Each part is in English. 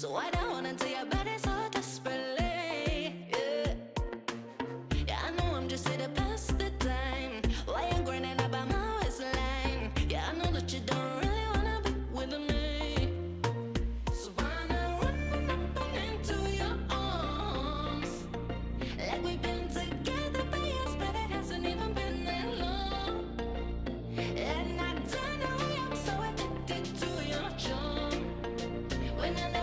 So I don't wanna tell your body so desperately. Yeah, yeah, I know I'm just here to pass the time. Why you grinding up on my waistline? Yeah, I know that you don't really wanna be with me. So why not run up and into your arms? Like we've been together for years, but it hasn't even been that long. And I don't know why I'm so addicted to your charm. When I know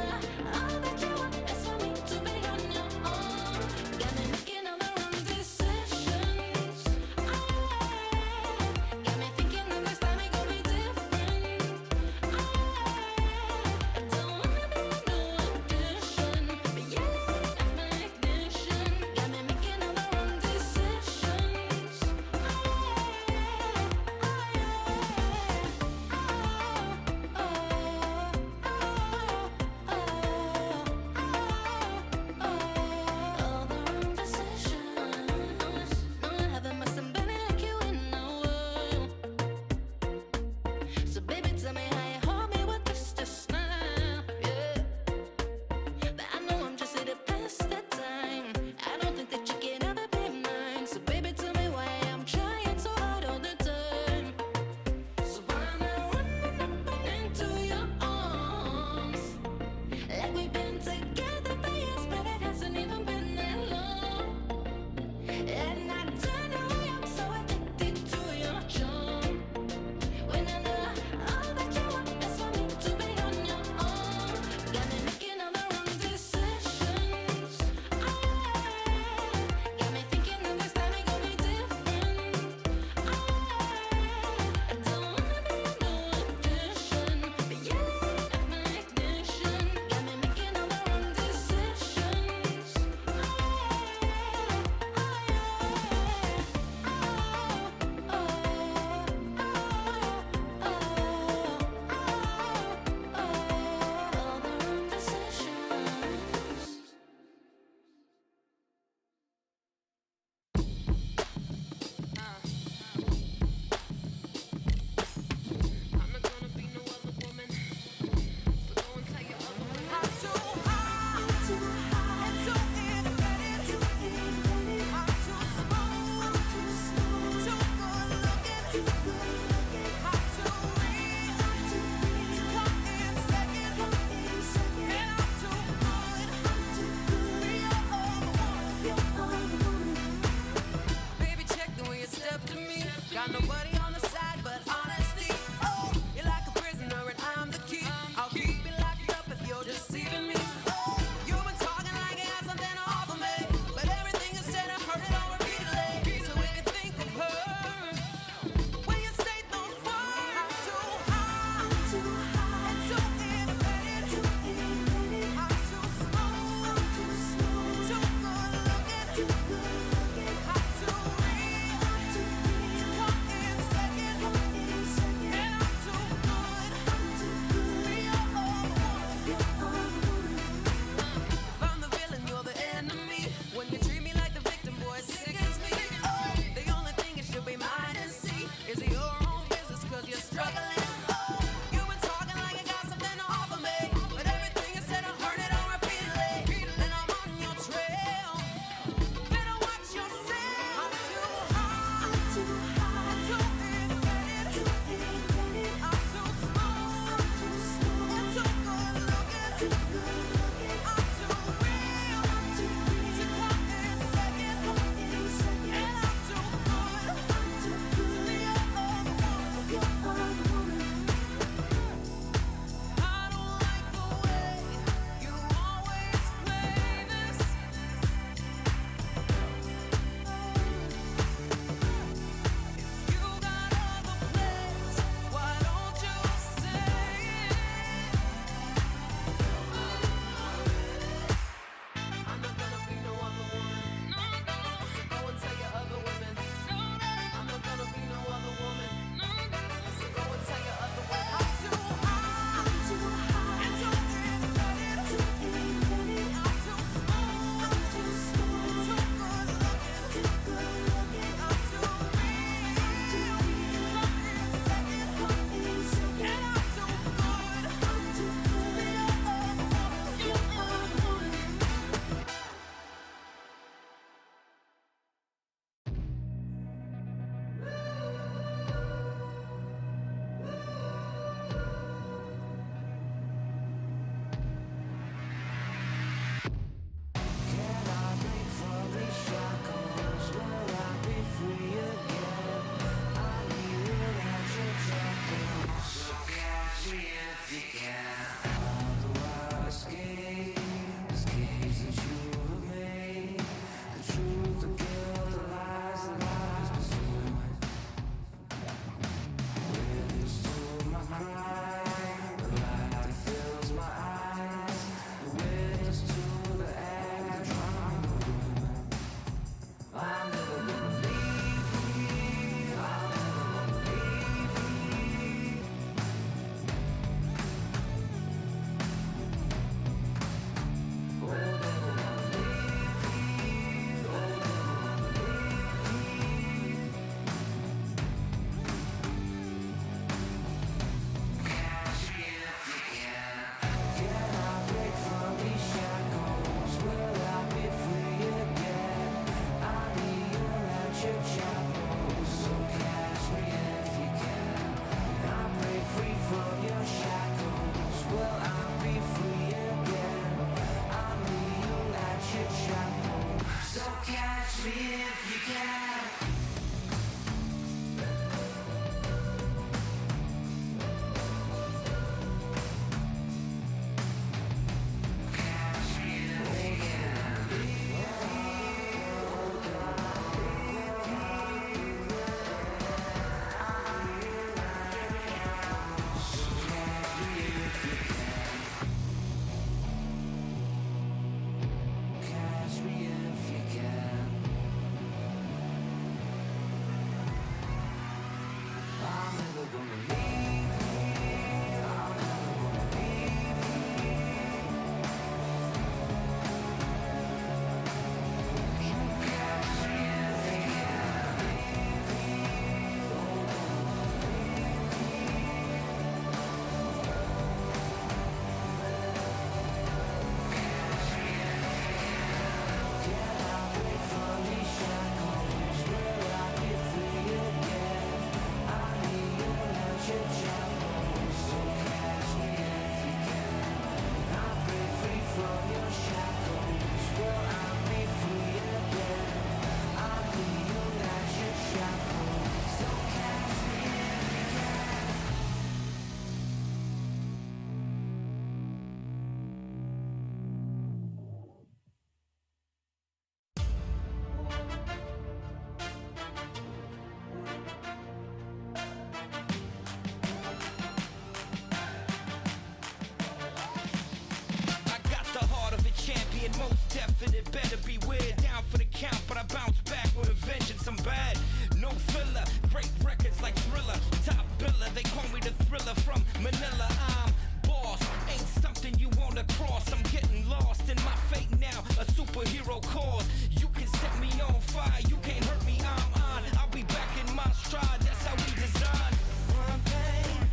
I bounce back with a vengeance. I'm bad, no filler, break records like Thriller, top biller. They call me the Thriller from Manila. I'm boss, ain't something you wanna cross. I'm getting lost in my fate now, a superhero cause. You can set me on fire, you can't hurt me, I'm on. I'll be back in my stride, that's how we design. One thing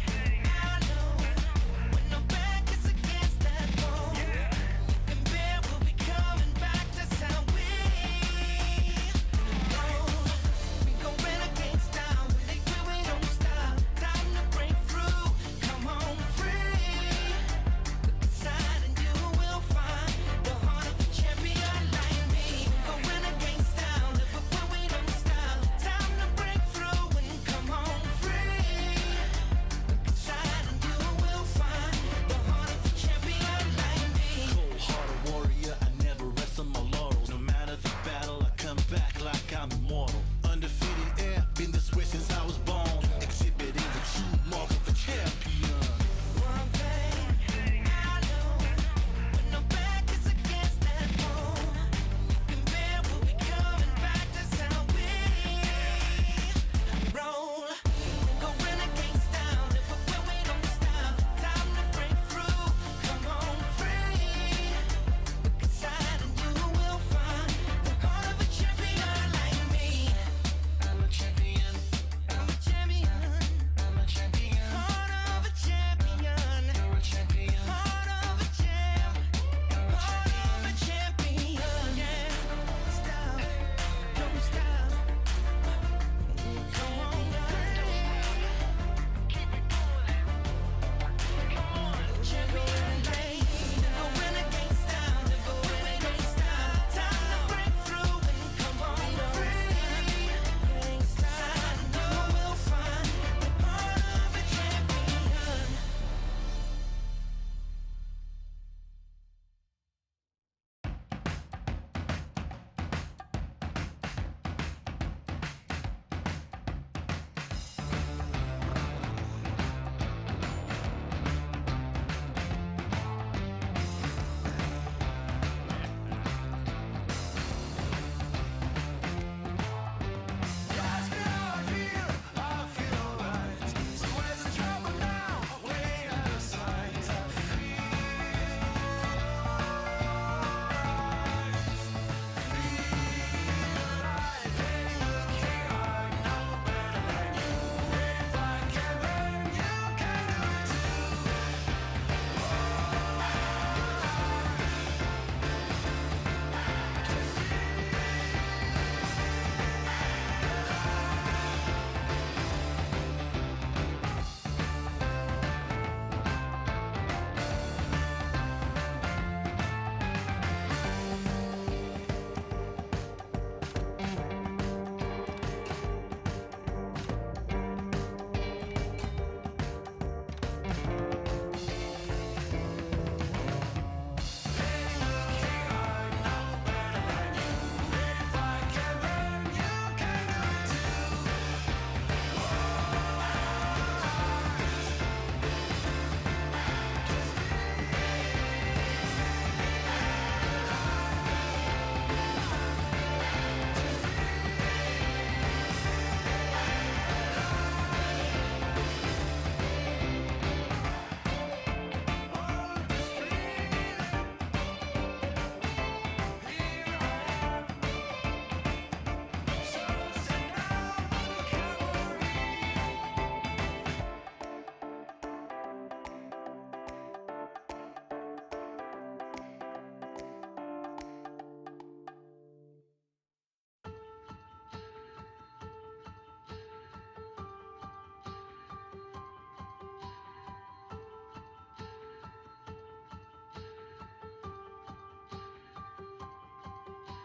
I know, when no back is against that wall, you can bear, we'll be coming back, that's how we roll. We go renegade style, when they do it don't stop. Time to break through, come on free. Look inside and you will find the heart of a champion like me. Go renegade style, live up when we don't stop. Time to break through and come on free. Look inside and you will find the heart of a champion like me. Cold-hearted warrior, I never rest on my laurels. No matter the battle, I come back like I'm immortal. Undefeated air, been this way since I was born. Exhibiting the true mark of a champion. One thing I know, when no back is against that wall, you can bear, we'll be coming back, that's how we roll. Go renegade style, live up when we don't stop. Time to break through, come on free. Look inside and you will find the heart of a champion like me. I'm a champion, I'm a champion, I'm a champion. Heart of a champion, you're a champion. Heart of a champ, heart of a champion. Yeah, stop, don't stop. Come on, keep it going. Go renegade, go renegade style, go renegade style. Time to break through and come on free. Inside you will find the heart of a champion.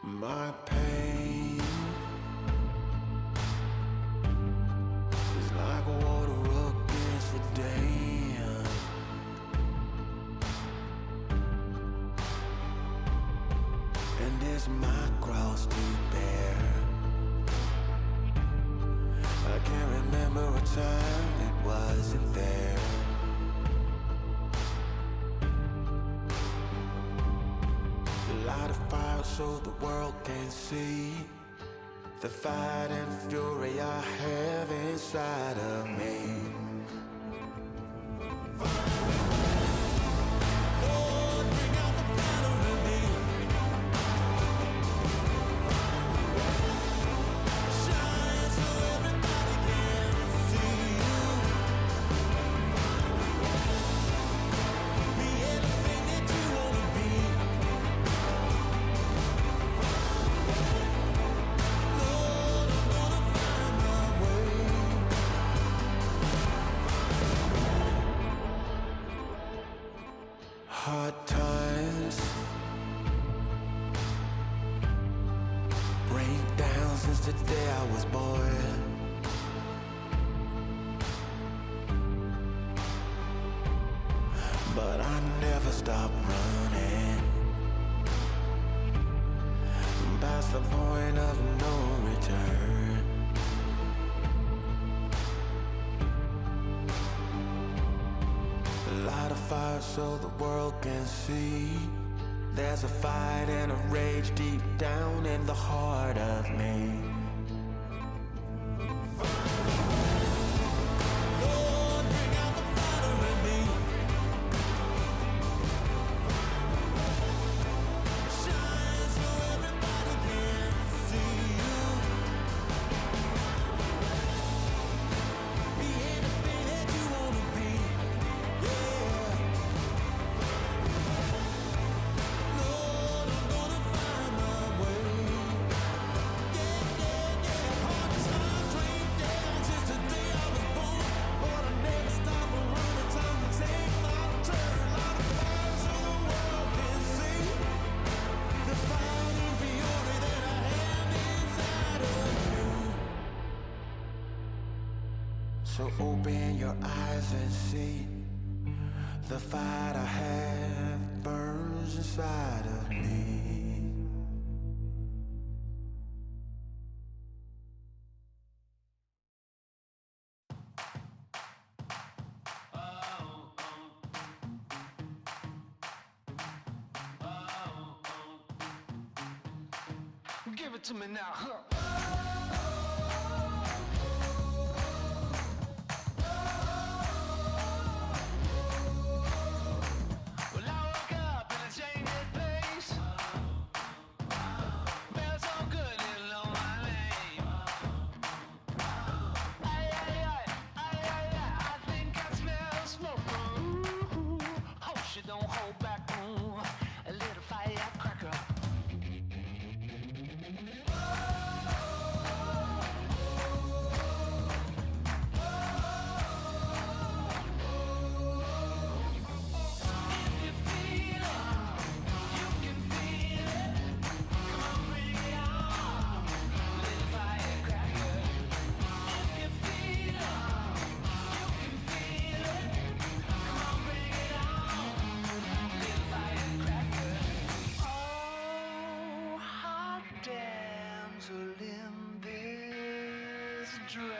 My pain is like water against the dam. And it's my cross to bear. I can't remember a time it wasn't there. Light a fire so the world can see. the fight and fury I have inside of me. Lord, bring out the fire in me. Shine so everybody can see you. Be anything that you wanna be. Lord, I'm gonna find my way. Hard times rain down since the day I was born. But I never stop running past the point of no return. Light a fire so the world can see. There's a fight and a rage deep down in the heart of me. Lord, bring out the fire in me. Shine so everybody can see you. Be anything that you wanna be. Yeah. Lord, I'm gonna find my way. Yeah, yeah, yeah. Hard times rain down since the day I was born. But I never stop around. Time to take my turn. Light a fire so the world can see the fighting fury that I have inside of me. So open your eyes and see the fight I have burns inside of me. Give it to me now, huh? Well, I woke up in a changed place. Felt so good, didn't know my name. Ay, ay, ay, ay, ay, ay, I think I smell smoke. Ooh, hope she don't hold back. Ooh, a little firecracker. Oh, hot damsel in this dress.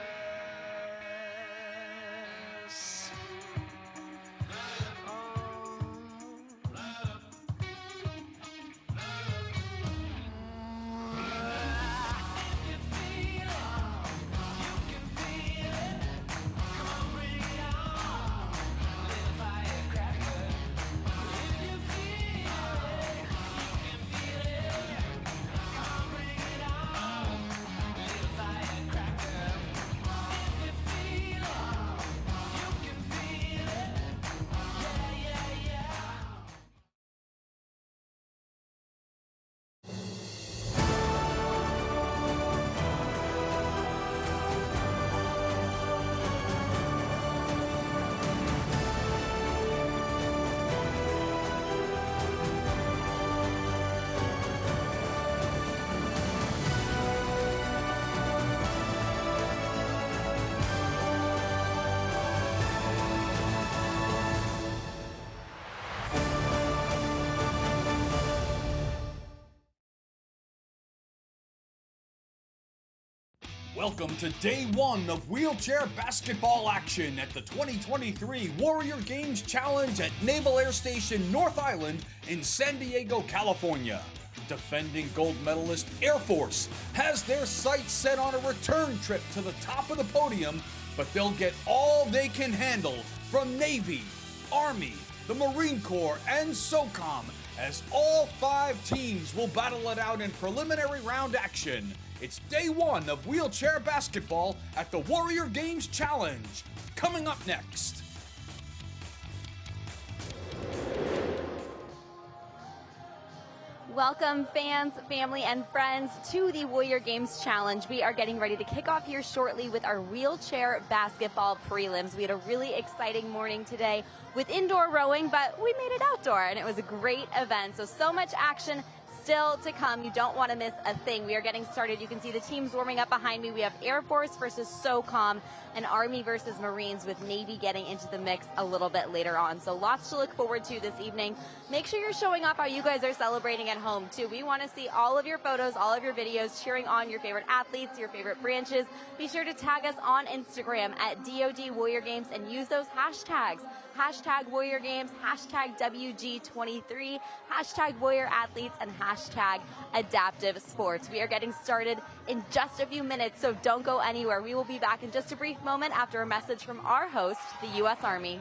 Welcome to day one of wheelchair basketball action at the 2023 Warrior Games Challenge at Naval Air Station North Island in San Diego, California. Defending gold medalist Air Force has their sights set on a return trip to the top of the podium, but they'll get all they can handle from Navy, Army, the Marine Corps, and Socom, as all 5 teams will battle it out in preliminary round action. It's day 1 of wheelchair basketball at the Warrior Games Challenge. Coming up next. Welcome fans, family, and friends to the Warrior Games Challenge. We are getting ready to kick off here shortly with our wheelchair basketball prelims. We had a really exciting morning today with indoor rowing, but we made it outdoor and it was a great event. So much action still to come. You don't want to miss a thing. We are getting started. You can see the teams warming up behind me. We have Air Force versus Socom and Army versus Marines, with Navy getting into the mix a little bit later on. So lots to look forward to this evening. Make sure you're showing off how you guys are celebrating at home too. We want to see all of your photos, all of your videos, cheering on your favorite athletes, your favorite branches. Be sure to tag us on Instagram at DOD Warrior Games and use those hashtags. Hashtag Warrior Games, hashtag WG23, hashtag Warrior Athletes, and hashtag Adaptive Sports. We are getting started in just a few minutes, so don't go anywhere. We will be back in just a brief moment after a message from our host, the U.S. Army.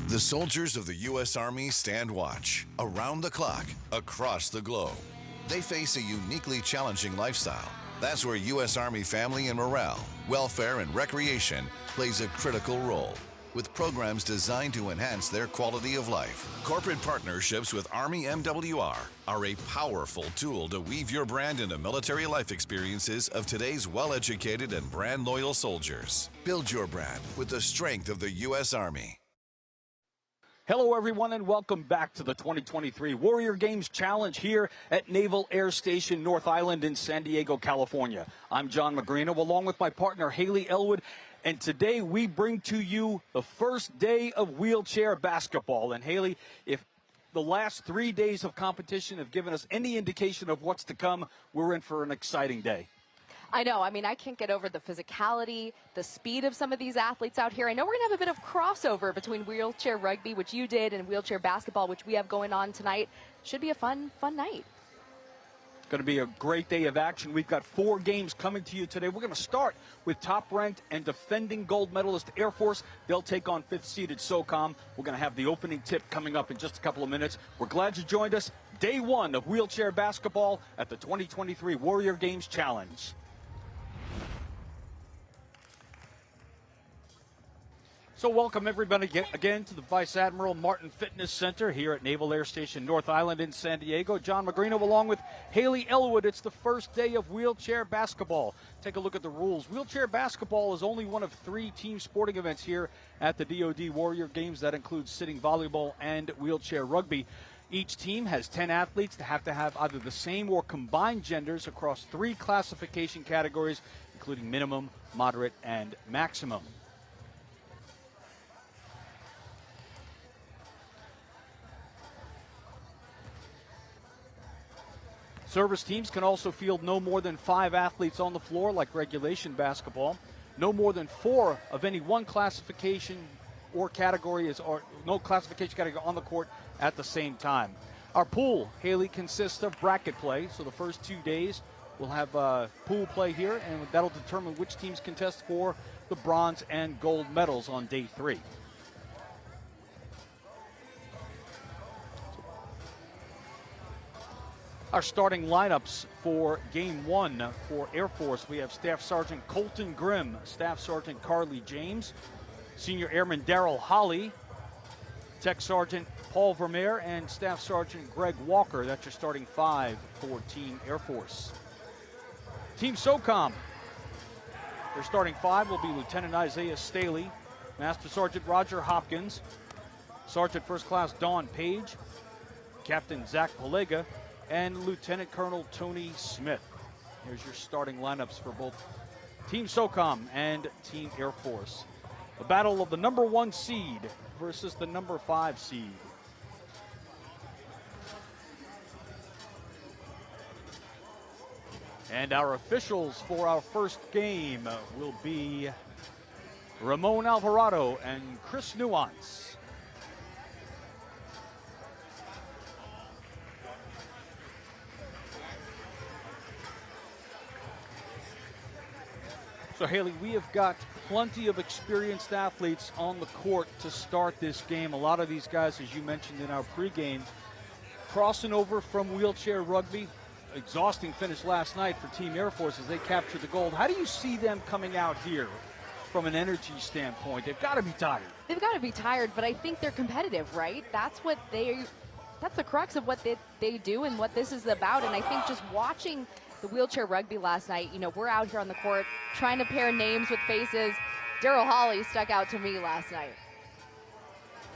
The soldiers of the U.S. Army stand watch around the clock, across the globe. They face a uniquely challenging lifestyle. That's where U.S. Army family and morale, welfare, and recreation plays a critical role, with programs designed to enhance their quality of life. Corporate partnerships with Army MWR are a powerful tool to weave your brand into military life experiences of today's well-educated and brand-loyal soldiers. Build your brand with the strength of the U.S. Army. Hello, everyone, and welcome back to the 2023 Warrior Games Challenge here at Naval Air Station North Island in San Diego, California. I'm John Magrino, along with my partner Haley Elwood, and today we bring to you the first day of wheelchair basketball. And Haley, if the last 3 days of competition have given us any indication of what's to come, we're in for an exciting day. I know. I mean, I can't get over the physicality, the speed of some of these athletes out here. I know we're going to have a bit of crossover between wheelchair rugby, which you did, and wheelchair basketball, which we have going on tonight. Should be a fun night. Going to be a great day of action. We've got 4 games coming to you today. We're going to start with top-ranked and defending gold medalist Air Force. They'll take on 5th-seeded Socom. We're going to have the opening tip coming up in just a couple of minutes. We're glad you joined us. Day 1 of wheelchair basketball at the 2023 Warrior Games Challenge. So welcome everybody again to the Vice Admiral Martin Fitness Center here at Naval Air Station North Island in San Diego. John Magrino along with Haley Elwood. It's the first day of wheelchair basketball. Take a look at the rules. Wheelchair basketball is only one of 3 team sporting events here at the DoD Warrior Games. That includes sitting volleyball and wheelchair rugby. Each team has 10 athletes that have to have either the same or combined genders across 3 classification categories, including minimum, moderate, and maximum. Service teams can also field no more than 5 athletes on the floor, like regulation basketball. No more than 4 of any one classification or category or no classification category on the court at the same time. Our pool, Haley, consists of bracket play. So the first 2 days we'll have pool play here, and that'll determine which teams contest for the bronze and gold medals on day 3. Our starting lineups for Game 1 for Air Force. We have Staff Sergeant Colton Grimm, Staff Sergeant Carly James, Senior Airman Darrell Holly, Tech Sergeant Paul Vermeer, and Staff Sergeant Greg Walker. That's your starting 5 for Team Air Force. Team Socom. Their starting 5 will be Lieutenant Isaiah Staley, Master Sergeant Roger Hopkins, Sergeant First Class Dawn Page, Captain Zach Palega, and Lieutenant Colonel Tony Smith. Here's your starting lineups for both Team Socom and Team Air Force. The battle of the number 1 seed versus the number 5 seed. And our officials for our first game will be Ramon Alvarado and Chris Nuance. So, Haley, we have got plenty of experienced athletes on the court to start this game. A lot of these guys, as you mentioned in our pregame, crossing over from wheelchair rugby. Exhausting finish last night for Team Air Force as they captured the gold. How do you see them coming out here from an energy standpoint? They've got to be tired. They've got to be tired, but I think they're competitive, right? That's the crux of what they do and what this is about. And I think just watching the wheelchair rugby last night, you know, we're out here on the court trying to pair names with faces. Daryl Hawley stuck out to me last night.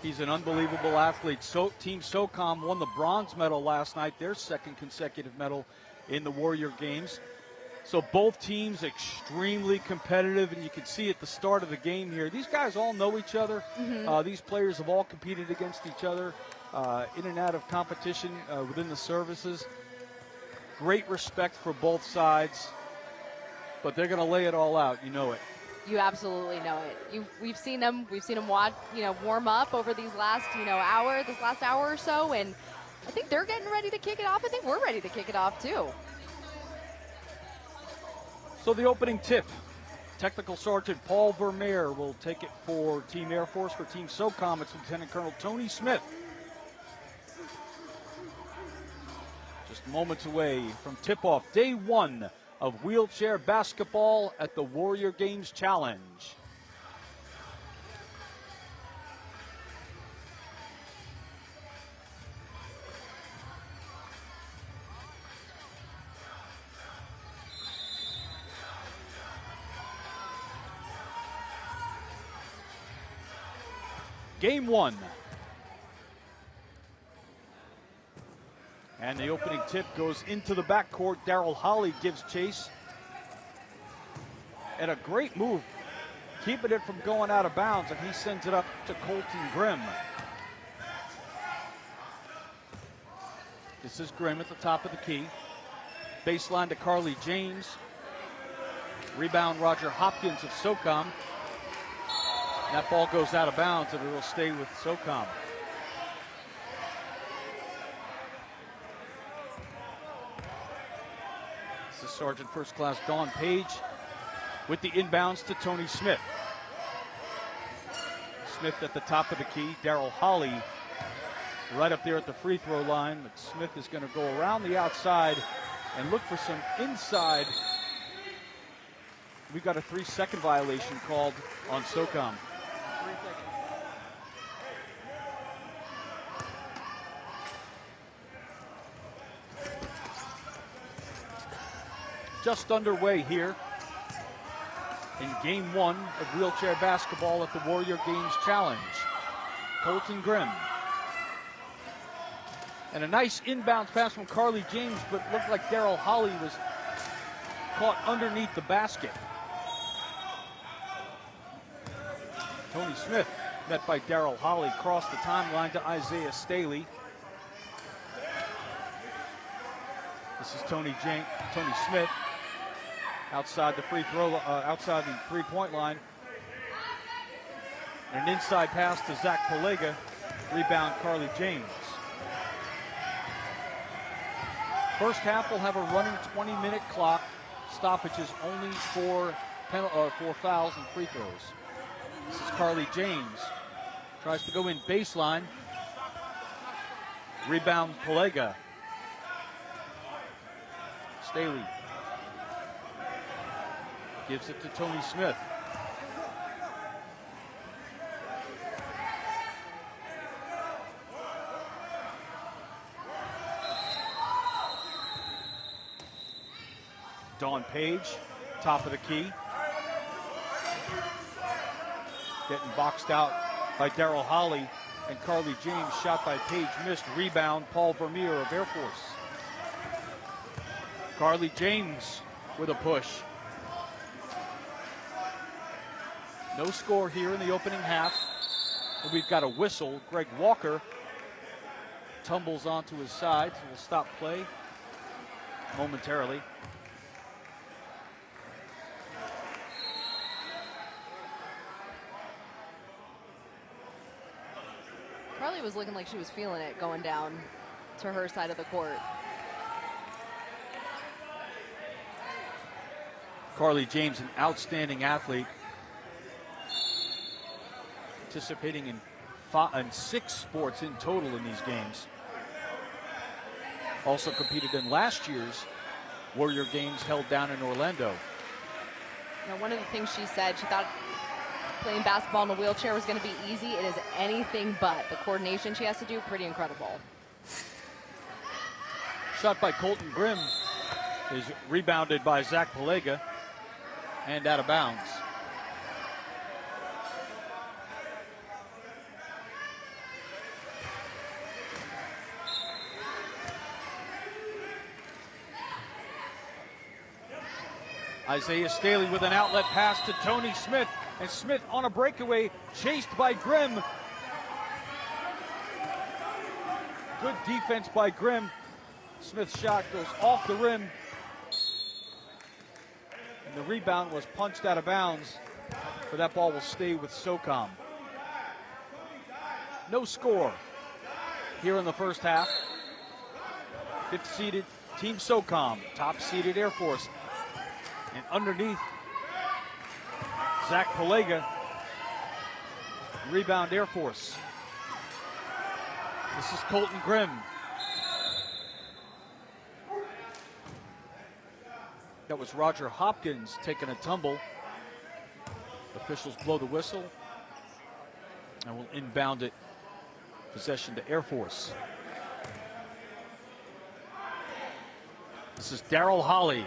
He's an unbelievable athlete. Team Socom won the bronze medal last night, their second consecutive medal in the Warrior Games. So both teams extremely competitive, and you can see at the start of the game here, these guys all know each other. These players have all competed against each other in and out of competition within the services. Great respect for both sides, but they're going to lay it all out. You know it. You absolutely know it. We've seen them warm up over these last hour or so, and I think they're getting ready to kick it off. I think we're ready to kick it off too. So the opening tip, Technical Sergeant Paul Vermeer will take it for Team Air Force. For Team Socom, it's Lieutenant Colonel Tony Smith. Just moments away from tip-off, day one of wheelchair basketball at the Warrior Games Challenge. Game one. And the opening tip goes into the backcourt. Daryl Hawley gives chase. And a great move, keeping it from going out of bounds, and he sends it up to Colton Grimm. This is Grimm at the top of the key. Baseline to Carly James. Rebound Roger Hopkins of Socom. That ball goes out of bounds, and it'll stay with Socom. This is Sergeant First Class Dawn Page with the inbounds to Tony Smith. Smith at the top of the key. Daryl Hawley right up there at the free throw line. But Smith is going to go around the outside and look for some inside. We got a 3-second violation called on Socom. Just underway here in game one of wheelchair basketball at the Warrior Games Challenge. Colton Grimm. And a nice inbounds pass from Carly James, but looked like Daryl Hawley was caught underneath the basket. Tony Smith met by Daryl Hawley, crossed the timeline to Isaiah Staley. This is Tony Smith outside the outside the three-point line. And an inside pass to Zach Palega. Rebound Carly James. First half will have a running 20-minute clock. Stoppages only for fouls and free throws. This is Carly James. Tries to go in baseline. Rebound Palega. Staley gives it to Tony Smith. Dawn Page, top of the key. Getting boxed out by Daryl Hawley, and Carly James, shot by Page, missed. Rebound Paul Vermeer of Air Force. Carly James with a push. No score here in the opening half. And we've got a whistle. Greg Walker tumbles onto his side, so we'll stop play momentarily. Carly was looking like she was feeling it going down to her side of the court. Carly James, an outstanding athlete, participating in 6 sports in total in these games. Also competed in last year's Warrior Games held down in Orlando. Now, one of the things she said, she thought playing basketball in a wheelchair was going to be easy. It is anything but. The coordination she has to do, pretty incredible. Shot by Colton Grimm is rebounded by Zach Palega and out of bounds. Isaiah Staley with an outlet pass to Tony Smith, and Smith on a breakaway, chased by Grimm. Good defense by Grimm. Smith's shot goes off the rim, and the rebound was punched out of bounds, but that ball will stay with Socom. No score here in the first half. 5th seeded Team Socom, top seeded Air Force. And underneath, Zach Palega, rebound Air Force. This is Colton Grimm. That was Roger Hopkins taking a tumble. Officials blow the whistle and will inbound it, possession to Air Force. This is Daryl Holly.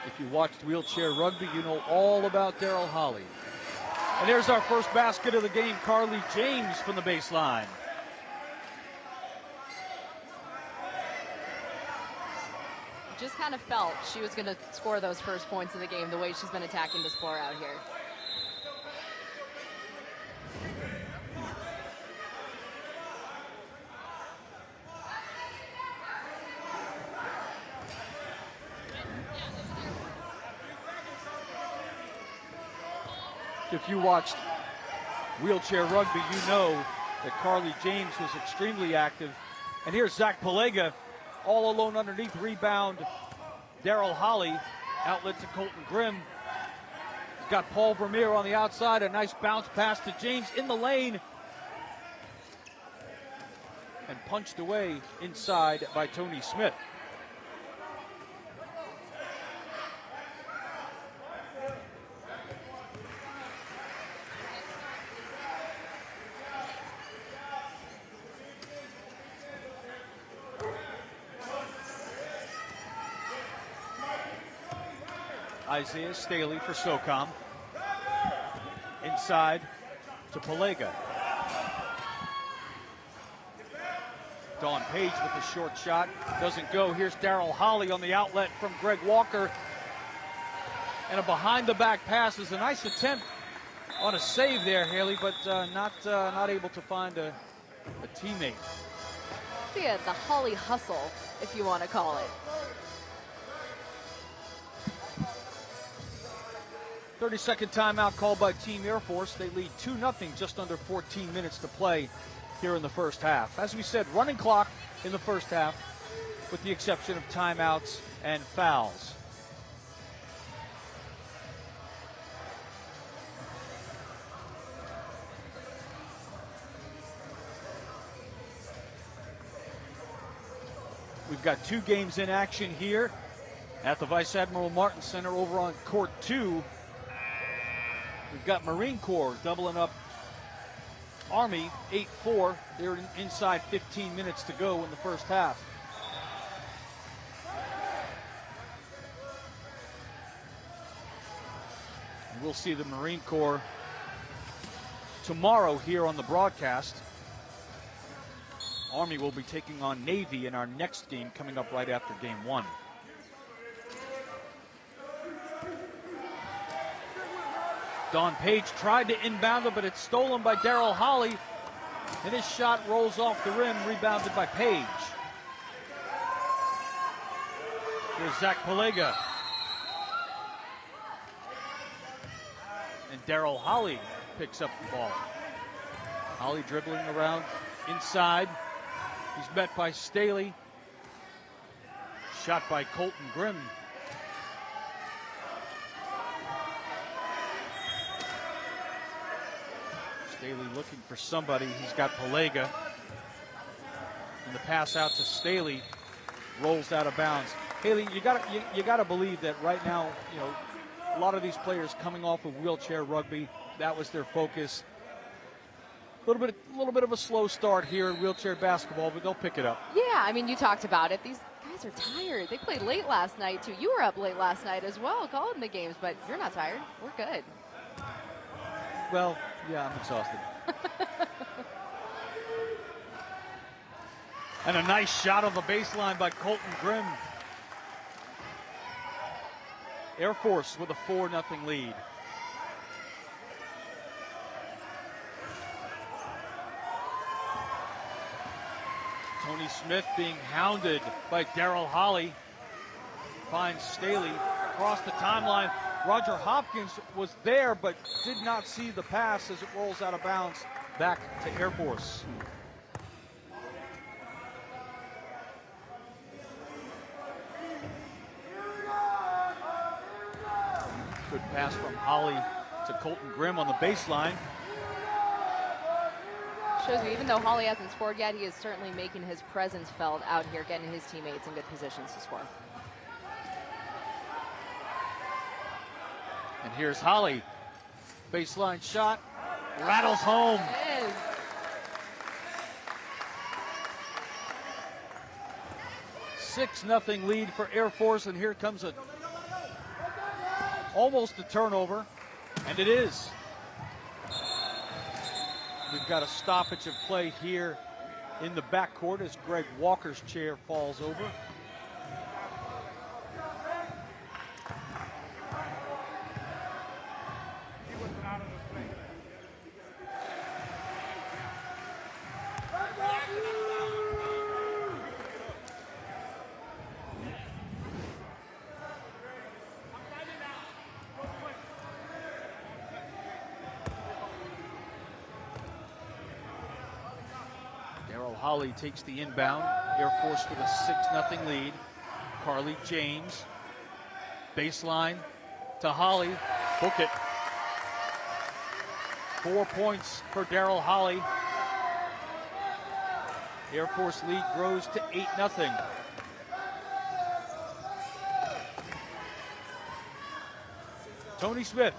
If you watched wheelchair rugby, you know all about Daryl Holly. And there's our first basket of the game, Carly James from the baseline. Just kind of felt she was going to score those first points of the game the way she's been attacking this floor out here. If you watched wheelchair rugby, you know that Carly James was extremely active. And here's Zach Palega, all alone underneath, rebound Daryl Holly, outlet to Colton Grimm. He's got Paul Vermeer on the outside, a nice bounce pass to James in the lane. And punched away inside by Tony Smith. Isaiah Staley for Socom. Inside to Palega. Dawn Page with a short shot. Doesn't go. Here's Daryl Holly on the outlet from Greg Walker. And a behind-the-back pass is a nice attempt on a save there, Haley, but not able to find a teammate. See it, the Holly hustle, if you want to call it. 30-second timeout called by Team Air Force. They lead 2-0, just under 14 minutes to play here in the first half. As we said, running clock in the first half, with the exception of timeouts and fouls. We've got 2 games in action here at the Vice Admiral Martin Center over on Court 2. We've got Marine Corps doubling up Army 8-4. They're inside 15 minutes to go in the first half. And we'll see the Marine Corps tomorrow here on the broadcast. Army will be taking on Navy in our next game coming up right after game 1. Dawn Page tried to inbound it, but it's stolen by Daryl Holly. And his shot rolls off the rim, rebounded by Page. Here's Zach Palega. And Daryl Holly picks up the ball. Holly dribbling around inside. He's met by Staley. Shot by Colton Grimm. Staley looking for somebody. He's got Palega. And the pass out to Staley rolls out of bounds. Haley, you gotta believe that right now, you know, a lot of these players coming off of wheelchair rugby, that was their focus. A little bit of a slow start here in wheelchair basketball, but they'll pick it up. Yeah, I mean, you talked about it. These guys are tired. They played late last night, too. You were up late last night as well, calling the games, but you're not tired. We're good. Well, yeah, I'm exhausted. And a nice shot on the baseline by Colton Grimm. Air Force with a 4-0 lead. Tony Smith being hounded by Daryl Holly. Finds Staley across the timeline. Roger Hopkins was there but did not see the pass as it rolls out of bounds back to Air Force. Good pass from Holly to Colton Grimm on the baseline. Shows you, even though Holly hasn't scored yet, he is certainly making his presence felt out here, getting his teammates in good positions to score. And here's Holly. Baseline shot. Rattles home. It is. Six-0 lead for Air Force, and here comes almost a turnover, and it is. We've got a stoppage of play here in the backcourt as Greg Walker's chair falls over. Holly takes the inbound. Air Force with a 6-0 lead. Carly James. Baseline to Holly. Book it. 4 points for Daryl Holly. Air Force lead grows to 8-0. Tony Smith.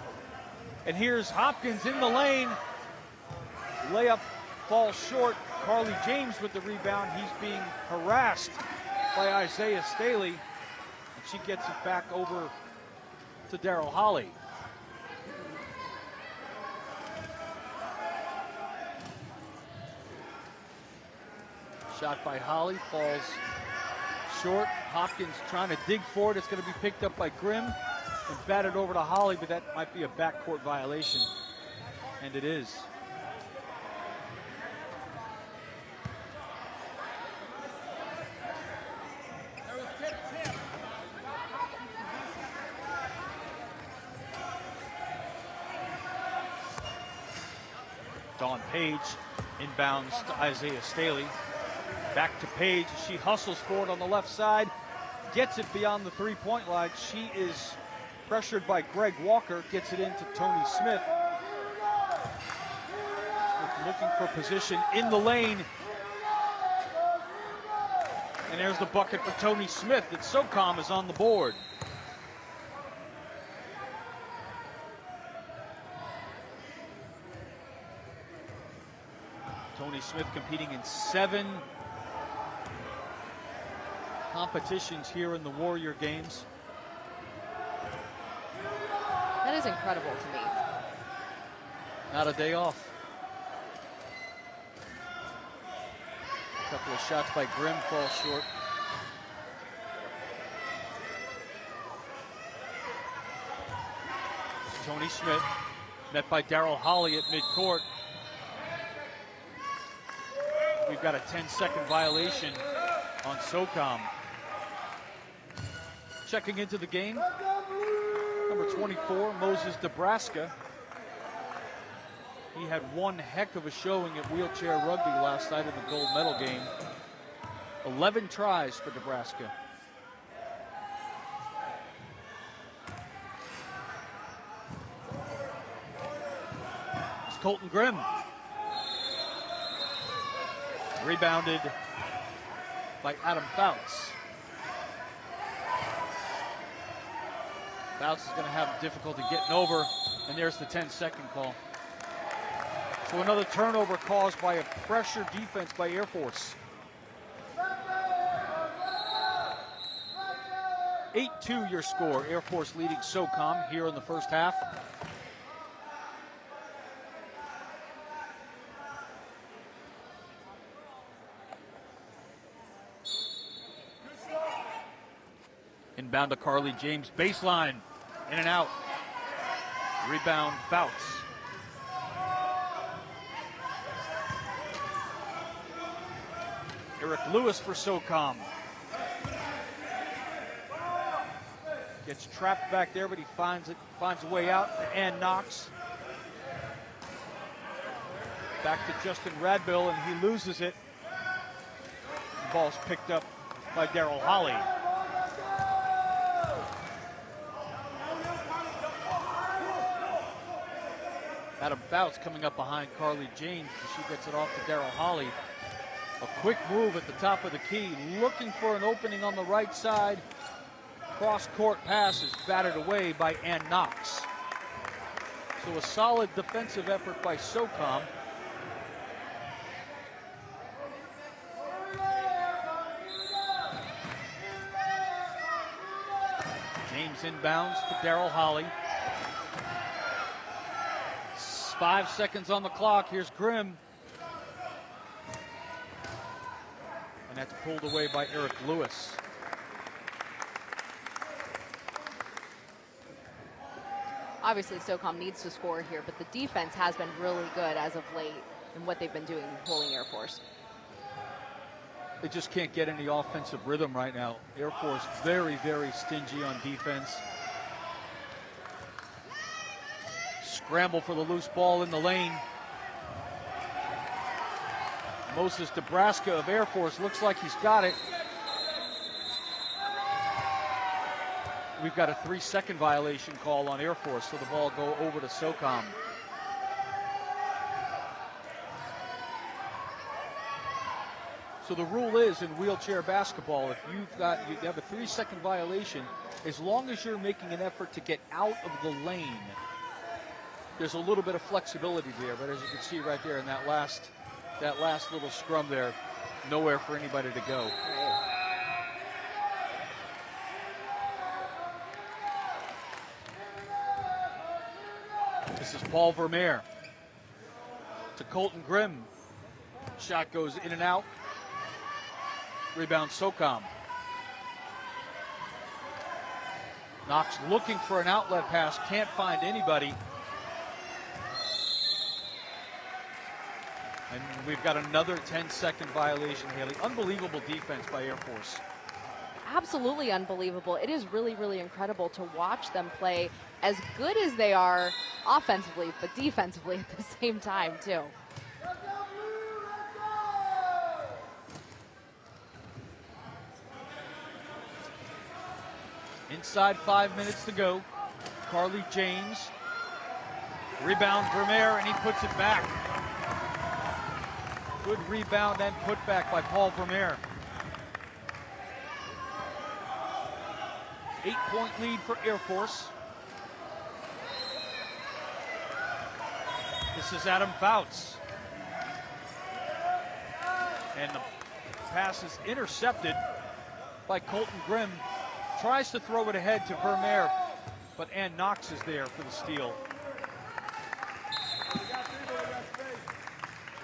And here's Hopkins in the lane. Layup falls short. Carly James with the rebound. He's being harassed by Isaiah Staley. And she gets it back over to Daryl Holly. Shot by Holly falls short. Hopkins trying to dig for it. It's going to be picked up by Grimm and batted over to Holly, but that might be a backcourt violation. And it is. Dawn Page inbounds to Isaiah Staley. Back to Page. She hustles forward on the left side. Gets it beyond the three-point line. She is pressured by Greg Walker. Gets it into Tony Smith. Looking for position in the lane. And there's the bucket for Tony Smith. That Socom is on the board. Tony Smith competing in 7 competitions here in the Warrior Games. That is incredible to me. Not a day off. A couple of shots by Grimm fall short. Tony Smith met by Daryl Holly at midcourt. We've got a 10-second violation on Socom. Checking into the game, number 24, Moses Nebraska. He had one heck of a showing at wheelchair rugby last night in the gold medal game. 11 tries for Nebraska. It's Colton Grimm. Rebounded by Adam Fouts. Fouts is going to have difficulty getting over, and there's the 10-second call. So another turnover caused by a pressure defense by Air Force. 8-2 your score. Air Force leading Socom here in the first half. Inbound to Carly James, baseline, in and out. Rebound, Fouts. Eric Lewis for Socom. Gets trapped back there, but he finds a way out. And Knox. Back to Justin Radbill, and he loses it. The ball's picked up by Daryl Holly. Adam Fouts coming up behind Carly James, and she gets it off to Daryl Holly. A quick move at the top of the key, looking for an opening on the right side. Cross-court pass is batted away by Ann Knox. So a solid defensive effort by Socom. James inbounds to Daryl Holly. 5 seconds on the clock. Here's Grimm. And that's pulled away by Eric Lewis. Obviously, Socom needs to score here, but the defense has been really good as of late in what they've been doing holding Air Force. They just can't get any offensive rhythm right now. Air Force very, very stingy on defense. Scramble for the loose ball in the lane. Moses Nebraska of Air Force looks like he's got it. We've got a 3-second violation call on Air Force, so the ball go over to Socom. So the rule is in wheelchair basketball, if you have a 3-second violation, as long as you're making an effort to get out of the lane, there's a little bit of flexibility there. But as you can see right there in that last little scrum there, nowhere for anybody to go. This is Paul Vermeer to Colton Grimm. Shot goes in and out. Rebound Socom. Knox looking for an outlet pass, can't find anybody. And we've got another 10-second violation, Haley. Unbelievable defense by Air Force. Absolutely unbelievable. It is really, really incredible to watch them play as good as they are offensively, but defensively at the same time, too. Inside 5 minutes to go. Carly James. Rebound Vermeer, and he puts it back. Good rebound and putback by Paul Vermeer. 8-point lead for Air Force. This is Adam Fouts. And the pass is intercepted by Colton Grimm. Tries to throw it ahead to Vermeer, but Ann Knox is there for the steal.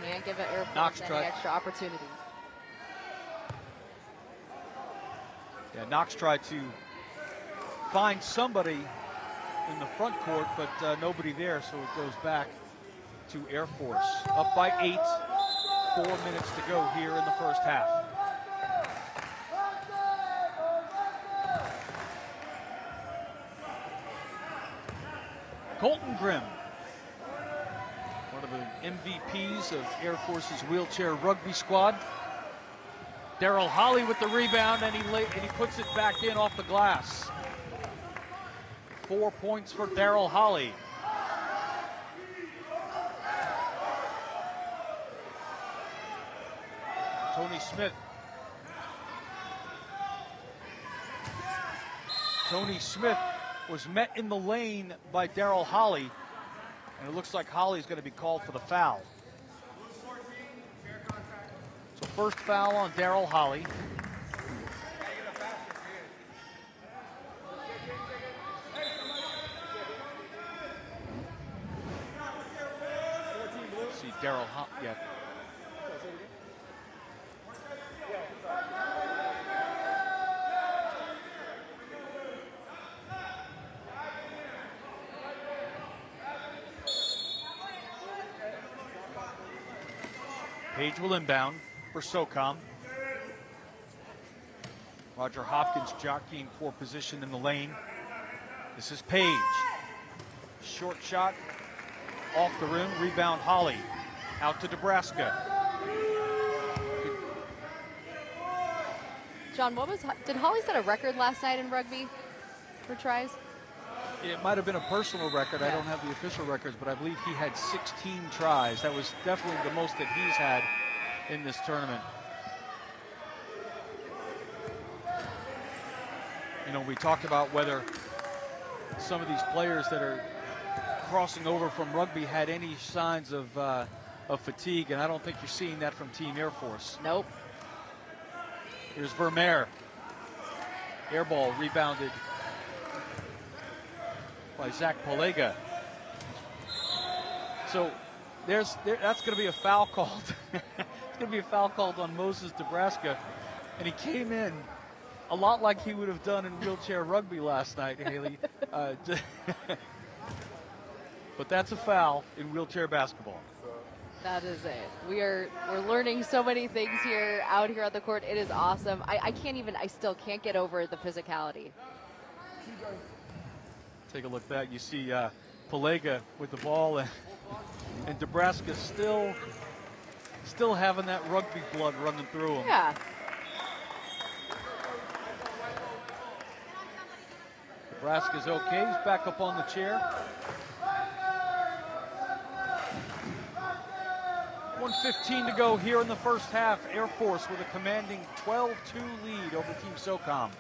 Can't give it Air Knox Force any extra opportunities. Yeah, Knox tried to find somebody in the front court, but nobody there, so it goes back to Air Force. Up by 8, 4 minutes to go here in the first half. Colton Grimm, one of the MVPs of Air Force's wheelchair rugby squad. Daryl Holly with the rebound, and he puts it back in off the glass. 4 points for Daryl Holly. Tony Smith. Tony Smith was met in the lane by Daryl Holly, and it looks like Holly's going to be called for the foul. So first foul on Daryl Holly. See Daryl Holly, yeah. Page will inbound for Socom. Roger Hopkins jockeying for position in the lane. This is Page. Short shot off the rim, rebound Holly. Out to Nebraska. John, did Holly set a record last night in rugby for tries? It might have been a personal record. Yeah. I don't have the official records, but I believe he had 16 tries. That was definitely the most that he's had in this tournament. You know, we talked about whether some of these players that are crossing over from rugby had any signs of fatigue, and I don't think you're seeing that from Team Air Force. Nope. Here's Vermeer. Air ball rebounded by Zach Polega. So that's going to be a foul called. It's going to be a foul called on Moses Nebraska, and he came in a lot like he would have done in wheelchair rugby last night, Haley. But that's a foul in wheelchair basketball. That is it. We're learning so many things here out here on the court. It is awesome. I still can't get over the physicality. Take a look at that. You see Polega with the ball, and Nebraska still having that rugby blood running through him. Yeah. Nebraska's okay. He's back up on the chair. 1:15 to go here in the first half. Air Force with a commanding 12-2 lead over Team Socom.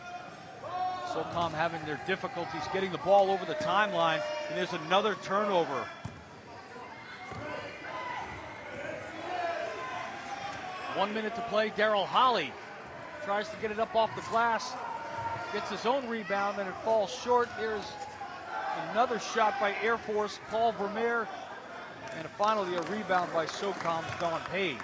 Socom having their difficulties getting the ball over the timeline, and there's another turnover. 1 minute to play. Daryl Holly tries to get it up off the glass, gets his own rebound, and it falls short. There's another shot by Air Force, Paul Vermeer, and finally a rebound by Socom's Don Page.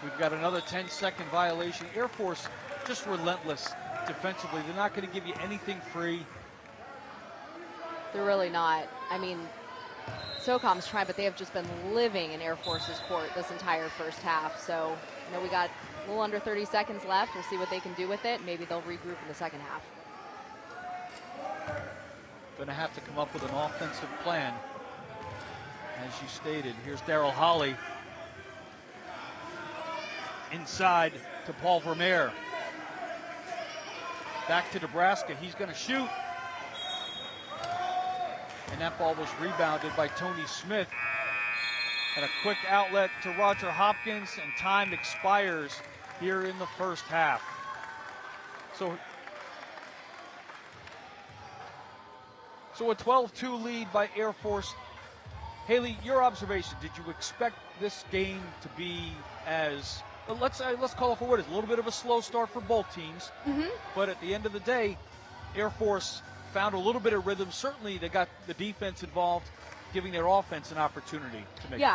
We've got another 10-second violation. Air Force just relentless defensively. They're not going to give you anything free. They're really not. I mean, Socom's trying, but they have just been living in Air Force's court this entire first half. So, you know, we got a little under 30 seconds left. We'll see what they can do with it. Maybe they'll regroup in the second half. Going to have to come up with an offensive plan. As you stated, here's Daryl Holly. Inside to Paul Vermeer. Back to Nebraska. He's going to shoot. And that ball was rebounded by Tony Smith. And a quick outlet to Roger Hopkins, and time expires here in the first half. So a 12-2 lead by Air Force. Haley, your observation, did you expect this game to be as, let's call it for what it is, a little bit of a slow start for both teams, but at the end of the day, Air Force found a little bit of rhythm. Certainly they got the defense involved, giving their offense an opportunity to make it.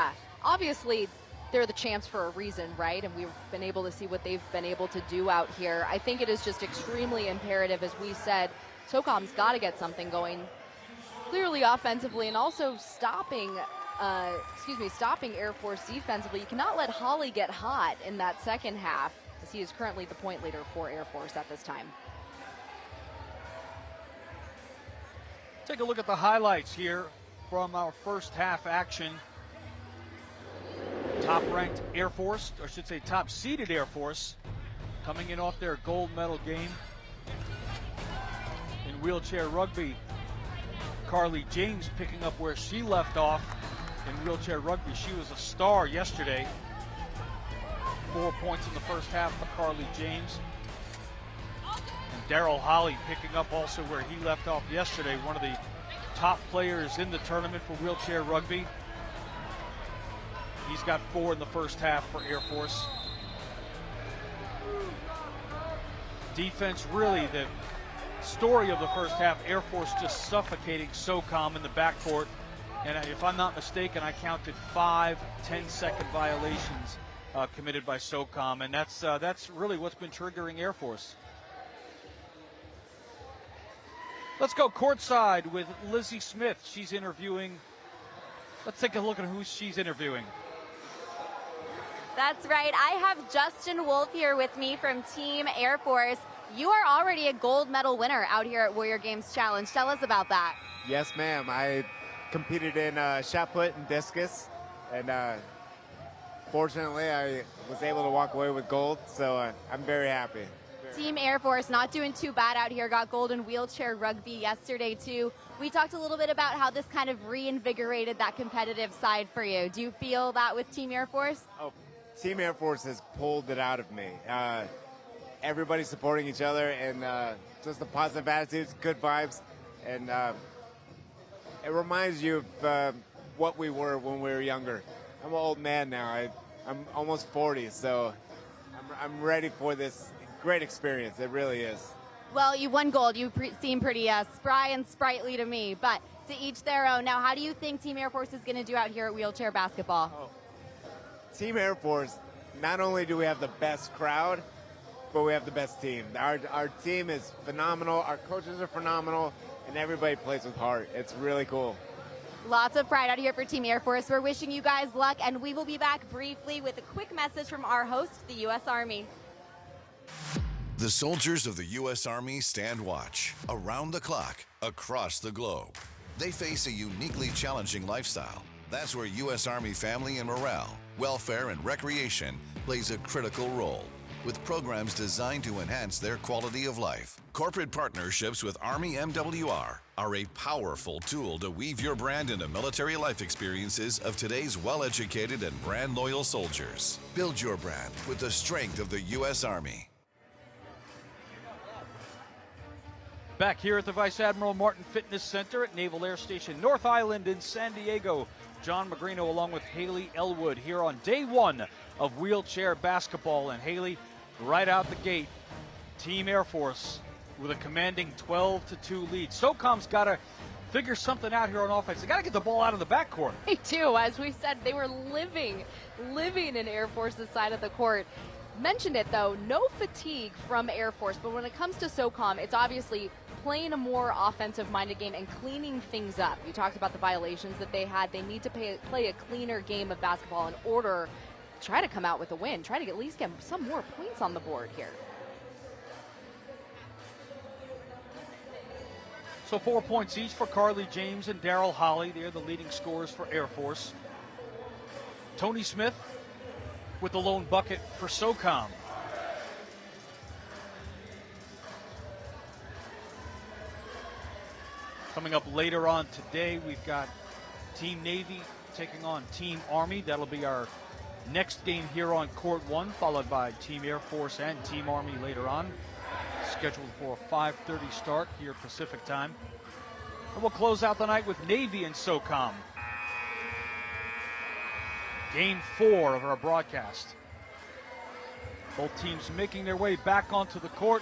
Obviously they're the champs for a reason, right? And we've been able to see what they've been able to do out here. I think it is just extremely imperative, as we said, Socom's got to get something going clearly offensively, and also stopping Air Force defensively. You cannot let Holly get hot in that second half, as he is currently the point leader for Air Force at this time. Take a look at the highlights here from our first half action. Top-ranked Air Force, or I should say top-seeded Air Force, coming in off their gold medal game in wheelchair rugby. Carly James picking up where she left off in wheelchair rugby. She was a star yesterday. 4 points in the first half for Carly James. And Daryl Holly picking up also where he left off yesterday, one of the top players in the tournament for wheelchair rugby. He's got 4 in the first half for Air Force. Defense, really the story of the first half. Air Force just suffocating Socom in the backcourt. And if I'm not mistaken, I counted 5 10-second violations committed by Socom, and that's really what's been triggering Air Force. Let's go courtside with Lizzie Smith. She's interviewing. Let's take a look at who she's interviewing. That's right. I have Justin Wolf here with me from Team Air Force. You are already a gold medal winner out here at Warrior Games Challenge. Tell us about that. Yes, ma'am. I competed in shot put and discus, and fortunately I was able to walk away with gold, so I'm very happy. Team Air Force not doing too bad out here. Got gold in wheelchair rugby yesterday too. We talked a little bit about how this kind of reinvigorated that competitive side for you. Do you feel that with Team Air Force? Oh, Team Air Force has pulled it out of me. Everybody's supporting each other, and just the positive attitudes, good vibes, and it reminds you of what we were when we were younger. I'm an old man now. I'm almost 40, so I'm ready for this great experience. It really is. Well, you won gold. You seem pretty spry and sprightly to me, but to each their own. Now, how do you think Team Air Force is going to do out here at wheelchair basketball? Oh. Team Air Force, not only do we have the best crowd, but we have the best team. Our team is phenomenal. Our coaches are phenomenal, and everybody plays with heart. It's really cool. Lots of pride out here for Team Air Force. We're wishing you guys luck, and we will be back briefly with a quick message from our host, the U.S. Army. The soldiers of the U.S. Army stand watch around the clock, across the globe. They face a uniquely challenging lifestyle. That's where U.S. Army family and morale, welfare, and recreation plays a critical role, with programs designed to enhance their quality of life. Corporate partnerships with Army MWR are a powerful tool to weave your brand into military life experiences of today's well-educated and brand-loyal soldiers. Build your brand with the strength of the U.S. Army. Back here at the Vice Admiral Martin Fitness Center at Naval Air Station North Island in San Diego. John Magrino along with Haley Elwood here on day 1 of wheelchair basketball. And Haley, right out the gate, Team Air Force with a commanding 12-2 lead. Socom's got to figure something out here on offense. They got to get the ball out of the backcourt. They do. As we said, they were living in Air Force's side of the court. Mentioned it though, no fatigue from Air Force, but when it comes to Socom, it's obviously playing a more offensive-minded game and cleaning things up. You talked about the violations that they had. They need to play a cleaner game of basketball in order to try to come out with a win, try to at least get some more points on the board here. So 4 points each for Carly James and Daryl Holly. They're the leading scorers for Air Force. Tony Smith with the lone bucket for Socom. Coming up later on today, we've got Team Navy taking on Team Army. That'll be our next game here on Court 1, followed by Team Air Force and Team Army later on. Scheduled for a 5:30 start here Pacific time. And we'll close out the night with Navy and Socom. Game 4 of our broadcast. Both teams making their way back onto the court.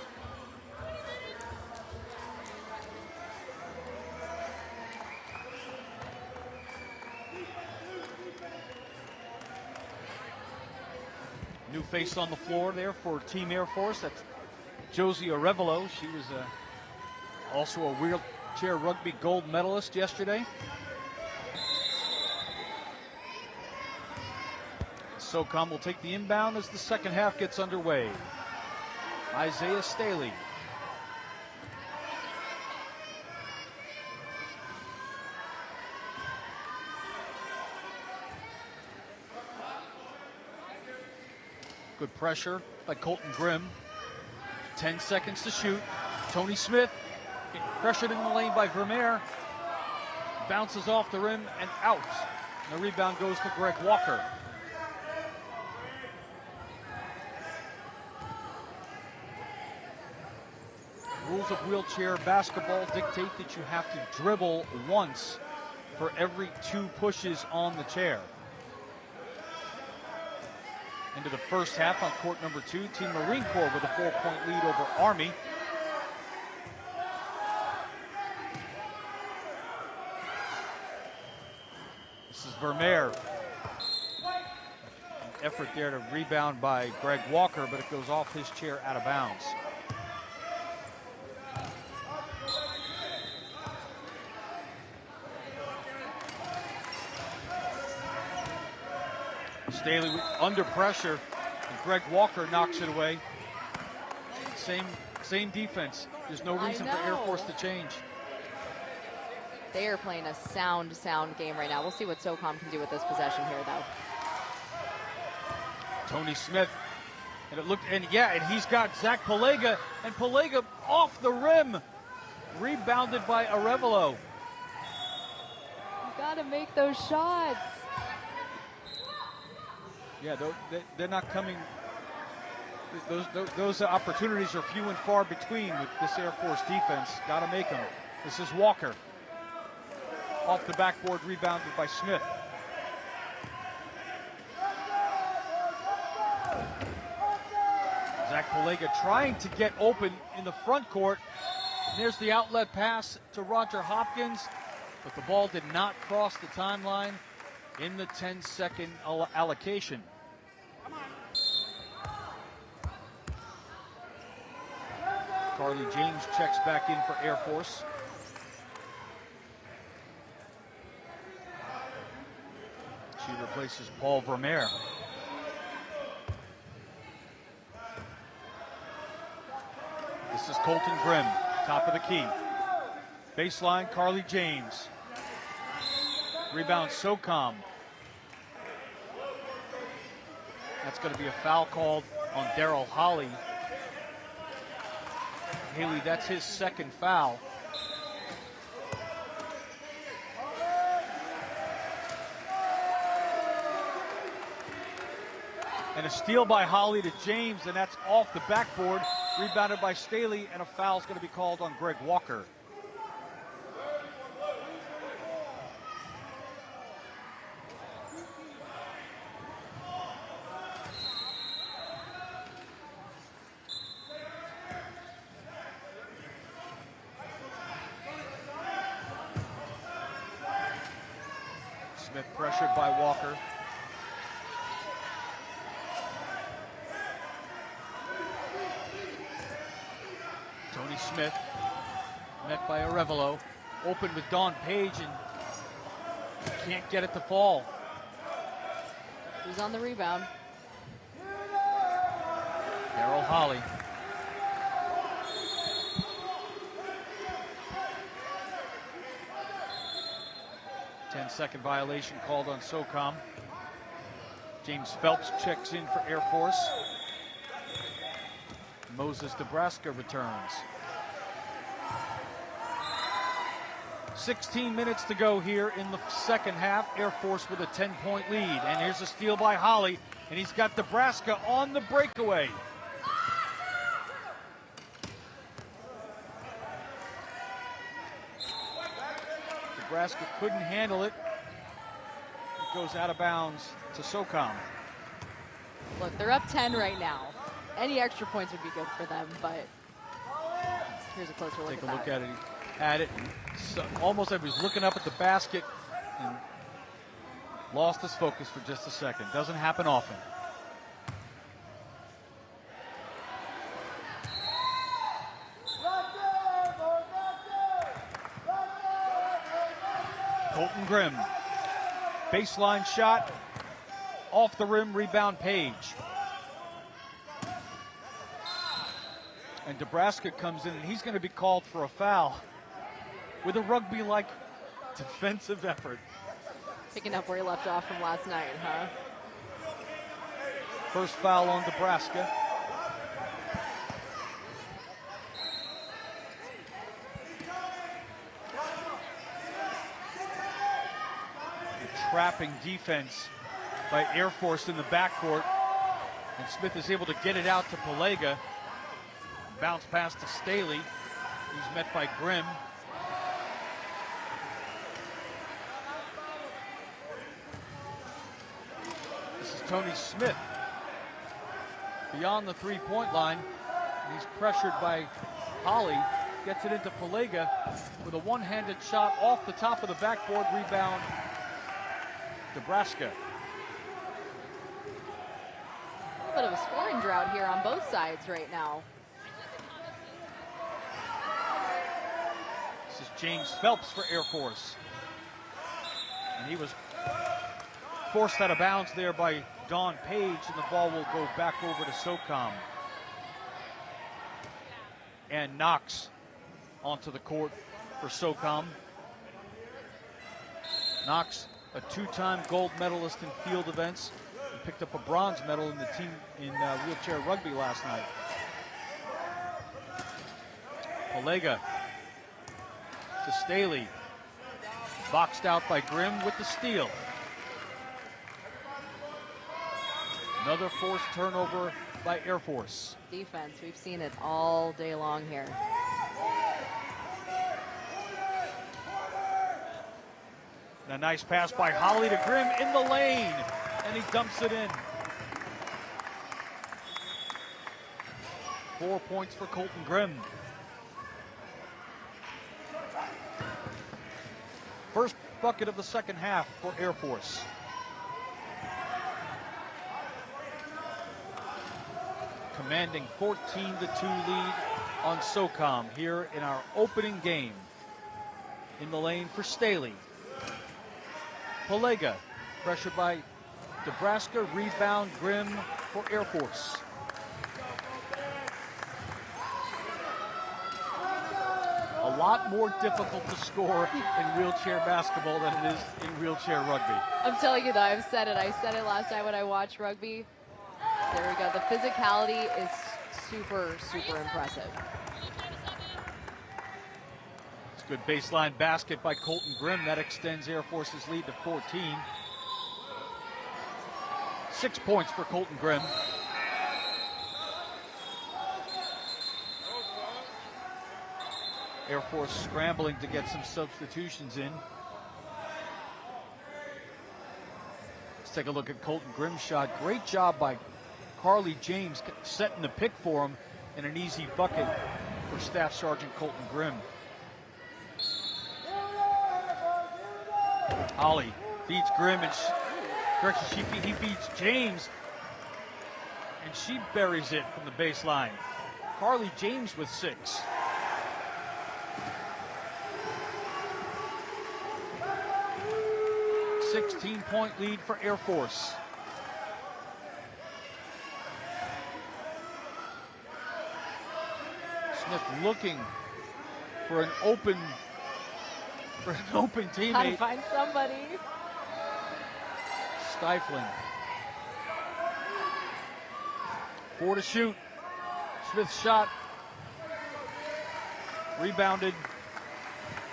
New face on the floor there for Team Air Force. That's Josie Arevalo. She was also a wheelchair rugby gold medalist yesterday. Socom will take the inbound as the second half gets underway. Isaiah Staley. Good pressure by Colton Grimm. 10 seconds to shoot. Tony Smith pressured in the lane by Vermeer. bounces off the rim and out. And the rebound goes to Greg Walker. Rules of wheelchair basketball dictate that you have to dribble once for every 2 pushes on the chair. Into the first half on court number 2, Team Marine Corps with a 4-point lead over Army. This is Vermeer. An effort there to rebound by Greg Walker, but it goes off his chair out of bounds. Staley under pressure, and Greg Walker knocks it away. Same defense. There's no reason for Air Force to change. They are playing a sound game right now. We'll see what Socom can do with this possession here, though. Tony Smith, and he's got Zach Palega, and Palega off the rim, rebounded by Arevalo. You gotta make those shots. Yeah, they're not coming. Those opportunities are few and far between with this Air Force defense. Got to make them. This is Walker. Off the backboard, rebounded by Smith. Zach Palega trying to get open in the front court. And there's the outlet pass to Roger Hopkins, but the ball did not cross the timeline in the 10-second allocation. Carly James checks back in for Air Force. She replaces Paul Vermeer. This is Colton Grimm, top of the key. Baseline, Carly James. Rebound, Socom. That's going to be a foul called on Daryl Holly. Haley, that's his second foul. And a steal by Holly to James, and that's off the backboard. Rebounded by Staley, and a foul is going to be called on Greg Walker. Smith pressured by Walker. Tony Smith met by Arevalo. Open with Dawn Page and can't get it to fall. Who's on the rebound? Daryl Holly. Ten-second violation called on Socom. James Phelps checks in for Air Force. Moses Nebraska returns. 16 minutes to go here in the second half. Air Force with a 10-point lead. And here's a steal by Holly, and he's got Nebraska on the breakaway. Nebraska couldn't handle it. It goes out of bounds to Socom. Look, they're up 10 right now. Any extra points would be good for them, but here's a closer look Take at a look that. at it. He had it. So, almost like he was looking up at the basket and lost his focus for just a second. Doesn't happen often. Colton Grimm. Baseline shot. Off the rim, rebound Page. And Nebraska comes in, and he's going to be called for a foul with a rugby-like defensive effort. Picking up where he left off from last night, huh? First foul on Nebraska. trapping defense by Air Force in the backcourt. And Smith is able to get it out to Pelega. Bounce pass to Staley. He's met by Grimm. This is Tony Smith. Beyond the three-point line. He's pressured by Holly. Gets it into Pelega with a one-handed shot off the top of the backboard. Rebound, Nebraska. A little bit of a scoring drought here on both sides right now. This is James Phelps for Air Force. And he was forced out of bounds there by Don Page, and the ball will go back over to Socom. And Knox onto the court for Socom. Knox, a two-time gold medalist in field events, and picked up a bronze medal in the team in wheelchair rugby last night. Pelega to Staley, boxed out by Grimm with the steal. Another forced turnover by Air Force. Defense, we've seen it all day long here. And a nice pass by Holly to Grimm in the lane, and he dumps it in. 4 points for Colton Grimm. First bucket of the second half for Air Force. Commanding 14-2 lead on Socom here in our opening game. In the lane for Staley. Pelega, pressured by Nebraska, rebound Grimm for Air Force. A lot more difficult to score in wheelchair basketball than it is in wheelchair rugby. I'm telling you though, I've said it. I said it last night when I watched rugby. There we go. The physicality is super, super impressive. It's a good baseline basket by Colton Grimm. That extends Air Force's lead to 14. 6 points for Colton Grimm. Air Force scrambling to get some substitutions in. Let's take a look at Colton Grimm's shot. Great job by Carly James setting the pick for him, and an easy bucket for Staff Sergeant Colton Grimm. Holly feeds Grimm, and he feeds James, and she buries it from the baseline. Carly James with 6. A 16-point lead for Air Force. Smith looking for an open teammate. Gotta find somebody. Stifling. 4 to shoot. Smith's shot. Rebounded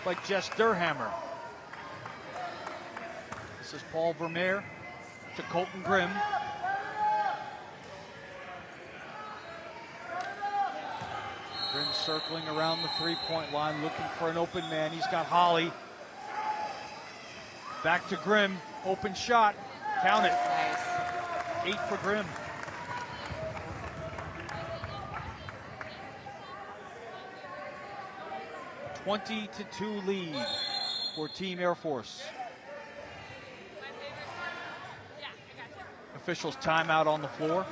by Jess Durhammer. This is Paul Vermeer to Colton Grimm. Grimm circling around the three-point line, looking for an open man. He's got Holly. Back to Grimm. Open shot. Count it. Nice. 8 for Grimm. A 20-2 lead for Team Air Force. Officials timeout on the floor.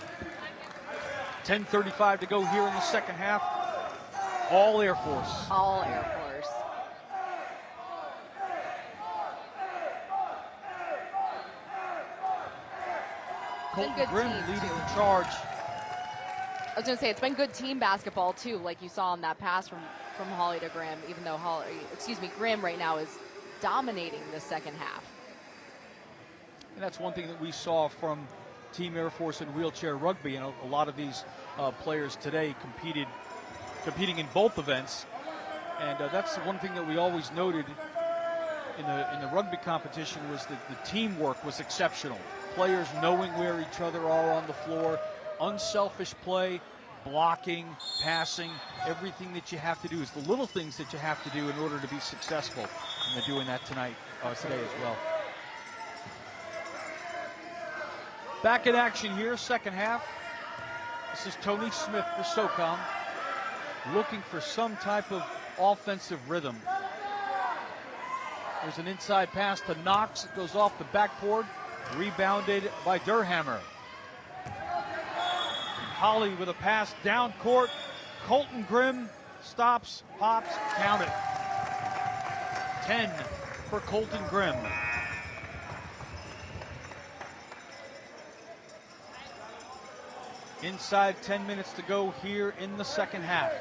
10:35 to go here in the second half. All Air Force. All Air Force. Colton good Grimm team, leading too. the charge. I was going to say, it's been good team basketball, too, like you saw on that pass from Holly to Grimm, even though Grimm right now is dominating the second half. And that's one thing that we saw from Team Air Force in wheelchair rugby. And a lot of these players today competing in both events. And that's one thing that we always noted in the rugby competition was that the teamwork was exceptional. Players knowing where each other are on the floor, unselfish play, blocking, passing, everything that you have to do is the little things that you have to do in order to be successful. And they're doing that today as well. Back in action here, second half. This is Tony Smith for Socom, looking for some type of offensive rhythm. There's an inside pass to Knox. It goes off the backboard, rebounded by Durhammer. Holly with a pass down court. Colton Grimm stops, pops, count it. 10 for Colton Grimm. Inside 10 minutes to go here in the second half.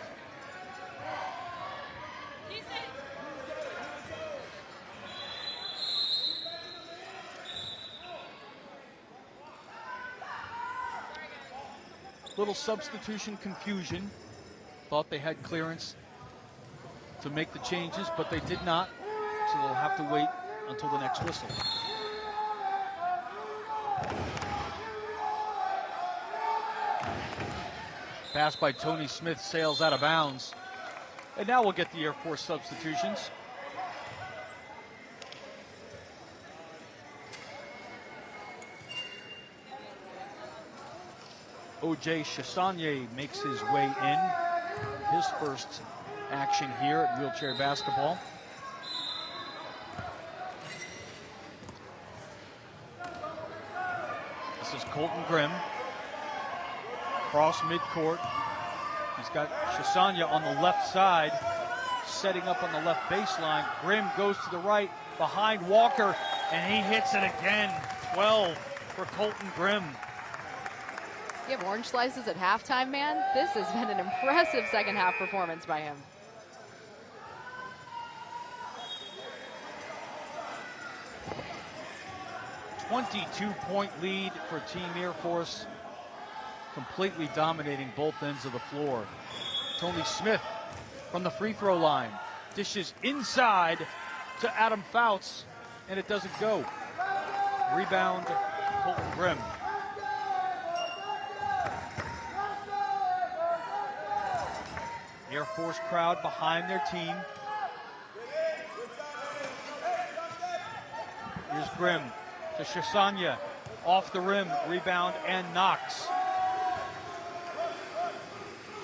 Little substitution confusion. Thought they had clearance to make the changes, but they did not. So they'll have to wait until the next whistle. Pass by Tony Smith sails out of bounds. And now we'll get the Air Force substitutions. O.J. Chassagne makes his way in. His first action here at wheelchair basketball. This is Colton Grimm. Cross midcourt. He's got Chassagne on the left side, setting up on the left baseline. Grimm goes to the right, behind Walker, and he hits it again. 12 for Colton Grimm. You have orange slices at halftime, man. This has been an impressive second half performance by him. A 22-point lead for Team Air Force, completely dominating both ends of the floor. Tony Smith from the free throw line dishes inside to Adam Fouts, and it doesn't go. Rebound, Colton Grimm. Air Force crowd behind their team. Here's Grimm to Chassagne, off the rim, rebound, and Knox.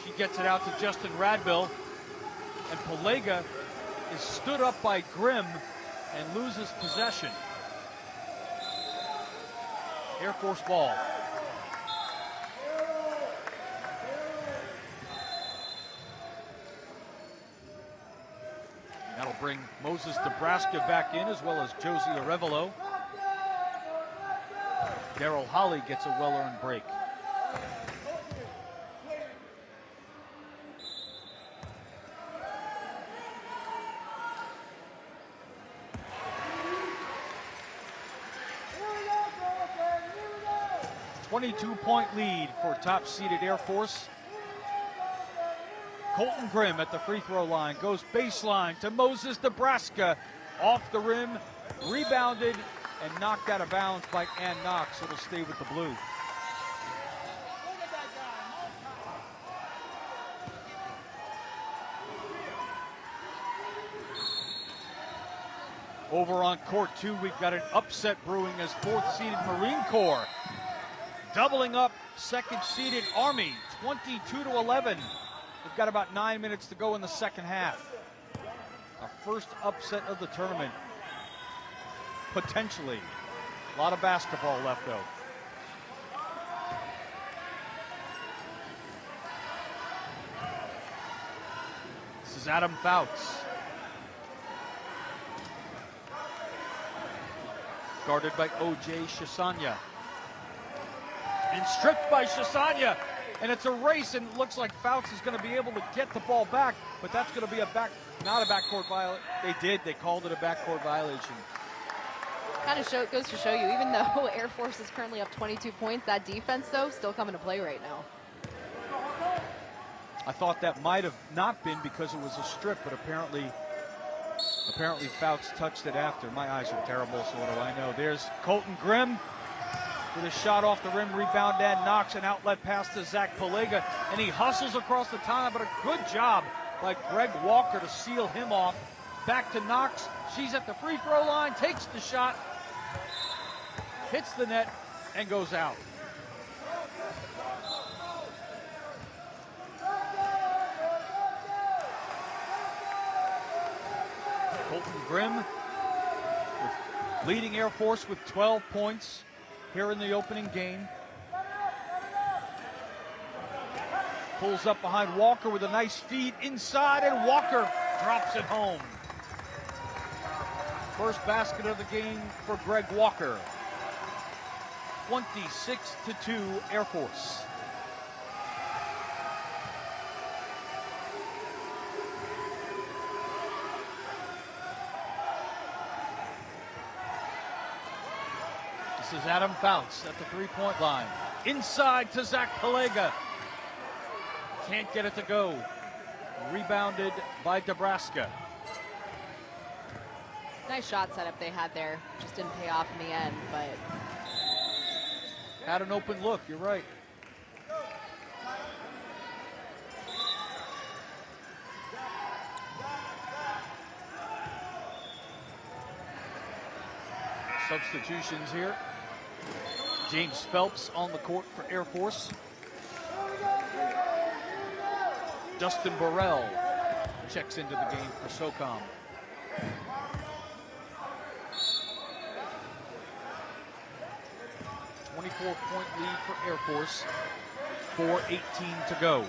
She gets it out to Justin Radbill, and Pelega is stood up by Grimm and loses possession. Air Force ball. That'll bring Moses Nebraska back in, as well as Josie Arevalo. Daryl Holly gets a well-earned break. A 22-point lead for top-seeded Air Force. Colton Grimm at the free throw line goes baseline to Moses Nebraska, off the rim, rebounded and knocked out of bounds by Ann Knox. It'll stay with the blue. Over on court 2, we've got an upset brewing as fourth-seeded Marine Corps doubling up second-seeded Army, 22-11. We've got about 9 minutes to go in the second half. Our first upset of the tournament, potentially. A lot of basketball left, though. This is Adam Fouts. Guarded by O.J. Chassagne. And stripped by Chassagne. And it's a race, and it looks like Fouts is going to be able to get the ball back, but that's going to be not a backcourt violation. They called it a backcourt violation. Kind of goes to show you, even though Air Force is currently up 22 points, that defense, though, still coming to play right now. I thought that might have not been because it was a strip, but apparently Apparently Fouts touched it after. My eyes are terrible, so what do I know? There's Colton Grimm with a shot off the rim, rebound and Knox, an outlet pass to Zach Palega, and he hustles across the timeline, but a good job by Greg Walker to seal him off. Back to Knox, she's at the free throw line, takes the shot, hits the net, and goes out. Colton Grimm leading Air Force with 12 points here in the opening game. Pulls up behind Walker with a nice feed inside, and Walker drops it home. First basket of the game for Greg Walker. 26-2 Air Force. This is Adam Fouts at the three-point line. Inside to Zach Palega. Can't get it to go. Rebounded by Nebraska. Nice shot setup they had there. Just didn't pay off in the end, but Had an open look, you're right. Substitutions here. James Phelps on the court for Air Force. Dustin Burrell checks into the game for Socom. .4 lead for Air Force. 4:18 to go.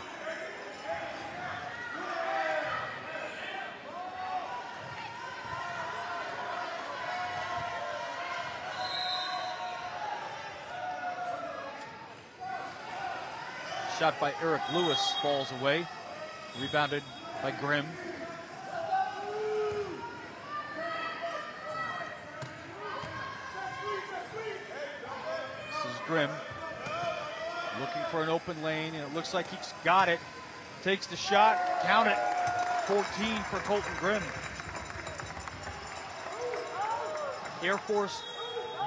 Shot by Eric Lewis falls away. Rebounded by Grimm. This is Grimm looking for an open lane, and it looks like he's got it. Takes the shot, count it. 14 for Colton Grimm. Air Force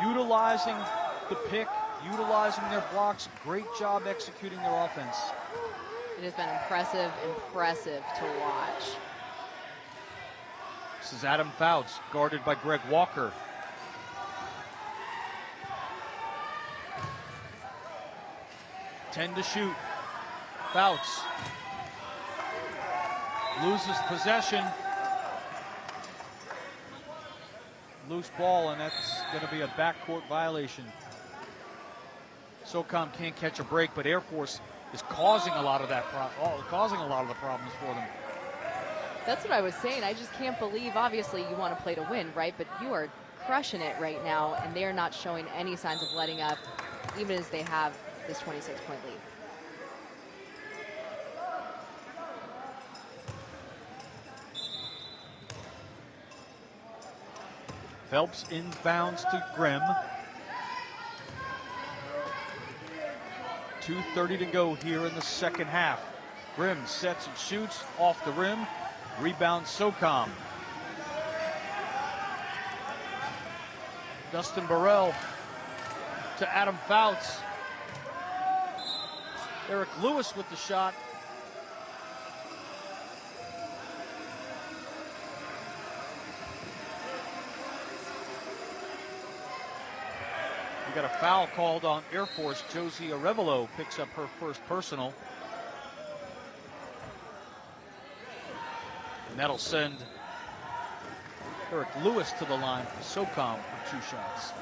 utilizing the pick, utilizing their blocks. Great job executing their offense. it has been impressive to watch. This is Adam Fouts, guarded by Greg Walker. Ten to shoot. Fouts loses possession. Loose ball, and that's going to be a backcourt violation. Socom can't catch a break, but Air Force is causing a lot of that causing a lot of the problems for them. That's what I was saying. I just can't believe, obviously you want to play to win, right? But you are crushing it right now, and they are not showing any signs of letting up, even as they have this 26-point lead. Phelps inbounds to Grimm. 2:30 to go here in the second half. Grimm sets and shoots off the rim. Rebound Socom. Dustin Burrell to Adam Fouts. Eric Lewis with the shot. We got a foul called on Air Force. Josie Arevalo picks up her first personal. And that'll send Eric Lewis to the line for Socom for 2 shots.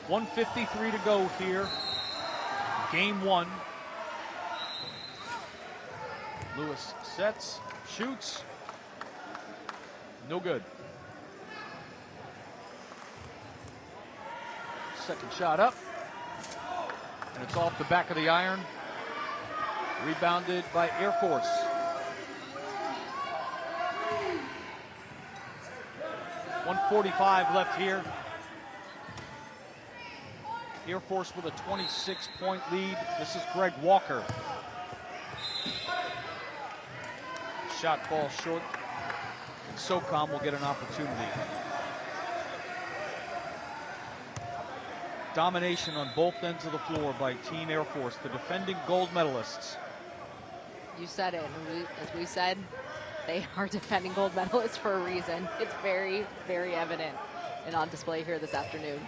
1:53 to go here. Game 1. Lewis sets, shoots. No good. Second shot up. And it's off the back of the iron. Rebounded by Air Force. .145 left here. Air Force with a 26-point lead. This is Greg Walker. Shot falls short. And Socom will get an opportunity. Domination on both ends of the floor by Team Air Force, the defending gold medalists. You said it. As we said, they are defending gold medalists for a reason. It's very, very evident and on display here this afternoon.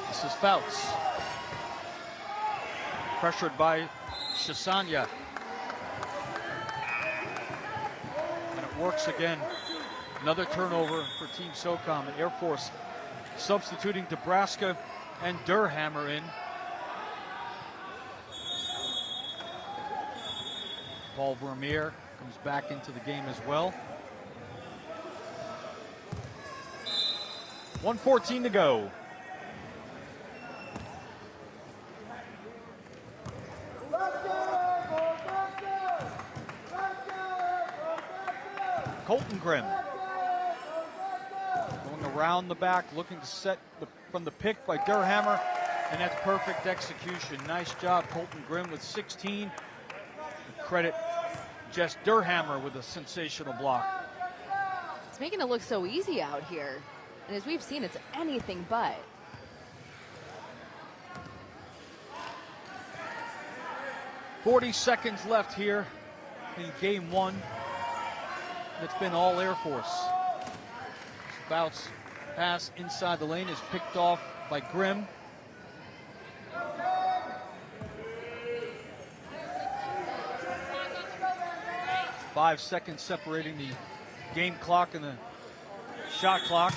This is Fouts. Pressured by Shisanya. And it works again. Another turnover for Team Socom, and Air Force substituting Nebraska and Durhammer in. Paul Vermeer comes back into the game as well. 1:14 to go. Colton Grimm going around the back, looking to set from the pick by Durhammer, and that's perfect execution. Nice job, Colton Grimm with 16. Credit Jess Durhammer with a sensational block. It's making it look so easy out here. And as we've seen, it's anything but. .40 seconds left here in game one. It's been all Air Force. Bounce pass inside the lane is picked off by Grimm. .5 seconds separating the game clock and the shot clock.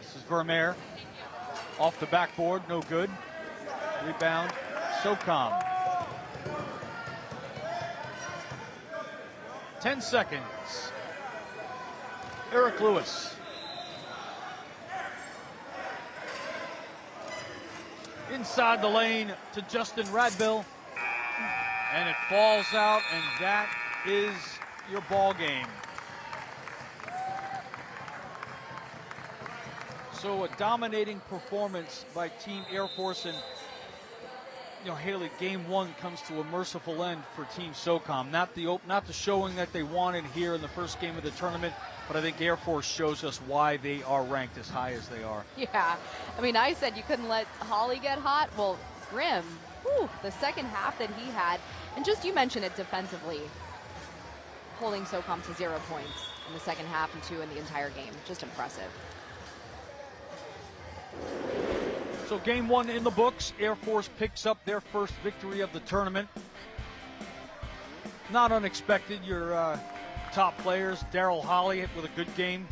This is Vermeer. Off the backboard, no good. Rebound, Socom. 10 seconds. Eric Lewis. Inside the lane to Justin Radbill. And it falls out, and that is your ball game. So a dominating performance by Team Air Force, and Haley, game one comes to a merciful end for Team Socom. Not the showing that they wanted here in the first game of the tournament, but I think Air Force shows us why they are ranked as high as they are. Yeah, I mean, I said you couldn't let Holly get hot. Well, Grimm, the second half that he had, and just you mentioned it defensively, holding Socom to 0 points in the second half and 2 in the entire game. Just impressive. So game one in the books. Air Force picks up their first victory of the tournament. Not unexpected. Your top players, Daryl Holly with a good game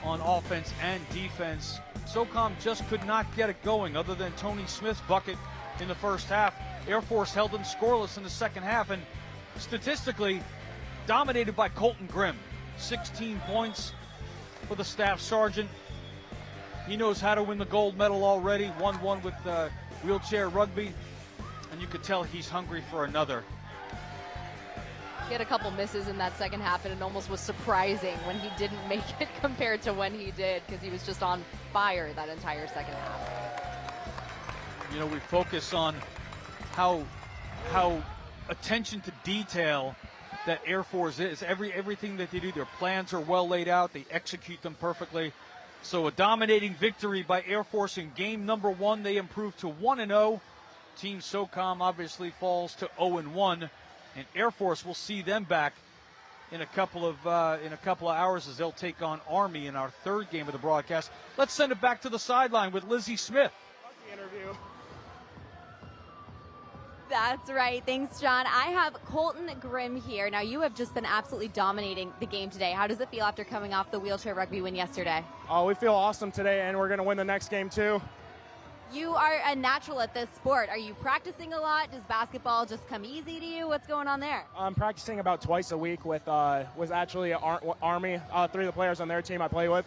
on offense and defense. Socom just could not get it going other than Tony Smith's bucket in the first half. Air Force held them scoreless in the second half, and statistically dominated by Colton Grimm. 16 points for the staff sergeant. He knows how to win the gold medal already. 1-1 with wheelchair rugby, and you could tell he's hungry for another. He had a couple misses in that second half, and it almost was surprising when he didn't make it compared to when he did, because he was just on fire that entire second half. We focus on how attention to detail that Air Force is. Everything that they do, their plans are well laid out. They execute them perfectly. So a dominating victory by Air Force in game number one. They improve to 1-0. Team Socom obviously falls to 0-1, and Air Force will see them back in a couple of hours as they'll take on Army in our third game of the broadcast. Let's send it back to the sideline with Lizzie Smith. Interview. That's right. Thanks, John. I have Colton Grimm here. Now, you have just been absolutely dominating the game today. How does it feel after coming off the wheelchair rugby win yesterday? Oh, we feel awesome today, and we're going to win the next game, too. You are a natural at this sport. Are you practicing a lot? Does basketball just come easy to you? What's going on there? I'm practicing about twice a week with actually Army, 3 of the players on their team I play with.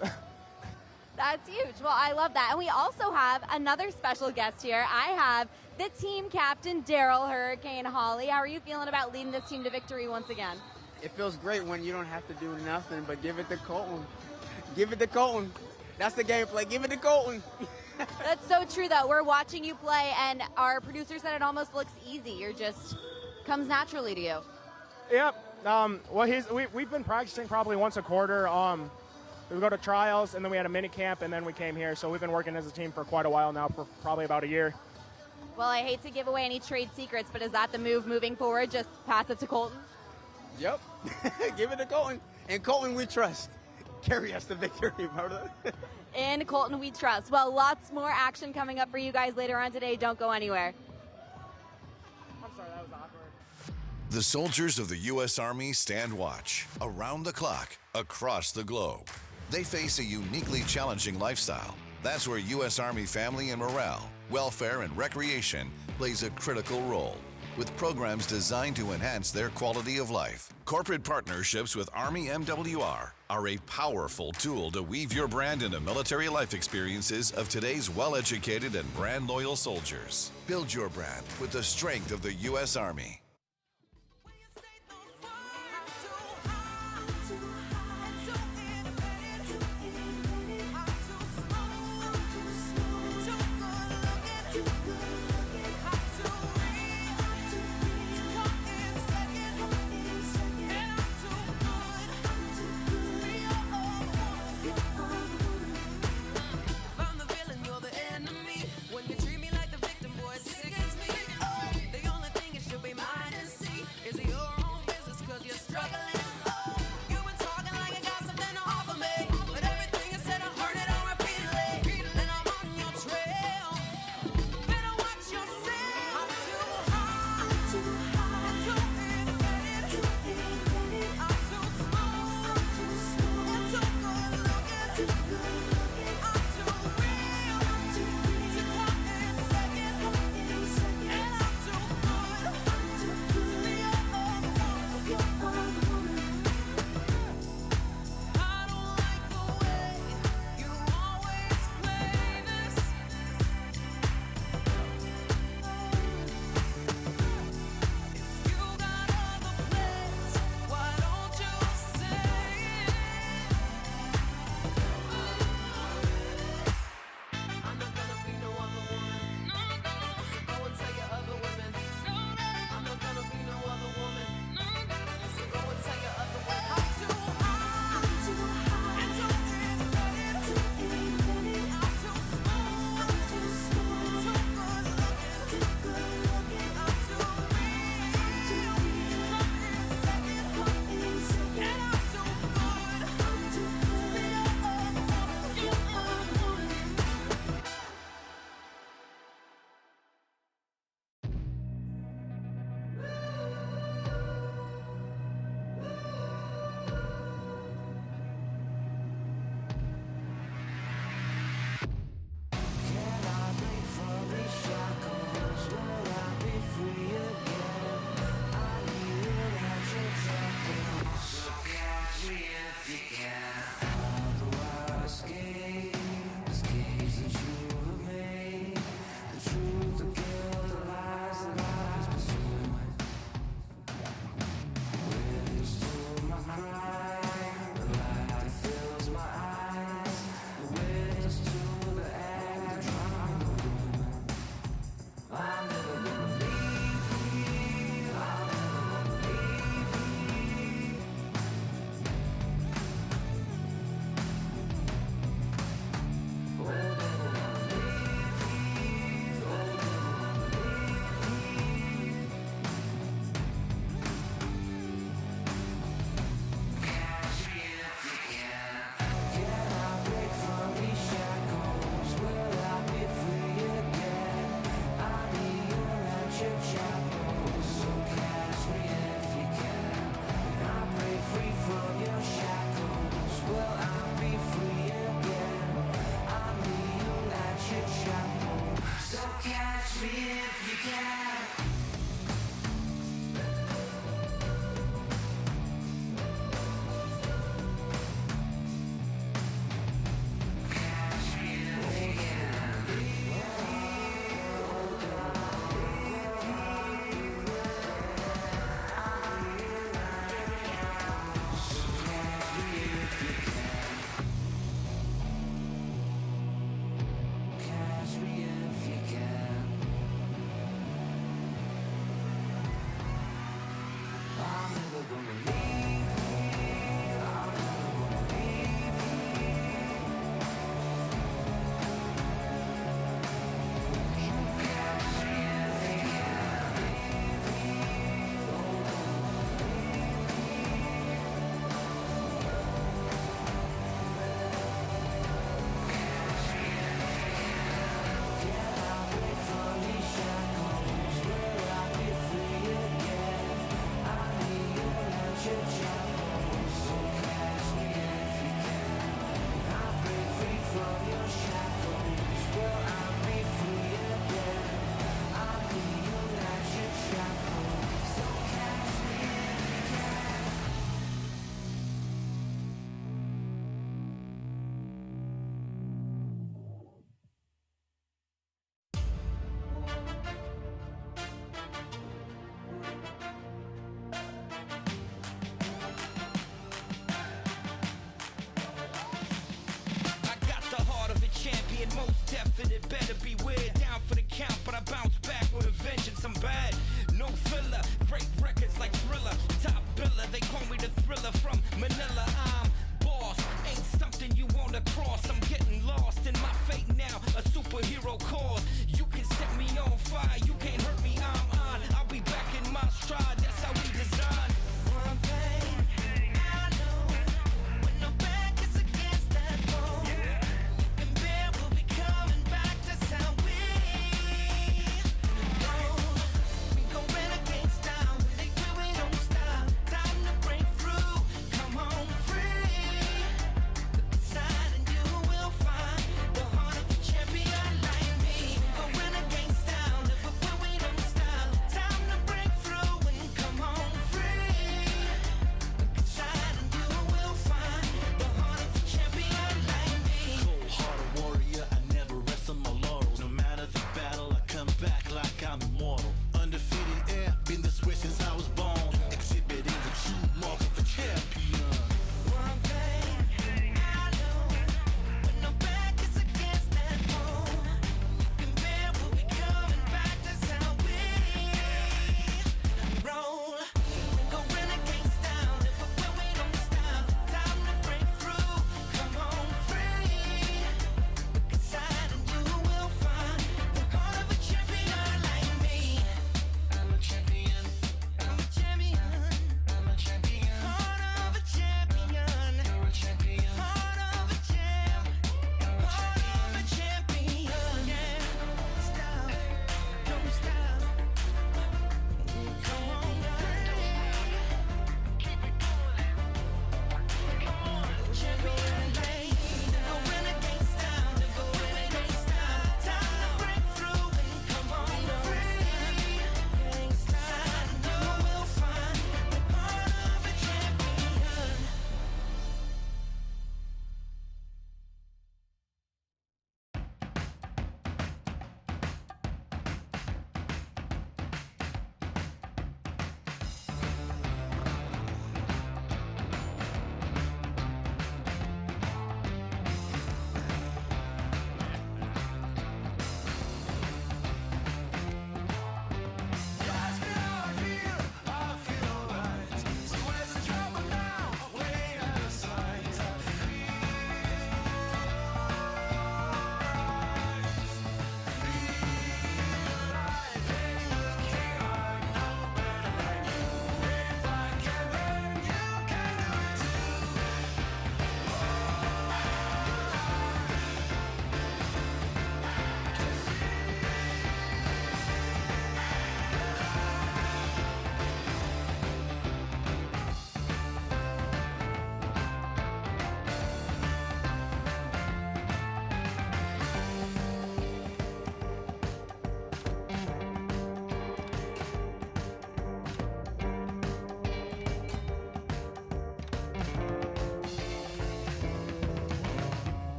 That's huge. Well, I love that. And we also have another special guest here. I have the team captain, Daryl Hurricane Holly. How are you feeling about leading this team to victory once again? It feels great when you don't have to do nothing but give it to Colton. Give it to Colton. That's the gameplay. Give it to Colton. That's so true, though. We're watching you play, and our producer said it almost looks easy. You're just comes naturally to you. Yep. We've been practicing probably once a quarter. We go to trials, and then we had a mini camp, and then we came here. So we've been working as a team for quite a while now, for probably about a year. Well, I hate to give away any trade secrets, but is that the move moving forward? Just pass it to Colton? Yep. Give it to Colton. And Colton, we trust. Carry us to victory, brother. In Colton, we trust. Well, lots more action coming up for you guys later on today. Don't go anywhere. I'm sorry, that was awkward. The soldiers of the U.S. Army stand watch around the clock, across the globe. They face a uniquely challenging lifestyle. That's where U.S. Army family and morale, welfare, and recreation plays a critical role, with programs designed to enhance their quality of life. Corporate partnerships with Army MWR are a powerful tool to weave your brand into military life experiences of today's well-educated and brand-loyal soldiers. Build your brand with the strength of the U.S. Army. When you treat me like the victim, boy, it's sick as me. The only thing it should be mine.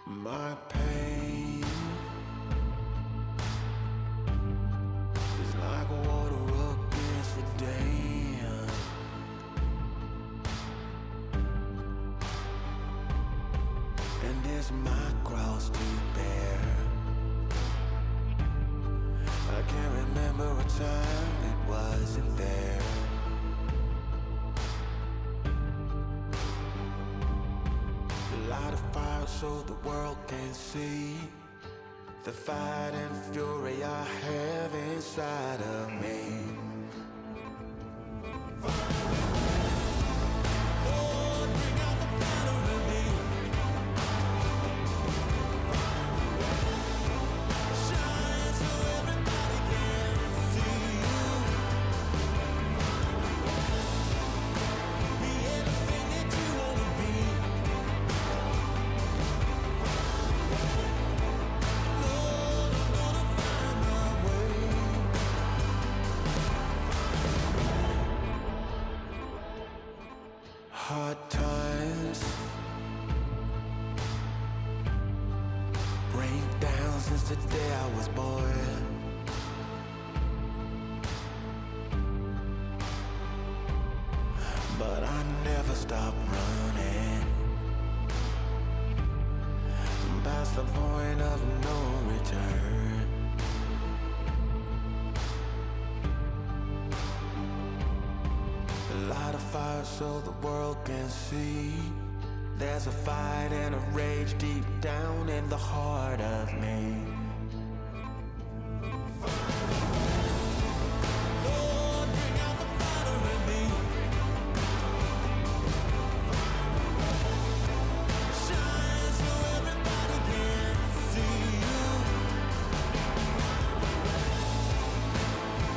My pain is like water against the dam. And it's my cross to bear. I can't remember a time it wasn't there. Light a fire so the world can see the fight and fury I have inside of me. Lord, bring out the fire in me. Shine so everybody can see you. Be anything that you wanna be. Lord, I'm gonna find my way. Hard times rain down since the day I was born. But I never stop running past the point of no return. Light a fire so the world can see. There's a fight and a rage deep down in the heart of me. Lord, bring out the fire in me. Shine so everybody can see you.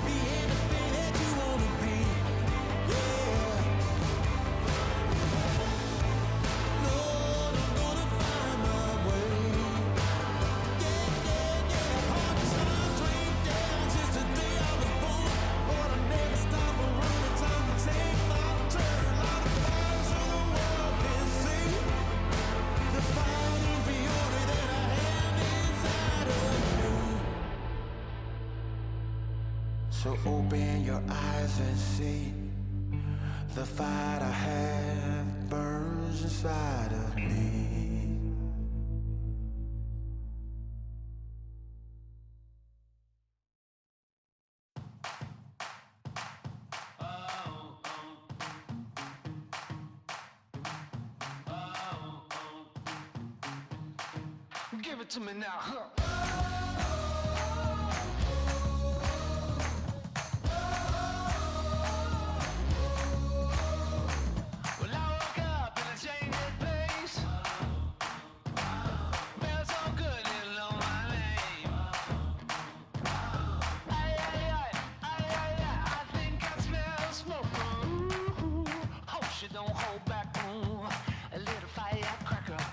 Be anything that you wanna be. Yeah. Lord, I'm gonna find my way. Yeah, yeah, yeah. Hard times rain down since the day I was born, but I never stop around. Time to take my turn. Light a fire so the world can see the fighting fury that I have inside of me. So open your eyes and see the fight I have burns inside of me. Give it to me now, huh? Well, I woke up in a changed place. Felt so good, didn't know my name. Ay, ay, ay, ay, ay, ay, I think I smell smoke. Ooh, hope she don't hold back. Ooh, a little firecracker.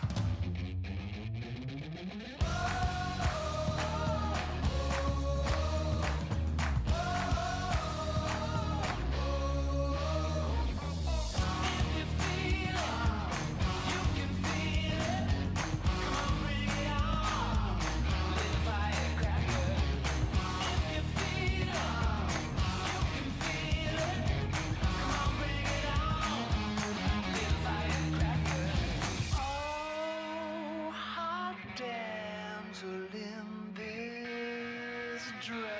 Oh, hot damsel in this dress.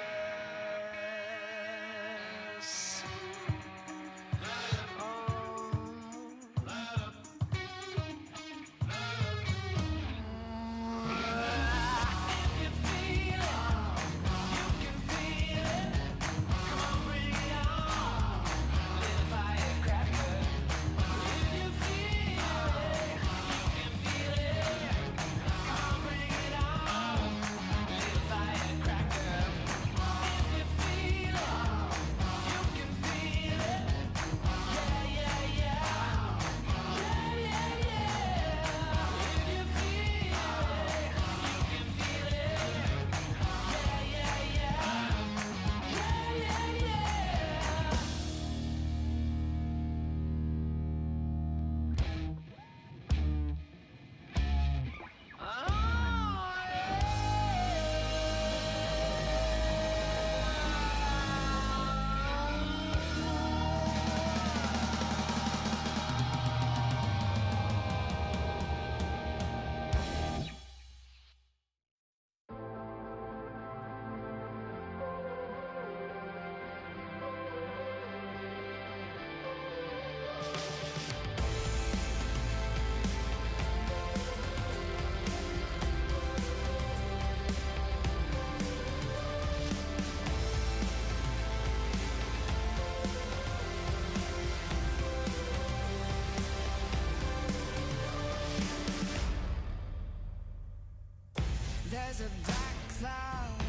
There's a black cloud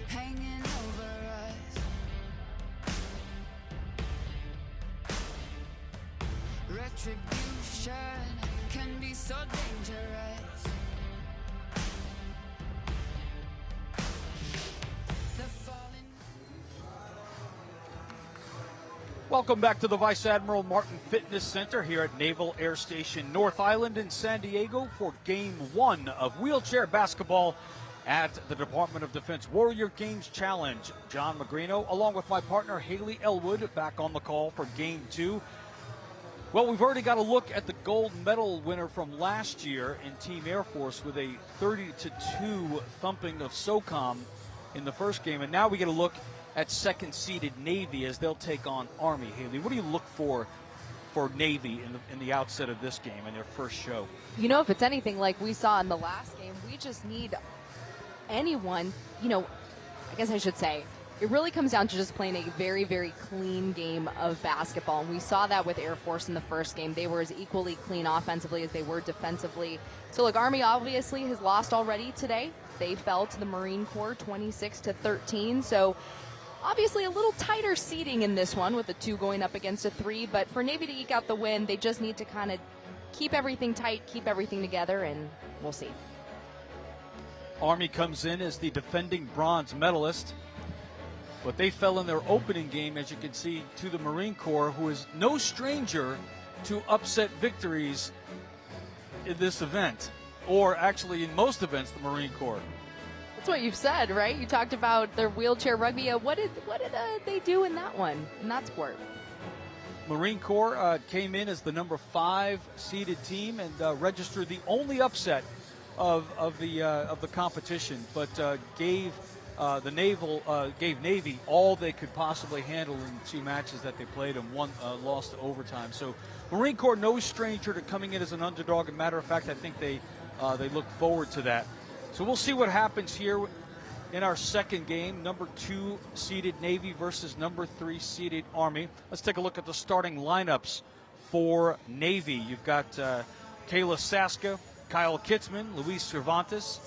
hanging over us. Retribution can be so dangerous. The falling. Welcome back to the Vice Admiral Martin Fitness Center here at Naval Air Station North Island in San Diego for Game 1 of wheelchair basketball at the Department of Defense Warrior Games Challenge. John Magrino, along with my partner Haley Elwood, back on the call for Game 2. Well, we've already got a look at the gold medal winner from last year in Team Air Force with a 30-2 thumping of Socom in the first game. And now we get a look at second-seeded Navy as they'll take on Army. Haley, what do you look for Navy in the outset of this game in their first show? You know, if it's anything like we saw in the last game, we just need anyone, I guess I should say, it really comes down to just playing a very, very clean game of basketball. And we saw that with Air Force in the first game. They were as equally clean offensively as they were defensively. So, look, Army obviously has lost already today. They fell to the Marine Corps 26-13. So, obviously a little tighter seeding in this one with the 2 going up against a 3. But for Navy to eke out the win, they just need to kind of keep everything tight, keep everything together, and we'll see. Army comes in as the defending bronze medalist. But they fell in their opening game, as you can see, to the Marine Corps, who is no stranger to upset victories in this event. Or actually in most events, the Marine Corps. That's what you've said, right? You talked about their wheelchair rugby. What did they do in that one, in that sport? Marine Corps came in as the number 5 seeded team and registered the only upset of the competition, but gave Navy all they could possibly handle in the 2 matches that they played, and one lost to overtime. So Marine Corps no stranger to coming in as an underdog. As a matter of fact, I think they look forward to that. So we'll see what happens here in our second game, number 2 seeded Navy versus number 3 seeded Army. Let's take a look at the starting lineups for Navy. You've got Kayla Saska, Kyle Kitzman, Luis Cervantes,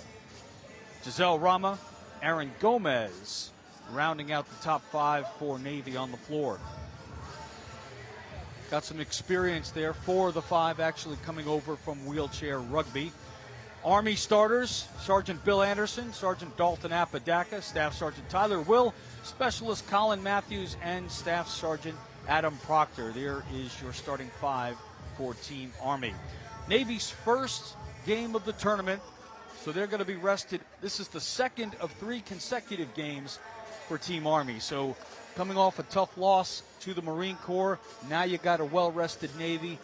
Giselle Rama, Aaron Gomez, rounding out the top 5 for Navy on the floor. Got some experience there. 4 of the 5 actually coming over from wheelchair rugby. Army starters, Sergeant Bill Anderson, Sergeant Dalton Apodaca, Staff Sergeant Tyler Will, Specialist Colin Matthews, and Staff Sergeant Adam Proctor. There is your starting 5 for Team Army. Navy's first game of the tournament, so they're going to be rested. This is the second of 3 consecutive games for Team Army. So coming off a tough loss to the Marine Corps, now you got a well-rested Navy.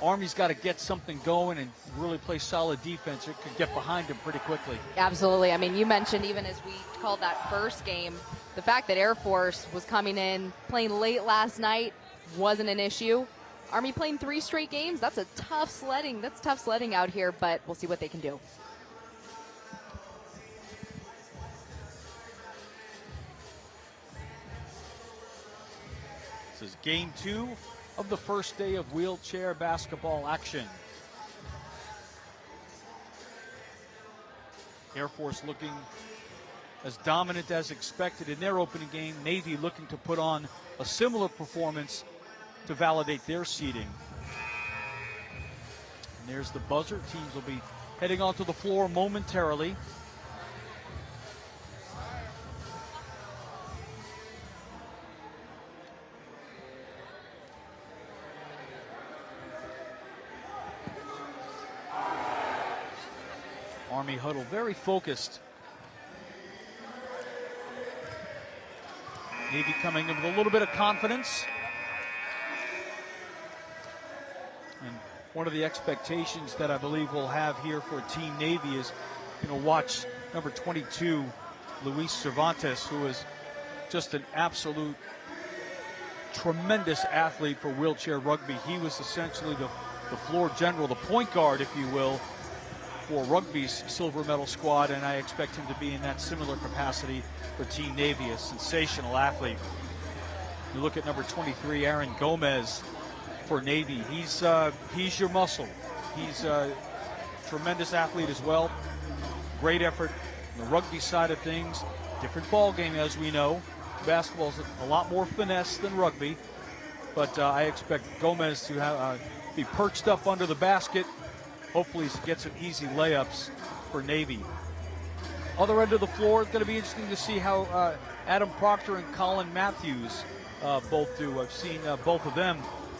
Army's got to get something going and really play solid defense. It could get behind them pretty quickly. Absolutely. I mean, you mentioned even as we called that first game, the fact that Air Force was coming in, playing late last night wasn't an issue. Army playing 3 straight games, that's tough sledding out here, but we'll see what they can do. This is game 2 of the first day of wheelchair basketball action. Air Force looking as dominant as expected in their opening game. Navy looking to put on a similar performance to validate their seeding. And there's the buzzer. Teams will be heading onto the floor momentarily. Army huddle very focused. Navy coming in with a little bit of confidence. And one of the expectations that I believe we'll have here for Team Navy is, watch number 22, Luis Cervantes, who is just an absolute tremendous athlete for wheelchair rugby. He was essentially the floor general, the point guard, if you will, for rugby's silver medal squad, and I expect him to be in that similar capacity for Team Navy, a sensational athlete. You look at number 23, Aaron Gomez for Navy. He's your muscle. He's a tremendous athlete as well. great effort on the rugby side of things. Different ball game, as we know. Basketball's a lot more finesse than rugby, but I expect Gomez to be perched up under the basket. Hopefully he gets some easy layups for Navy. Other end of the floor, it's going to be interesting to see how Adam Proctor and Colin Matthews both do. I've seen both of them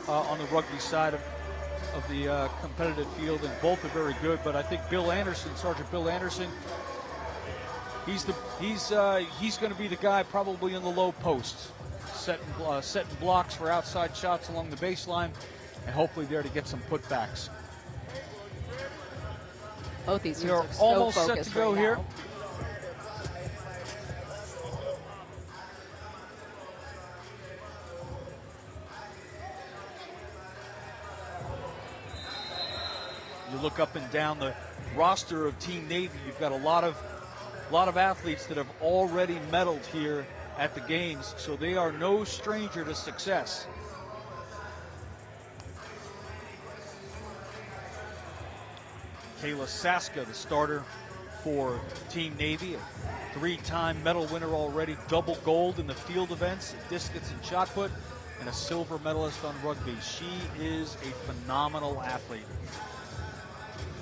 on the rugby side of the competitive field, and both are very good. But I think Bill Anderson, Sergeant Bill Anderson, he's going to be the guy probably in the low posts, setting blocks for outside shots along the baseline, and hopefully there to get some putbacks. Both these teams are are so almost set focused to go right here. now. You look up and down the roster of Team Navy, you've got a lot of athletes that have already medaled here at the games, so they are no stranger to success. Kayla Saska, the starter for Team Navy, a 3-time medal winner already, double gold in the field events, discus and shot put, and a silver medalist on rugby. She is a phenomenal athlete.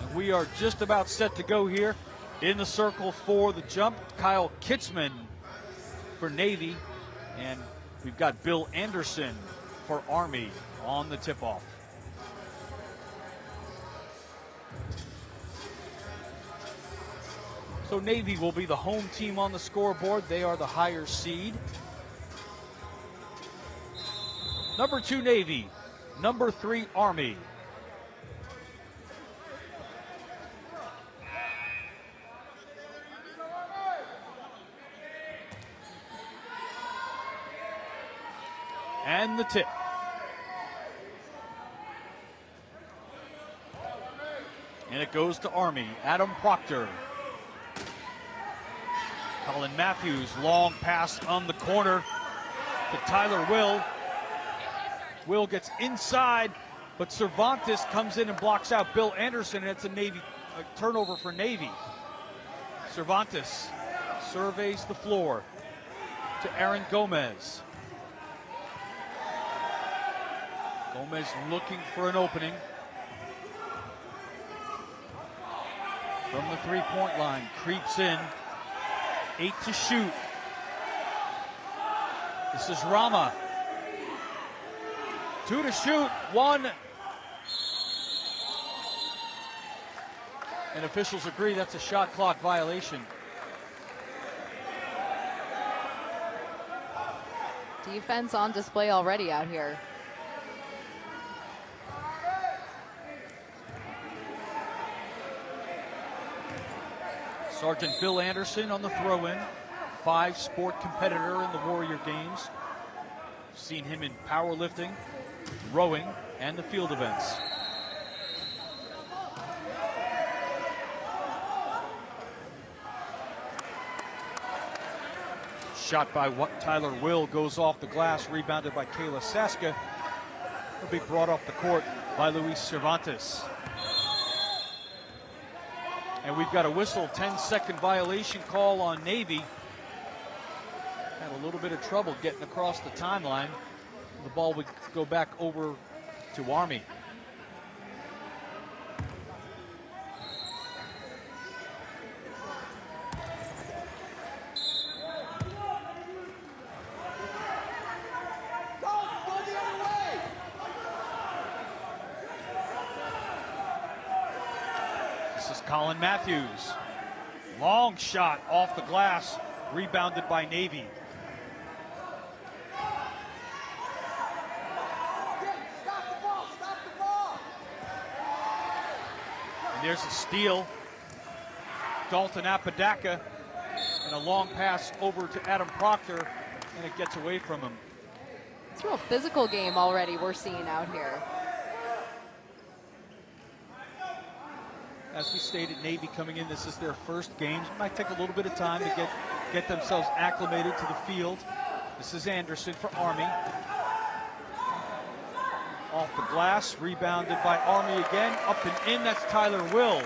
And we are just about set to go here. In the circle for the jump, Kyle Kitzman for Navy, and we've got Bill Anderson for Army on the tip-off. So Navy will be the home team on the scoreboard. They are the higher seed. Number 2, Navy. Number 3, Army. And the tip. And it goes to Army. Adam Proctor. Colin Matthews, long pass on the corner to Tyler Will. Will gets inside, but Cervantes comes in and blocks out Bill Anderson, and it's a turnover for Navy. Cervantes surveys the floor to Aaron Gomez. Gomez looking for an opening. From the three-point line, creeps in. 8 to shoot. This is Rama. 2 to shoot, 1. And officials agree that's a shot clock violation. Defense on display already out here. Sergeant Bill Anderson on the throw-in, 5-sport competitor in the Warrior Games. Seen him in powerlifting, rowing, and the field events. Shot by Tyler Will goes off the glass, rebounded by Kayla Saska. Will be brought off the court by Luis Cervantes. And we've got a whistle, 10-second violation call on Navy. Had a little bit of trouble getting across the timeline. The ball would go back over to Army. Colin Matthews, long shot off the glass, rebounded by Navy. And there's a steal. Dalton Apodaca, and a long pass over to Adam Proctor, and it gets away from him. It's a real physical game already we're seeing out here. As we stated, Navy coming in, this is their first game. It might take a little bit of time to get themselves acclimated to the field. This is Anderson for Army. Off the glass, rebounded by Army again. Up and in, that's Tyler Will.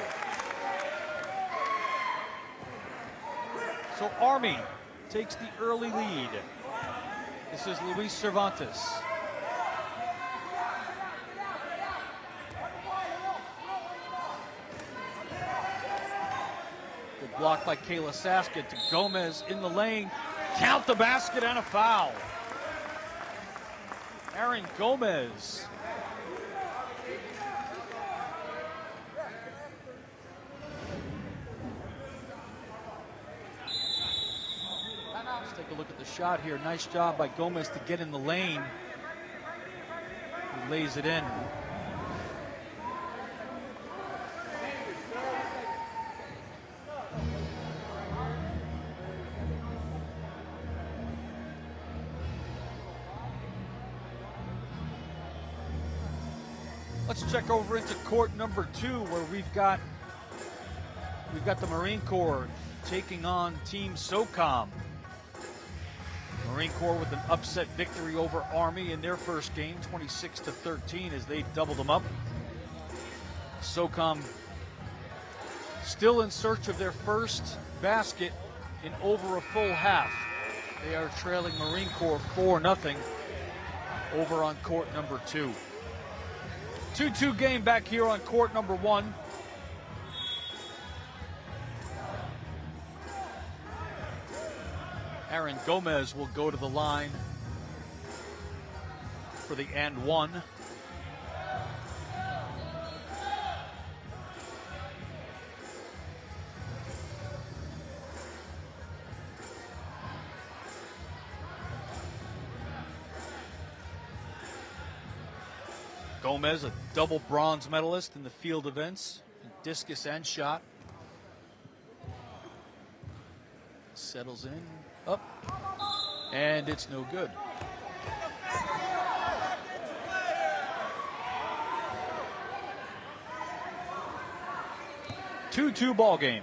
So Army takes the early lead. This is Luis Cervantes. Good block by Kayla Saska to Gomez in the lane. Count the basket and a foul. Aaron Gomez. Let's take a look at the shot here. Nice job by Gomez to get in the lane. He lays it in. Let's check over into court number 2, where we've got the Marine Corps taking on Team Socom. Marine Corps with an upset victory over Army in their first game, 26-13, as they doubled them up. Socom still in search of their first basket in over a full half. They are trailing Marine Corps 4-0 over on court number 2. 2-2 game back here on court number 1. Aaron Gomez will go to the line for the and one. Gomez, a double bronze medalist in the field events, discus and shot. Settles in, up, and it's no good. Two-two ball game.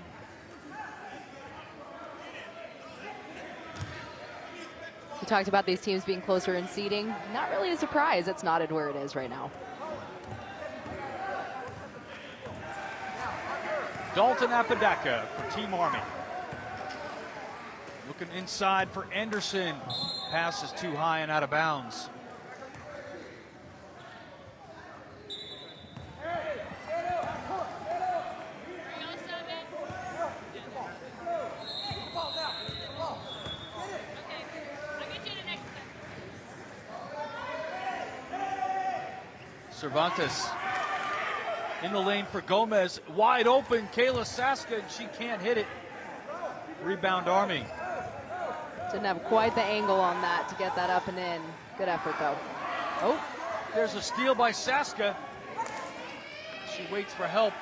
We talked about these teams being closer in seeding. Not really a surprise it's knotted where it is right now. Dalton Apodaca for Team Army. Looking inside for Anderson. Pass is too high and out of bounds. Cervantes in the lane for Gomez. Wide open, Kayla Saska, and she can't hit it. Rebound Army. Didn't have quite the angle on that to get that up and in. Good effort, though. Oh, there's a steal by Saska. She waits for help,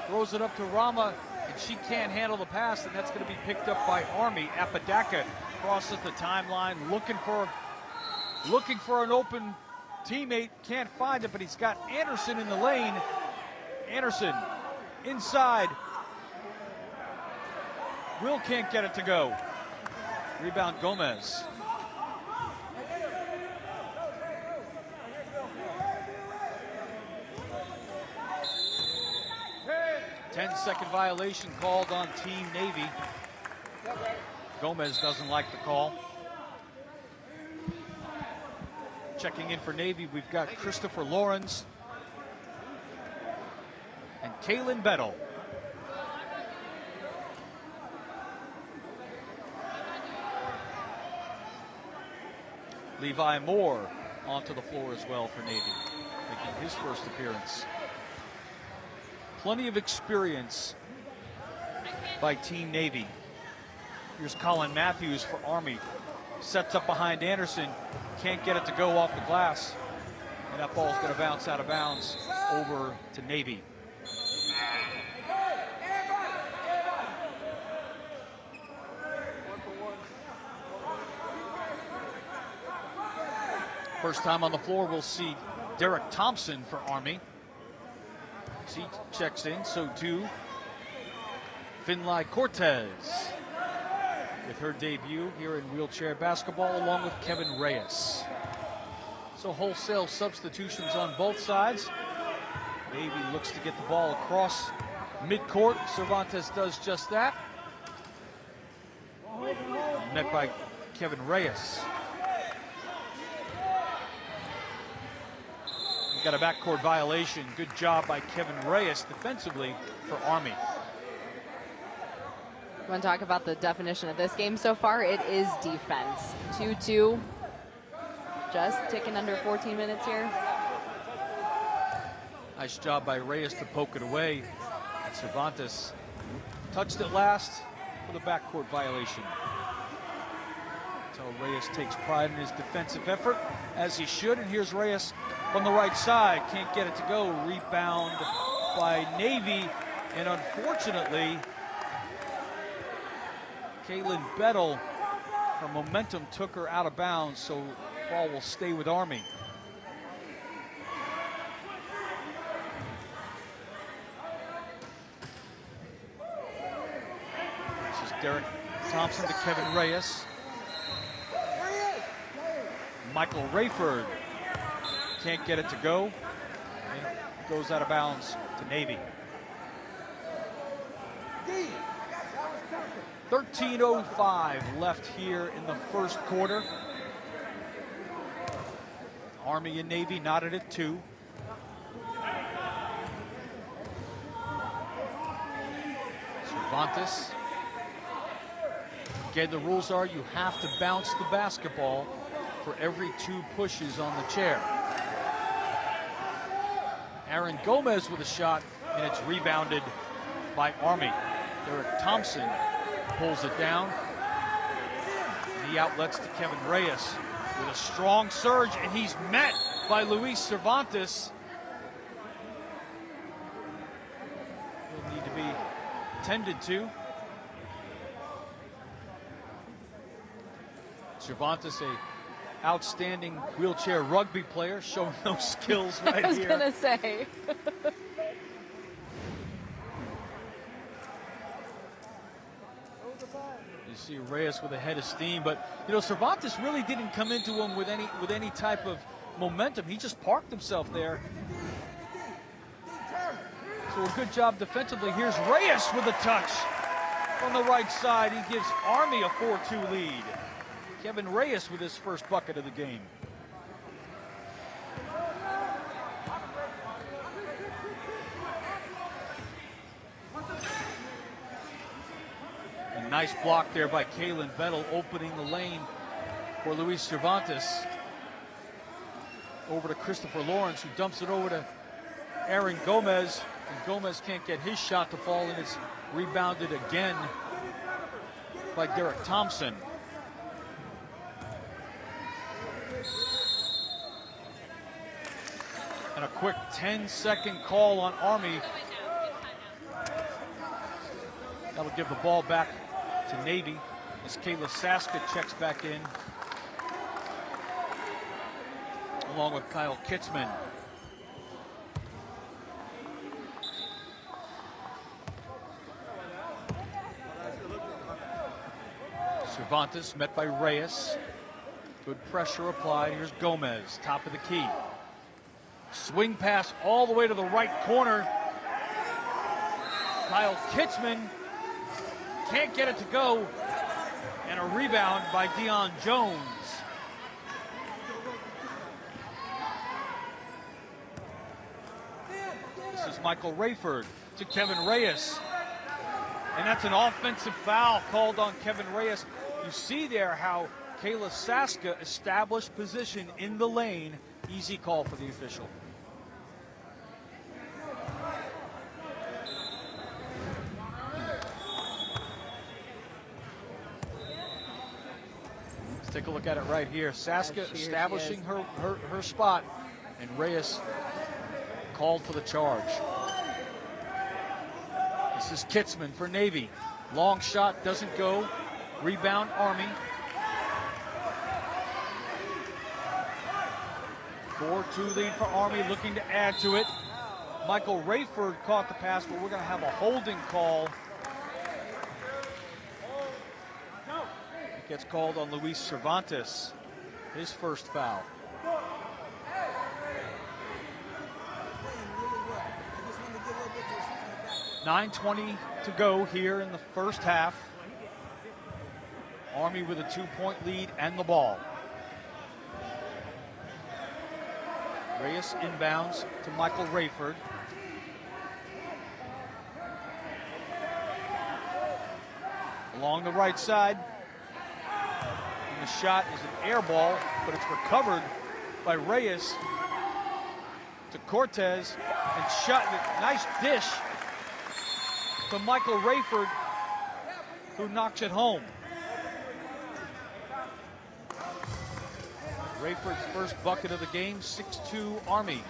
throws it up to Rama, and she can't handle the pass, and that's going to be picked up by Army. Apodaca crosses the timeline, looking for an open teammate, can't find it, but he's got Anderson in the lane. Anderson inside. Will can't get it to go. Rebound Gomez. Hey. 10-second violation called on Team Navy. Gomez doesn't like the call. Checking in for Navy, we've got Christopher Lawrence and Kaylin Bettle. Levi Moore onto the floor as well for Navy, making his first appearance. Plenty of experience by Team Navy. Here's Colin Matthews for Army. Sets up behind Anderson, can't get it to go off the glass. And that ball's going to bounce out of bounds over to Navy. First time on the floor, we'll see Derek Thompson for Army. He checks in, so too Finlay Cortez with her debut here in wheelchair basketball, along with Kevin Reyes. So wholesale substitutions on both sides. Navy looks to get the ball across midcourt. Cervantes does just that. Met by Kevin Reyes. We got a backcourt violation. Good job by Kevin Reyes defensively for Army. You want to talk about the definition of this game so far? It is defense. 2-2. Just ticking under 14 minutes here. Nice job by Reyes to poke it away. And Cervantes touched it last for the backcourt violation. So Reyes takes pride in his defensive effort, as he should. And here's Reyes from the right side. Can't get it to go. Rebound by Navy. And unfortunately, Kaylin Bettel, her momentum took her out of bounds, so ball will stay with Army. This is Derek Thompson to Kevin Reyes. Michael Rayford can't get it to go. And it goes out of bounds to Navy. 13:05 left here in the first quarter. Army and Navy knotted at 2. Cervantes. Again, the rules are you have to bounce the basketball for every 2 pushes on the chair. Aaron Gomez with a shot, and it's rebounded by Army. Derek Thompson pulls it down. And he outlets to Kevin Reyes with a strong surge, and he's met by Luis Cervantes. He'll need to be tended to. Cervantes, a outstanding wheelchair rugby player, showing those skills right here. I was gonna say. You see Reyes with a head of steam, but you know Cervantes really didn't come into him with any type of momentum. He just parked himself there. So a good job defensively. Here's Reyes with a touch on the right side. He gives Army a 4-2 lead. Kevin Reyes with his first bucket of the game. A nice block there by Kaylin Bettel, opening the lane for Luis Cervantes. Over to Christopher Lawrence, who dumps it over to Aaron Gomez. And Gomez can't get his shot to fall, and it's rebounded again by Derek Thompson. And a quick 10-second call on Army. That'll give the ball back to Navy as Kayla Saska checks back in, along with Kyle Kitzman. Cervantes met by Reyes. Good pressure applied. Here's Gomez, top of the key. Swing pass all the way to the right corner. Kyle Kitzman can't get it to go. And a rebound by Deion Jones. This is Michael Rayford to Kevin Reyes. And that's an offensive foul called on Kevin Reyes. You see there how Kayla Saska established position in the lane. Easy call for the official. Let's take a look at it right here. Saska establishing her spot, and Reyes called for the charge. This is Kitzman for Navy. Long shot doesn't go. Rebound Army. 4-2 lead for Army, looking to add to it. Michael Rayford caught the pass, but we're going to have a holding call. It gets called on Luis Cervantes, his first foul. .9:20 to go here in the first half. Army with a 2-point lead and the ball. Reyes inbounds to Michael Rayford. Along the right side. And the shot is an air ball, but it's recovered by Reyes to Cortez and shot. Nice dish to Michael Rayford, who knocks it home. Rayford's first bucket of the game, 6-2 Army.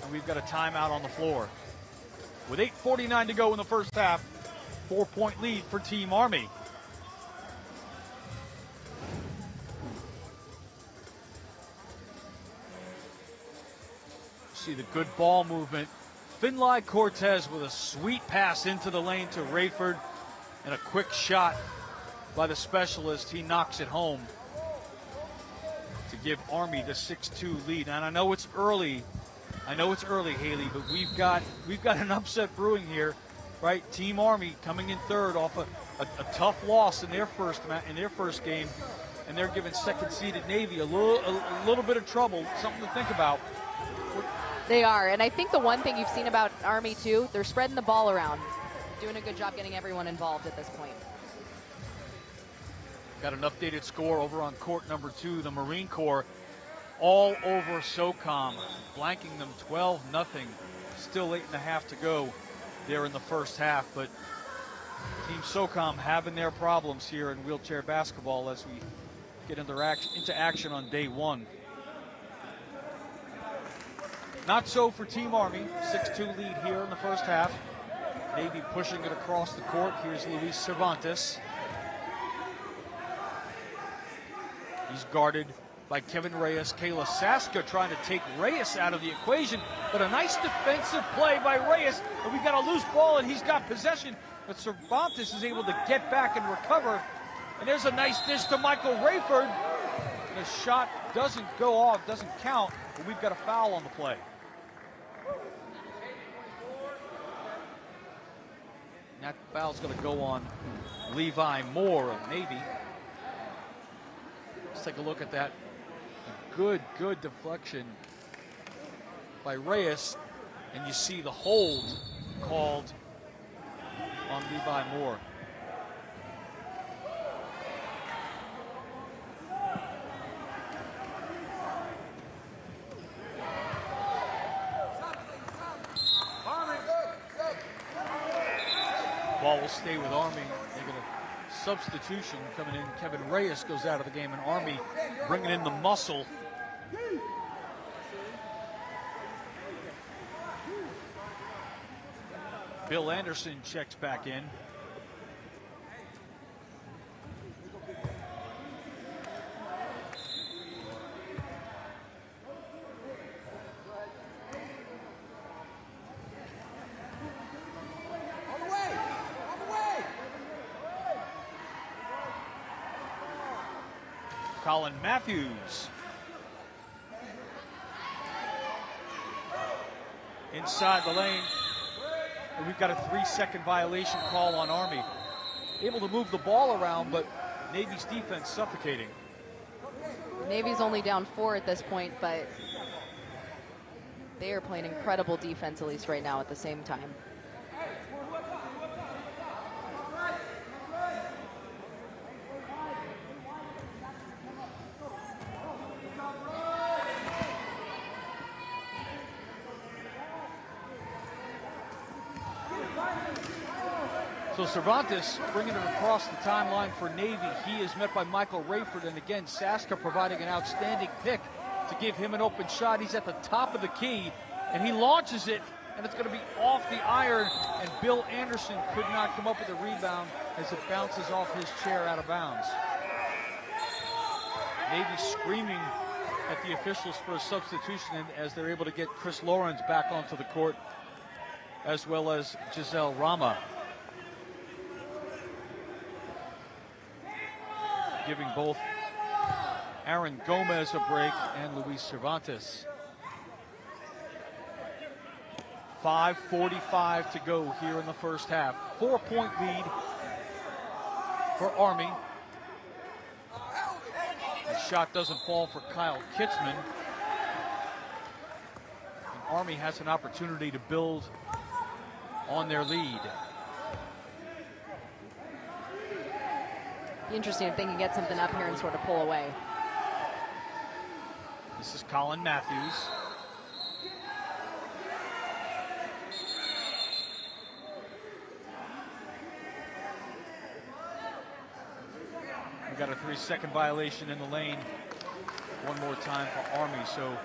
And we've got a timeout on the floor. With 8:49 to go in the first half, 4-point lead for Team Army. See the good ball movement. Finlay Cortez with a sweet pass into the lane to Rayford and a quick shot by the specialist. He knocks it home to give Army the 6-2 lead. And I know it's early, Haley, but we've got an upset brewing here, right? Team Army coming in third off a tough loss in their first game, and they're giving second-seeded Navy a little bit of trouble. Something to think about. They are, and I think the one thing you've seen about Army too, they're spreading the ball around, doing a good job getting everyone involved at this point. Got an updated score over on court number 2, the Marine Corps all over Socom, blanking them 12-0. Still 8.5 to go there in the first half, but Team Socom having their problems here in wheelchair basketball as we get into action on day 1. Not so for Team Army, 6-2 lead here in the first half. Navy pushing it across the court. Here's Luis Cervantes. He's guarded by Kevin Reyes. Kayla Saska trying to take Reyes out of the equation, but a nice defensive play by Reyes. And we've got a loose ball, and he's got possession, but Cervantes is able to get back and recover. And there's a nice dish to Michael Rayford. And the shot doesn't go off, doesn't count, but we've got a foul on the play. And that foul's going to go on Levi Moore of Navy. Let's take a look at that. A good deflection by Reyes, and you see the hold called on Levi Moore. Ball will stay with Army. They get a substitution coming in. Kevin Reyes goes out of the game, and Army bringing in the muscle. Bill Anderson checks back in. Colin Matthews inside the lane, and we've got a 3-second violation call on Army. Able to move the ball around, but Navy's defense suffocating. Navy's only down 4 at this point, but they are playing incredible defense, at least right now, at the same time. So Cervantes bringing it across the timeline for Navy. He is met by Michael Rayford, and again, Saska providing an outstanding pick to give him an open shot. He's at the top of the key, and he launches it, and it's going to be off the iron, and Bill Anderson could not come up with a rebound as it bounces off his chair out of bounds. Navy screaming at the officials for a substitution as they're able to get Chris Lawrence back onto the court, as well as Giselle Rama. Giving both Aaron Gomez a break and Luis Cervantes. 5:45 to go here in the first half. 4-point lead for Army. shot doesn't fall for Kyle Kitzman. And Army has an opportunity to build on their lead. Be interesting if they can get something up here and sort of pull away. This is Colin Matthews. We got a 3-second violation in the lane. One more time for Army, so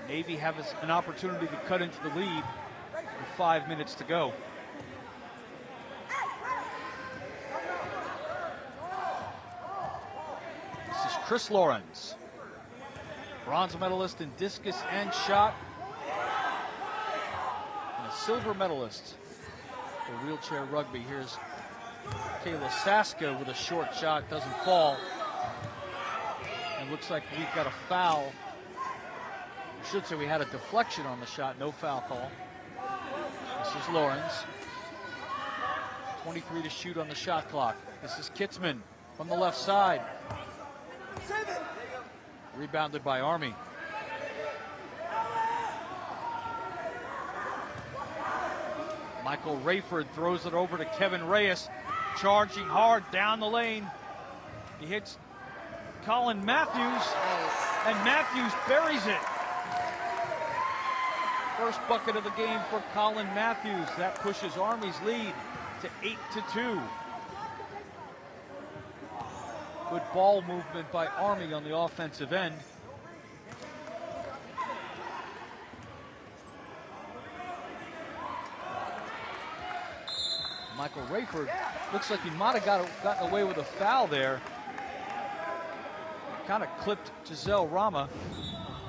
Navy has an opportunity to cut into the lead with 5 minutes to go. This is Chris Lawrence, bronze medalist in discus and shot, and a silver medalist for wheelchair rugby. Here's Kayla Saska with a short shot, doesn't fall. And looks like we've got a foul. I should say we had a deflection on the shot, no foul call. This is Lawrence. 23 to shoot on the shot clock. This is Kitzman from the left side. Rebounded by Army. Michael Rayford throws it over to Kevin Reyes, charging hard down the lane. He hits Colin Matthews, and Matthews buries it. First bucket of the game for Colin Matthews. That pushes Army's lead to 8-2. Good ball movement by Army on the offensive end. Michael Rayford looks like he might have gotten away with a foul there. Kind of clipped Giselle Rama.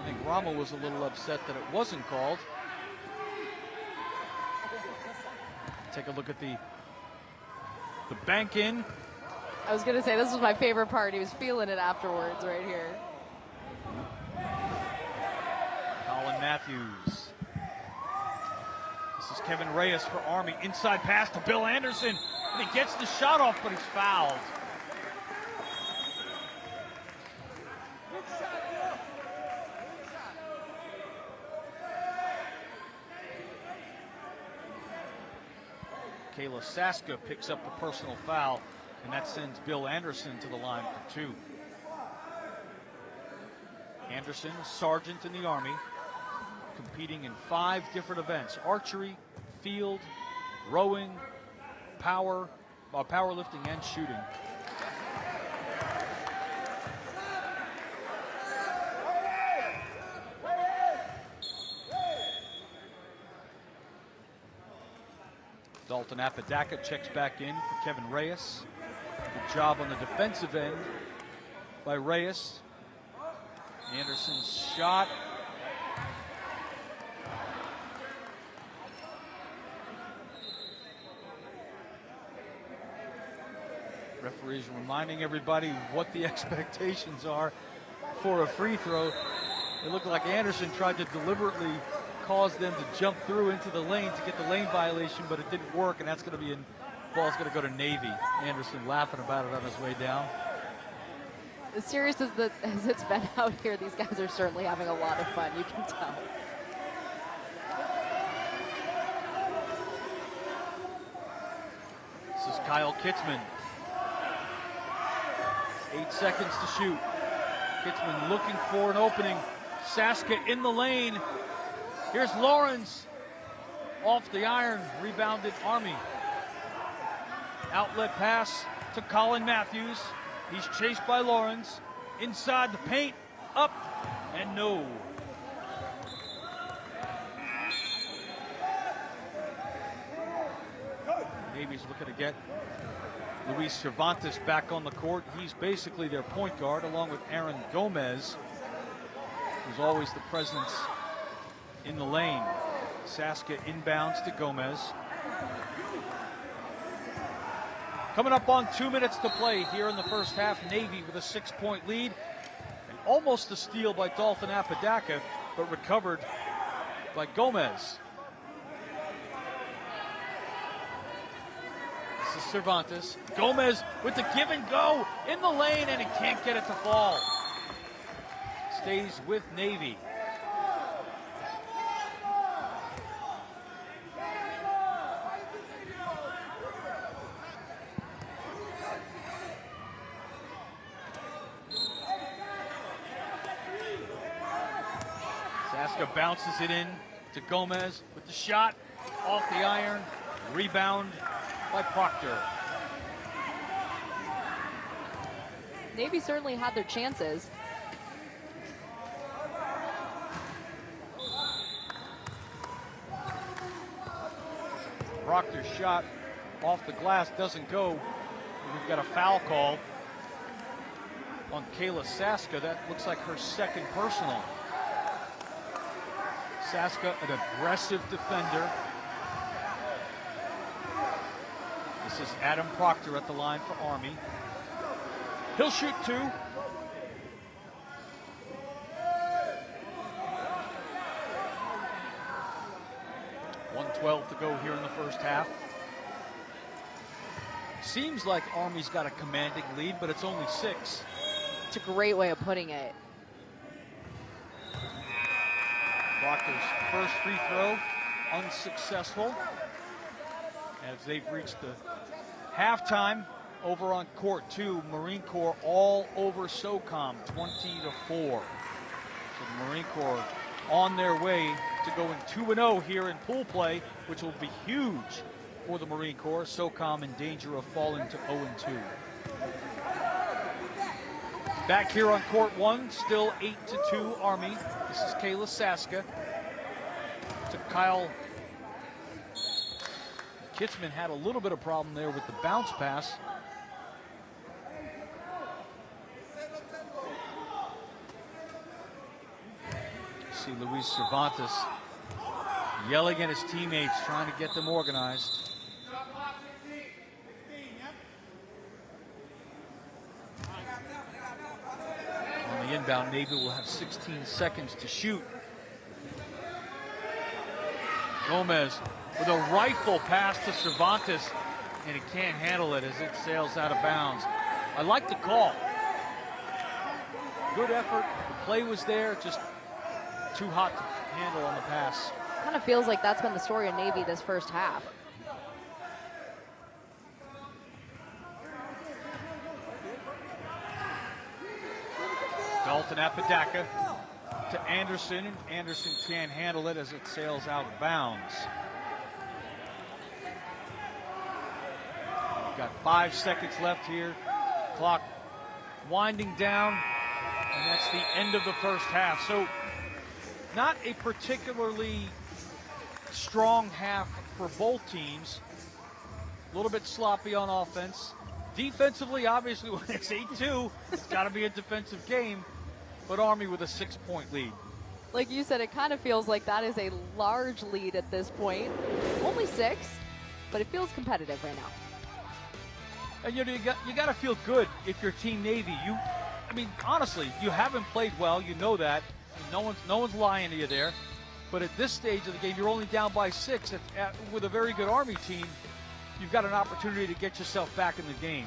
I think Rama was a little upset that it wasn't called. Take a look at the bank in. I was going to say, this was my favorite part. He was feeling it afterwards right here. Colin Matthews. This is Kevin Reyes for Army. Inside pass to Bill Anderson. And he gets the shot off, but he's fouled. Kayla Saska picks up the personal foul, and that sends Bill Anderson to the line for 2. Anderson, sergeant in the Army, competing in 5 different events: archery, field, rowing, powerlifting, and shooting. Dalton Apodaca checks back in for Kevin Reyes. Good job on the defensive end by Reyes. Anderson's shot. Referees reminding everybody what the expectations are for a free throw. It looked like Anderson tried to deliberately cause them to jump through into the lane to get the lane violation, but it didn't work, and that's going to be ball's going to go to Navy. Anderson laughing about it on his way down. As serious as it's been out here, these guys are certainly having a lot of fun, you can tell. This is Kyle Kitzman. 8 seconds to shoot. Kitzman looking for an opening. Saska in the lane. Here's Lawrence. Off the iron, rebounded Army. Outlet pass to Colin Matthews. He's chased by Lawrence. Inside the paint, up, and no. Navy's looking to get Luis Cervantes back on the court. He's basically their point guard, along with Aaron Gomez, who's always the presence in the lane. Saska inbounds to Gomez. Coming up on 2 minutes to play here in the first half. Navy with a 6-point lead. And almost a steal by Dalton Apodaca, but recovered by Gomez. This is Cervantes. Gomez with the give and go in the lane, and he can't get it to fall. Stays with Navy. Saska bounces it in to Gomez with the shot off the iron. Rebound by Proctor. Navy certainly had their chances. Proctor's shot off the glass doesn't go. We've got a foul call on Kayla Saska. That looks like her second personal. Saska, an aggressive defender. This is Adam Proctor at the line for Army. He'll shoot two. .112 to go here in the first half. Seems like Army's got a commanding lead, but it's only 6. It's a great way of putting it. Proctor's first free throw unsuccessful as they've reached the halftime over on court 2. Marine Corps all over Socom, 20-4. So the Marine Corps on their way to going 2-0 here in pool play, which will be huge for the Marine Corps. Socom in danger of falling to 0-2. Back here on court 1, still 8-2 Army. This is Kayla Saska to Kyle. Kitzman had a little bit of problem there with the bounce pass. See Luis Cervantes yelling at his teammates, trying to get them organized. On the inbound, Navy will have 16 seconds to shoot. Gomez with a rifle pass to Cervantes, and he can't handle it as it sails out of bounds. I like the call. Good effort. The play was there, just too hot to handle on the pass. Kind of feels like that's been the story of Navy this first half. Dalton Apodaca to Anderson, and Anderson can't handle it as it sails out of bounds. We've got 5 seconds left here. Clock winding down, and that's the end of the first half. So not a particularly strong half for both teams. A little bit sloppy on offense. Defensively, obviously, when it's 8-2, it's got to be a defensive game. But Army with a 6-point lead. Like you said, it kind of feels like that is a large lead at this point. Only 6, but it feels competitive right now. And you got to feel good if you're Team Navy. I mean, honestly, you haven't played well. You know that. No one's lying to you there. But at this stage of the game, you're only down by 6. With a very good Army team, you've got an opportunity to get yourself back in the game.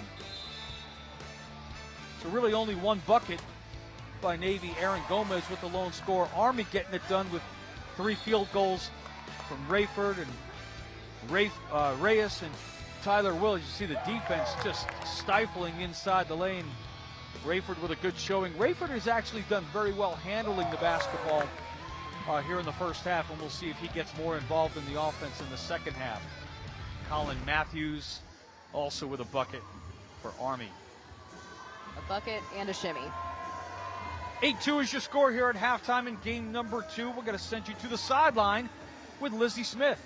So really only one bucket by Navy. Aaron Gomez with the lone score. Army getting it done with 3 field goals from Rayford and Reyes and Tyler Willis. You see the defense just stifling inside the lane. Rayford with a good showing. Rayford has actually done very well handling the basketball here in the first half, and we'll see if he gets more involved in the offense in the second half. Colin Matthews also with a bucket for Army. A bucket and a shimmy. 8-2 is your score here at halftime in game number 2. We're going to send you to the sideline with Lizzie Smith.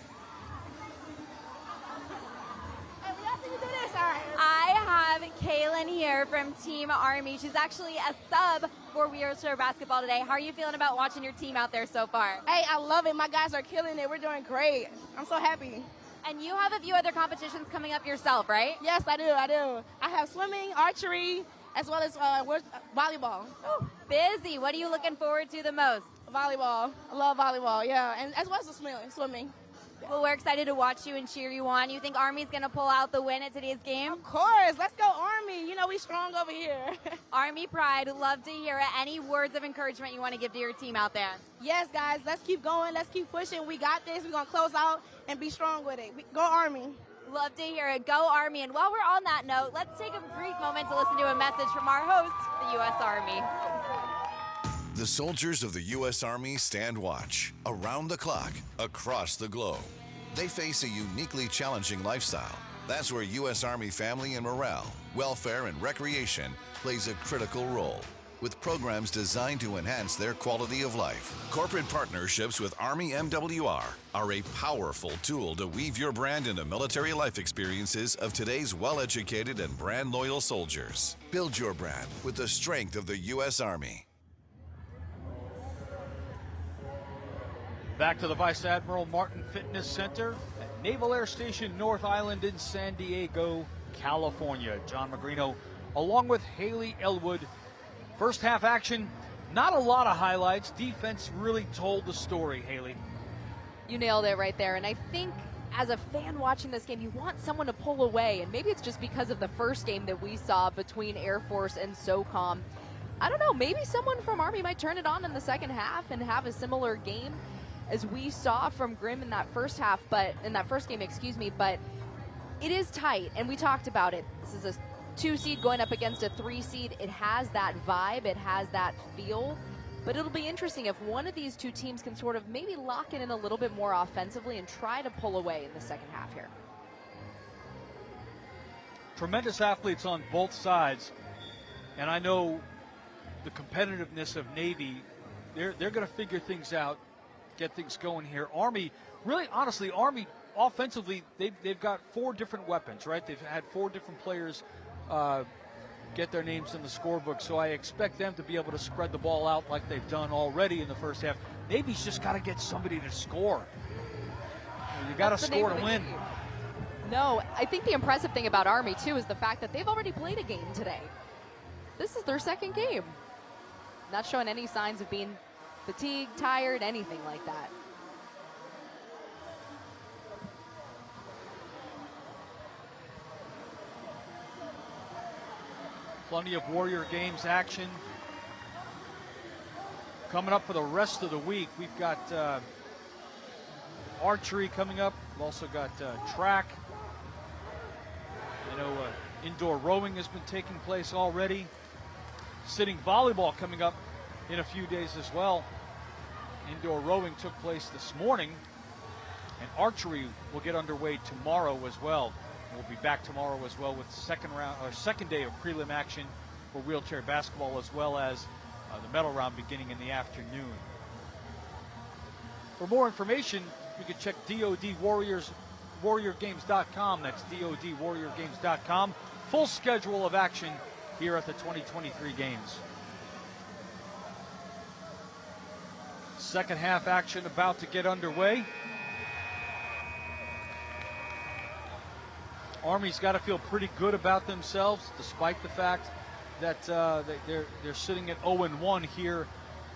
I have Kaylin here from Team Army. She's actually a sub for wheelchair basketball today. How are you feeling about watching your team out there so far? Hey, I love it. My guys are killing it. We're doing great. I'm so happy. And you have a few other competitions coming up yourself, right? Yes, I do. I have swimming, archery, as well as volleyball. Ooh, busy. What are you looking forward to the most? Volleyball. I love volleyball, yeah. And as well as swimming. Well, we're excited to watch you and cheer you on. You think Army's going to pull out the win at today's game? Of course. Let's go Army. You know we strong over here. Army Pride, love to hear it. Any words of encouragement you want to give to your team out there? Yes, guys. Let's keep going. Let's keep pushing. We got this. We're going to close out and be strong with it. Go Army. Love to hear it. Go Army. And while we're on that note, let's take a brief moment to listen to a message from our host, the U.S. Army. The soldiers of the U.S. Army stand watch, around the clock, across the globe. They face a uniquely challenging lifestyle. That's where U.S. Army family and morale, welfare, and recreation plays a critical role, with programs designed to enhance their quality of life. Corporate partnerships with Army MWR are a powerful tool to weave your brand into military life experiences of today's well-educated and brand-loyal soldiers. Build your brand with the strength of the U.S. Army. Back to the Vice Admiral Martin Fitness Center at Naval Air Station North Island in San Diego, California. John Magrino along with Haley Elwood. First half action, not a lot of highlights. Defense really told the story, Haley. You nailed it right there. And I think as a fan watching this game, you want someone to pull away. And maybe it's just because of the first game that we saw between Air Force and Socom. I don't know, maybe someone from Army might turn it on in the second half and have a similar game as we saw from Grimm in that first half, but in that first game, but it is tight, and we talked about it. This is a 2 seed going up against a 3 seed. It has that vibe, it has that feel, but it'll be interesting if one of these two teams can sort of maybe lock it in a little bit more offensively and try to pull away in the second half here. Tremendous athletes on both sides, and I know the competitiveness of Navy, they're going to figure things out, get things going here. Army, really honestly, Army offensively, they've got 4 different weapons, right? They've had 4 different players get their names in the scorebook, so I expect them to be able to spread the ball out like they've done already in the first half. Navy's just got to get somebody to score. You got to score to win. No, I think the impressive thing about Army, too, is the fact that they've already played a game today. This is their second game. Not showing any signs of being fatigued, tired, anything like that. Plenty of Warrior Games action coming up for the rest of the week. We've got archery coming up. We've also got track. I know indoor rowing has been taking place already. Sitting volleyball coming up in a few days as well. Indoor rowing took place this morning, and archery will get underway tomorrow as well. We'll be back tomorrow as well with second day of prelim action for wheelchair basketball, as well as the medal round beginning in the afternoon. For more information, you can check DoDWarriorGames.com. That's DoDWarriorGames.com. Full schedule of action here at the 2023 games. Second half action about to get underway. Army's got to feel pretty good about themselves, despite the fact that they're sitting at 0-1 here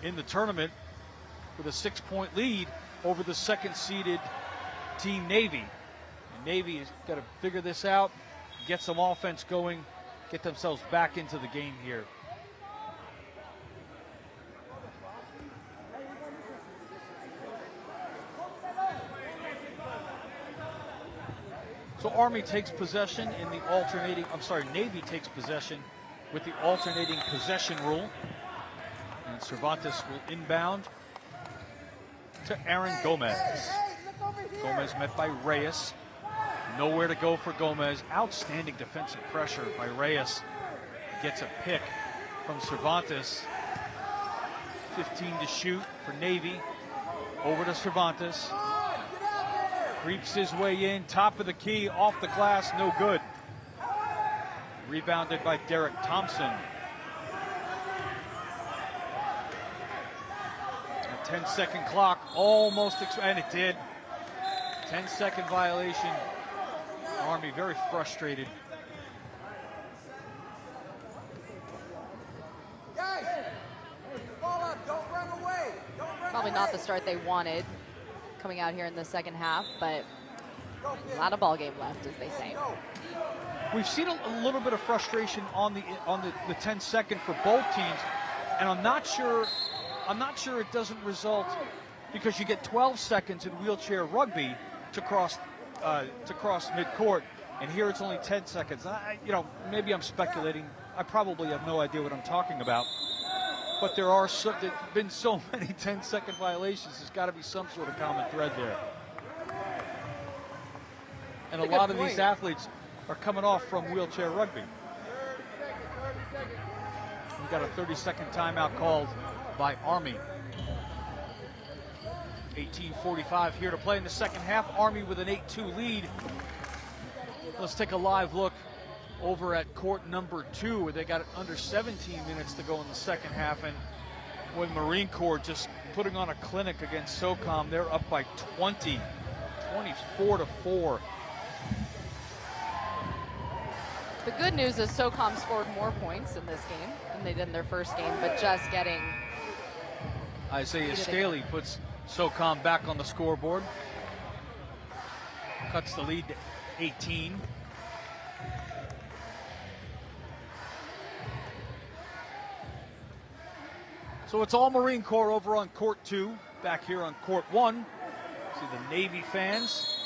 in the tournament with a 6-point lead over the second-seeded team Navy. And Navy has got to figure this out, get some offense going, get themselves back into the game here. So Army takes possession in the alternating, Navy takes possession with the alternating possession rule. And Cervantes will inbound to Aaron Gomez. Gomez met by Reyes. Nowhere to go for Gomez. Outstanding defensive pressure by Reyes. Gets a pick from Cervantes. 15 to shoot for Navy. Over to Cervantes. Creeps his way in, top of the key, off the glass, no good. Rebounded by Derek Thompson. A 10-second clock, almost, and it did. 10-second violation. Army very frustrated. Probably not the start they wanted. coming out here in the second half, but a lot of ball game left, as they say. We've seen a little bit of frustration on the 10-second for both teams, and I'm not sure it doesn't result because you get 12 seconds in wheelchair rugby to cross midcourt, and here it's only 10 seconds. Maybe I'm speculating. I probably have no idea what I'm talking about. But there's been so many 10-second violations. There's got to be some sort of common thread there. And a lot of these athletes are coming off from wheelchair rugby. We've got a 30-second timeout called by Army. 18:45 here to play in the second half. Army with an 8-2 lead. Let's take a live look over at court number 2, where they got under 17 minutes to go in the second half, and with Marine Corps just putting on a clinic against Socom. They're up by 20, 24-4. The good news is Socom scored more points in this game than they did in their first game, but just getting... Isaiah Staley puts Socom back on the scoreboard. Cuts the lead to 18. So it's all Marine Corps over on court 2. Back here on court 1. See the Navy fans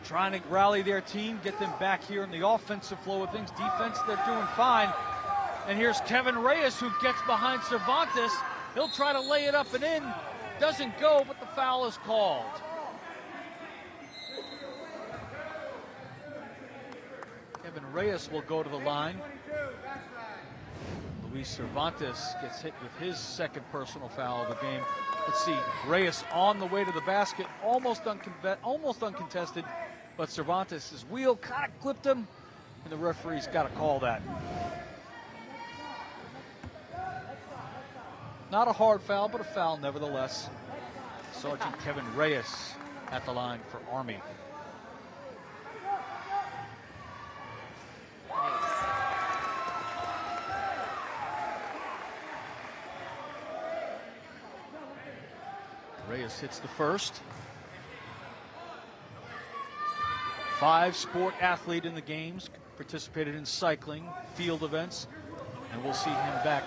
trying to rally their team, get them back here in the offensive flow of things. Defense, they're doing fine. And here's Kevin Reyes, who gets behind Cervantes. He'll try to lay it up and in. Doesn't go, but the foul is called. Kevin Reyes will go to the line. Luis Cervantes gets hit with his second personal foul of the game. Let's see, Reyes on the way to the basket, almost uncontested, but Cervantes' wheel kind of clipped him, and the referee's got to call that. Not a hard foul, but a foul nevertheless. Sergeant Kevin Reyes at the line for Army. Reyes hits the first. 5-sport athlete in the games, participated in cycling, field events, and we'll see him back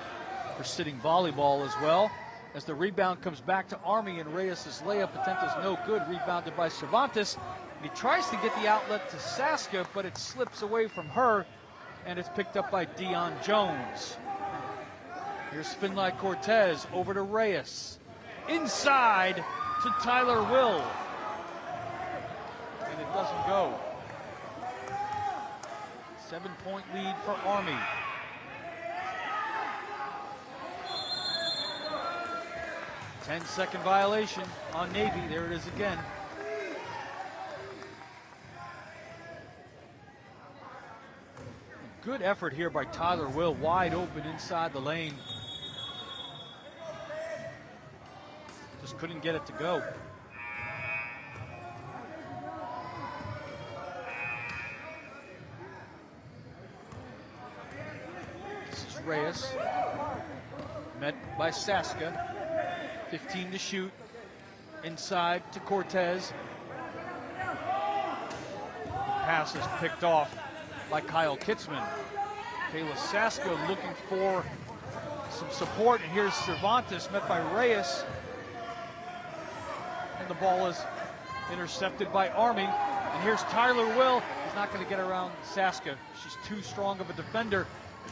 for sitting volleyball as well. As the rebound comes back to Army, and Reyes' layup attempt is no good, rebounded by Cervantes. And he tries to get the outlet to Saska, but it slips away from her, and it's picked up by Dion Jones. Here's Finlay Cortez over to Reyes. Inside to Tyler Will. And it doesn't go. 7-point lead for Army. Ten-second violation on Navy. There it is again. Good effort here by Tyler Will, wide open inside the lane. Just couldn't get it to go. This is Reyes, met by Saska. 15 to shoot. Inside to Cortez. The pass is picked off by Kyle Kitzman. Kayla Saska looking for some support, and here's Cervantes met by Reyes. And the ball is intercepted by Army. And here's Tyler Will. He's not going to get around Saska. She's too strong of a defender.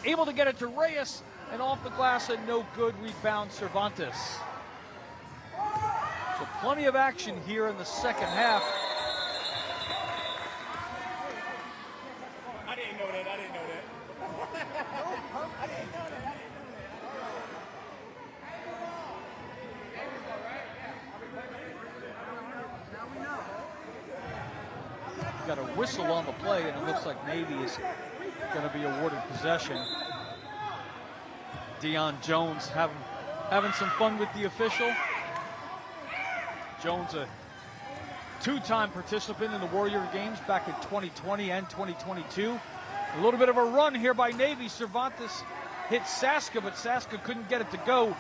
Able to get it to Reyes, and off the glass, a no good rebound, Cervantes. So plenty of action here in the second half. I didn't know that. I didn't know that. I didn't know that. Got a whistle on the play, and it looks like Navy is going to be awarded possession. Dion Jones having some fun with the official. Jones, a two-time participant in the Warrior Games back in 2020 and 2022. A little bit of a run here by Navy. Cervantes hit Saska, but Saska couldn't get it to go.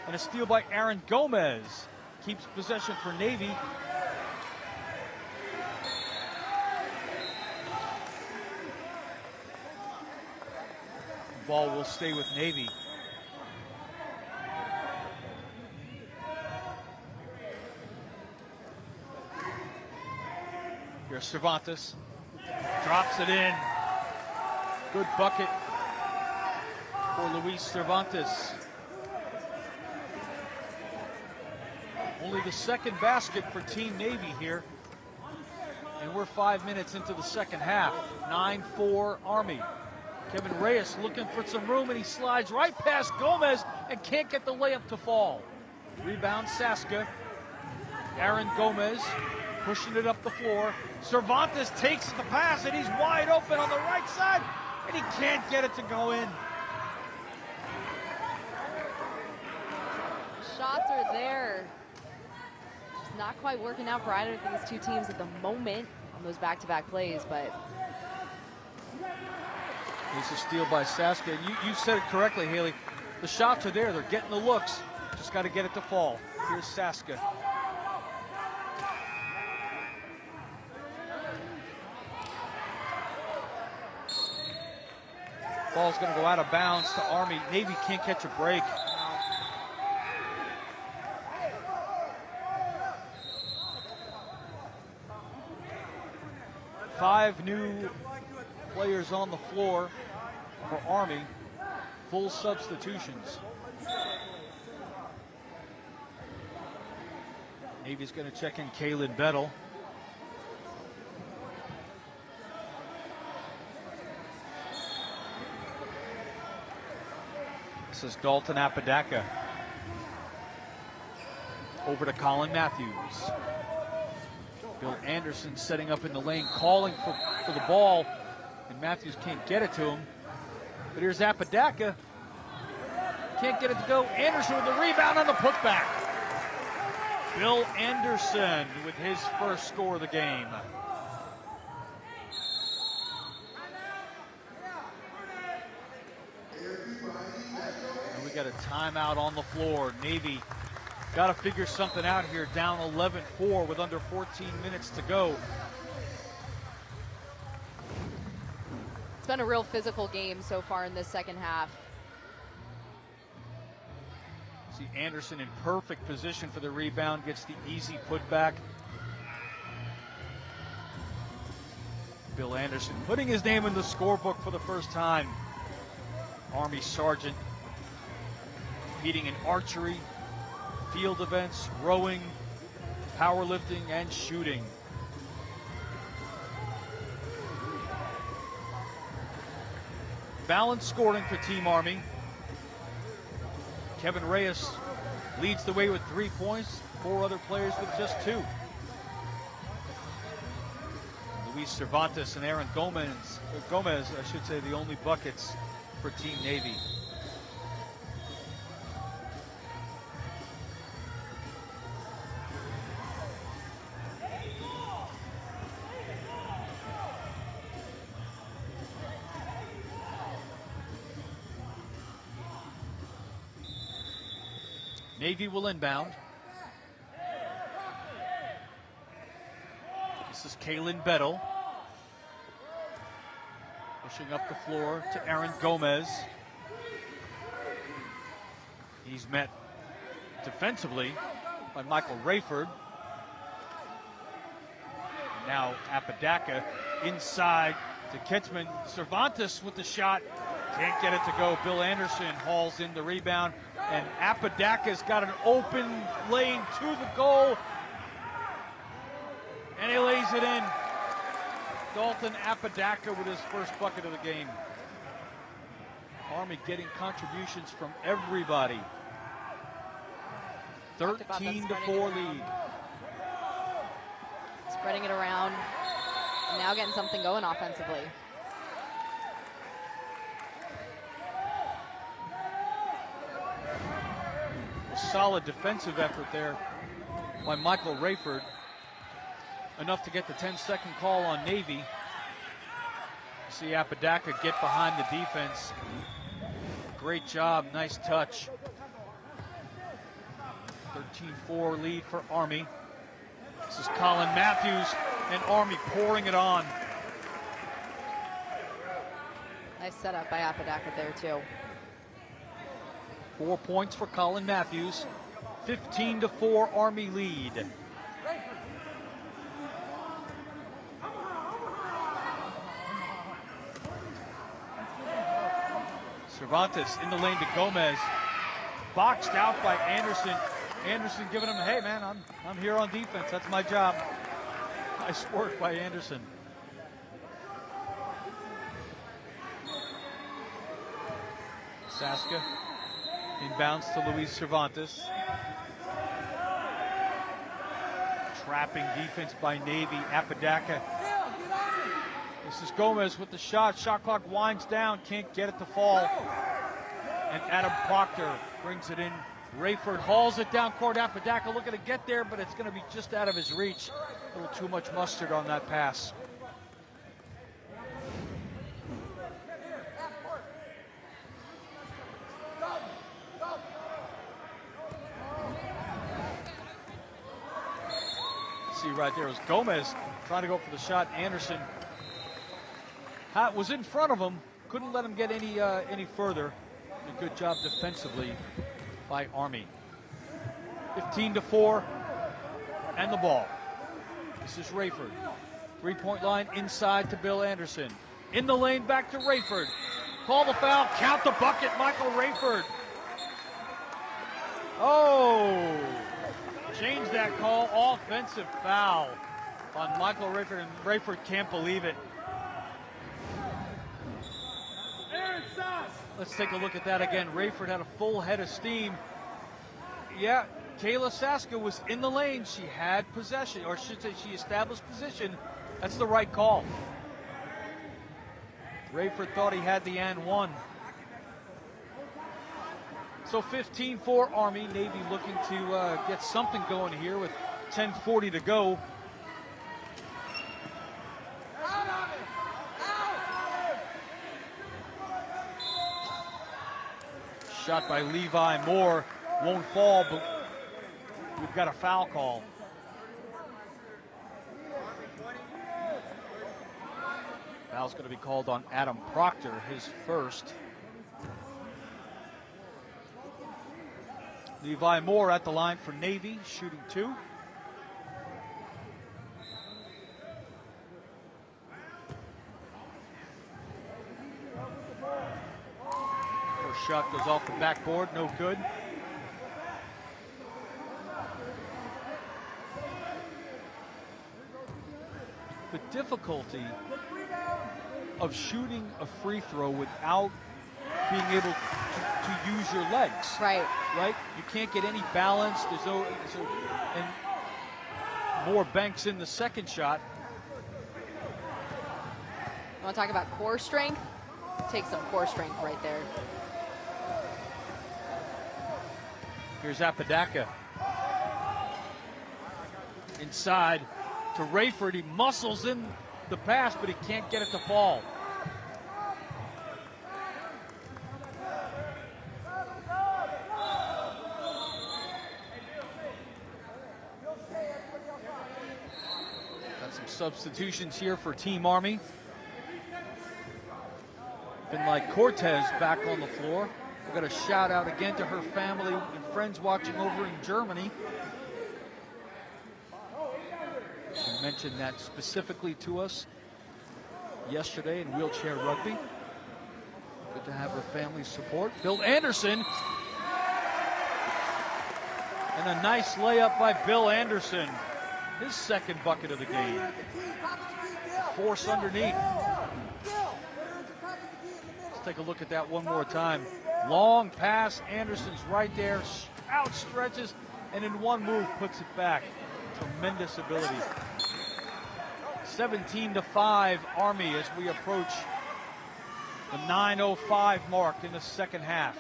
And a steal by Aaron Gomez. keeps possession for Navy. Ball will stay with Navy. Here's Cervantes. Drops it in. Good bucket for Luis Cervantes. Only the second basket for Team Navy here. And we're 5 minutes into the second half. 9-4 Army. Kevin Reyes looking for some room, and he slides right past Gomez and can't get the layup to fall. Rebound Saska. Aaron Gomez pushing it up the floor. Cervantes takes the pass, and he's wide open on the right side, and he can't get it to go in. Shots are there. Just not quite working out for either of these two teams at the moment on those back-to-back plays, but Here's a steal by Saska. You said it correctly, Haley. The shots are there. They're getting the looks. Just got to get it to fall. Here's Saska. Ball's going to go out of bounds to Army. Navy can't catch a break. Five new players on the floor for Army. Full substitutions. Navy's going to check in Kalen Bettel. This is Dalton Apodaca. Over to Colin Matthews. Bill Anderson setting up in the lane, calling for the ball, and Matthews can't get it to him. But here's Apodaca. Can't get it to go. Anderson with the rebound on the putback. Bill Anderson with his first score of the game. And we got a timeout on the floor. Navy got to figure something out here, down 11-4 with under 14 minutes to go. it's been a real physical game so far in this second half. See Anderson in perfect position for the rebound, gets the easy putback. Bill Anderson putting his name in the scorebook for the first time. Army Sergeant competing in archery, field events, rowing, powerlifting, and shooting. Balanced scoring for Team Army. Kevin Reyes leads the way with 3 points, 4 other players with just 2. Luis Cervantes and Aaron Gomez, I should say, the only buckets for Team Navy. Navy will inbound. This is Kalen Bettel. Pushing up the floor to Aaron Gomez. He's met defensively by Michael Rayford. Now Apodaca inside to Ketchman. Cervantes with the shot. Can't get it to go. Bill Anderson hauls in the rebound. And Apodaka's got an open lane to the goal. And he lays it in. Dalton Apodaca with his first bucket of the game. Army getting contributions from everybody. 13-4 lead. Spreading it around. And now getting something going offensively. A solid defensive effort there by Michael Rayford. Enough to get the 10-second call on Navy. See Apodaca get behind the defense. Great job, nice touch. 13-4 lead for Army. This is Colin Matthews and Army pouring it on. Nice setup by Apodaca there, too. 4 points for Colin Matthews. 15-4 Army lead. Cervantes in the lane to Gomez. Boxed out by Anderson. Anderson giving him, hey man, I'm here on defense. That's my job. Nice work by Anderson. Saska inbounds to Luis Cervantes. Trapping defense by Navy. Apodaca. This is Gomez with the shot. Shot clock winds down. Can't get it to fall. And Adam Proctor brings it in. Rayford hauls it down court. Apodaca looking to get there, but it's going to be just out of his reach. A little too much mustard on that pass. See right there was Gomez trying to go for the shot. Anderson was in front of him, couldn't let him get any further. A good job defensively by Army. 15-4 and the ball. This is Rayford. 3-point line inside to Bill Anderson. In the lane back to Rayford. Call the foul, count the bucket, Michael Rayford. Oh, change that call, offensive foul on Michael Rayford, and Rayford can't believe it. Let's take a look at that again. Rayford had a full head of steam. Yeah, Kayla Saska was in the lane. She had possession, or I should say she established position. That's the right call. Rayford thought he had the and one. So 15-4 Army. Navy looking to get something going here with 10:40 to go. Shot by Levi Moore, won't fall, but we've got a foul call. Foul's going to be called on Adam Proctor, his first. Levi Moore at the line for Navy, shooting 2. Shot goes off the backboard, no good. The difficulty of shooting a free throw without being able to use your legs. Right. Right? You can't get any balance. There's no, and Moore banks in the second shot. You want to talk about core strength? Take some core strength right there. Here's Apodaca. Inside to Rayford. He muscles in the pass, but he can't get it to fall. Got some substitutions here for Team Army. Been like Cortez back on the floor. We've got a shout out again to her family and friends watching over in Germany. She mentioned that specifically to us yesterday in wheelchair rugby. Good to have her family's support. Bill Anderson. And a nice layup by Bill Anderson. His second bucket of the game. Force underneath. Let's take a look at that one more time. Long pass, Anderson's right there, outstretches, and in one move puts it back. Tremendous ability. 17-5 Army as we approach the 9:05 mark in the second half.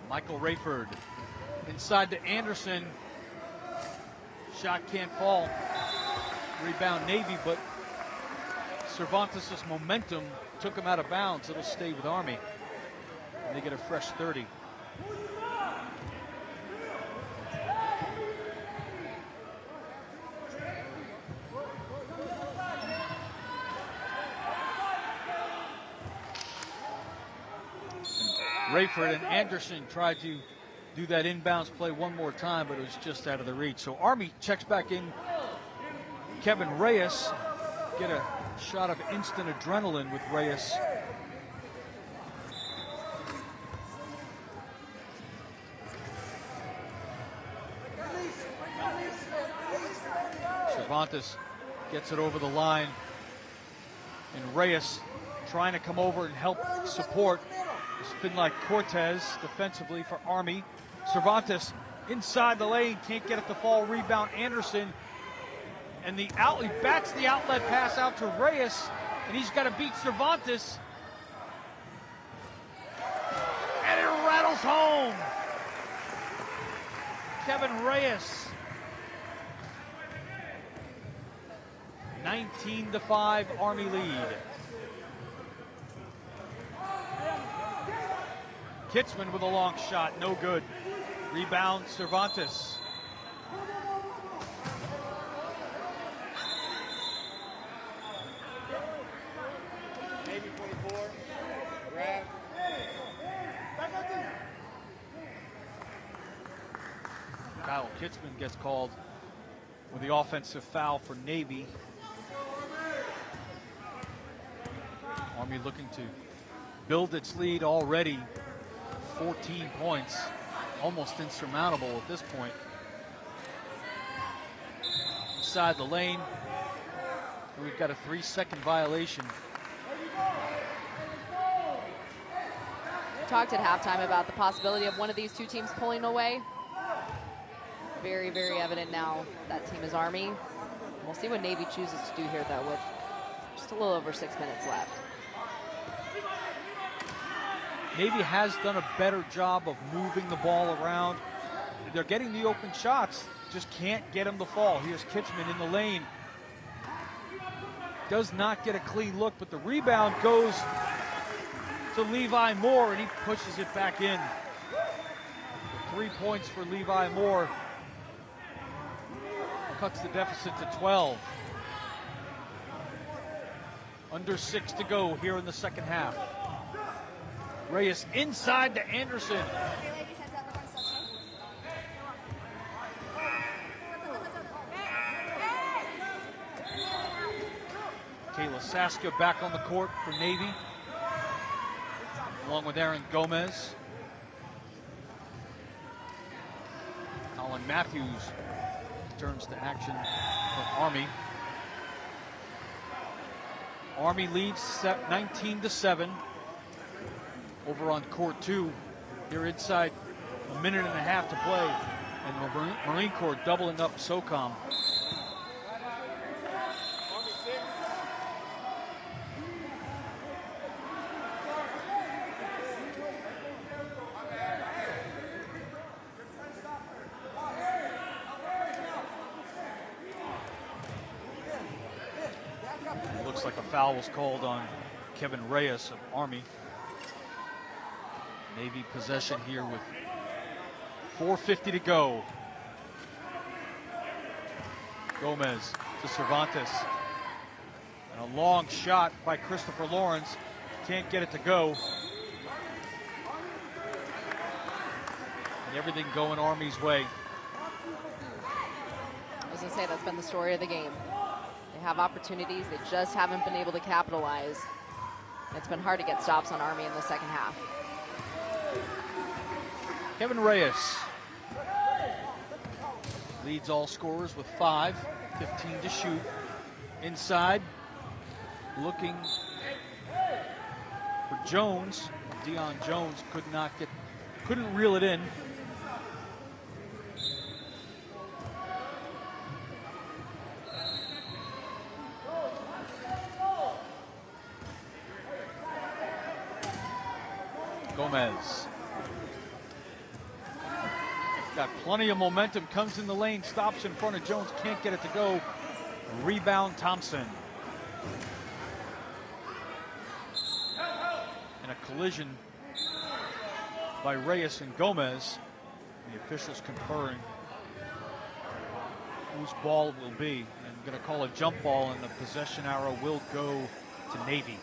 Michael Rayford inside to Anderson. Shot can't fall. Rebound Navy, but Cervantes' momentum took him out of bounds. It'll stay with Army. And they get a fresh 30. Rayford and Anderson tried to do that inbounds play one more time, but it was just out of the reach. So Army checks back in. Kevin Reyes, get a shot of instant adrenaline with Reyes. Cervantes gets it over the line, and Reyes trying to come over and help support. It's been like Cortez defensively for Army. Cervantes inside the lane, can't get it to fall. Rebound Anderson, and he bats the outlet pass out to Reyes, and he's got to beat Cervantes, and it rattles home. Kevin Reyes, 19-5 Army lead. Kitzman with a long shot, no good. Rebound Cervantes. Maybe 24. Grab. Kyle Kitzman gets called with the offensive foul for Navy. Army looking to build its lead already. 14 points, almost insurmountable at this point. Inside the lane, we've got a 3-second violation. Talked at halftime about the possibility of one of these two teams pulling away. Very, very evident now that team is Army. We'll see what Navy chooses to do here, though, with just a little over 6 minutes left. Navy has done a better job of moving the ball around. They're getting the open shots, just can't get them to fall. Here's Kitzman in the lane. Does not get a clean look, but the rebound goes to Levi Moore, and he pushes it back in. 3 points for Levi Moore. Cuts the deficit to 12. Under 6 to go here in the second half. Reyes inside to Anderson. Kayla Saska back on the court for Navy, along with Aaron Gomez. Colin Matthews turns to action for Army. Army leads 19-7. Over on court 2, they're inside a minute and a half to play, and the Marine Corps doubling up Socom. It looks like a foul was called on Kevin Reyes of Army. Navy possession here with 4:50 to go. Gomez to Cervantes. And a long shot by Christopher Lawrence. Can't get it to go. And everything going Army's way. I was going to say, that's been the story of the game. They have opportunities, they just haven't been able to capitalize. It's been hard to get stops on Army in the second half. Kevin Reyes leads all scorers with 5, 15 to shoot. Inside, looking for Jones. Deion Jones couldn't reel it in. Gomez. Got plenty of momentum, comes in the lane, stops in front of Jones, can't get it to go. Rebound Thompson. And a collision by Reyes and Gomez. The officials conferring whose ball it will be. And going to call a jump ball, and the possession arrow will go to Navy.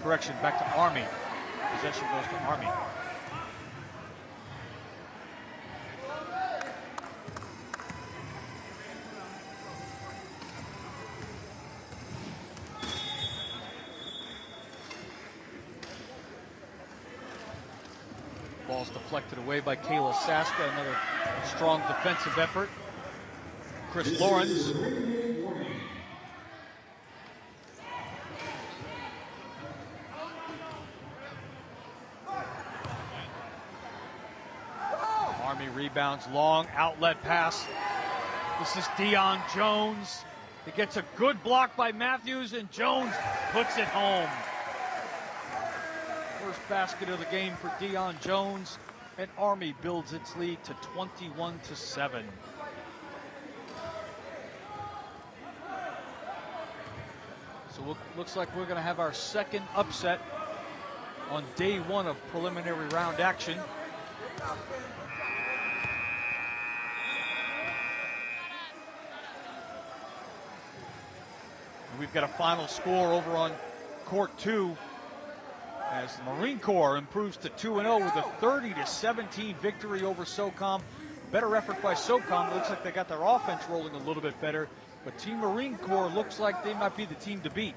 Correction, back to Army. Possession goes to Army. Ball's deflected away by Kayla Saska. Another strong defensive effort. Chris Lawrence. Army rebounds, long outlet pass. This is Deion Jones. He gets a good block by Matthews, and Jones puts it home. First basket of the game for Deion Jones, and Army builds its lead to 21-7. So looks like we're going to have our second upset on day one of preliminary round action. And we've got a final score over on court 2 as the Marine Corps improves to 2-0 with a 30-17 victory over Socom. Better effort by Socom. It looks like they got their offense rolling a little bit better, but Team Marine Corps looks like they might be the team to beat.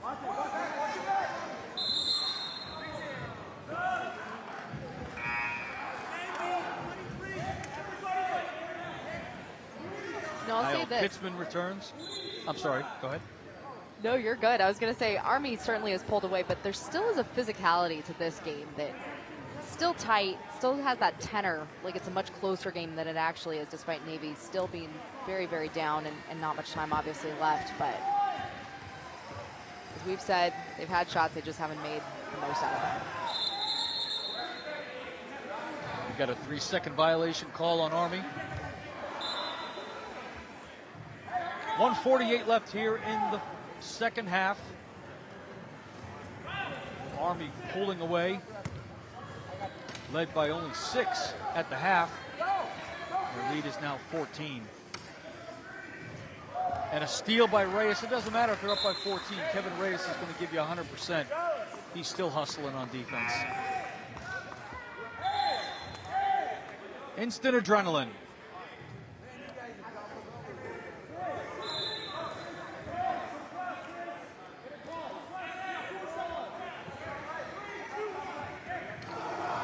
No, I'll say this. Kitzman returns. I'm sorry, go ahead. No, you're good. I was going to say Army certainly has pulled away, but there still is a physicality to this game that still tight, still has that tenor. Like it's a much closer game than it actually is, despite Navy still being very, very down and not much time obviously left. But as we've said, they've had shots, they just haven't made the most out of them. We got a 3-second violation call on Army. 1:48 left here in the second half. Army pulling away, led by only 6 at the half. Their lead is now 14. And a steal by Reyes. It doesn't matter if they're up by 14. Kevin Reyes is going to give you 100%. He's still hustling on defense. Instant adrenaline.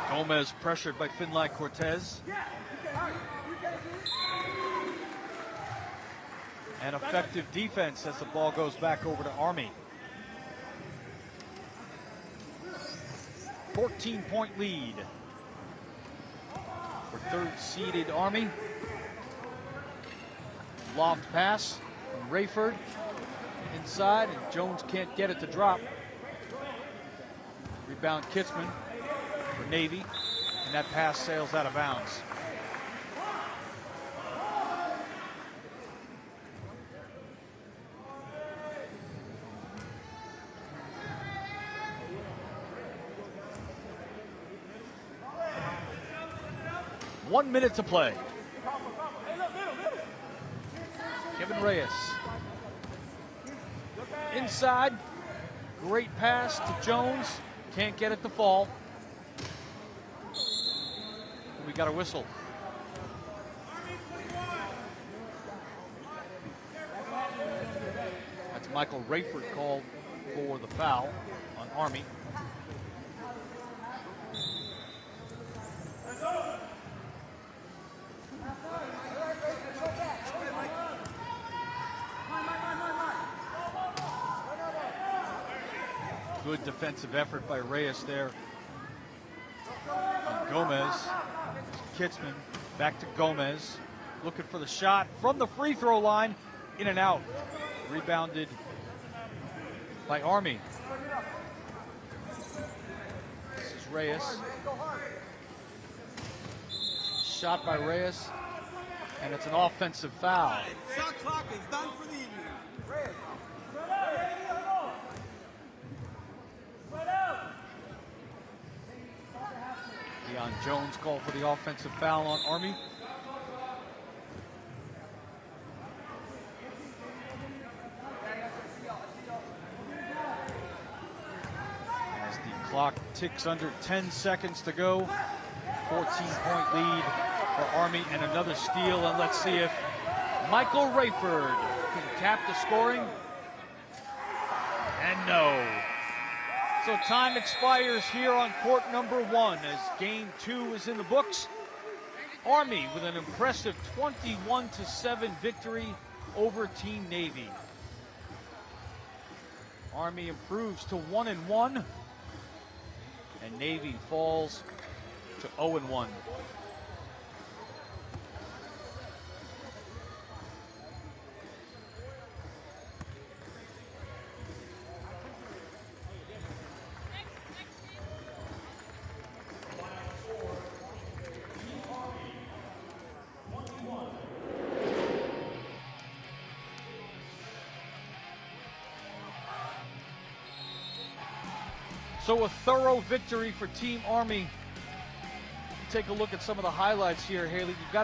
Gomez pressured by Finlay Cortez. And effective defense as the ball goes back over to Army. 14-point lead for third-seeded Army. Loft pass from Rayford inside, and Jones can't get it to drop. Rebound Kitzman for Navy, and that pass sails out of bounds. One minute to play. Kevin Reyes. Inside. Great pass to Jones. Can't get it to fall. We got a whistle. That's Michael Rayford called for the foul on Army. Good defensive effort by Reyes there. And Gomez, Kitzman, back to Gomez, looking for the shot from the free throw line, in and out. Rebounded by Army. This is Reyes. shot by Reyes, and it's an offensive foul. Shot clock is done for the evening. Deion Jones called for the offensive foul on Army. As the clock ticks under 10 seconds to go, 14-point lead for Army and another steal. And let's see if Michael Rayford can cap the scoring. And no. So time expires here on court number 1 as game 2 is in the books. Army with an impressive 21-7 victory over Team Navy. Army improves to 1-1, and Navy falls to 0-1. So a thorough victory for Team Army. Take a look at some of the highlights here, Haley. You got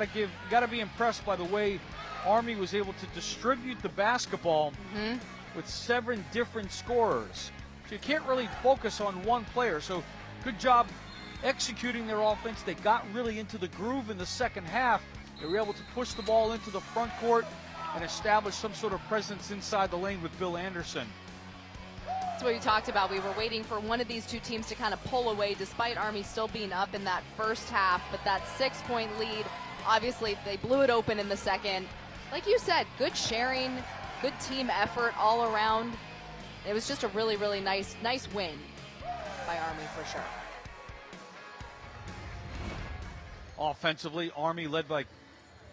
to be impressed by the way Army was able to distribute the basketball with 7 different scorers. So you can't really focus on one player. So good job executing their offense. They got really into the groove in the second half. They were able to push the ball into the front court and establish some sort of presence inside the lane with Bill Anderson. That's what you talked about. We were waiting for one of these two teams to kind of pull away despite Army still being up in that first half. But that 6-point lead, obviously they blew it open in the second. Like you said, good sharing, good team effort all around. It was just a really, really nice win by Army for sure. Offensively, Army led by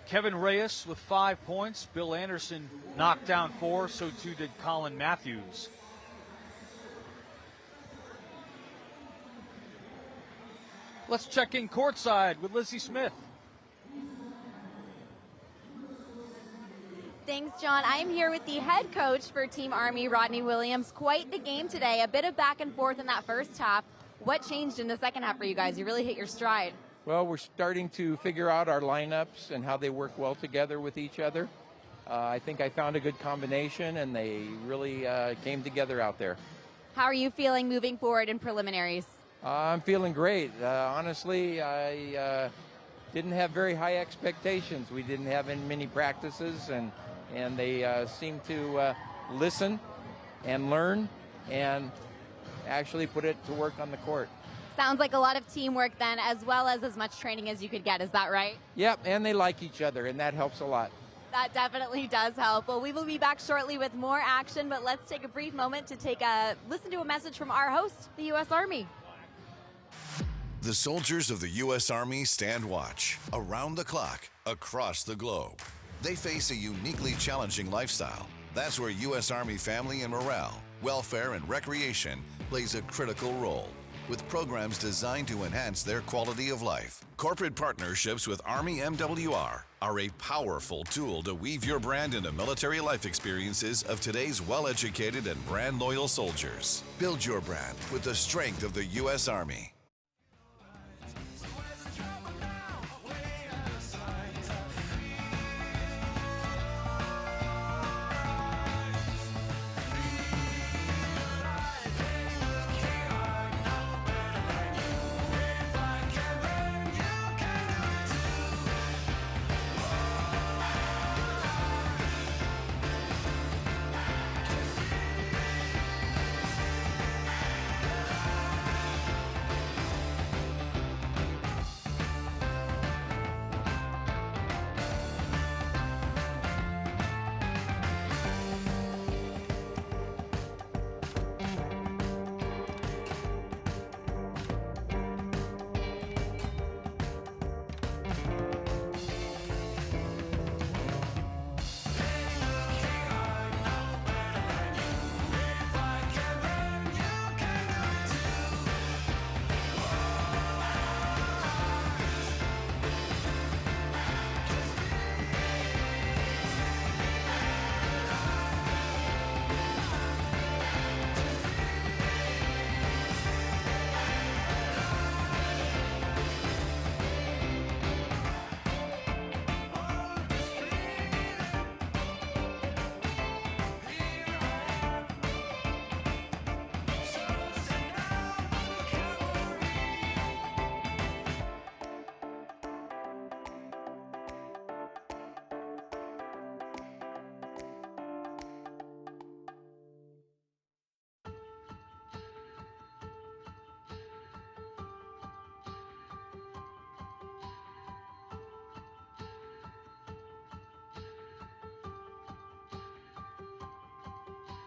Kevin Reyes with 5 points. Bill Anderson knocked down 4, so too did Colin Matthews. Let's check in courtside with Lizzie Smith. Thanks, John. I'm here with the head coach for Team Army, Rodney Williams. Quite the game today. A bit of back and forth in that first half. What changed in the second half for you guys? You really hit your stride. Well, we're starting to figure out our lineups and how they work well together with each other. I think I found a good combination, and they really came together out there. How are you feeling moving forward in preliminaries? I'm feeling great. Honestly, I didn't have very high expectations. We didn't have many practices, and they seemed to listen and learn and actually put it to work on the court. Sounds like a lot of teamwork then, as well as much training as you could get. Is that right? Yep, and they like each other, and that helps a lot. That definitely does help. Well, we will be back shortly with more action, but let's take a brief moment to listen to a message from our host, the U.S. Army. The soldiers of the U.S. Army stand watch around the clock, across the globe. They face a uniquely challenging lifestyle. That's where U.S. Army family and morale, welfare, and recreation plays a critical role, with programs designed to enhance their quality of life. Corporate partnerships with Army MWR are a powerful tool to weave your brand into military life experiences of today's well-educated and brand-loyal soldiers. Build your brand with the strength of the U.S. Army.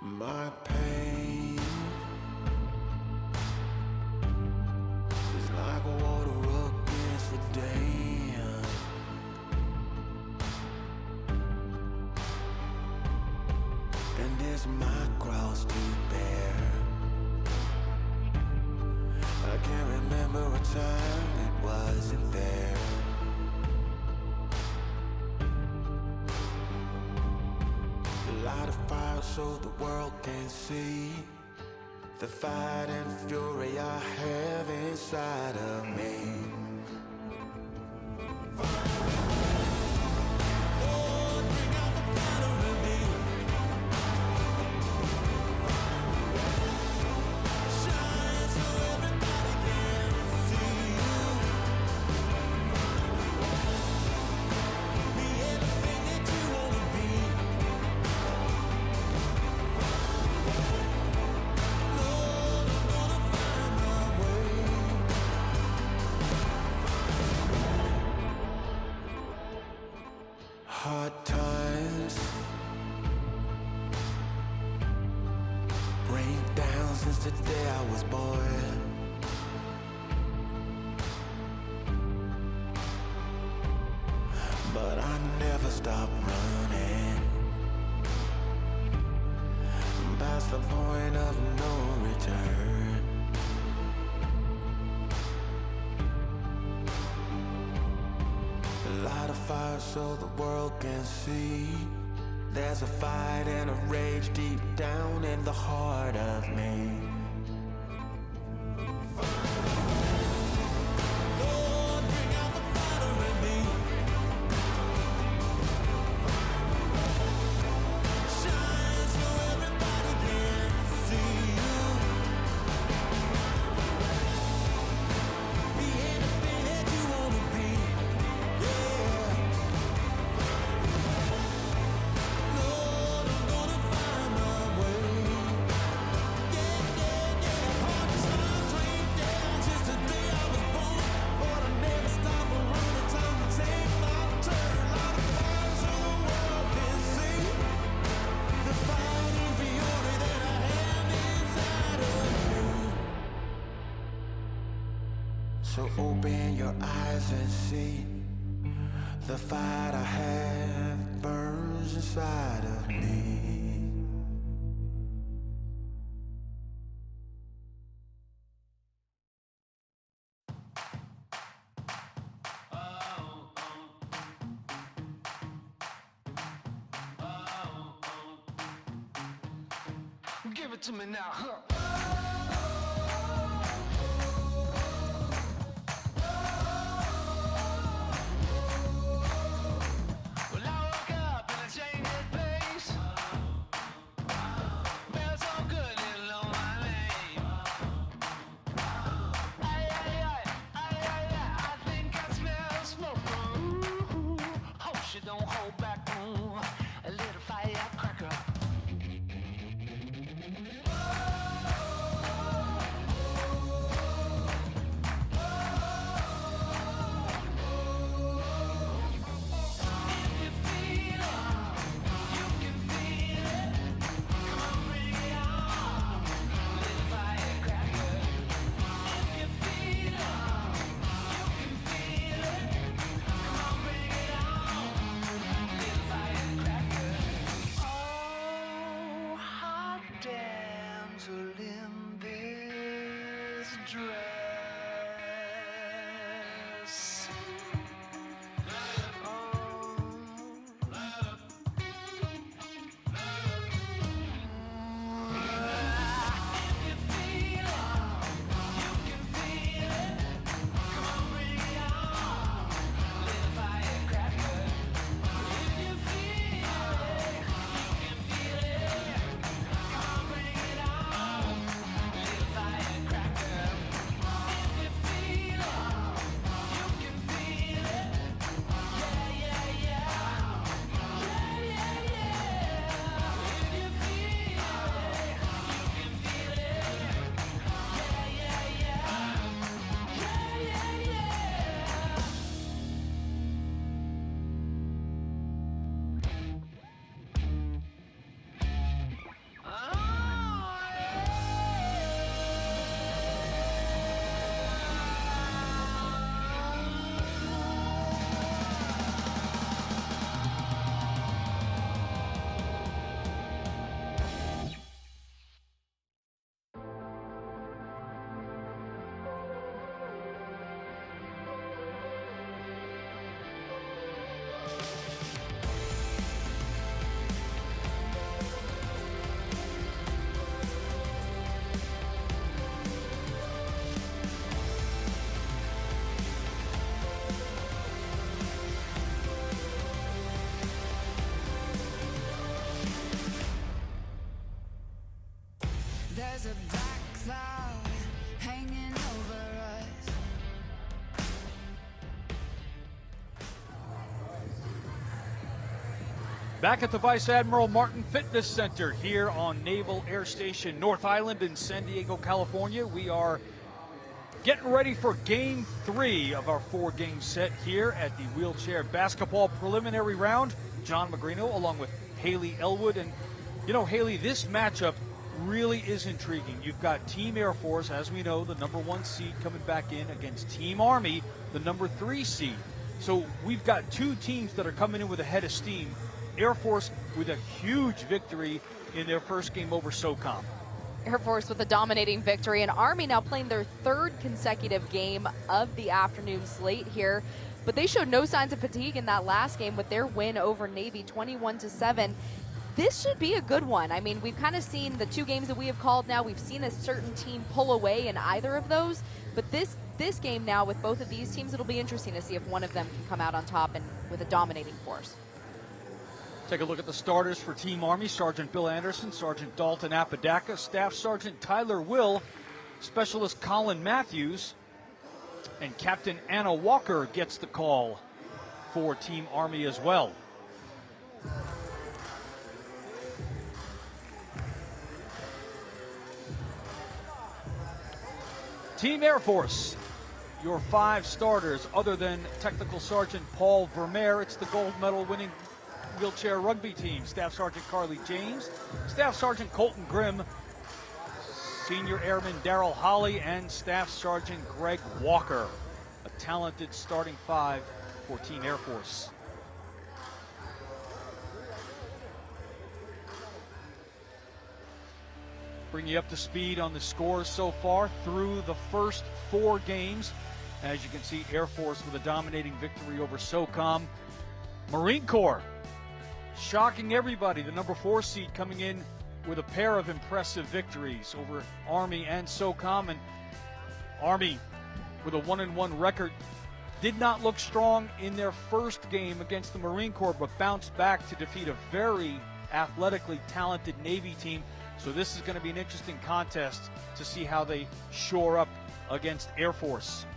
My pain is like water against the dam. And it's my cross to bear. I can't remember a time it wasn't there. Light a fire so the world can see the fight and fury I have inside of me. Lord, bring out the fire in me. Shine so everybody can see you. Be anything that you wanna be. Lord, I'm gonna find my way. Hard times rain down since the day I was born. But I never stop running past the point of no return. Light a fire so the world can see. There's a fight and a rage deep down in the heart of me. Lord, bring out the fire in me. Shine so everybody can see you. Be anything that you wanna be. Yeah. Lord, I'm gonna find my way. Yeah, yeah, yeah. Hard times rain down since the day I was born. But I never stop around. Time to take my turn. Light a fire so the world can see the fighting fury that I have inside of me. So open your eyes and see the fight I have burns inside of me. Give it to me now, huh? Well, I woke up in a changed place. Felt so good, little on my name. Ay, ay, ay, ay, ay, ay, I think I smell smoke. Ooh, hope she don't hold back. Ooh, a little firecracker. Oh, hot damsel in this dress. Back at the Vice Admiral Martin Fitness Center here on Naval Air Station North Island in San Diego, California. We are getting ready for Game 3 of our 4-game set here at the wheelchair basketball preliminary round. John Magrino along with Haley Elwood. And, you know, Haley, this matchup really is intriguing. You've got Team Air Force, as we know, the number 1 seed coming back in against Team Army, the number 3 seed. So we've got 2 teams that are coming in with a head of steam. Air Force with a huge victory in their first game over Socom. Air Force with a dominating victory, and Army now playing their 3rd consecutive game of the afternoon slate here. But they showed no signs of fatigue in that last game with their win over Navy 21-7. This should be a good one. I mean, we've kind of seen the 2 games that we have called now. We've seen a certain team pull away in either of those. But this game now with both of these teams, it'll be interesting to see if one of them can come out on top and with a dominating force. Take a look at the starters for Team Army. Sergeant Bill Anderson, Sergeant Dalton Apodaca, Staff Sergeant Tyler Will, Specialist Colin Matthews, and Captain Anna Walker gets the call for Team Army as well. Team Air Force, your 5 starters other than Technical Sergeant Paul Vermeer. It's the gold medal winning wheelchair rugby team. Staff Sergeant Carly James, Staff Sergeant Colton Grimm, Senior Airman Daryl Holly, and Staff Sergeant Greg Walker. A talented starting 5 for Team Air Force. Bring you up to speed on the scores so far through the first 4 games. As you can see, Air Force with a dominating victory over Socom. Marine Corps shocking everybody. The number 4 seed coming in with a pair of impressive victories over Army and Socom. And Army with a 1-1 record did not look strong in their first game against the Marine Corps, but bounced back to defeat a very athletically talented Navy team. So this is going to be an interesting contest to see how they shore up against Air Force.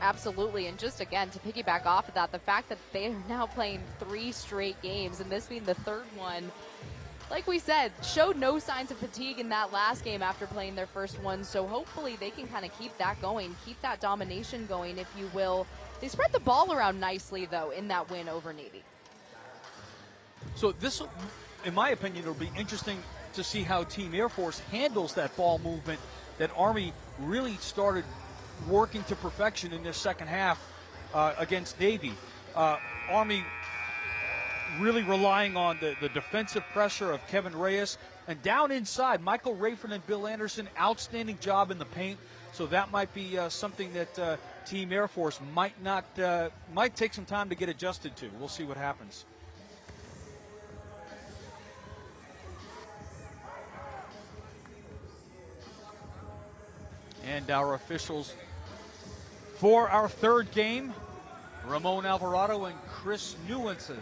Absolutely, and just again to piggyback off of that, the fact that they are now playing 3 straight games, and this being the 3rd one, like we said, showed no signs of fatigue in that last game after playing their first one. So hopefully they can kind of keep that going, keep that domination going, if you will. They spread the ball around nicely, though, in that win over Navy. So this, in my opinion, it'll be interesting to see how Team Air Force handles that ball movement that Army really started working to perfection in their second half against Navy. Army really relying on the defensive pressure of Kevin Reyes. And down inside, Michael Rayford and Bill Anderson, outstanding job in the paint. So that might be something that Team Air Force might take some time to get adjusted to. We'll see what happens. And our officials for our 3rd game, Ramon Alvarado and Chris Nuances.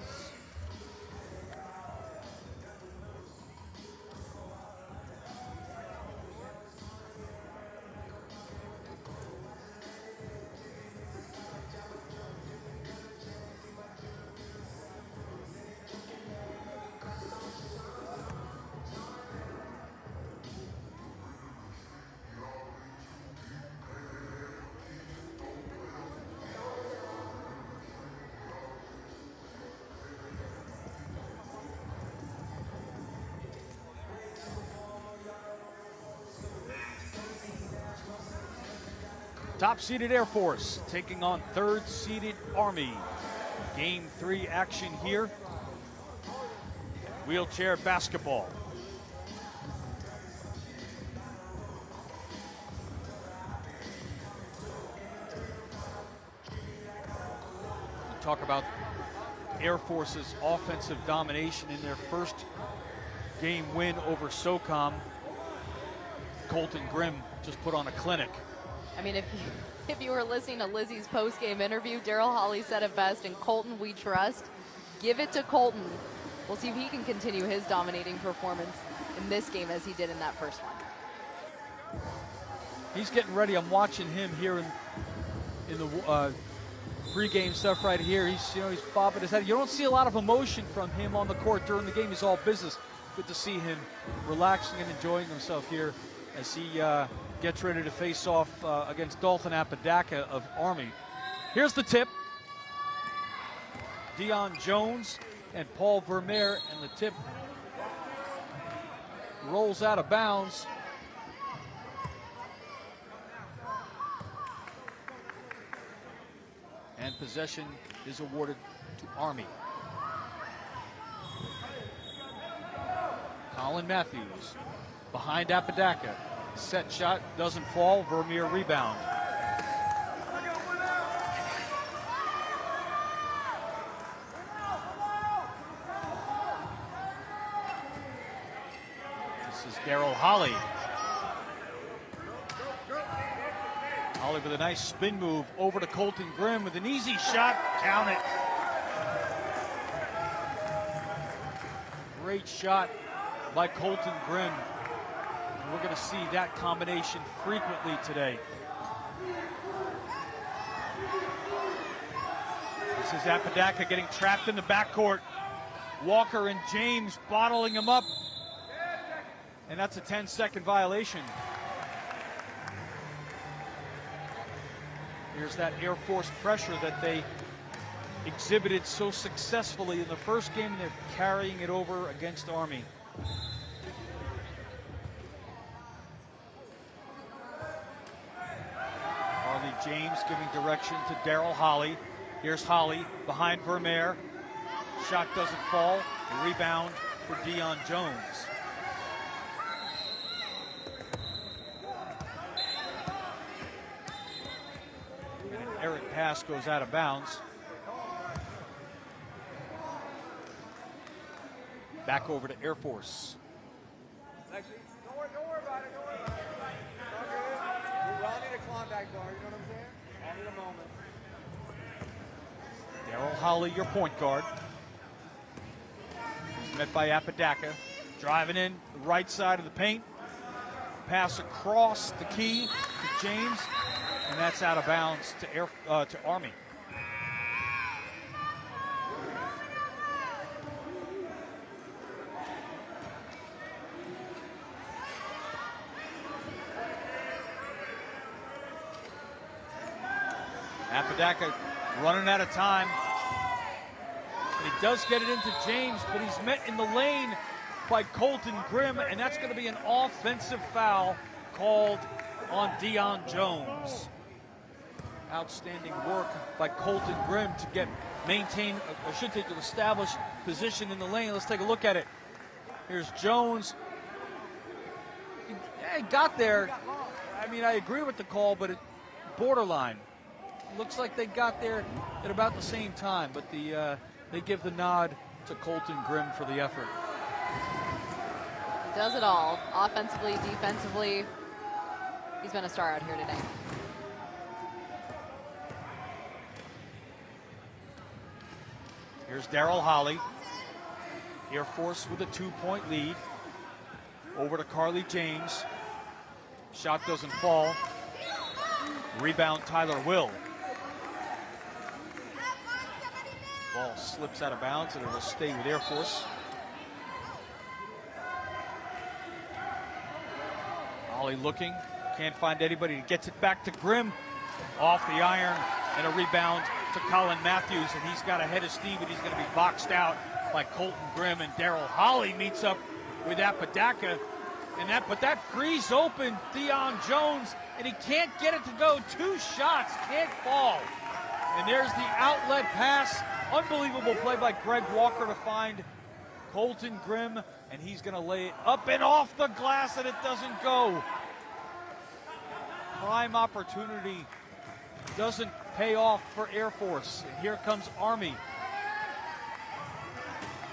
Top-seeded Air Force taking on 3rd-seeded Army. Game 3 action here. Wheelchair basketball. We talk about Air Force's offensive domination in their first game win over Socom. Colton Grimm just put on a clinic. I mean, if you were listening to Lizzie's post-game interview, Daryl Holly said it best, and Colton we trust. Give it to Colton. We'll see if he can continue his dominating performance in this game as he did in that first one. He's getting ready. I'm watching him here in the Pre-game stuff right here. He's bobbing his head. You don't see a lot of emotion from him on the court during the game. He's all business. Good to see him relaxing and enjoying himself here as he gets ready to face off against Dalton Apodaca of Army. Here's the tip. Deion Jones and Paul Vermeer, and the tip rolls out of bounds. And possession is awarded to Army. Colin Matthews behind Apodaca. Set shot doesn't fall. Vermeer rebound. This is Daryl Holly. Holly with a nice spin move over to Colton Grimm with an easy shot. Count it. Great shot by Colton Grimm. We're going to see that combination frequently today. This is Apodaca getting trapped in the backcourt. Walker and James bottling him up. And that's a 10-second violation. Here's that Air Force pressure that they exhibited so successfully in the first game, and they're carrying it over against Army. Harley James giving direction to Daryl Holly. Here's Holly behind Vermeer. Shot doesn't fall. Rebound for Deion Jones. And an errant pass goes out of bounds. Back over to Air Force. Don't worry about it. Don't worry about it. It's all good. We all need a Klondike bar, you know what I'm saying? All need a moment. Daryl Holly, your point guard. He's met by Apodaca. Driving in the right side of the paint. Pass across the key to James. And that's out of bounds to Army. Apodaca running out of time. And he does get it into James, but he's met in the lane by Colton Grimm, and that's going to be an offensive foul called on Deion Jones. Outstanding work by Colton Grimm to to establish position in the lane. Let's take a look at it. Here's Jones. He got there. I mean, I agree with the call, but it borderline. Looks like they got there at about the same time, but they give the nod to Colton Grimm for the effort. He does it all, offensively, defensively. He's been a star out here today. Here's Daryl Holly. Air Force with a 2-point lead. Over to Carly James. Shot doesn't fall. Rebound Tyler Will. Ball slips out of bounds and it'll stay with Air Force. Holly looking, can't find anybody. Gets it back to Grimm. Off the iron and a rebound to Colin Matthews, and he's got a head of steam, but he's going to be boxed out by Colton Grimm, and Daryl Holly meets up with Apodaca. But that frees open Deion Jones, and he can't get it to go. 2 shots, can't fall. And there's the outlet pass. Unbelievable play by Greg Walker to find Colton Grimm, and he's going to lay it up and off the glass, and it doesn't go. Prime opportunity doesn't pay off for Air Force. And here comes Army.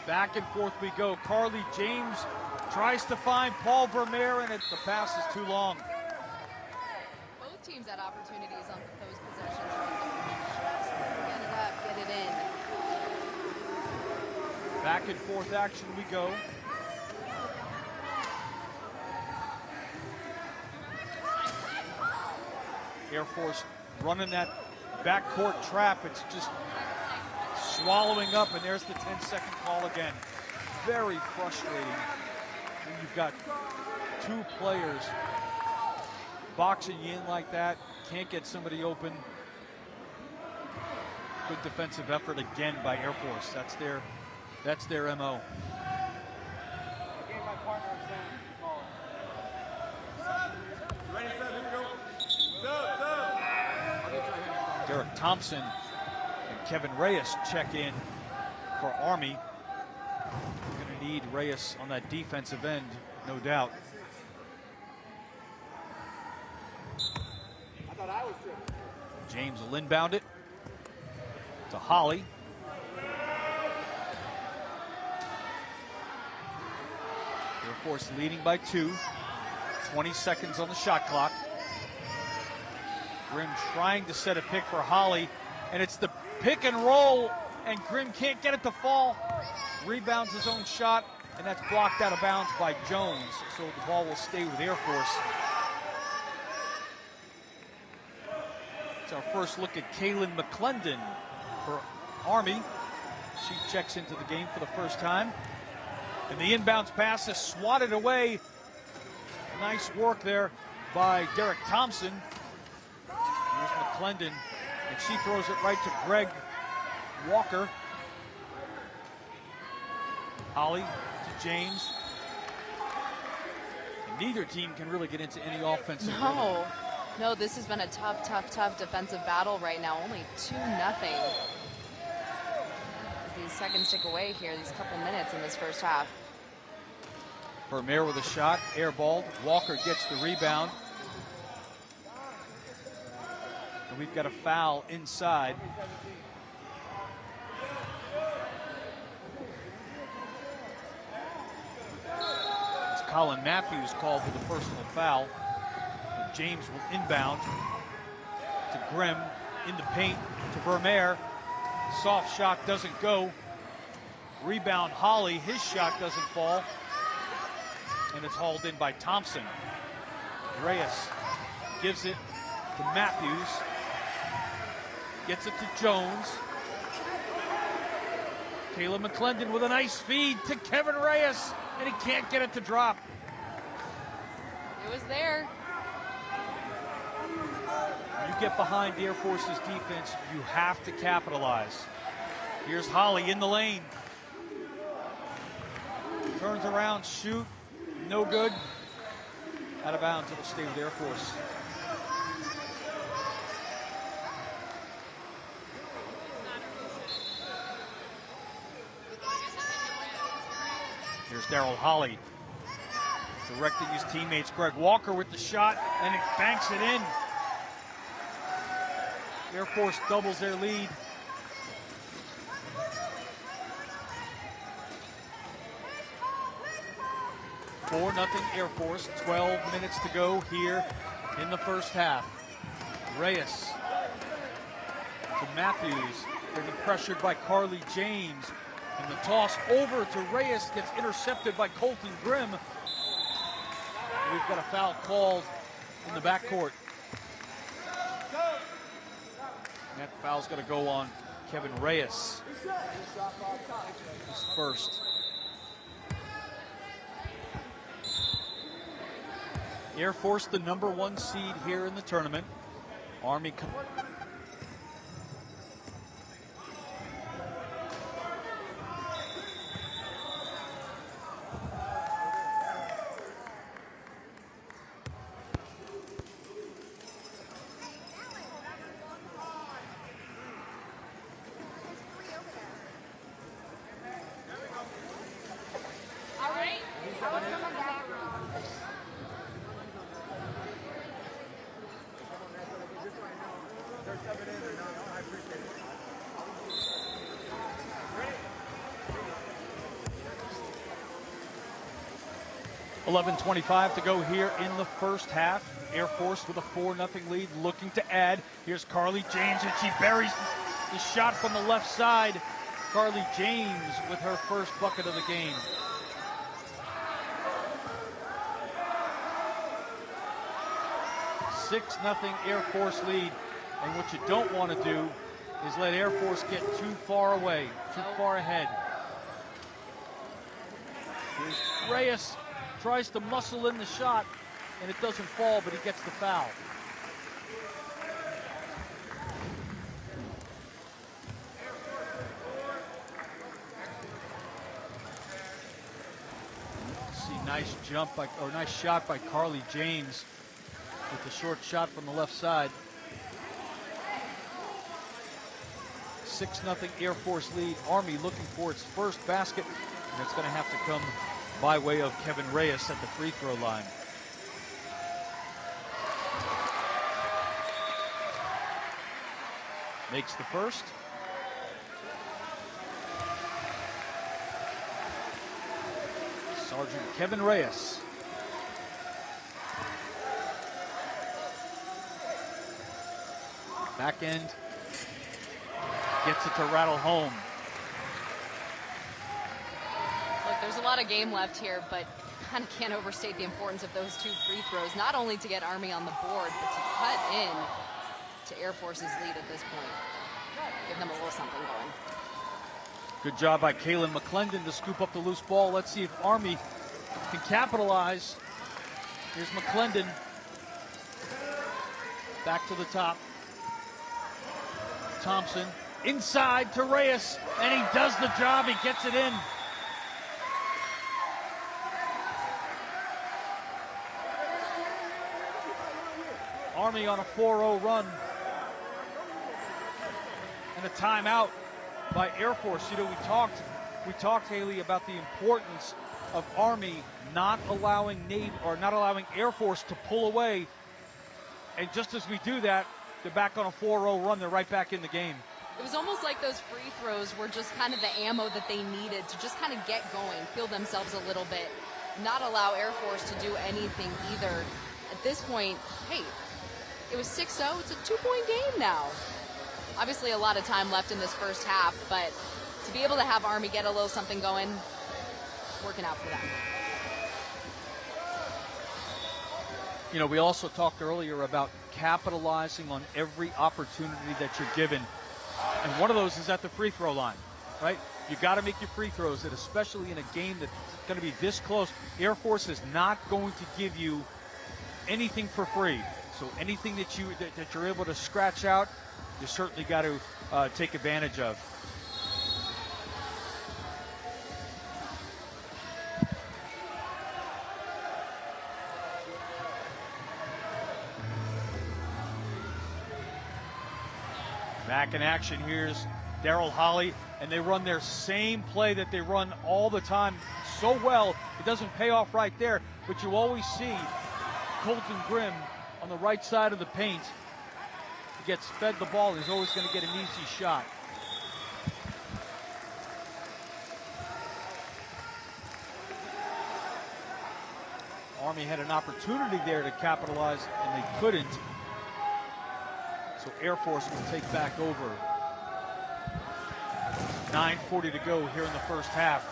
Back and forth we go. Carly James tries to find Paul Vermeer, and the pass is too long. Both teams had opportunities on those possessions. Get it up, get it in. Back and forth action we go. Air Force running that backcourt trap. It's just swallowing up, and there's the 10-second call again. Very frustrating when you've got two players boxing you in like that, can't get somebody open. Good defensive effort again by Air Force. That's their MO. Derek Thompson and Kevin Reyes check in for Army. We're going to need Reyes on that defensive end, no doubt. James will inbound it to Holly. Air Force leading by 2. 20 seconds on the shot clock. Grimm trying to set a pick for Holly, and it's the pick and roll, and Grimm can't get it to fall. Rebounds his own shot, and that's blocked out of bounds by Jones, so the ball will stay with Air Force. It's our first look at Kaylin McClendon for Army. She checks into the game for the first time. And the inbounds pass is swatted away. Nice work there by Derek Thompson. Here's McClendon, and she throws it right to Greg Walker. Holly to James. And neither team can really get into any offensive rhythm. No, this has been a tough defensive battle right now. Only 2-0. These seconds tick away here, these couple minutes in this first half. Vermeer with a shot, airballed. Walker gets the rebound. And we've got a foul inside. It's Colin Matthews called for the personal foul. And James will inbound to Grimm in the paint to Vermeer. Soft shot doesn't go. Rebound Holly, his shot doesn't fall. And it's hauled in by Thompson. Reyes gives it to Matthews. Gets it to Jones. Kayla McClendon with a nice feed to Kevin Reyes, and he can't get it to drop. It was there. You get behind Air Force's defense, you have to capitalize. Here's Holly in the lane. Turns around, shoot, no good. Out of bounds, it'll stay with Air Force. Here's Darryl Holly directing his teammates. Greg Walker with the shot, and it banks it in. Air Force doubles their lead. Four 0 Air Force, 12 minutes to go here in the first half. Reyes to Matthews, getting pressured by Carly James. And the toss over to Reyes gets intercepted by Colton Grimm. We've got a foul called in the backcourt. And that foul's going to go on Kevin Reyes. His first. Air Force, the #1 seed here in the tournament. Army. .25 to go here in the first half. Air Force with a 4-0 lead, looking to add. Here's Carly James, and she buries the shot from the left side. Carly James with her first bucket of the game. .6-0 Air Force lead. And what you don't want to do is let Air Force get too far away, too far ahead. Here's Reyes, tries to muscle in the shot, and it doesn't fall, but he gets the foul. Nice jump by, or nice shot by Carly James with the short shot from the left side. 6-0 Air Force lead. Army looking for its first basket, and it's going to have to come by way of Kevin Reyes at the free throw line. Makes the first. Sergeant Kevin Reyes. Back end. Gets it to rattle home. Look, there's a lot of game left here, but kind of can't overstate the importance of those 2 free throws, not only to get Army on the board, but to cut in to Air Force's lead at this point. Give them a little something going. Good job by Kaylin McClendon to scoop up the loose ball. Let's see if Army can capitalize. Here's McClendon. Back to the top. Thompson inside to Reyes, and he does the job. He gets it in. Army on a 4-0 run. And a timeout by Air Force. You know, we talked, Haley, about the importance of Army not allowing Air Force to pull away. And just as we do that, they're back on a 4-0 run. They're right back in the game. It was almost like those free throws were just kind of the ammo that they needed to just kind of get going, feel themselves a little bit, not allow Air Force to do anything either. At this point, hey, it was 6-0. It's a 2-point game now. Obviously a lot of time left in this first half, but to be able to have Army get a little something going, working out for them. You know, we also talked earlier about capitalizing on every opportunity that you're given. And one of those is at the free throw line, right? You got to make your free throws, and especially in a game that's going to be this close. Air Force is not going to give you anything for free. So anything that you're able to scratch out, you certainly got to take advantage of. Back in action, here's Daryl Holly, and they run their same play that they run all the time so well. It doesn't pay off right there, but you always see Colton Grimm on the right side of the paint. He gets fed the ball. He's always going to get an easy shot. Army had an opportunity there to capitalize, and they couldn't. So Air Force will take back over. 9:40 to go here in the first half.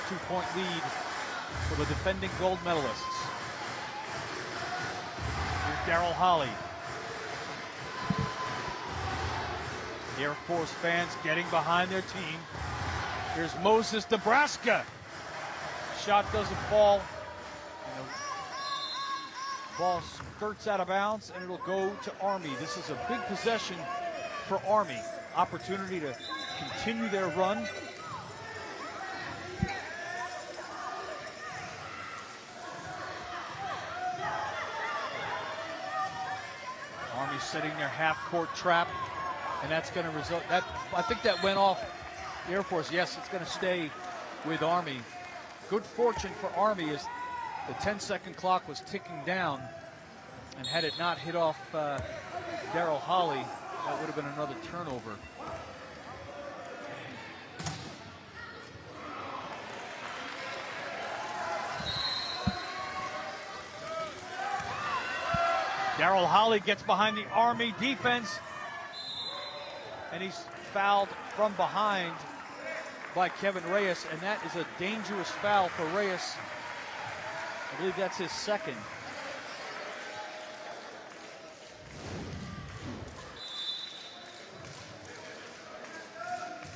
2-point lead for the defending gold medalists. Here's Daryl Holly. Air Force fans getting behind their team. Here's Moses Nebraska. Shot doesn't fall. And the ball skirts out of bounds, and it'll go to Army. This is a big possession for Army. Opportunity to continue their run. Army setting their half-court trap, and that's going to result. That I think that went off Air Force. Yes, it's going to stay with Army. Good fortune for Army as the 10-second clock was ticking down, and had it not hit off Daryl Holly, that would have been another turnover. Daryl Holly gets behind the Army defense, and he's fouled from behind by Kevin Reyes, and that is a dangerous foul for Reyes. I believe that's his second.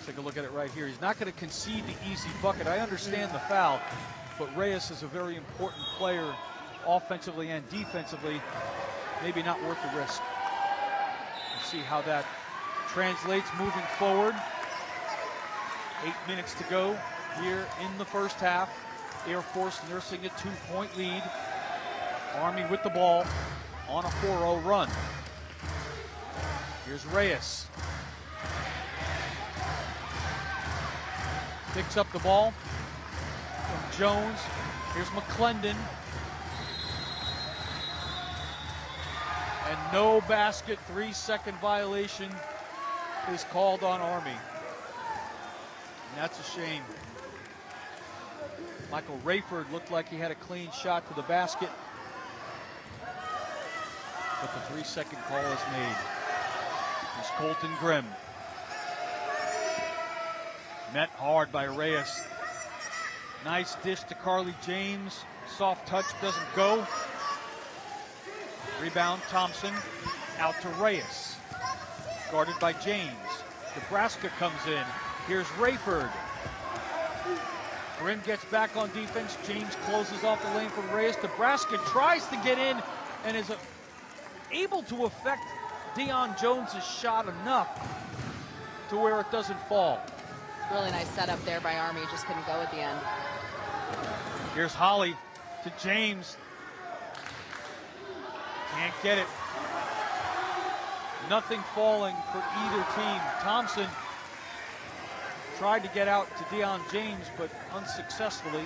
Take a look at it right here. He's not going to concede the easy bucket. I understand the foul, but Reyes is a very important player offensively and defensively. Maybe not worth the risk. We'll see how that translates moving forward. 8 minutes to go here in the first half. Air Force nursing a 2-point lead. Army with the ball on a 4-0 run. Here's Reyes. Picks up the ball from Jones. Here's McClendon. And no basket, 3-second violation is called on Army. And that's a shame. Michael Rayford looked like he had a clean shot to the basket, but the 3-second call is made. Here's Colton Grimm. Met hard by Reyes. Nice dish to Carly James. Soft touch doesn't go. Rebound Thompson. Out to Reyes. Guarded by James. Nebraska comes in. Here's Rayford. Grimm gets back on defense. James closes off the lane from Reyes. Nebraska tries to get in and is able to affect Deion Jones' shot enough to where it doesn't fall. Really nice setup there by Army, just couldn't go at the end. Here's Holly to James. Can't get it. Nothing falling for either team. Thompson tried to get out to Deion James, but unsuccessfully,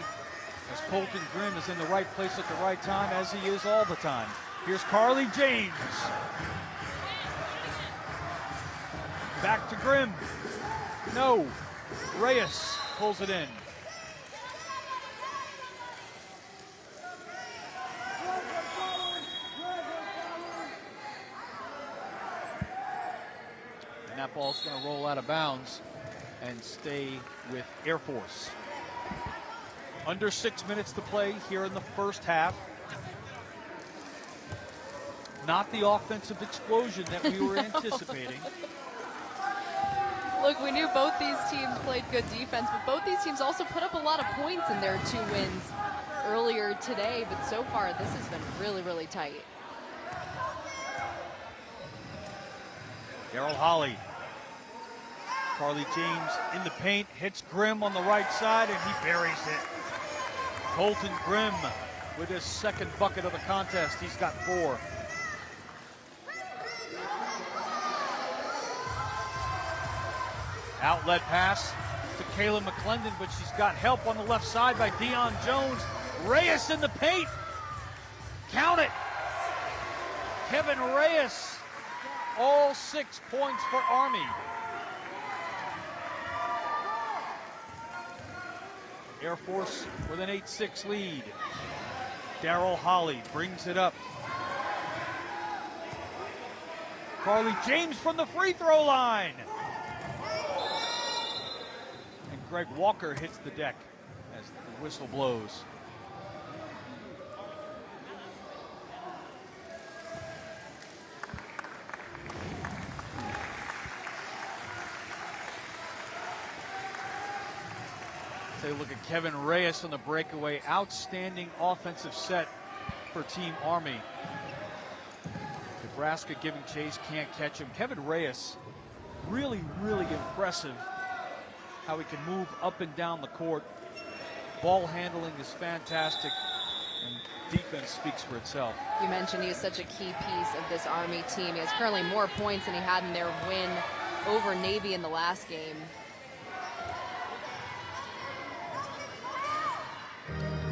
as Colton Grimm is in the right place at the right time, as he is all the time. Here's Carly James. Back to Grimm. No. Reyes pulls it in. And that ball's going to roll out of bounds and stay with Air Force. Under 6 minutes to play here in the first half. Not the offensive explosion that we were anticipating. Look, we knew both these teams played good defense, but both these teams also put up a lot of points in their 2 wins earlier today. But so far, this has been really, really tight. Daryl Holly. Carly James in the paint, hits Grimm on the right side, and he buries it. Colton Grimm with his second bucket of the contest. He's got 4. Outlet pass to Kayla McClendon, but she's got help on the left side by Deion Jones. Reyes in the paint. Count it. Kevin Reyes. All 6 points for Army. Air Force with an 8-6 lead. Daryl Holly brings it up. Carly James from the free throw line. And Greg Walker hits the deck as the whistle blows. Take a look at Kevin Reyes on the breakaway. Outstanding offensive set for Team Army. Nebraska giving chase, can't catch him. Kevin Reyes, really, really impressive how he can move up and down the court. Ball handling is fantastic, and defense speaks for itself. You mentioned he is such a key piece of this Army team. He has currently more points than he had in their win over Navy in the last game.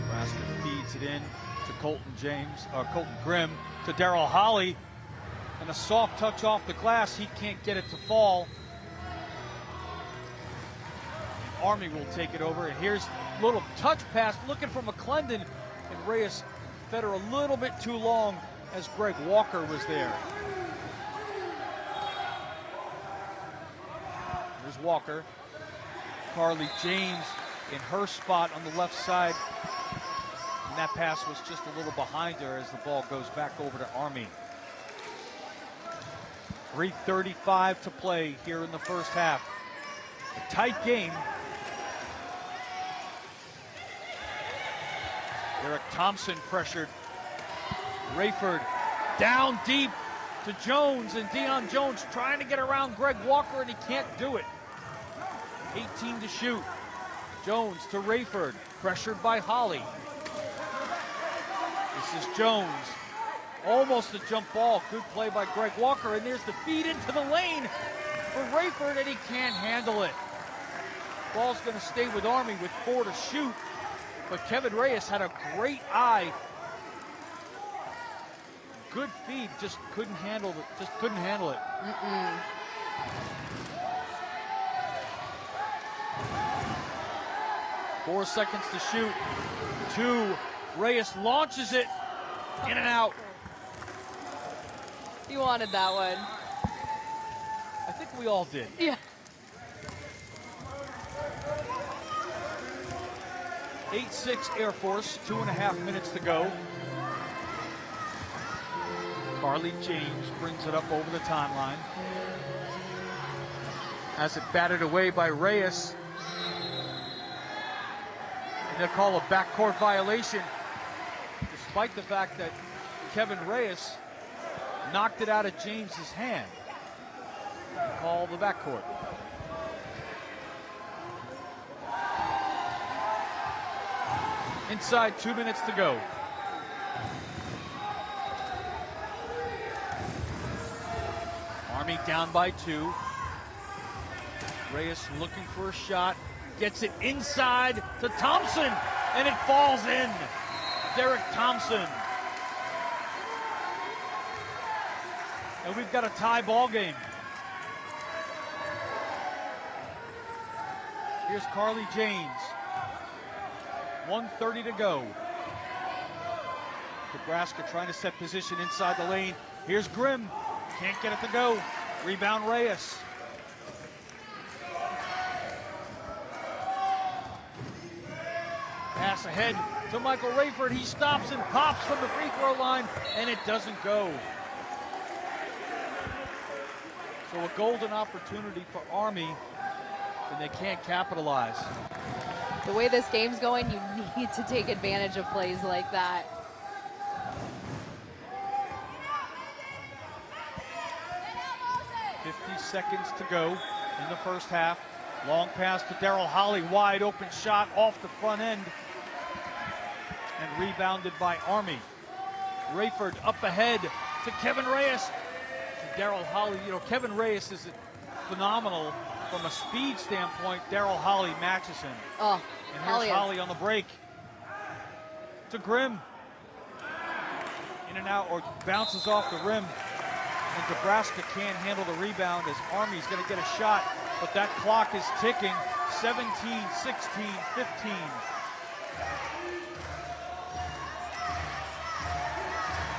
Nebraska feeds it in to Colton Grimm, to Daryl Holly, and a soft touch off the glass. He can't get it to fall. Army will take it over, and here's a little touch pass looking for McClendon, and Reyes fed her a little bit too long as Greg Walker was there. Here's Walker. Carly James in her spot on the left side. And that pass was just a little behind her as the ball goes back over to Army. 3:35 to play here in the first half. A tight game. Derek Thompson pressured. Rayford down deep to Jones, and Deion Jones trying to get around Greg Walker, and he can't do it. 18 to shoot. Jones to Rayford, pressured by Holly. This is Jones. Almost a jump ball. Good play by Greg Walker, and there's the feed into the lane for Rayford, and he can't handle it. Ball's going to stay with Army with 4 to shoot, but Kevin Reyes had a great eye. Good feed, just couldn't handle it. 4 seconds to shoot. 2. Reyes launches it. In and out. You wanted that one. I think we all did. Yeah. 8-6 Air Force, 2.5 minutes to go. Carly James brings it up over the timeline. Has it batted away by Reyes. And they'll call a backcourt violation, despite the fact that Kevin Reyes knocked it out of James's hand. They call the backcourt. Inside 2 minutes to go. Army down by 2. Reyes looking for a shot. Gets it inside to Thompson, and it falls in. Derek Thompson. And we've got a tie ball game. Here's Carly James. 1:30 to go. Nebraska trying to set position inside the lane. Here's Grimm. Can't get it to go. Rebound Reyes. Pass ahead to Michael Rayford. He stops and pops from the free throw line, and it doesn't go. So a golden opportunity for Army, and they can't capitalize. The way this game's going, you need to take advantage of plays like that. 50 seconds to go in the first half. Long pass to Darryl Holly, wide open shot off the front end, and rebounded by Army. Rayford up ahead to Kevin Reyes. To Darryl Holly, you know, Kevin Reyes is phenomenal from a speed standpoint. Darryl Holly matches him. Oh, and here's Holly on the break. To Grimm. In and out, or bounces off the rim. And Nebraska can't handle the rebound as Army's going to get a shot. But that clock is ticking. 17, 16, 15.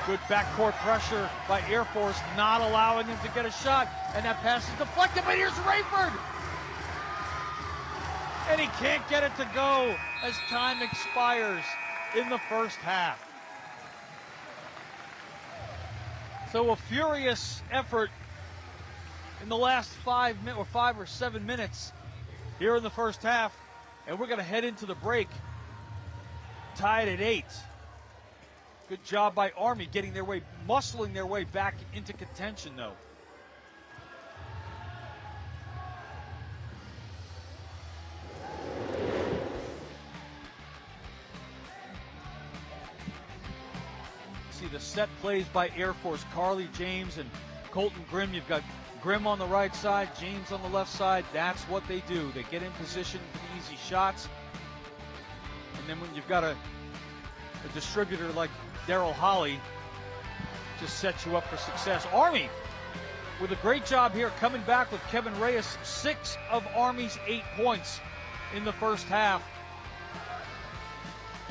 Good backcourt pressure by Air Force, not allowing him to get a shot. And that pass is deflected, but here's Rayford. And he can't get it to go as time expires in the first half. So a furious effort in the last 5 or 7 minutes here in the first half, and we're going to head into the break tied at 8. Good job by Army getting their way, muscling their way back into contention, though. See the set plays by Air Force, Carly James and Colton Grimm. You've got Grimm on the right side, James on the left side. That's what they do. They get in position for the easy shots. And then when you've got a distributor like Darryl Holly, just sets you up for success. Army with a great job here coming back with Kevin Reyes. 6 of Army's 8 points in the first half.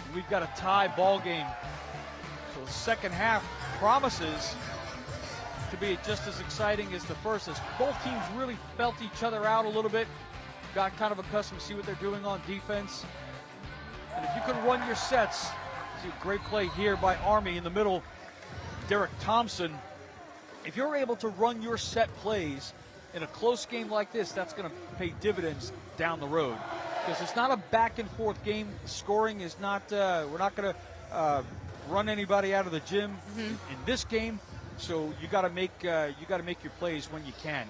And we've got a tie ball game. So the second half promises to be just as exciting as the first, as both teams really felt each other out a little bit, got kind of accustomed to see what they're doing on defense. And if you can run your sets, see a great play here by Army in the middle, Derek Thompson. If you're able to run your set plays in a close game like this, that's going to pay dividends down the road. Because it's not a back and forth game. Scoring is not, we're not going to run anybody out of the gym in this game. So you got to make your plays when you can.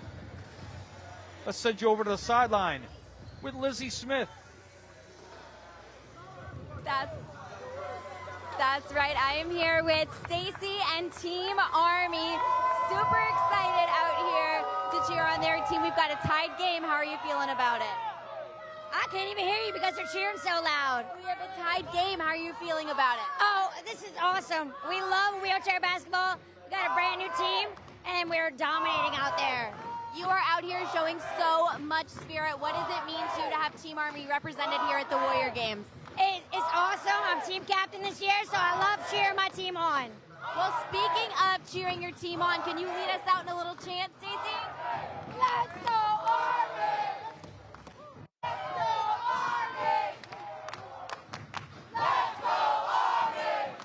Let's send you over to the sideline with Lizzie Smith. That's right. I am here with Stacy and Team Army. Super excited out here to cheer on their team. We've got a tied game. How are you feeling about it? I can't even hear you because they're cheering so loud. We have a tied game. How are you feeling about it? Oh, this is awesome. We love wheelchair basketball. We got a brand new team, and we're dominating out there. You are out here showing so much spirit. What does it mean to you to have Team Army represented here at the Warrior Games? It's awesome. I'm team captain this year, so I love cheering my team on. Well, speaking of cheering your team on, can you lead us out in a little chant, Stacey? Let's go, Army! Let's go, Army! Let's go, Army!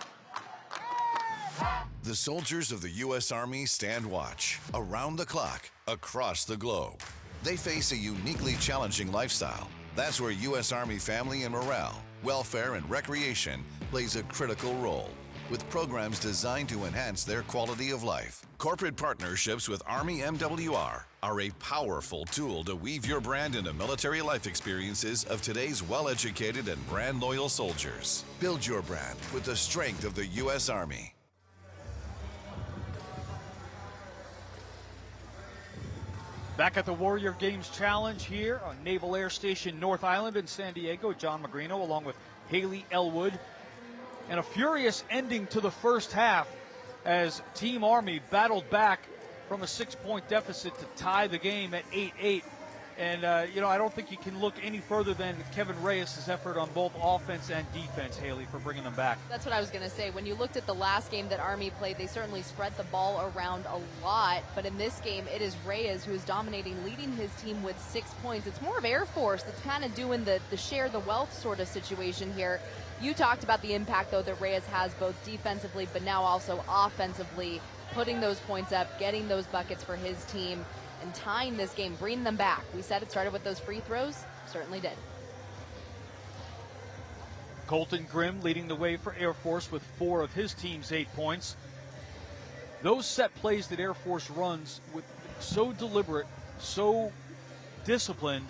The soldiers of the U.S. Army stand watch around the clock, across the globe. They face a uniquely challenging lifestyle. That's where U.S. Army family and morale, welfare, and recreation plays a critical role, with programs designed to enhance their quality of life. Corporate partnerships with Army MWR are a powerful tool to weave your brand into military life experiences of today's well-educated and brand-loyal soldiers. Build your brand with the strength of the U.S. Army. Back at the Warrior Games Challenge here on Naval Air Station North Island in San Diego. John Magrino along with Haley Elwood. And a furious ending to the first half as Team Army battled back from a 6-point deficit to tie the game at 8-8. And, I don't think you can look any further than Kevin Reyes' effort on both offense and defense, Haley, for bringing them back. That's what I was going to say. When you looked at the last game that Army played, they certainly spread the ball around a lot. But in this game, it is Reyes who is dominating, leading his team with 6 points. It's more of Air Force that's kind of doing the share the wealth sort of situation here. You talked about the impact, though, that Reyes has both defensively but now also offensively, putting those points up, getting those buckets for his team, and tying this game, bringing them back. We said it started with those free throws. Certainly did. Colton Grimm leading the way for Air Force with 4 of his team's 8 points. Those set plays that Air Force runs with so deliberate, so disciplined,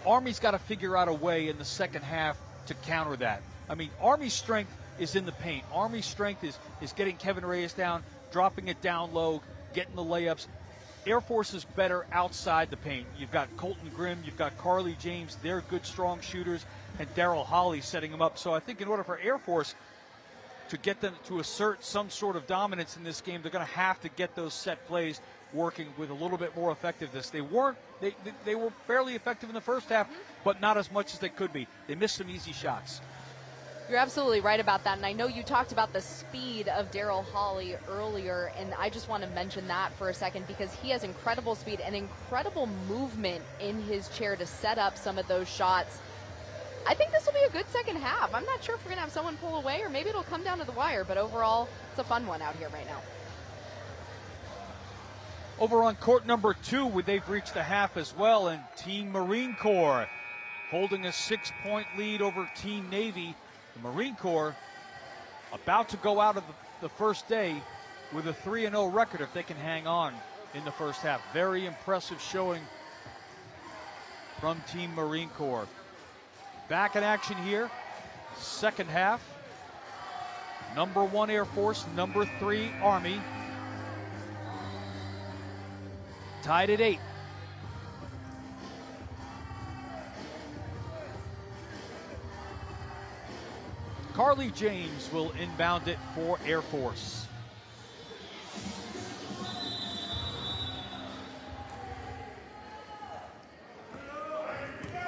Army's got to figure out a way in the second half to counter that. I mean, Army's strength is in the paint. Army's strength is getting Kevin Reyes down, dropping it down low, getting the layups. Air Force is better outside the paint. You've got Colton Grimm, you've got Carly James, they're good, strong shooters, and Daryl Holly setting them up. So I think in order for Air Force to get them to assert some sort of dominance in this game, they're going to have to get those set plays working with a little bit more effectiveness. They were fairly effective in the first half, but not as much as they could be. They missed some easy shots. You're absolutely right about that, and I know you talked about the speed of Daryl Holly earlier, and I just want to mention that for a second because he has incredible speed and incredible movement in his chair to set up some of those shots. I think this will be a good second half. I'm not sure if we're going to have someone pull away or maybe it'll come down to the wire, but overall, it's a fun one out here right now. Over on court number 2, they've reached the half as well, and Team Marine Corps holding a 6-point lead over Team Navy. The Marine Corps about to go out of the first day with a 3-0 record if they can hang on in the first half. Very impressive showing from Team Marine Corps. Back in action here, second half. Number 1 Air Force, number 3 Army. Tied at 8. Carly James will inbound it for Air Force.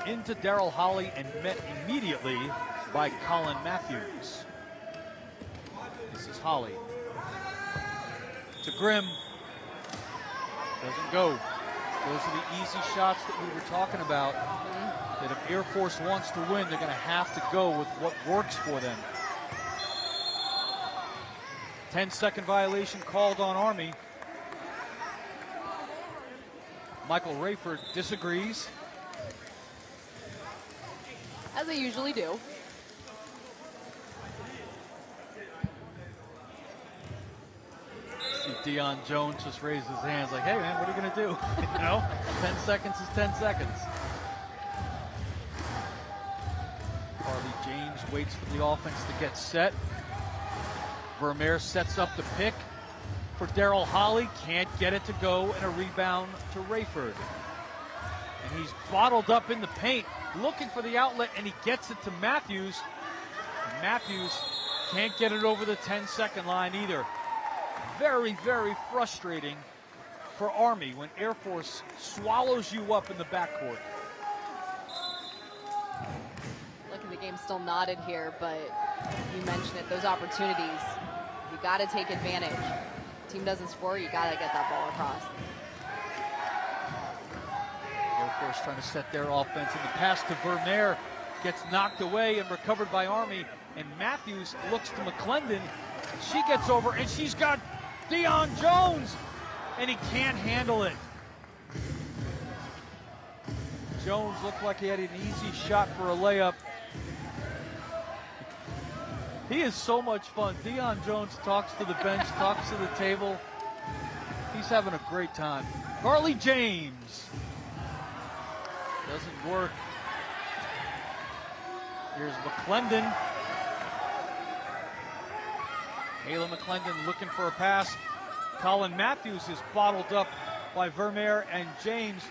Into Daryl Holly and met immediately by Colin Matthews. This is Holly. To Grimm. Doesn't go. Those are the easy shots that we were talking about. That if Air Force wants to win, they're going to have to go with what works for them. 10-second violation called on Army. Michael Rayford disagrees. As they usually do. See Deion Jones just raise his hands like, hey man, what are you gonna do? 10 seconds is 10 seconds. Carly James waits for the offense to get set. Vermeer sets up the pick for Daryl Holly. Can't get it to go, and a rebound to Rayford. And he's bottled up in the paint, looking for the outlet, and he gets it to Matthews. And Matthews can't get it over the 10-second line either. Very, very frustrating for Army when Air Force swallows you up in the backcourt. Look at the game still knotted here, but you mentioned it, those opportunities, you got to take advantage. Team doesn't score, you got to get that ball across. Air Force trying to set their offense, and the pass to Vermeer gets knocked away and recovered by Army, and Matthews looks to McClendon. She gets over, and she's got Deion Jones, and he can't handle it. Jones looked like he had an easy shot for a layup. He is so much fun. Deion Jones talks to the bench, talks to the table. He's having a great time. Carly James. Doesn't work. Here's McClendon. Kayla McClendon looking for a pass. Colin Matthews is bottled up by Vermeer and James.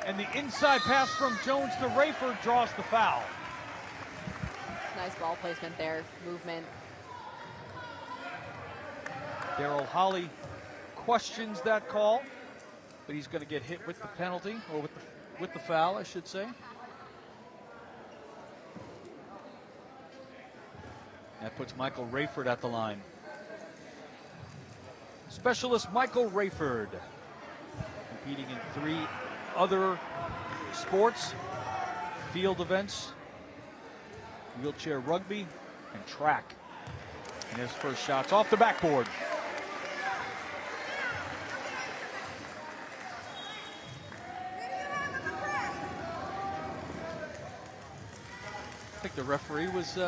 And the inside pass from Jones to Rayford draws the foul. Nice ball placement there, movement. Daryl Holly questions that call, but he's going to get hit with the penalty, or with the foul, I should say. That puts Michael Rayford at the line. Specialist Michael Rayford, competing in 3 other sports, field events, wheelchair rugby, and track. And his first shot's off the backboard. I think the referee was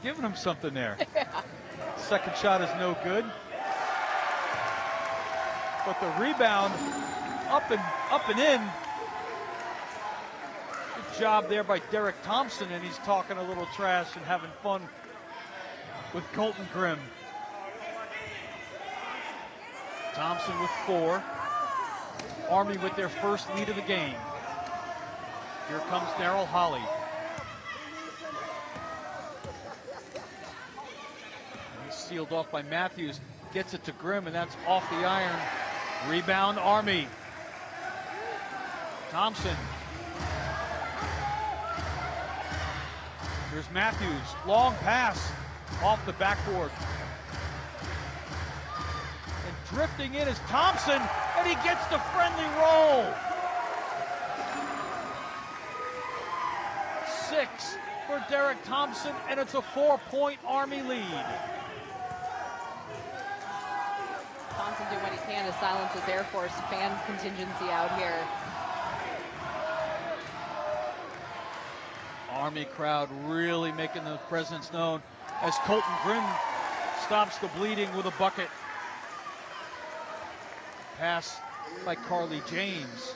giving him something there. Yeah. Second shot is no good. But the rebound up and in. Good job there by Derek Thompson, and he's talking a little trash and having fun with Colton Grimm. Thompson with 4. Army with their first lead of the game. Here comes Daryl Holly. And he's sealed off by Matthews. Gets it to Grimm, and that's off the iron. Rebound, Army. Thompson. Here's Matthews. Long pass off the backboard. And drifting in is Thompson, and he gets the friendly roll. 6 for Derek Thompson, and it's a 4-point Army lead. Thompson doing what he can to silence his Air Force fan contingency out here. Army crowd really making the presence known as Colton Grimm stops the bleeding with a bucket. Pass by Carly James.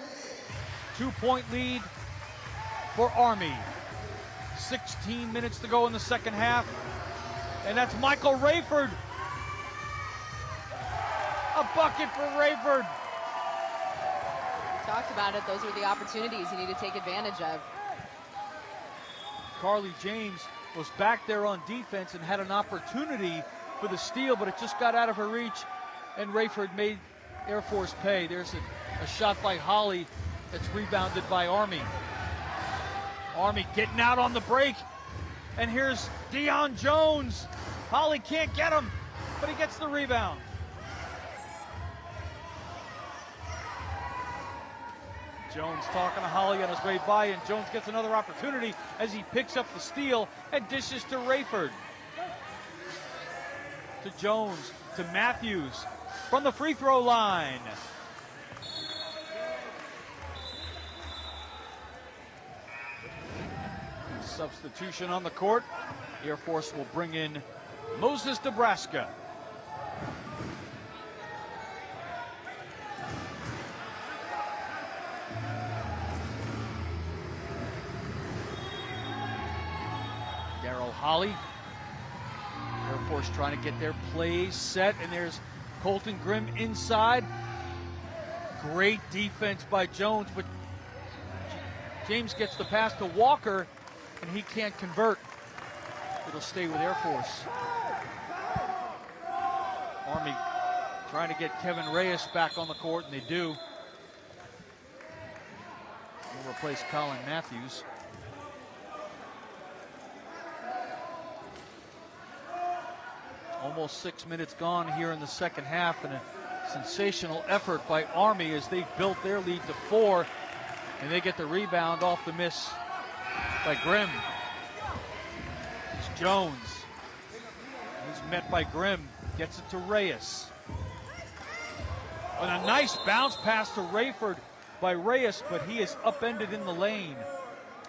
2-point lead for Army. 16 minutes to go in the second half. And that's Michael Rayford. A bucket for Rayford. We talked about it. Those are the opportunities you need to take advantage of. Carly James was back there on defense and had an opportunity for the steal, but it just got out of her reach, and Rayford made Air Force pay. There's a shot by Holly that's rebounded by Army. Army getting out on the break, and here's Deion Jones. Holly can't get him, but he gets the rebound. Jones talking to Holly on his way by, and Jones gets another opportunity as he picks up the steal and dishes to Rayford. To Jones, to Matthews from the free throw line. substitution on the court. Air Force will bring in Moses Nebraska. Darryl Holly. Air Force trying to get their plays set, and there's Colton Grimm inside. Great defense by Jones, but James gets the pass to Walker, and he can't convert. It'll stay with Air Force. Army trying to get Kevin Reyes back on the court, and they do. He'll replace Colin Matthews. Almost 6 minutes gone here in the second half, and a sensational effort by Army as they built their lead to 4, and they get the rebound off the miss by Grimm. It's Jones. He's met by Grimm, gets it to Reyes. And a nice bounce pass to Rayford by Reyes, but he is upended in the lane,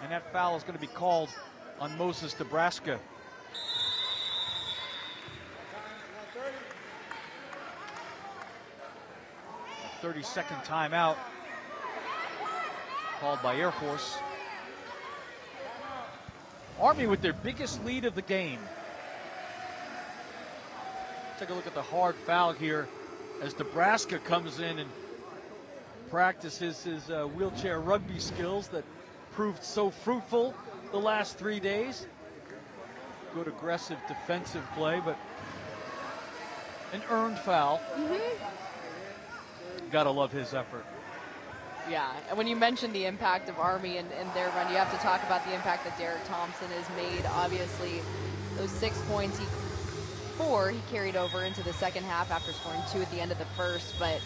and that foul is going to be called on Moses Nebraska. 30-second timeout called by Air Force. Army with their biggest lead of the game. Take a look at the hard foul here as Nebraska comes in and practices his wheelchair rugby skills that proved so fruitful the last 3 days. Good aggressive defensive play, but an earned foul. Gotta love his effort. Yeah, and when you mention the impact of Army and their run, you have to talk about the impact that Derek Thompson has made. Obviously, those 6 points, he carried over into the second half after scoring 2 at the end of the first, but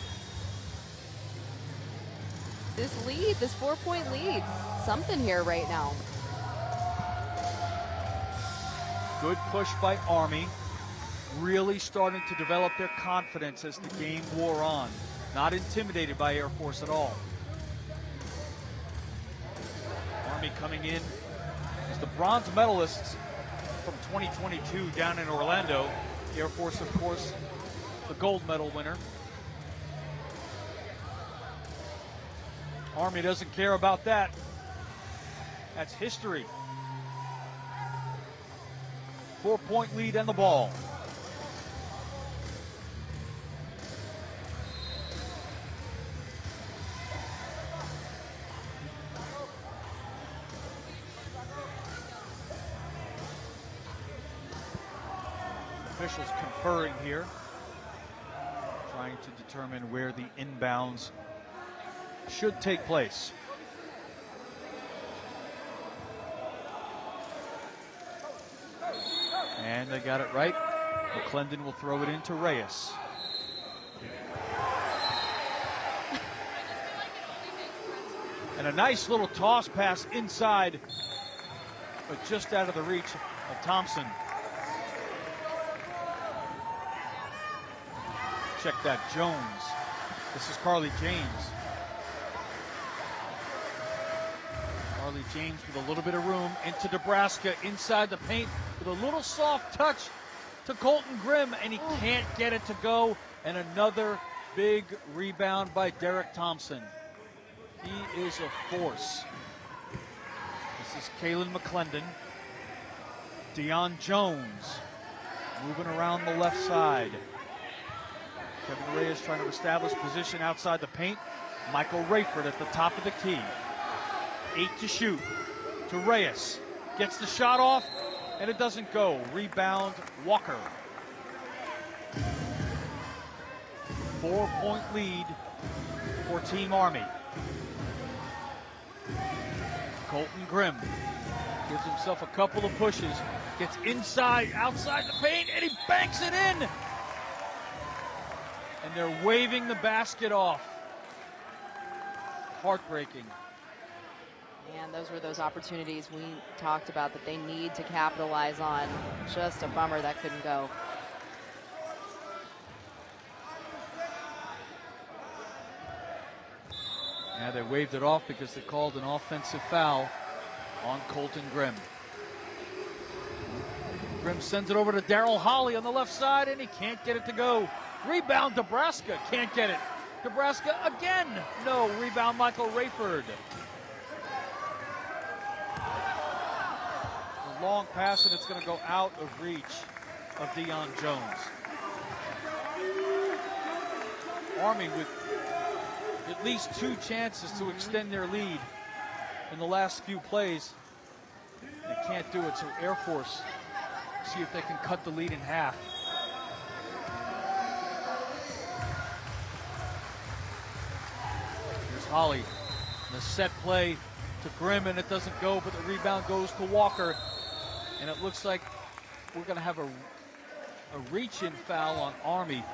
this lead, this 4-point lead, something here right now. Good push by Army, really starting to develop their confidence as the game wore on. Not intimidated by Air Force at all. Army coming in as the bronze medalists from 2022 down in Orlando. Air Force, of course, the gold medal winner. Army doesn't care about that. That's history. 4-point lead and the ball. Officials conferring here, trying to determine where the inbounds should take place. And they got it right. McClendon will throw it into Reyes. And a nice little toss pass inside, but just out of the reach of Thompson. Check that, Jones. This is Carly James. Carly James with a little bit of room into Nebraska, inside the paint with a little soft touch to Colton Grimm, and he can't get it to go. And another big rebound by Derek Thompson. He is a force. This is Kalen McClendon. Deion Jones moving around the left side. Kevin Reyes trying to establish position outside the paint. Michael Rayford at the top of the key. 8 to shoot to Reyes. Gets the shot off, and it doesn't go. Rebound, Walker. 4-point lead for Team Army. Colton Grimm gives himself a couple of pushes. Gets inside, outside the paint, and he banks it in. And they're waving the basket off. Heartbreaking. And those were those opportunities we talked about that they need to capitalize on. Just a bummer that couldn't go. Yeah, they waved it off because they called an offensive foul on Colton Grimm. Grimm sends it over to Daryl Holly on the left side, and he can't get it to go. Rebound, Nebraska. Can't get it. Nebraska again. No. Rebound, Michael Rayford. A long pass, and it's going to go out of reach of Deion Jones. Army with at least 2 chances to extend their lead in the last few plays. They can't do it, so Air Force see if they can cut the lead in half. Here's Holly. The set play to Grimm, and it doesn't go, but the rebound goes to Walker. And it looks like we're going to have a reach-in foul on Army.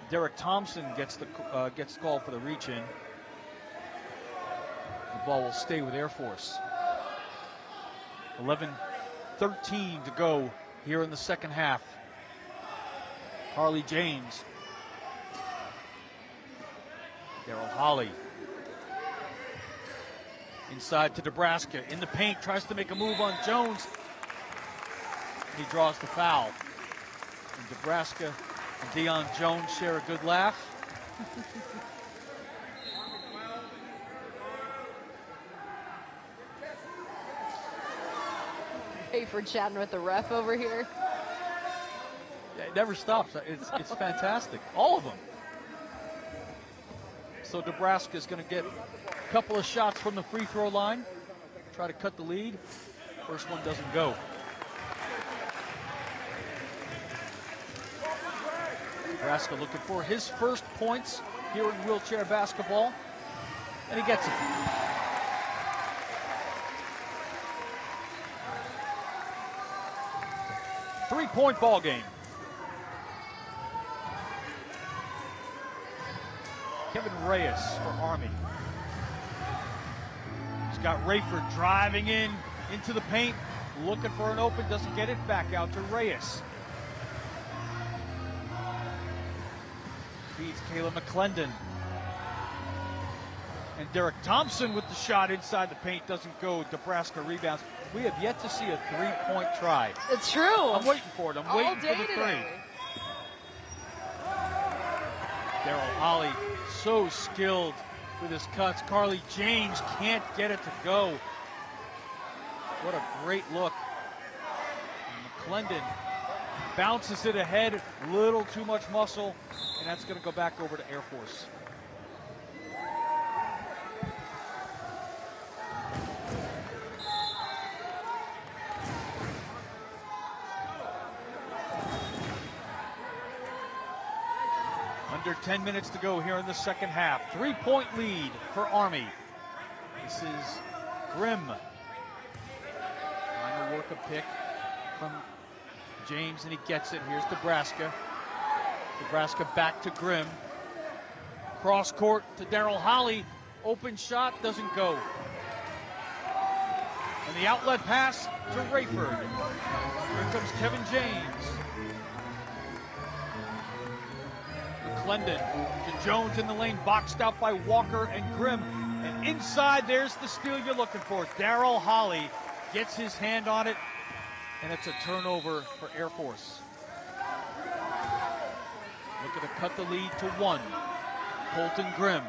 Derek Thompson gets called for the reach-in. The ball will stay with Air Force. 11:13 to go here in the second half. Harley James. Daryl Holly. Inside to Nebraska. In the paint, tries to make a move on Jones. He draws the foul. And Nebraska and Deion Jones share a good laugh. Rayford chatting with the ref over here. Yeah, it never stops. It's fantastic. All of them. So Nebraska is going to get a couple of shots from the free throw line. Try to cut the lead. First one doesn't go. Nebraska looking for his first points here in wheelchair basketball. And he gets it. Three-point ball game. Kevin Reyes for Army. He's got Rayford driving into the paint, looking for an open, doesn't get it, back out to Reyes. Feeds Kayla McClendon. And Derek Thompson with the shot inside the paint, doesn't go. Nebraska rebounds. We have yet to see a three-point try. It's true. I'm waiting for it. I'm waiting for the three. Daryl Holly, so skilled with his cuts. Carly James can't get it to go. What a great look. And McClendon bounces it ahead, little too much muscle, and that's going to go back over to Air Force. Under 10 minutes to go here in the second half. Three-point lead for Army. This is Grimm. Trying to work a pick from James, and he gets it. Here's Nebraska. Nebraska back to Grimm. Cross court to Daryl Holly. Open shot, doesn't go. And the outlet pass to Rayford. Here comes Kevin James. McClendon to Jones in the lane, boxed out by Walker and Grimm. And inside, there's the steal you're looking for. Daryl Holly gets his hand on it, and it's a turnover for Air Force. Looking to cut the lead to 1. Colton Grimm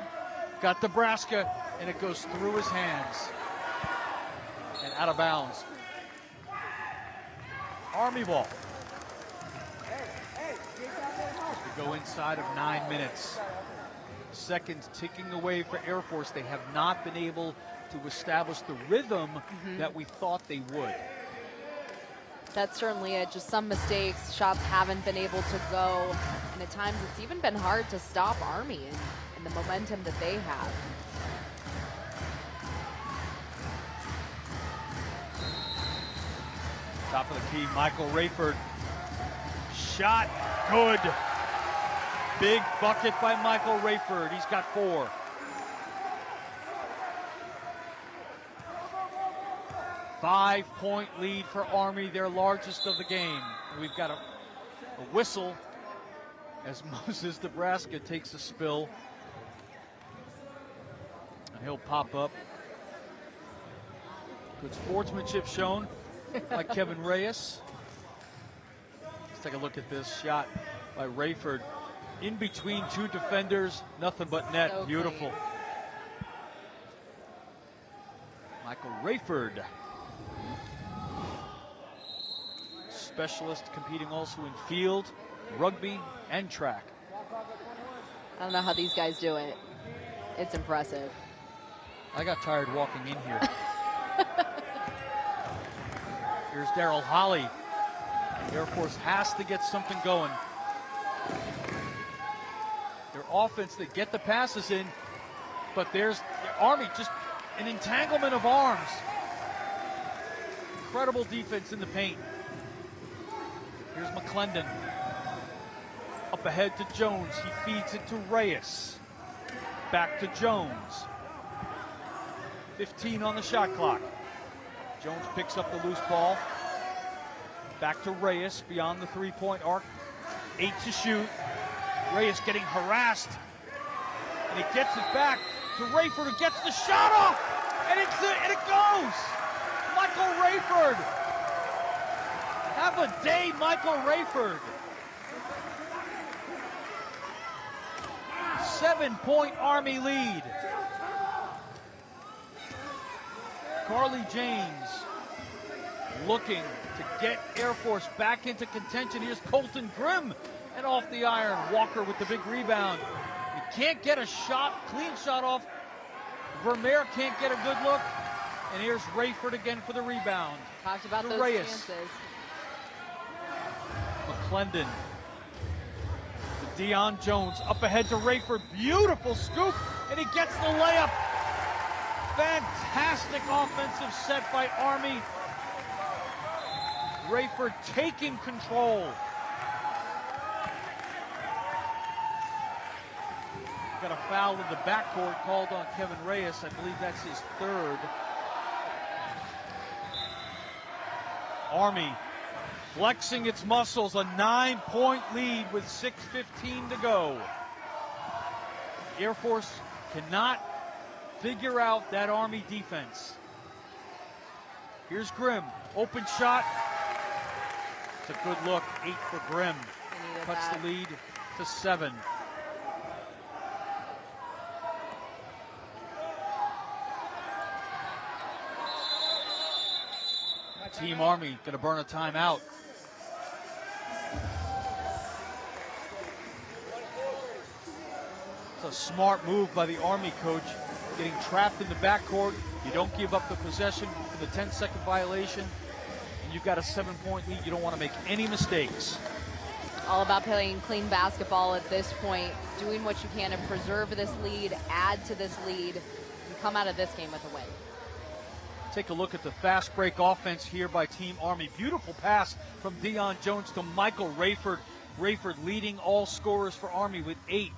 got Nebraska, and it goes through his hands and out of bounds. Army ball. We go inside of 9 minutes. Seconds ticking away for Air Force. They have not been able to establish the rhythm that we thought they would. That's certainly it. Just some mistakes. Shots haven't been able to go. And at times it's even been hard to stop Army in the momentum that they have. Top of the key, Michael Rayford. Shot good. Big bucket by Michael Rayford. He's got 4. Five-point lead for Army, their largest of the game. We've got a whistle as Moses Nebraska takes a spill. And he'll pop up. Good sportsmanship shown by Kevin Reyes. take a look at this shot by Rayford. In between two defenders, nothing but net. So Beautiful. clean. Michael Rayford. Specialist competing also in field, rugby, and track. I don't know how these guys do it. It's impressive. I got tired walking in here. Here's Daryl Holly. Air Force has to get something going. Their offense, they get the passes in, but there's the Army, just an entanglement of arms. Incredible defense in the paint. Here's McClendon. Up ahead to Jones. He feeds it to Reyes. Back to Jones. 15 on the shot clock. Jones picks up the loose ball. Back to Reyes beyond the three-point arc. 8 to shoot. Reyes getting harassed. And he gets it back to Rayford, who gets the shot off. And it goes. Michael Rayford. Have a day, Michael Rayford. 7-point Army lead. Carly James looking to get Air Force back into contention. Here's Colton Grimm, and off the iron. Walker with the big rebound. He can't get a shot, clean shot off. Vermeer can't get a good look. And here's Rayford again for the rebound. Talked about to those Reyes. chances. McClendon. To Deion Jones. Up ahead to Rayford. Beautiful scoop. And he gets the layup. Fantastic offensive set by Army. Rayford taking control. Got a foul in the backcourt called on Kevin Reyes. I believe that's his third. Army flexing its muscles, a 9-point lead with 6:15 to go. Air Force cannot figure out that Army defense. Here's Grimm, open shot. It's a good look, 8 for Grimm. Cuts the lead to 7. Team Army gonna burn a timeout. It's a smart move by the Army coach, getting trapped in the backcourt. You don't give up the possession for the 10-second violation, and you've got a 7-point lead. You don't want to make any mistakes. All about playing clean basketball at this point, doing what you can to preserve this lead, add to this lead, and come out of this game with a win. Take a look at the fast break offense here by Team Army. Beautiful pass from Deion Jones to Michael Rayford. Rayford leading all scorers for Army with 8.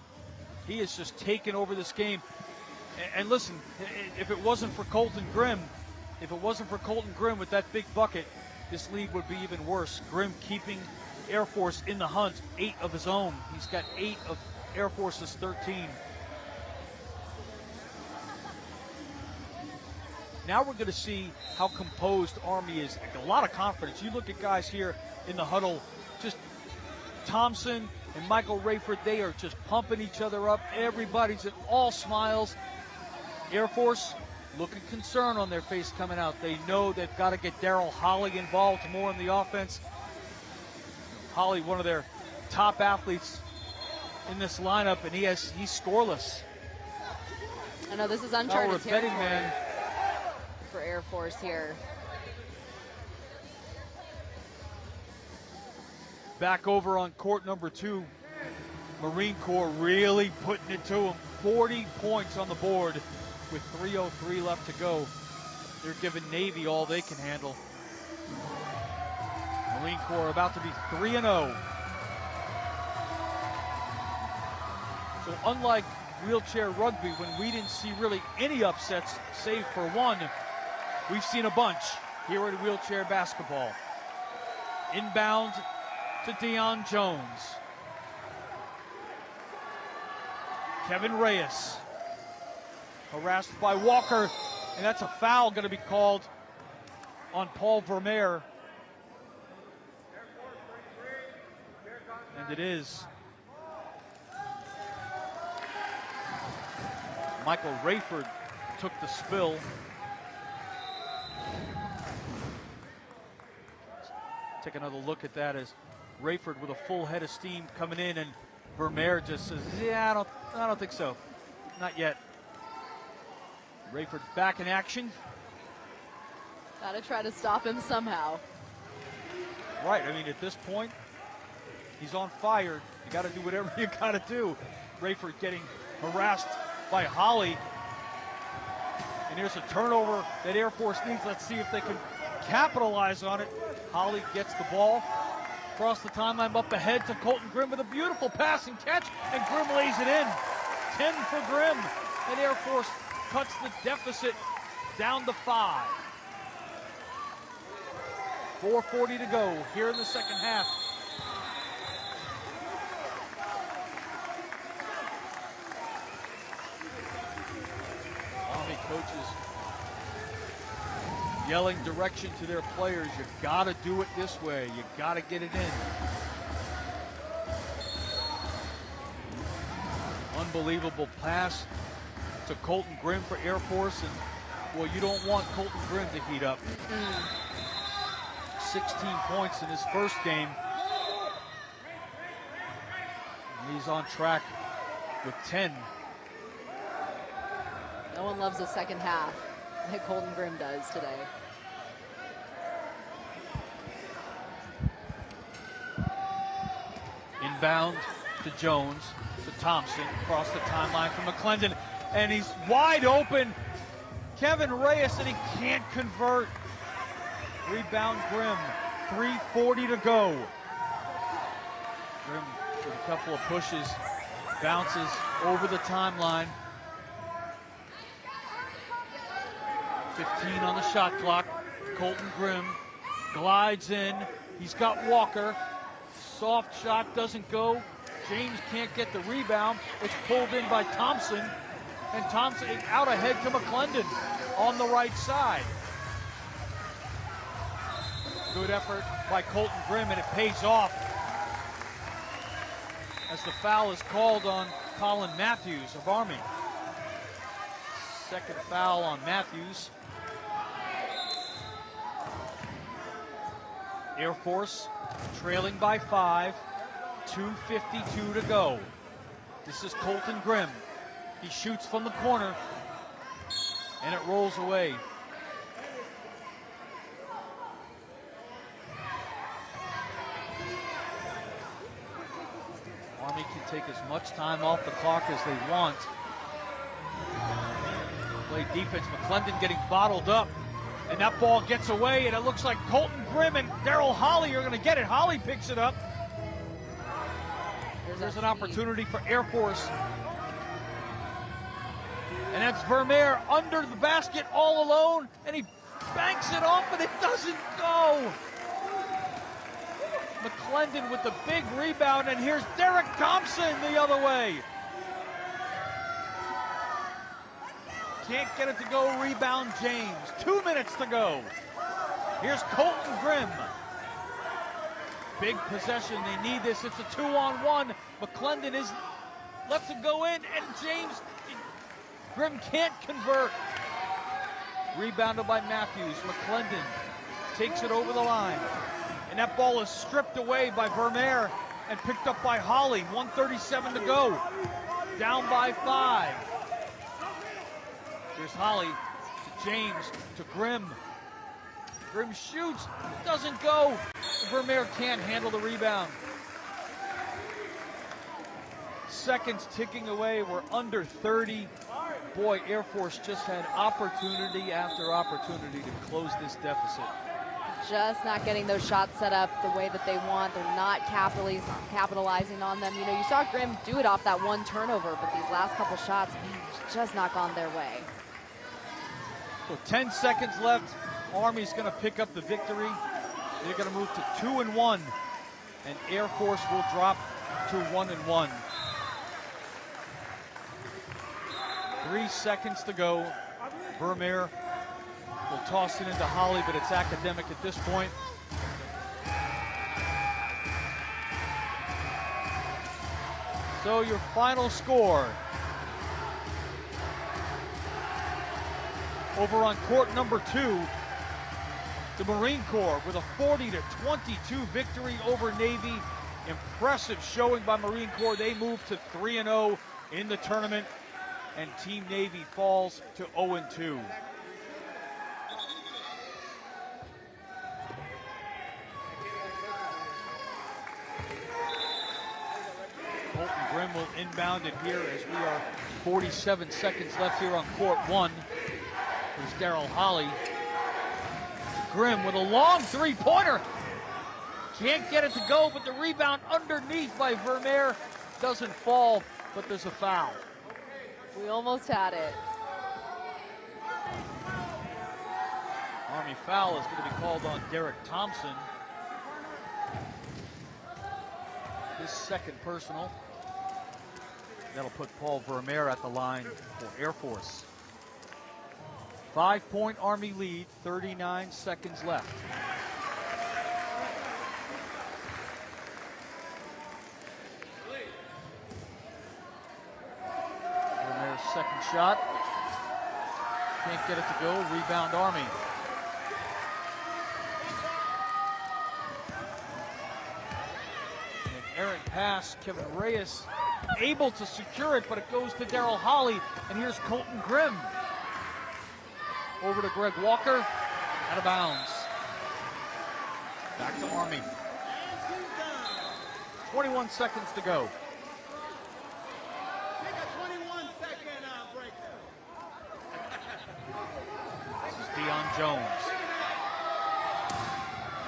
He has just taken over this game. And listen, if it wasn't for Colton Grimm with that big bucket, this lead would be even worse. Grimm keeping Air Force in the hunt, 8 of his own. He's got 8 of Air Force's 13. Now we're going to see how composed Army is. A lot of confidence. You look at guys here in the huddle, just Thompson and Michael Rayford, they are just pumping each other up. Everybody's all smiles. Air Force looking concern on their face coming out. They know they've got to get Daryl Holly involved more in the offense. Holly, one of their top athletes in this lineup, and he's scoreless. I know this is uncharted betting territory man. For Air Force here. Back over on court number 2. Marine Corps really putting it to them. 40 points on the board with 3:03 left to go. They're giving Navy all they can handle. Marine Corps about to be 3-0. So unlike wheelchair rugby, when we didn't see really any upsets, save for one, we've seen a bunch here at wheelchair basketball. Inbound to Deion Jones. Kevin Reyes harassed by Walker, and that's a foul going to be called on Paul Vermeer. And it is. Michael Rayford took the spill. Take another look at that as Rayford with a full head of steam coming in, and Vermeer just says, yeah, I don't think so. Not yet. Rayford back in action. Gotta try to stop him somehow. Right, I mean, at this point, he's on fire. You gotta do whatever you gotta do. Rayford getting harassed by Holly. And here's a turnover that Air Force needs. Let's see if they can capitalize on it. Holly gets the ball across the timeline, up ahead to Colton Grimm with a beautiful pass and catch, and Grimm lays it in. 10 for Grimm, and Air Force cuts the deficit down to 5. 4:40 to go here in the second half. Army coaches yelling direction to their players. You gotta do it this way. You gotta get it in. Unbelievable pass to Colton Grimm for Air Force, and well, you don't want Colton Grimm to heat up. 16 points in his first game. And he's on track with 10. No one loves the second half like Colton Grimm does today. Inbound to Jones, to Thompson, across the timeline from McClendon, and he's wide open. Kevin Reyes, and he can't convert. Rebound Grimm, 3:40 to go. Grimm with a couple of pushes, bounces over the timeline. 15 on the shot clock. Colton Grimm glides in. He's got Walker. Soft shot doesn't go. James can't get the rebound. It's pulled in by Thompson. And Thompson out ahead to McClendon on the right side. Good effort by Colton Grimm, and it pays off as the foul is called on Colin Matthews of Army. Second foul on Matthews. Air Force trailing by 5, 2:52 to go. This is Colton Grimm. He shoots from the corner, and it rolls away. Army can take as much time off the clock as they want. Play defense. McClendon getting bottled up, and that ball gets away, and it looks like Colton Grimm and Daryl Holly are going to get it. Holly picks it up. There's an opportunity for Air Force. And that's Vermeer under the basket all alone, and he banks it off, but it doesn't go. McClendon with the big rebound, and here's Derek Thompson the other way. Can't get it to go, rebound James. 2 minutes to go. Here's Colton Grimm. Big possession, they need this. It's a 2-on-1. McClendon lets it go in, and Grimm can't convert. Rebounded by Matthews. McClendon takes it over the line. And that ball is stripped away by Vermeer and picked up by Holly. 1:37 to go. Down by 5. Here's Holly to James to Grimm. Grimm shoots, doesn't go. Vermeer can't handle the rebound. Seconds ticking away, we're under 30. Boy, Air Force just had opportunity after opportunity to close this deficit. Just not getting those shots set up the way that they want. They're not capitalizing on them. You know, you saw Grimm do it off that one turnover, but these last couple shots, man, just not gone their way. So 10 seconds left. Army's going to pick up the victory. They're going to move to 2-1, and Air Force will drop to 1-1. 3 seconds to go. Vermeer will toss it into Holly, but it's academic at this point. So your final score over on court number 2, the Marine Corps with a 40-22 victory over Navy. Impressive showing by Marine Corps. They move to 3-0 in the tournament, and Team Navy falls to 0-2. Colton Grimm will inbound it here as we are 47 seconds left here on court 1. There's Daryl Holly. Grimm with a long three-pointer. Can't get it to go, but the rebound underneath by Vermeer doesn't fall, but there's a foul. We almost had it. Army foul is going to be called on Derek Thompson. His second personal. That'll put Paul Vermeer at the line for Air Force. 5-point Army lead, 39 seconds left. Vermeer's second shot. Can't get it to go. Rebound Army. An errant pass. Kevin Reyes able to secure it, but it goes to Daryl Holly. And here's Colton Grimm. Over to Greg Walker, out of bounds. Back to Army. 21 seconds to go. This is Deion Jones.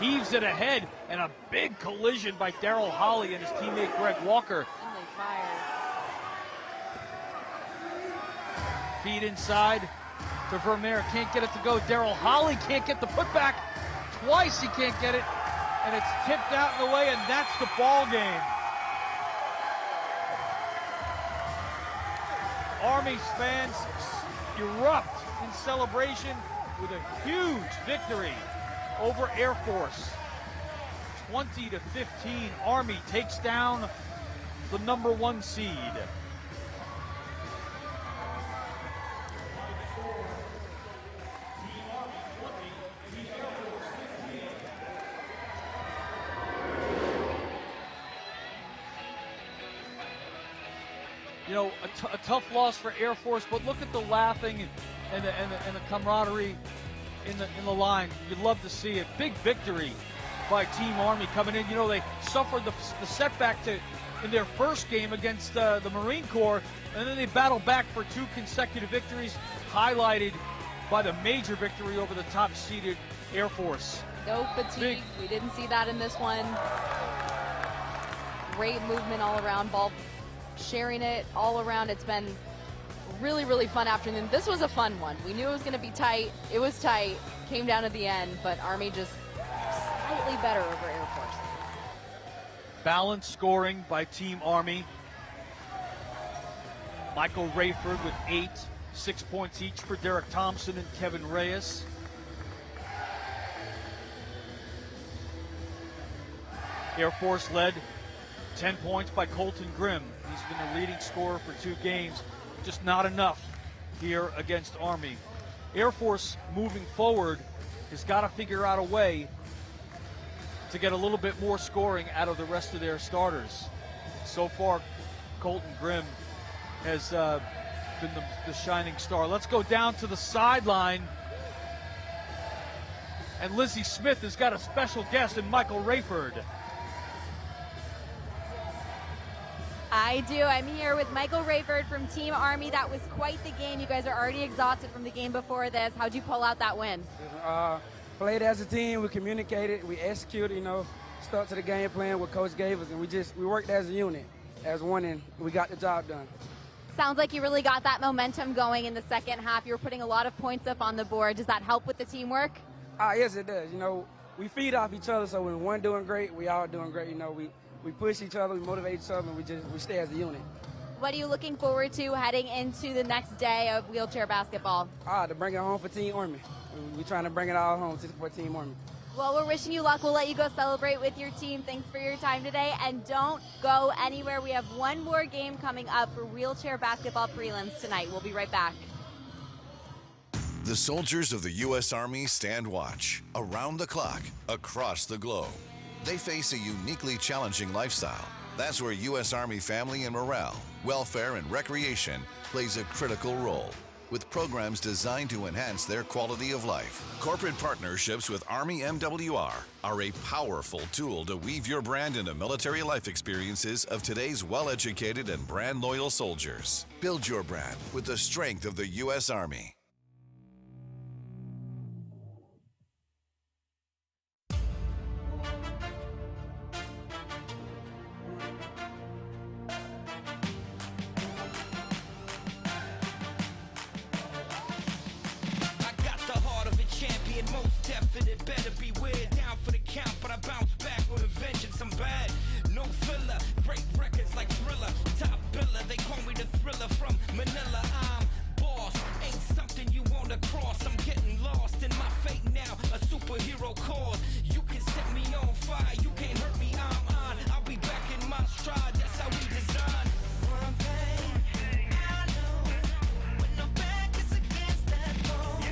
Heaves it ahead, and a big collision by Daryl Holly and his teammate Greg Walker. Feed inside to Vermeer, can't get it to go. Daryl Holly can't get the putback. Twice he can't get it, and it's tipped out and away, and that's the ball game. Army fans erupt in celebration with a huge victory over Air Force. 20-15, Army takes down the number 1 seed. You know, a tough loss for Air Force, but look at the laughing and the camaraderie in the line. You'd love to see it. Big victory by Team Army coming in. You know, they suffered the setback in their first game against the Marine Corps, and then they battled back for 2 consecutive victories, highlighted by the major victory over the top-seeded Air Force. No fatigue. We didn't see that in this one. Great movement all around, ball sharing it all around. It's been really, really fun afternoon. This was a fun one. We knew it was going to be tight. It was tight. Came down at the end, but Army just slightly better over Air Force. Balanced scoring by Team Army. Michael Rayford with 8, 6 points each for Derek Thompson and Kevin Reyes. Air Force led 10 points by Colton Grimm. He's been the leading scorer for 2 games. Just not enough here against Army. Air Force moving forward has got to figure out a way to get a little bit more scoring out of the rest of their starters. So far, Colton Grimm has been the shining star. Let's go down to the sideline. And Lizzie Smith has got a special guest in Michael Rayford. I do. I'm here with Michael Rayford from Team Army. That was quite the game. You guys are already exhausted from the game before this. How'd you pull out that win? Played as a team. We communicated. We executed. You know, stuck to the game plan what Coach gave us, and we worked as a unit, as one, and we got the job done. Sounds like you really got that momentum going in the second half. You were putting a lot of points up on the board. Does that help with the teamwork? Yes, it does. You know, we feed off each other, so when one doing great, we all doing great. You know, we push each other, we motivate each other, and we stay as a unit. What are you looking forward to heading into the next day of wheelchair basketball? To bring it home for Team Army. We're trying to bring it all home for Team Army. Well, we're wishing you luck. We'll let you go celebrate with your team. Thanks for your time today. And don't go anywhere. We have one more game coming up for wheelchair basketball prelims tonight. We'll be right back. The soldiers of the U.S. Army stand watch around the clock, across the globe. They face a uniquely challenging lifestyle. That's where U.S. Army family and morale, welfare, and recreation plays a critical role, with programs designed to enhance their quality of life. Corporate partnerships with Army MWR are a powerful tool to weave your brand into military life experiences of today's well-educated and brand-loyal soldiers. Build your brand with the strength of the U.S. Army. Most definite, better beware. Down for the count, but I bounce back with a vengeance. I'm bad, no filler. Break records like Thriller. Top biller, they call me the Thriller from Manila. I'm boss, ain't something you wanna cross. I'm getting lost in my fate now, a superhero cause. You can set me on fire, you can't hurt me, I'm on. I'll be back in my stride, that's how we design. One thing I know, when the back is against that wall.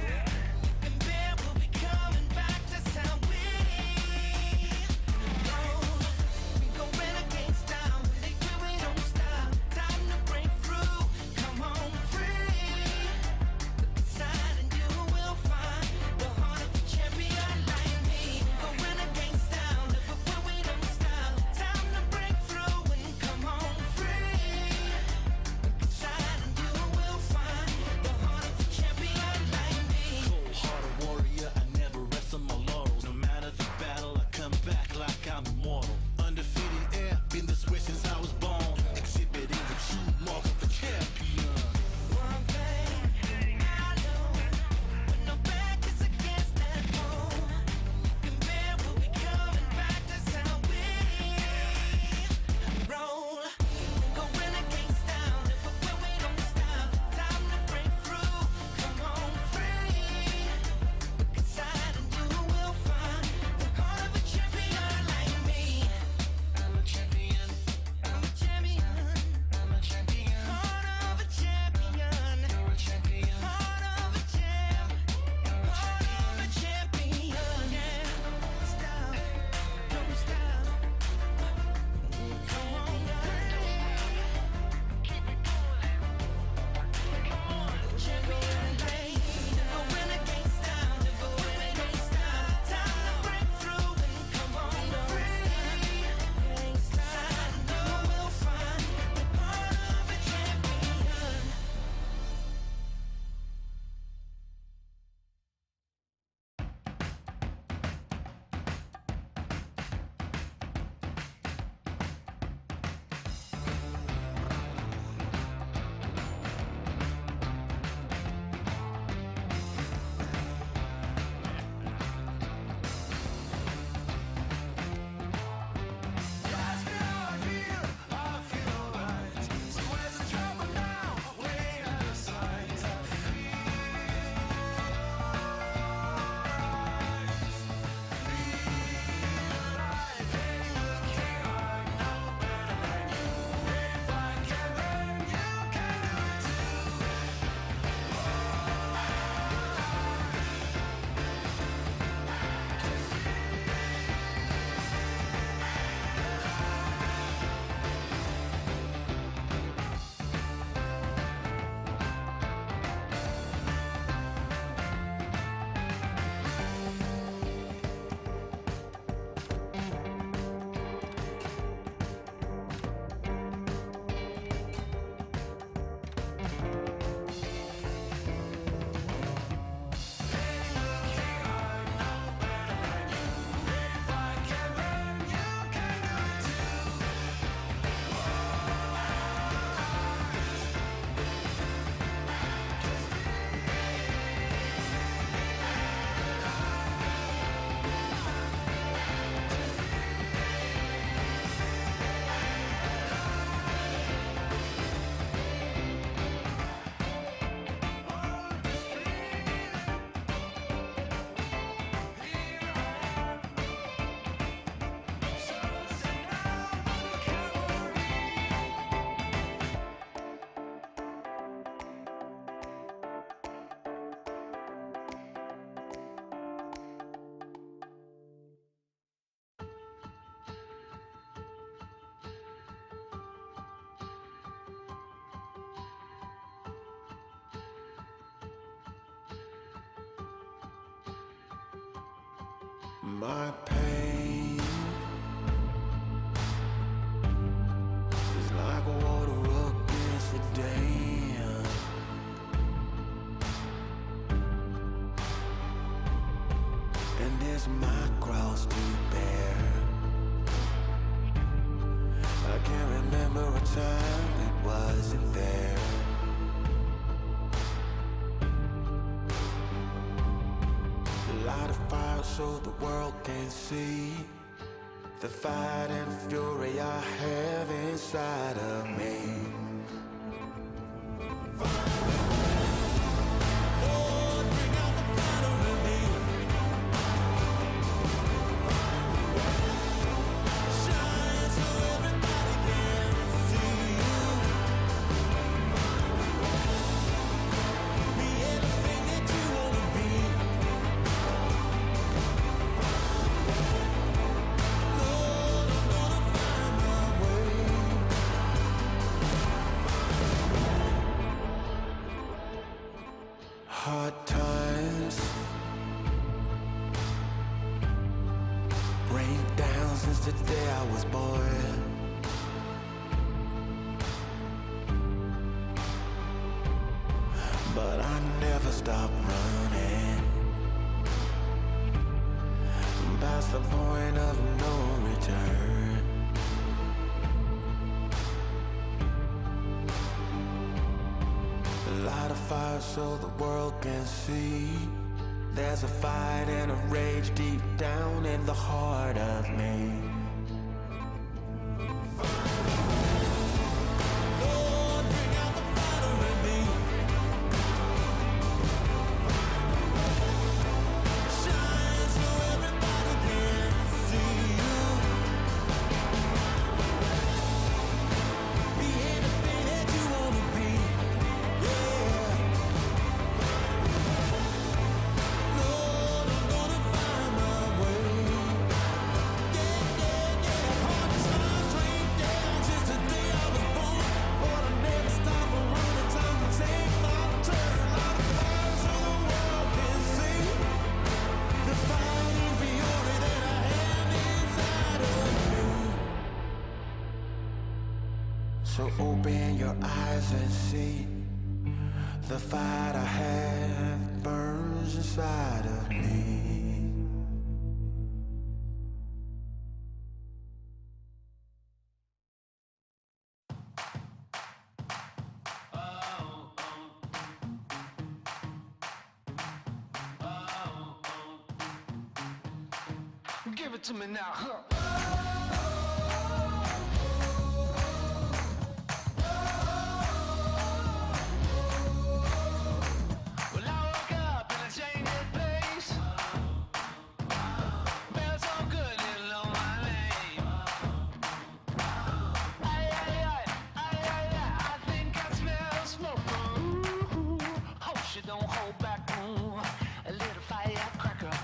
My pain is like water against the dam. And it's my cross to bear. I can't remember a time it wasn't there. Light a fire so the world can see the fight and fury I have inside of me. Lord, bring out the fire in me. Shine so everybody can see you. Be anything that you wanna be. Lord, I'm gonna find my way. Hard times rain down since the day I was born. But I never stop running past the point of no return. Light a fire so the world can see. There's a fight and a rage deep down in the heart of me. Lord, bring out the fire in me. Shine so everybody can see you. Be anything that you wanna be. Yeah. Lord, I'm gonna find my way. Yeah, yeah, yeah. Hard times rain down since the day I was born. But I never stop around. Time to take my turn. Light a fire so the world can see the fighting fury that I have inside of me. So open your eyes and see the fight I have burns inside of me. Give it to me now, huh? Well, I woke up in a changing place. Felt so good, didn't know my name. Ay, ay, ay, ay, ay, ay, I think I smell smoke. Ooh, hope she don't hold back. Ooh, a little firecracker.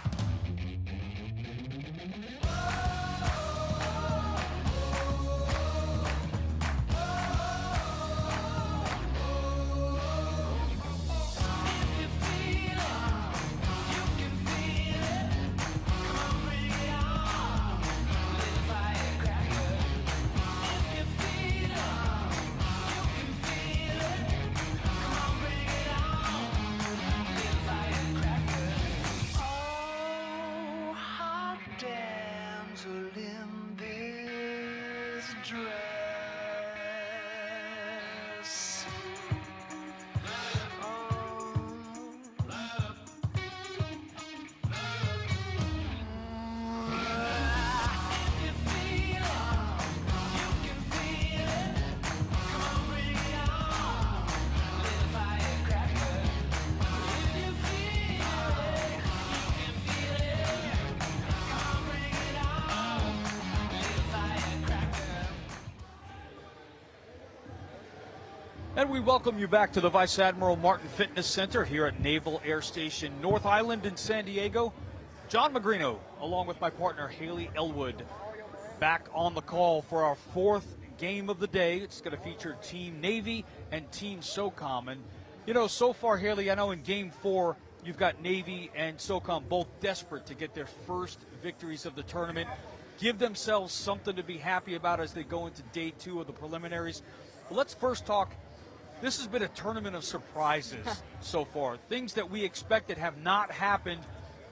Oh, hot damsel in this dress. And we welcome you back to the Vice Admiral Martin Fitness Center here at Naval Air Station North Island in San Diego. John Magrino, along with my partner Haley Elwood, back on the call for our fourth game of the day. It's going to feature Team Navy and Team Socom. And, you know, so far, Haley, I know in Game 4, you've got Navy and Socom both desperate to get their first victories of the tournament, give themselves something to be happy about as they go into day 2 of the preliminaries. But let's first talk. This has been a tournament of surprises so far. Things that we expected have not happened,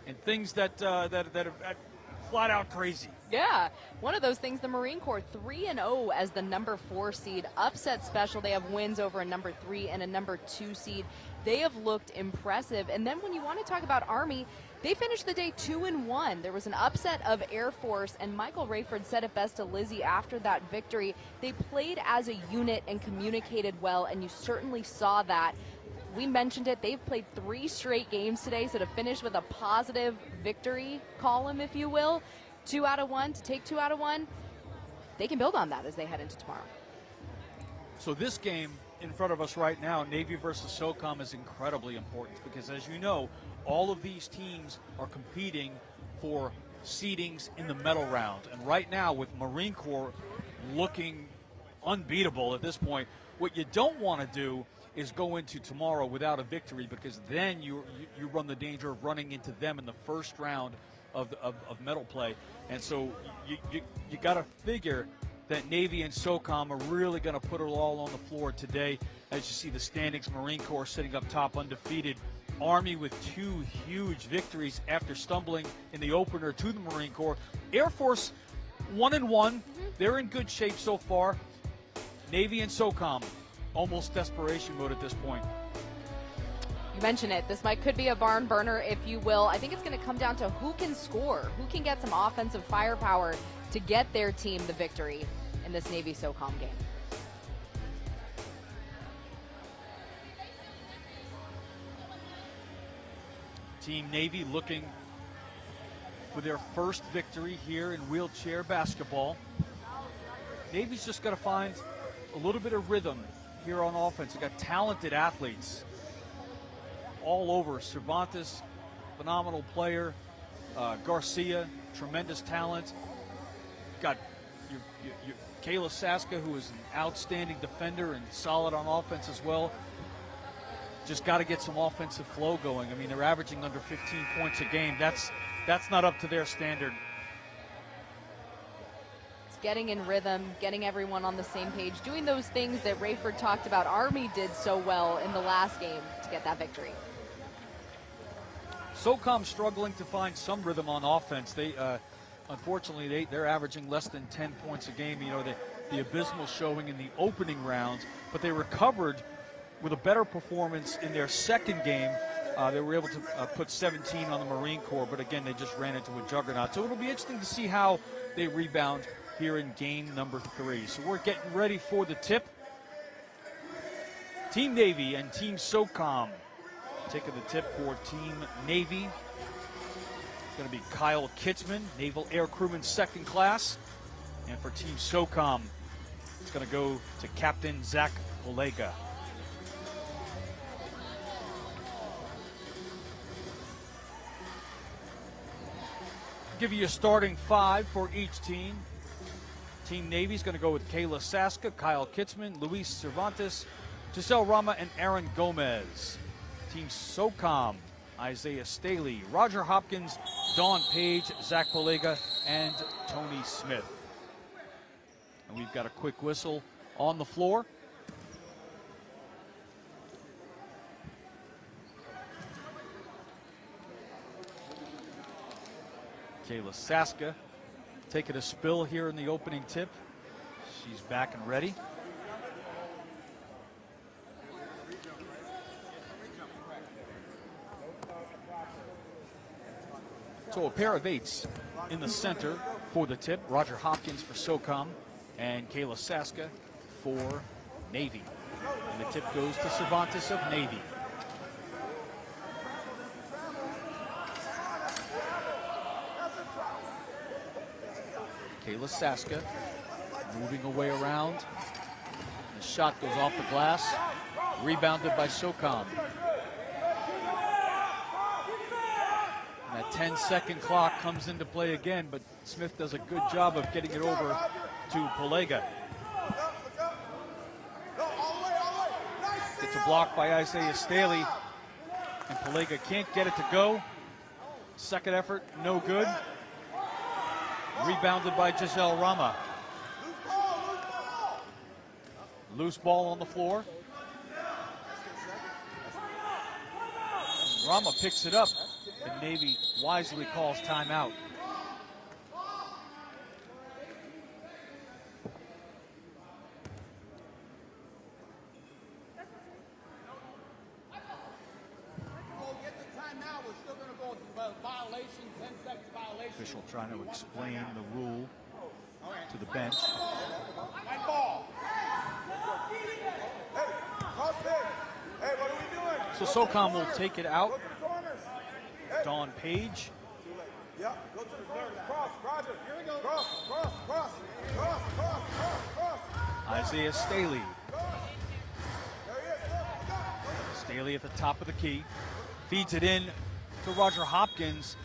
and things that are flat out crazy. Yeah, one of those things, the Marine Corps 3-0 as the number 4 seed, upset special. They have wins over a number 3 and a number 2 seed. They have looked impressive. And then when you want to talk about Army, they finished the day 2-1. There was an upset of Air Force, and Michael Rayford said it best to Lizzie after that victory. They played as a unit and communicated well, and you certainly saw that. We mentioned it. They've played 3 straight games today, so to finish with a positive victory column, if you will, 2 out of 1, to take 2 out of 1, they can build on that as they head into tomorrow. So this game in front of us right now, Navy versus Socom, is incredibly important because, as you know, all of these teams are competing for seedings in the medal round. And right now, with Marine Corps looking unbeatable at this point, what you don't want to do is go into tomorrow without a victory, because then you run the danger of running into them in the first round of medal play. And so you got to figure that Navy and Socom are really going to put it all on the floor today. As you see the standings, Marine Corps sitting up top undefeated. Army with 2 huge victories after stumbling in the opener to the Marine Corps. Air Force 1-1. They're in good shape so far. Navy and Socom, almost desperation mode at this point. You mentioned it. This could be a barn burner, if you will. I think it's going to come down to who can score, who can get some offensive firepower to get their team the victory in this Navy-Socom game. Team Navy looking for their first victory here in wheelchair basketball. Navy's just got to find a little bit of rhythm here on offense. They've got talented athletes all over. Cervantes, phenomenal player. Garcia, tremendous talent. Got your Kayla Saska, who is an outstanding defender and solid on offense as well. Just got to get some offensive flow going. I mean, they're averaging under 15 points a game. That's not up to their standard. It's getting in rhythm, getting everyone on the same page, doing those things that Rayford talked about Army did so well in the last game to get that victory. Socom struggling to find some rhythm on offense. They, unfortunately, they're averaging less than 10 points a game. You know, the abysmal showing in the opening rounds, but they recovered with a better performance in their second game. They were able to put 17 on the Marine Corps, but again, they just ran into a juggernaut. So it'll be interesting to see how they rebound here in game number 3. So we're getting ready for the tip. Team Navy and Team Socom. Taking the tip for Team Navy. It's going to be Kyle Kitzman, Naval Air Crewman second class. And for Team Socom, it's going to go to Captain Zach Polega. Give you a starting 5 for each team. Team Navy is going to go with Kayla Saska, Kyle Kitzman, Luis Cervantes, Giselle Rama, and Aaron Gomez. Team Socom, Isaiah Staley, Roger Hopkins, Dawn Page, Zach Polega, and Tony Smith. And we've got a quick whistle on the floor. Kayla Saska taking a spill here in the opening tip. She's back and ready. So a pair of 8s in the center for the tip. Roger Hopkins for Socom and Kayla Saska for Navy. And the tip goes to Cervantes of Navy. Kayla Saska moving away around. The shot goes off the glass. Rebounded by Socom. And that 10-second clock comes into play again, but Smith does a good job of getting it over to Polega. It's a block by Isaiah Staley. And Pelega can't get it to go. Second effort, no good. Rebounded by Giselle Rama. Loose ball on the floor. Rama picks it up, and Navy wisely calls timeout. Official trying to explain the rule to the bench. So Socom will take it out. Dawn Page. Isaiah Staley. Staley at the top of the key. Feeds it in to Roger Hopkins,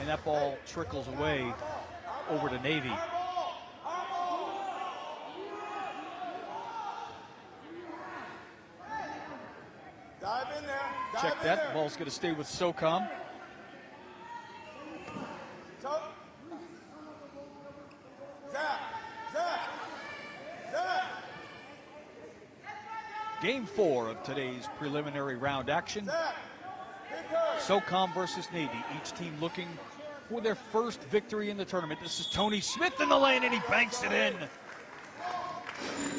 and that ball trickles away over to Navy. Check that. The ball's going to stay with Socom. Game 4 of today's preliminary round action. Socom versus Navy. Each team looking for their first victory in the tournament. This is Tony Smith in the lane, and he banks it in.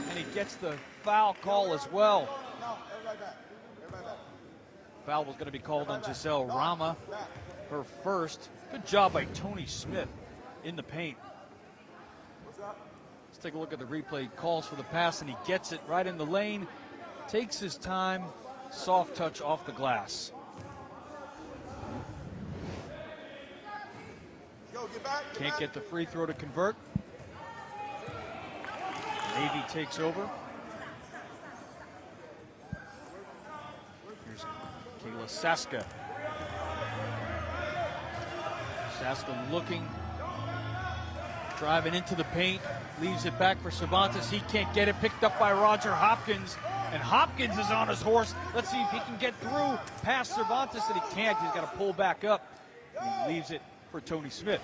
And he gets the foul call as well. Foul was going to be called on Giselle Rama, her first. Good job by Tony Smith in the paint. Let's take a look at the replay. Calls for the pass, and he gets it right in the lane. Takes his time, soft touch off the glass. Can't get the free throw to convert. Navy takes over. Here's Kayla Saska. Saska looking, driving into the paint, leaves it back for Cervantes. He can't get it, picked up by Roger Hopkins, and Hopkins is on his horse. Let's see if he can get through past Cervantes, and he can't. He's got to pull back up. He leaves it for Tony Smith.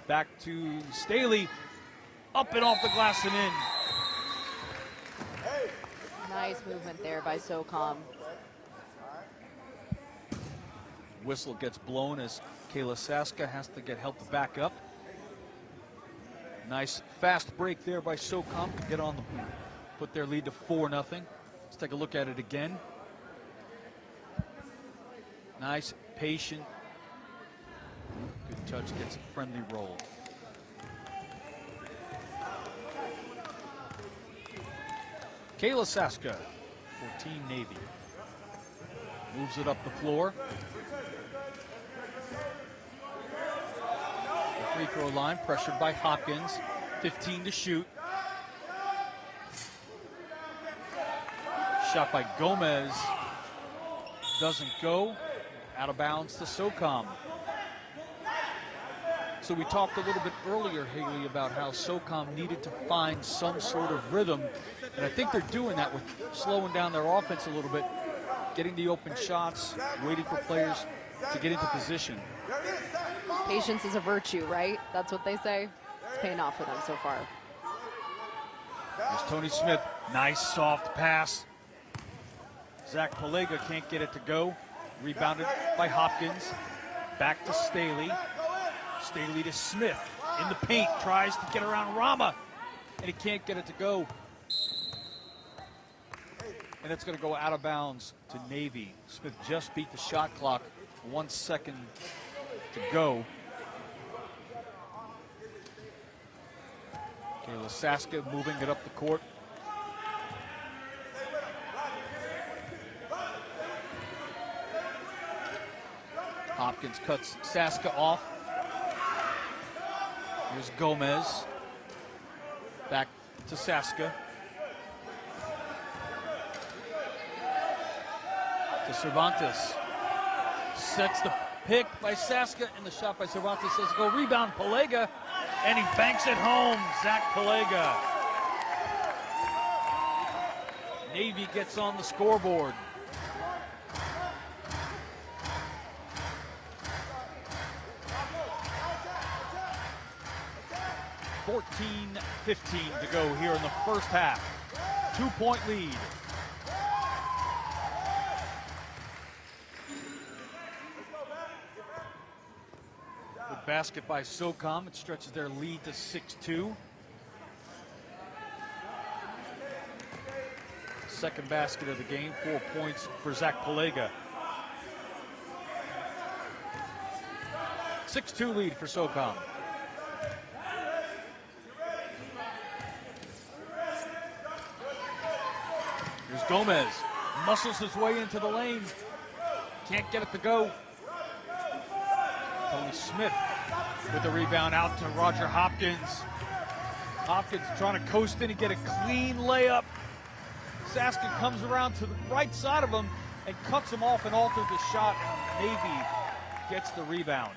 Back to Staley, up and off the glass and in. Nice movement there by Socom. Whistle gets blown as Kayla Saska has to get help to back up. Nice fast break there by Socom to get on the put their lead to 4-0. Let's take a look at it again. Nice, patient. Good touch, gets a friendly roll. Kayla Saska for Team Navy. Moves it up the floor. The free throw line, pressured by Hopkins. 15 to shoot. Shot by Gomez. Doesn't go. Out of bounds to Socom. So we talked a little bit earlier, Haley, about how Socom needed to find some sort of rhythm. And I think they're doing that with slowing down their offense a little bit, getting the open shots, waiting for players to get into position. Patience is a virtue, right? That's what they say. It's paying off for them so far. There's Tony Smith. Nice soft pass. Zach Pelega can't get it to go. Rebounded by Hopkins. Back to Staley. Staley to Smith. In the paint. Tries to get around Rama. And he can't get it to go. And it's going to go out of bounds to Navy. Smith just beat the shot clock. 1 second to go. Kayla Saska moving it up the court. Hopkins cuts Saska off. Here's Gomez. Back to Saska. To Cervantes. Sets the pick by Saska, and the shot by Cervantes says go. Rebound Pelega, and he banks it home. Zach Pelega. Navy gets on the scoreboard. 14-15 to go here in the first half. 2-point lead. Good basket by Socom. It stretches their lead to 6-2. Second basket of the game, 4 points for Zach Palega. 6-2 lead for Socom. Here's Gomez, muscles his way into the lane. Can't get it to go. Tony Smith with the rebound out to Roger Hopkins. Hopkins trying to coast in and get a clean layup. Saska comes around to the right side of him and cuts him off and alters the shot. Navy gets the rebound.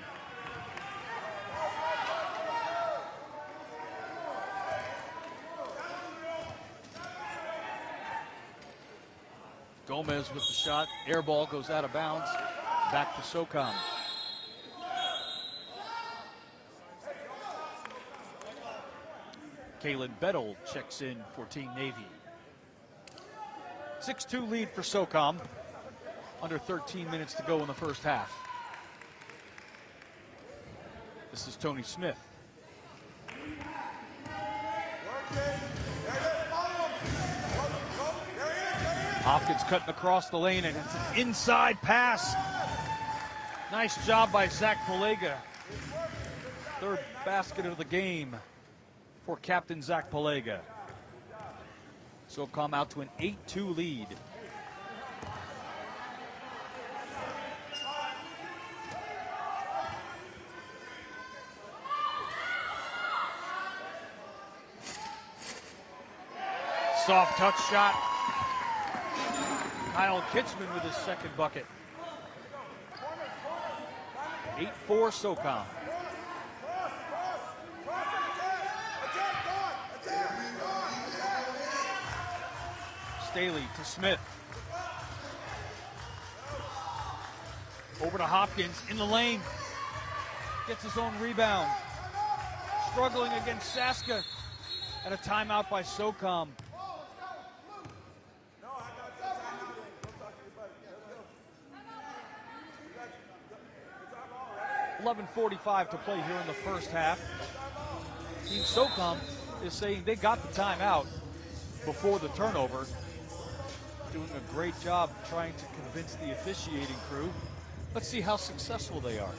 Gomez with the shot. Air ball goes out of bounds. Back to Socom. Kalen Bettel checks in for Team Navy. 6-2 lead for Socom. Under 13 minutes to go in the first half. This is Tony Smith. Hopkins cutting across the lane, and it's an inside pass. Nice job by Zach Palega. Third basket of the game for Captain Zach Palega. Socom out to an 8-2 lead. Soft touch shot. Kyle Kitzman with his second bucket. 8-4 Socom. Staley to Smith. Over to Hopkins in the lane. Gets his own rebound. Struggling against Saska. And a timeout by Socom. 11:45 to play here in the first half. Team Socom is saying they got the timeout before the turnover. Doing a great job trying to convince the officiating crew. Let's see how successful they are.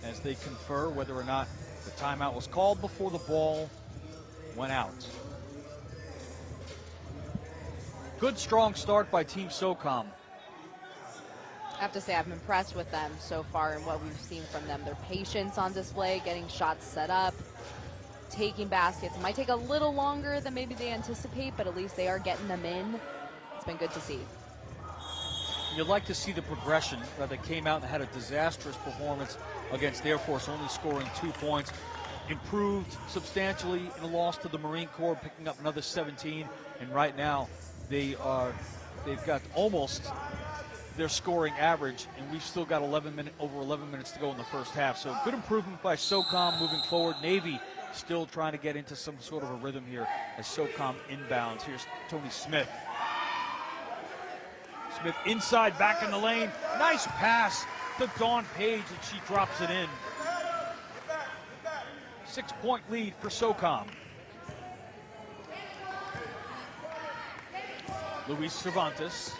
As they confer whether or not the timeout was called before the ball went out. Good, strong start by Team Socom. I have to say I'm impressed with them so far and what we've seen from them. Their patience on display, getting shots set up, taking baskets. It might take a little longer than maybe they anticipate, but at least they are getting them in. It's been good to see. You'd like to see the progression. They came out and had a disastrous performance against Air Force, only scoring 2 points. Improved substantially in a loss to the Marine Corps, picking up another 17. And right now, they've got almost their scoring average, and we've still got over 11 minutes to go in the first half. So good improvement by Socom moving forward. Navy still trying to get into some sort of a rhythm here as Socom inbounds. Here's Tony Smith. Smith inside, back in the lane. Nice pass to Dawn Page, and she drops it in. 6-point lead for Socom. Luis Cervantes.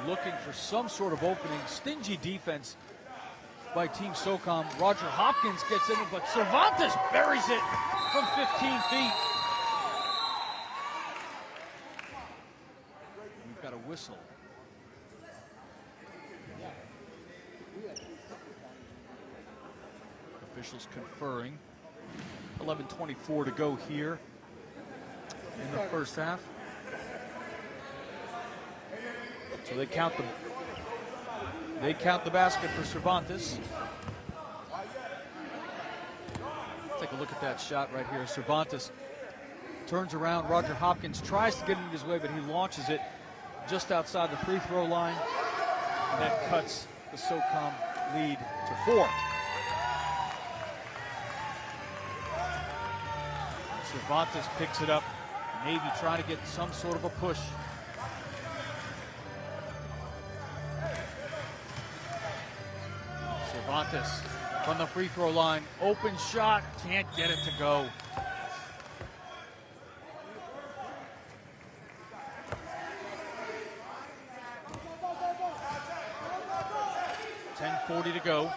Looking for some sort of opening. Stingy defense by Team Socom. Roger Hopkins gets in it, but Cervantes buries it from 15 feet. We've got a whistle. Officials conferring. 11:24 to go here in the first half. So they count the basket for Cervantes. Take a look at that shot right here. Cervantes turns around. Roger Hopkins tries to get in his way, but he launches it just outside the free throw line. And that cuts the Socom lead to 4. Cervantes picks it up. Navy trying to get some sort of a push. Cervantes from the free throw line. Open shot, can't get it to go. 10:40 to go.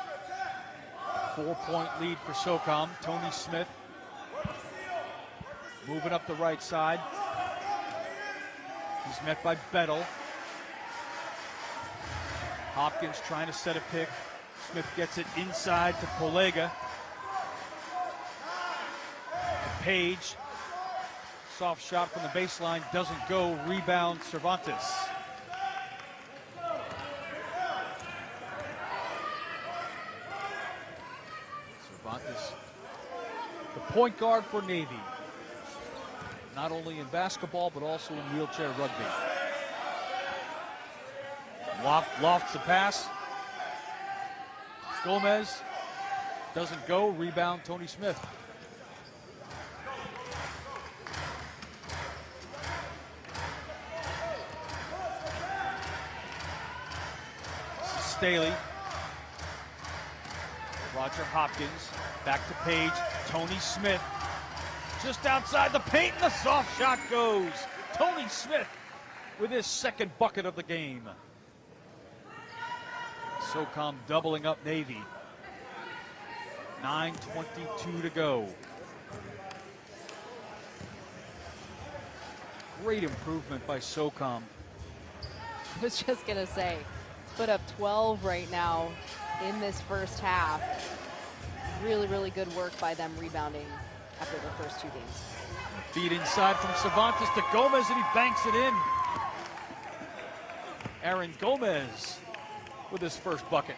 4-point lead for Socom. Tony Smith moving up the right side. He's met by Bettel. Hopkins trying to set a pick. Smith gets it inside to Polega. To Page. Soft shot from the baseline, doesn't go. Rebound, Cervantes. Cervantes, the point guard for Navy. Not only in basketball, but also in wheelchair rugby. Lofts the pass. Gomez doesn't go. Rebound, Tony Smith. Staley. Roger Hopkins. Back to Page. Tony Smith. Just outside the paint, and the soft shot goes. Tony Smith with his second bucket of the game. Socom doubling up Navy. 9:22 to go. Great improvement by Socom. I was just going to say, put up 12 right now in this first half. Really, really good work by them rebounding after the first 2 games. Feed inside from Cervantes to Gomez, and he banks it in. Aaron Gomez with his first bucket.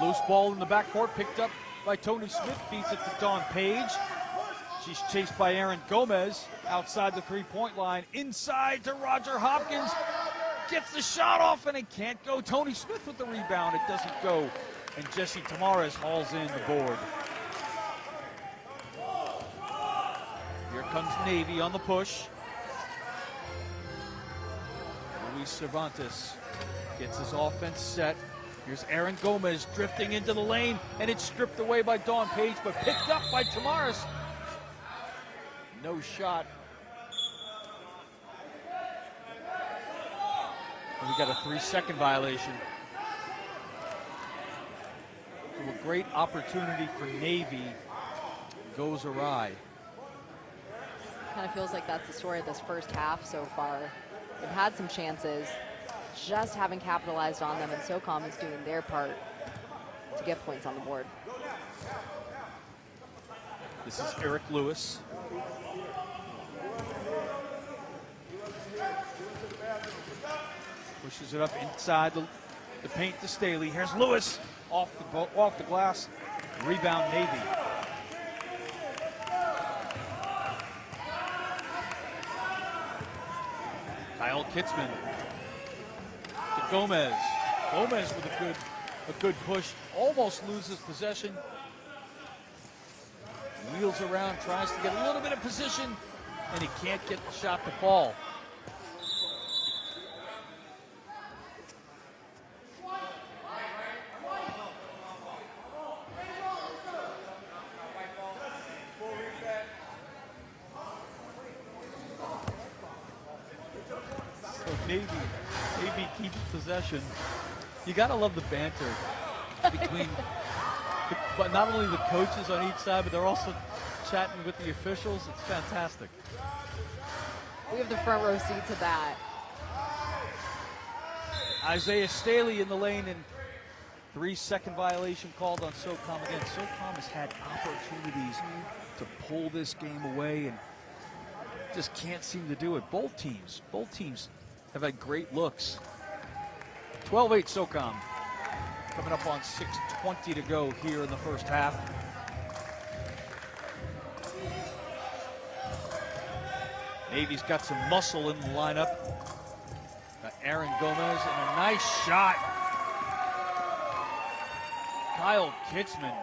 Loose ball in the backcourt, picked up by Tony Smith, feeds it to Dawn Page. She's chased by Aaron Gomez outside the three-point line. Inside to Roger Hopkins. Gets the shot off, and it can't go. Tony Smith with the rebound. It doesn't go. And Jesse Tamares hauls in the board. Here comes Navy on the push. Luis Cervantes gets his offense set. Here's Aaron Gomez drifting into the lane, and it's stripped away by Dawn Page, but picked up by Tamares. No shot. And we got a 3-second violation. So a great opportunity for Navy goes awry. Kind of feels like that's the story of this first half so far. They've had some chances, just haven't capitalized on them, and Socom is doing their part to get points on the board. This is Eric Lewis. Pushes it up inside the paint to Staley. Here's Lewis off the glass. Rebound Navy. Kyle Kitzman to Gomez. Gomez with a good push. Almost loses possession. Wheels around, tries to get a little bit of position, and he can't get the shot to fall. Navy keeps possession. You gotta love the banter between, but not only the coaches on each side, but they're also chatting with the officials. It's fantastic. We have the front row seat to that. Isaiah Staley in the lane, and 3-second violation called on Socom again. Socom has had opportunities to pull this game away and just can't seem to do it. Both teams have had great looks. 12-8 Socom. Coming up on 6:20 to go here in the first half. Navy's got some muscle in the lineup. Got Aaron Gomez and a nice shot. Kyle Kitzman.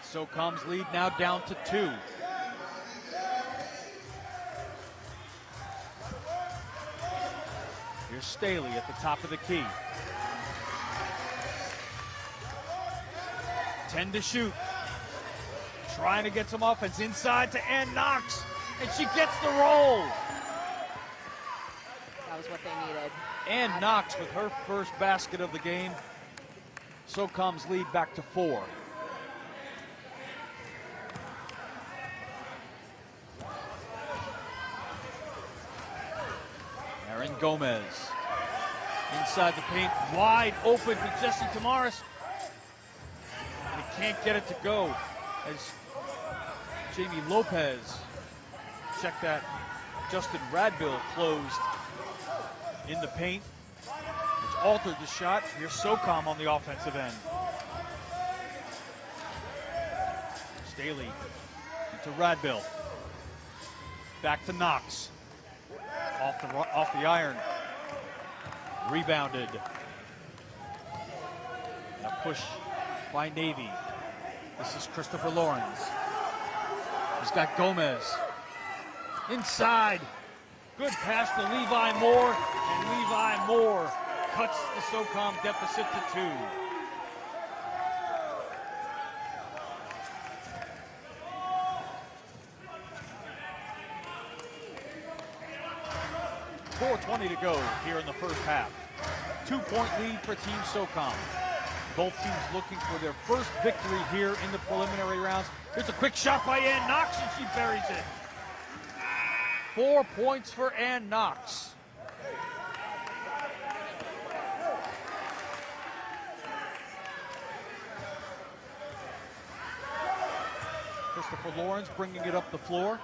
Socom's lead now down to 2. Here's Staley at the top of the key. 10 to shoot. Trying to get some offense inside to Ann Knox, and she gets the roll. That was what they needed. Ann Knox with her first basket of the game. Socom's lead back to 4. Aaron Gomez inside the paint, wide open for Jesse Tamaris. And he can't get it to go as Jamie Lopez, check that, Justin Radbill closed in the paint, which altered the shot. Here's Socom on the offensive end. Staley into Radbill. Back to Knox. Off the iron. Rebounded. And a push by Navy. This is Christopher Lawrence. He's got Gomez. Inside. Good pass to Levi Moore. And Levi Moore cuts the Socom deficit to 2. .420 to go here in the first half. 2-point lead for Team Socom. Both teams looking for their first victory here in the preliminary rounds. Here's a quick shot by Ann Knox, and she buries it. 4 points for Ann Knox. Christopher Lawrence bringing it up the floor.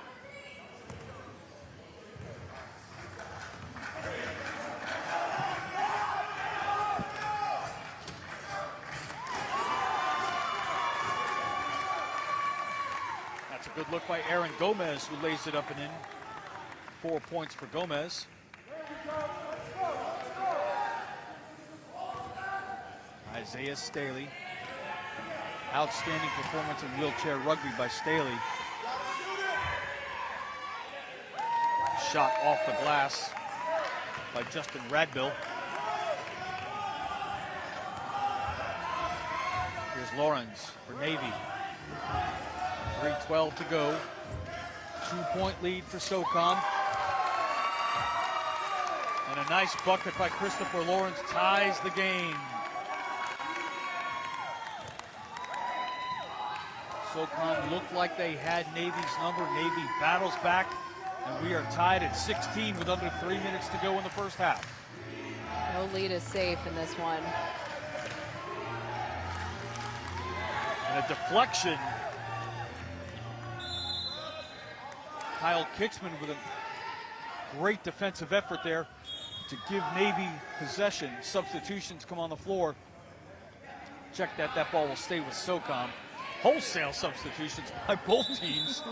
Good look by Aaron Gomez, who lays it up and in. 4 points for Gomez. Isaiah Staley. Outstanding performance in wheelchair rugby by Staley. Shot off the glass by Justin Radbill. Here's Lawrence for Navy. 3:12 to go. 2-point lead for Socom. And a nice bucket by Christopher Lawrence ties the game. Socom looked like they had Navy's number. Navy battles back, and we are tied at 16 with under 3 minutes to go in the first half. No lead is safe in this one. And a deflection. Kyle Kitzman with a great defensive effort there to give Navy possession. Substitutions come on the floor. Check that ball will stay with Socom. Wholesale substitutions by both teams.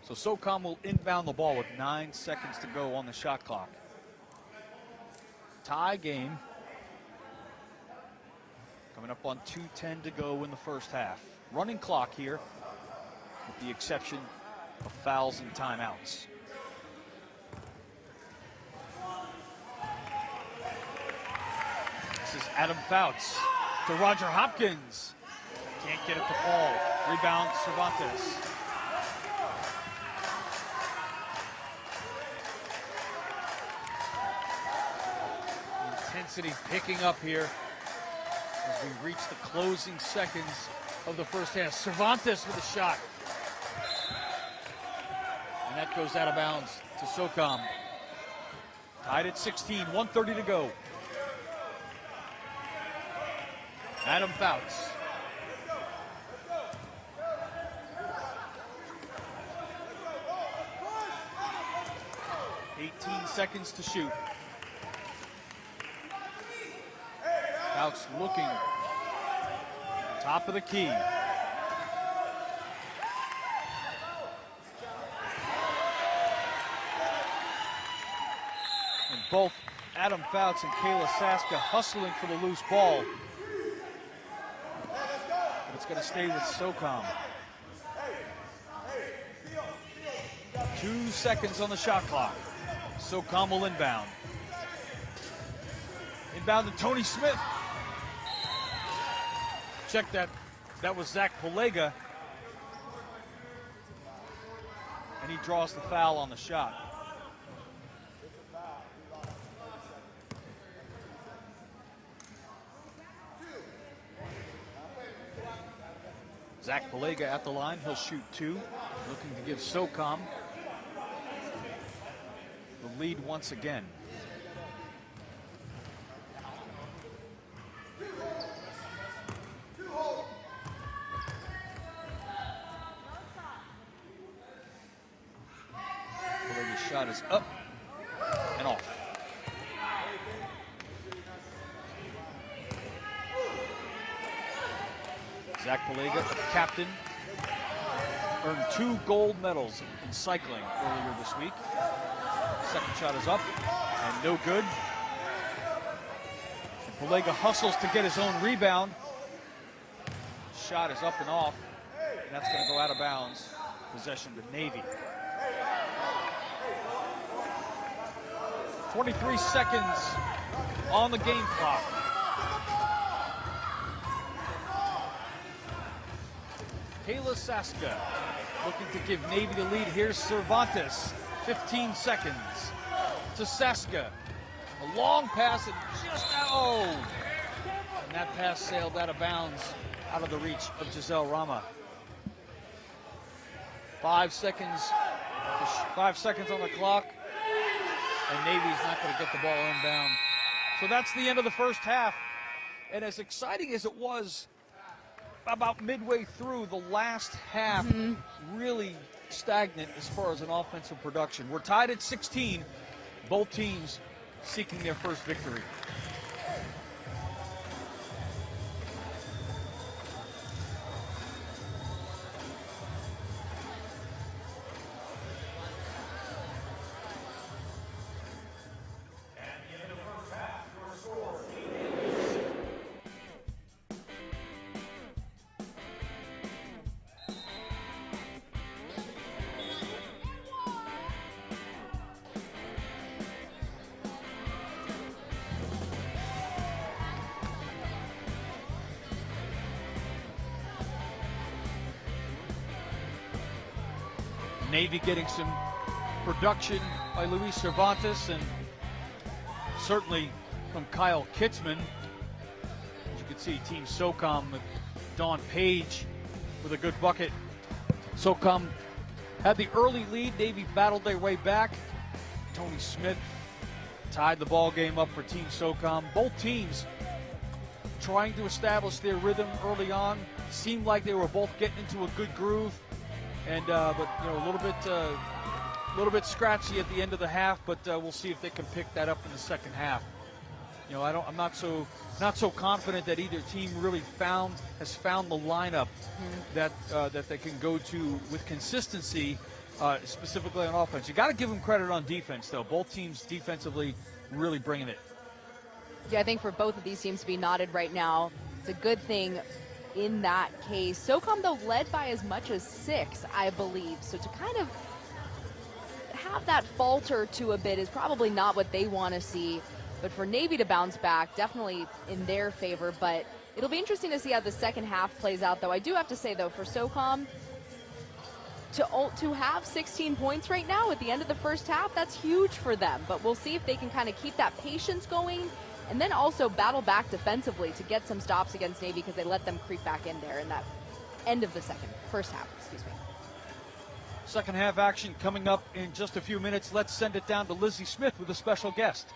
So Socom will inbound the ball with 9 seconds to go on the shot clock. Tie game. Coming up on 2:10 to go in the first half. Running clock here, with the exception of fouls and timeouts. This is Adam Fouts to Roger Hopkins. Can't get it to fall. Rebound, Cervantes. Intensity picking up here as we reach the closing seconds of the first half. Cervantes with a shot. And that goes out of bounds to Socom. Tied at 16, 1:30 to go. Adam Fouts. .18 seconds to shoot. Fouts looking. Top of the key. And both Adam Fouts and Kayla Saska hustling for the loose ball. But it's going to stay with Socom. 2 seconds on the shot clock. Socom will inbound. Inbound to Tony Smith. Check that. That was Zach Palega. And he draws the foul on the shot. Zach Palega at the line. He'll shoot 2. Looking to give Socom the lead once again. Palega's shot is up and off. Zach Palega, the captain, earned 2 gold medals in cycling earlier this week. Second shot is up and no good. And Palega hustles to get his own rebound. Shot is up and off, and that's going to go out of bounds. Possession to Navy. 23 seconds on the game clock. Kayla Saska looking to give Navy the lead. Here's Cervantes, 15 seconds to Saska. A long pass and just, oh! And that pass sailed out of bounds, out of the reach of Giselle Rama. 5 seconds on the clock, and Navy's not going to get the ball inbound. So that's the end of the first half. And as exciting as it was, about midway through, the last half really stagnant as far as an offensive production. We're tied at 16, both teams seeking their first victory. Navy getting some production by Luis Cervantes and certainly from Kyle Kitzman. As you can see, Team Socom with Dawn Page with a good bucket. Socom had the early lead. Navy battled their way back. Tony Smith tied the ball game up for Team Socom. Both teams trying to establish their rhythm early on. Seemed like they were both getting into a good groove. And but you know, a little bit scratchy at the end of the half, but we'll see if they can pick that up in the second half. You know, I'm not so confident that either team really has found the lineup that they can go to with consistency, specifically on offense. You got to give them credit on defense, though. Both teams defensively really bringing it. Yeah, I think for both of these teams to be knotted right now, it's a good thing. In that case, Socom, though, led by as much as 6, I believe. So to kind of have that falter to a bit is probably not what they want to see. But for Navy to bounce back, definitely in their favor. But it'll be interesting to see how the second half plays out, though. I do have to say, though, for Socom, to have 16 points right now at the end of the first half, that's huge for them. But we'll see if they can kind of keep that patience going and then also battle back defensively to get some stops against Navy because they let them creep back in there in that end of the first half, excuse me. Second half action coming up in just a few minutes. Let's send it down to Lizzie Smith with a special guest.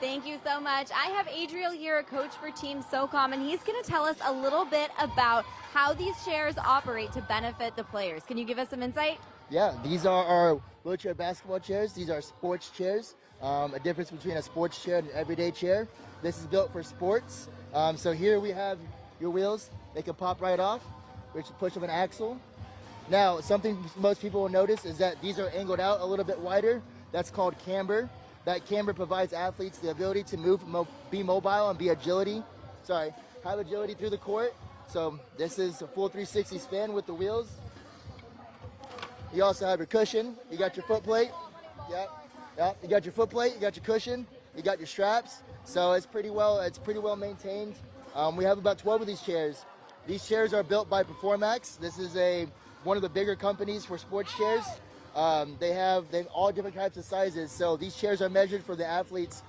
Thank you so much. I have Adriel here, a coach for Team Socom, and he's going to tell us a little bit about how these chairs operate to benefit the players. Can you give us some insight? Yeah, these are our wheelchair basketball chairs. These are sports chairs. a difference between a sports chair and an everyday chair. This is built for sports. So here we have your wheels. They can pop right off, which is push of an axle. Now, something most people will notice is that these are angled out a little bit wider. That's called camber. That camber provides athletes the ability to move, be mobile, and have agility through the court. So this is a full 360 spin with the wheels. You also have your cushion. You got your foot plate. Yep. You got your foot plate. You got your cushion. You got your straps. So it's pretty well maintained. We have about 12 of these chairs. These chairs are built by Performax. This is one of the bigger companies for sports chairs. They have all different types of sizes. So these chairs are measured for the athlete's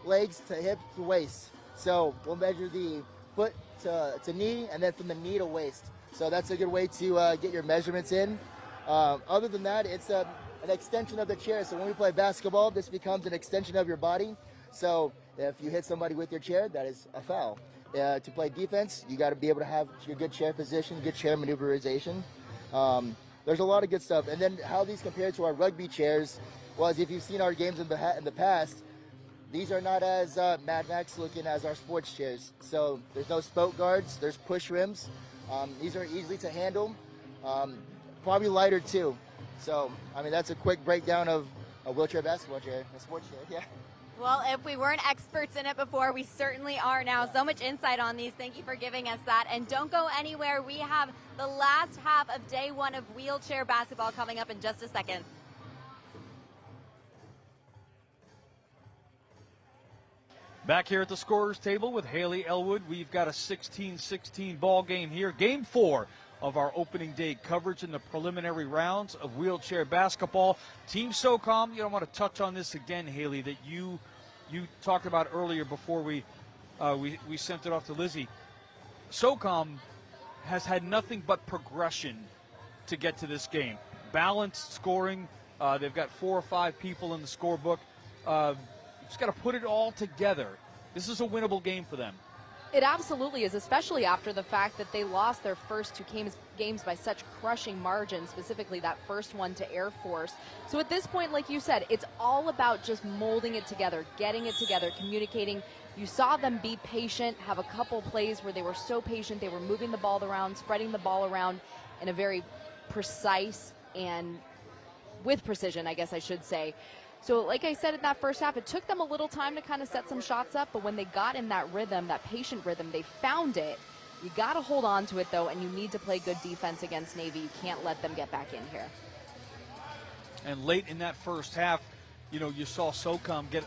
legs to hip to waist. So we'll measure the foot to knee, and then from the knee to waist. So that's a good way to get your measurements in. Other than that, it's an extension of the chair. So when we play basketball, this becomes an extension of your body. So if you hit somebody with your chair, that is a foul. To play defense, you got to be able to have your good chair position, good chair maneuverization. There's a lot of good stuff. And then how these compare to our rugby chairs was, if you've seen our games in the past, these are not as Mad Max looking as our sports chairs. So there's no spoke guards, there's push rims. These are easy to handle, probably lighter too. So, I mean, that's a quick breakdown of a wheelchair basketball chair, a sports chair, yeah. Well, if we weren't experts in it before, we certainly are now. So much insight on these. Thank you for giving us that. And don't go anywhere. We have the last half of day one of wheelchair basketball coming up in just a second. Back here at the scorer's table with Haley Elwood. We've got a 16-16 ball game here. Game 4 of our opening day coverage in the preliminary rounds of wheelchair basketball. Team Socom, I want to touch on this again, Haley, that you talked about earlier before we sent it off to Lizzie. Socom has had nothing but progression to get to this game. Balanced scoring. They've got 4 or 5 people in the scorebook. Just got to put it all together. This is a winnable game for them. It absolutely is, especially after the fact that they lost their first 2 games by such crushing margins, specifically that first one to Air Force. So at this point, like you said, it's all about just molding it together, getting it together, communicating. You saw them be patient, have a couple plays where they were so patient, they were moving the ball around, spreading the ball around in a very precise and with precision, I guess I should say. So like I said in that first half, it took them a little time to kind of set some shots up, but when they got in that rhythm, that patient rhythm, they found it. You got to hold on to it, though, and you need to play good defense against Navy. You can't let them get back in here. And late in that first half, you saw Socom get,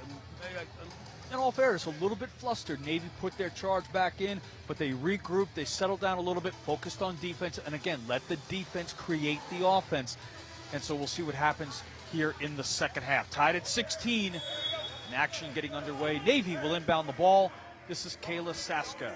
in all fairness, a little bit flustered. Navy put their charge back in, but they regrouped, they settled down a little bit, focused on defense, and again, let the defense create the offense. And so we'll see what happens here in the second half. Tied at 16, and action getting underway. Navy will inbound the ball. This is Kayla Saska.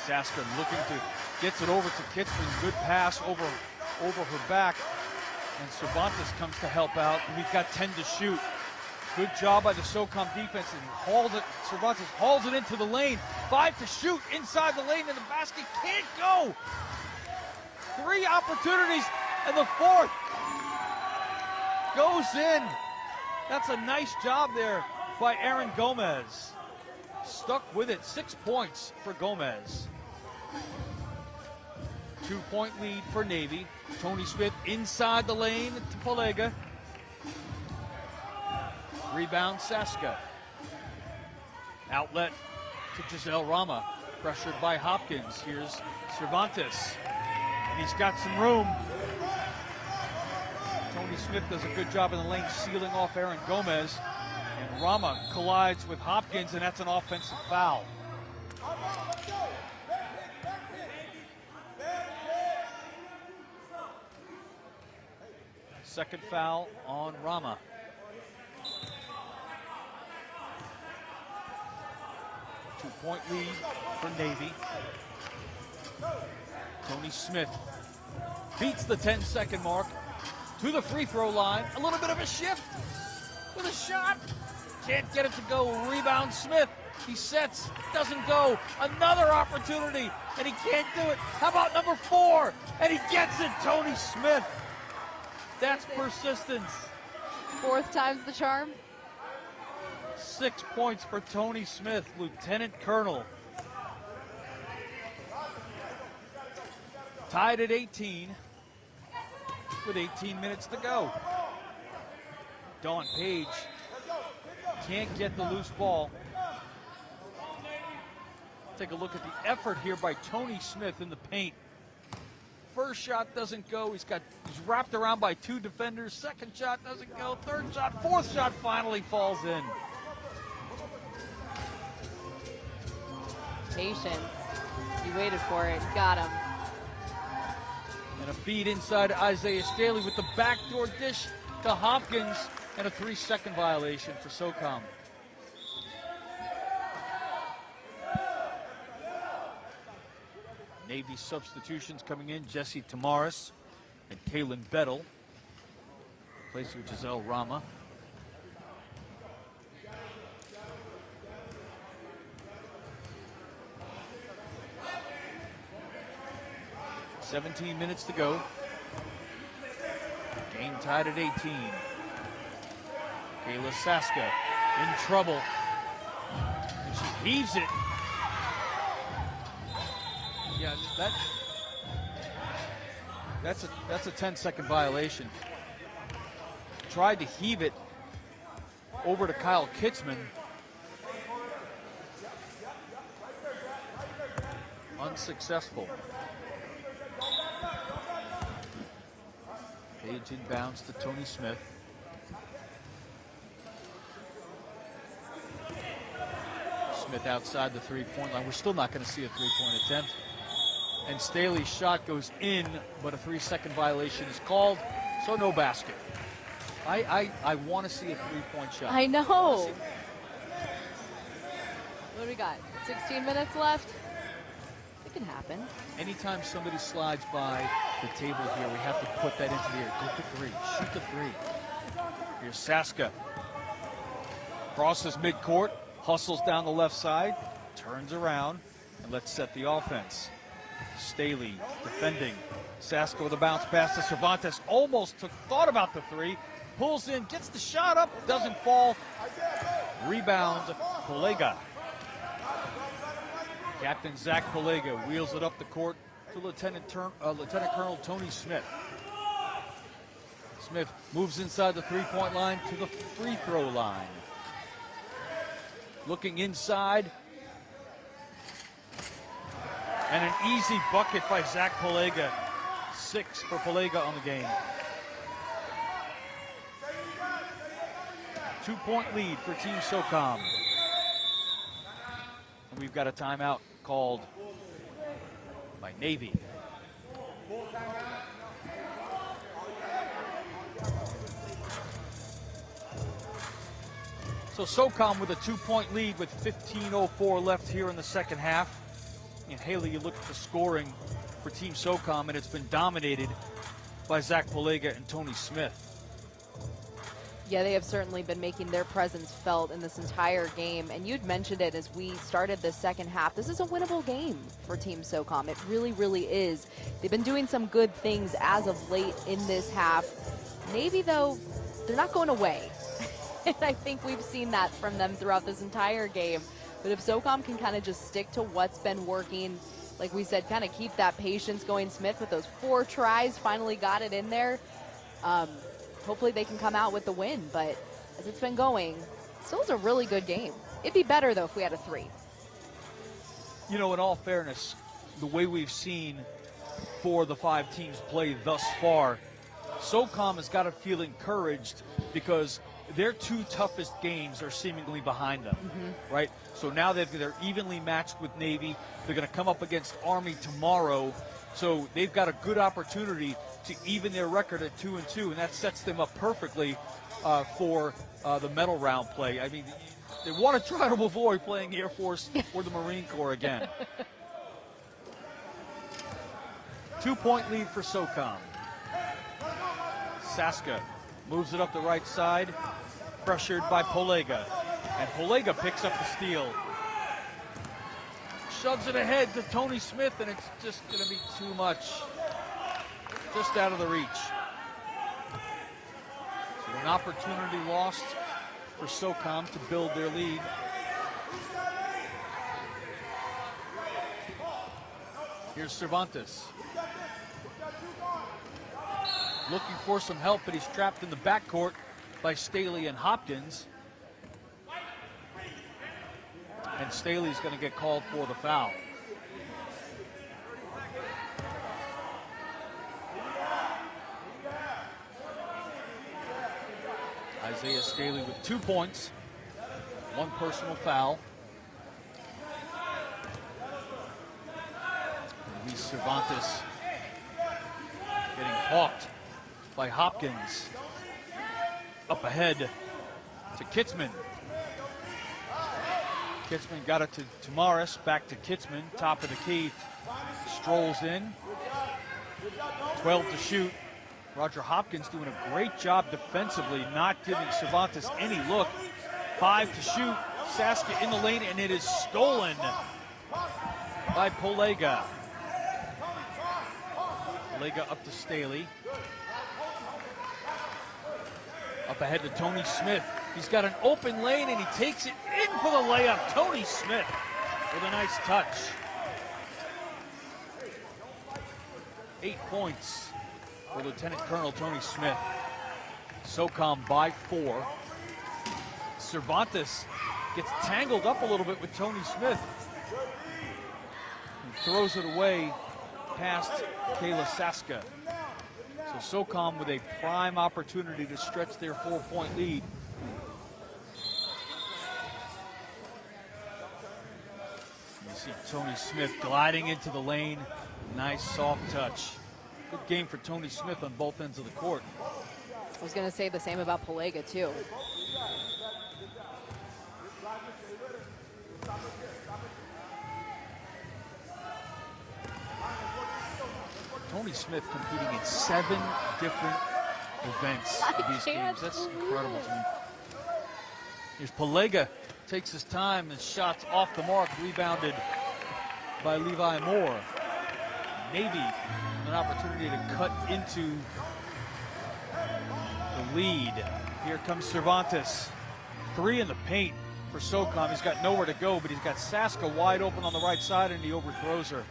Saska looking to, gets it over to Kitzman. Good pass over her back. And Cervantes comes to help out. We've got 10 to shoot. Good job by the Socom defense, and Cervantes hauls it into the lane. 5 to shoot inside the lane, and the basket can't go. 3 opportunities, and the 4th goes in. That's a nice job there by Aaron Gomez. Stuck with it, 6 points for Gomez. 2-point lead for Navy. Tony Smith inside the lane to Palega. Rebound, Saska. Outlet to Giselle Rama. Pressured by Hopkins. Here's Cervantes. And he's got some room. Tony Smith does a good job in the lane sealing off Aaron Gomez. And Rama collides with Hopkins, and that's an offensive foul. Second foul on Rama. Two-point lead for Navy. Tony Smith beats the 10-second mark to the free throw line. A little bit of a shift with a shot. can't get it to go. Rebound Smith. He sets, doesn't go. Another opportunity, and he can't do it. How about number 4? And he gets it, Tony Smith. That's persistence. 4th time's the charm. 6 points for Tony Smith, Lieutenant Colonel. Tied at 18 with 18 minutes to go. Dawn Page can't get the loose ball. Take a look at the effort here by Tony Smith in the paint. First shot doesn't go. He's wrapped around by 2 defenders. Second shot doesn't go. Third shot, fourth shot finally falls in. Patience. He waited for it. Got him. And a feed inside Isaiah Staley with the backdoor dish to Hopkins, and a 3-second violation for Socom. Navy substitutions coming in. Jesse Tamaris and Kaylin Bettel, replacing Giselle Rama. "17 minutes to go. Game tied at 18. Kayla Saska in trouble. And she heaves it. Yeah, that's a 10-second violation. Tried to heave it over to Kyle Kitzman. Unsuccessful. Page inbounds to Tony Smith. Smith outside the 3-point line. We're still not going to see a 3-point attempt. And Staley's shot goes in, but a 3-second violation is called, so no basket. I want to see a 3-point shot. I know. What do we got? 16 minutes left? It can happen. Anytime somebody slides by the table here, we have to put that into the air. Go for 3. Shoot the 3. Here's Saska. Crosses midcourt, hustles down the left side, turns around, and let's set the offense. Staley defending. Saska with a bounce pass to Cervantes. Almost thought about the 3. Pulls in, gets the shot up, doesn't fall. Rebound, Palega. Captain Zach Palega wheels it up the court to Lieutenant Colonel Tony Smith. Smith moves inside the 3-point line to the free throw line. Looking inside. And an easy bucket by Zach Palega. 6 for Palega on the game. 2-point lead for Team Socom. And we've got a timeout called by Navy. So Socom with a 2-point lead with 15:04 left here in the second half. And Haley, you look at the scoring for Team Socom, and it's been dominated by Zach Palega and Tony Smith. Yeah, they have certainly been making their presence felt in this entire game. And you'd mentioned it as we started the second half. This is a winnable game for Team Socom. It really, really is. They've been doing some good things as of late in this half. Navy, though, they're not going away. And I think we've seen that from them throughout this entire game. But if Socom can kind of just stick to what's been working, like we said, kind of keep that patience going. Smith with those 4 tries finally got it in there. Hopefully they can come out with the win. But as it's been going, still is a really good game. It'd be better, though, if we had a 3. You know, in all fairness, the way we've seen 4 of the 5 teams play thus far, Socom has got to feel encouraged because their 2 toughest games are seemingly behind them, right? So now they're evenly matched with Navy. They're going to come up against Army tomorrow. So they've got a good opportunity to even their record at 2-2, and that sets them up perfectly for the medal round play. I mean, they want to try to avoid playing Air Force or the Marine Corps again. 2-point lead for Socom. Saska moves it up the right side, pressured by Palega. And Polega picks up the steal. Shoves it ahead to Tony Smith, and it's just going to be too much. Just out of the reach. So an opportunity lost for Socom to build their lead. Here's Cervantes. Looking for some help, but he's trapped in the backcourt by Staley and Hopkins. And Staley's going to get called for the foul. Isaiah Staley with 2 points, 1 personal foul. Luis Cervantes getting hawked by Hopkins. Up ahead to Kitzman. Kitzman got it to Tamaris, back to Kitzman, top of the key, strolls in. 12 to shoot. Roger Hopkins doing a great job defensively, not giving Cervantes any look. 5 to shoot. Saska in the lane, and it is stolen by Polega. Polega up to Staley. Up ahead to Tony Smith. He's got an open lane, and he takes it in for the layup. Tony Smith with a nice touch. 8 points for Lieutenant Colonel Tony Smith. Socom by 4. Cervantes gets tangled up a little bit with Tony Smith and throws it away past Kayla Saska. So Socom with a prime opportunity to stretch their 4-point lead. You see Tony Smith gliding into the lane. Nice soft touch. Good game for Tony Smith on both ends of the court. I was going to say the same about Polega, too. Tony Smith competing in 7 different events of these games. That's incredible to me. Here's Polega, takes his time and shots off the mark, rebounded by Levi Moore. Navy, an opportunity to cut into the lead. Here comes Cervantes. 3 in the paint for Socom. He's got nowhere to go, but he's got Saska wide open on the right side, and he overthrows her.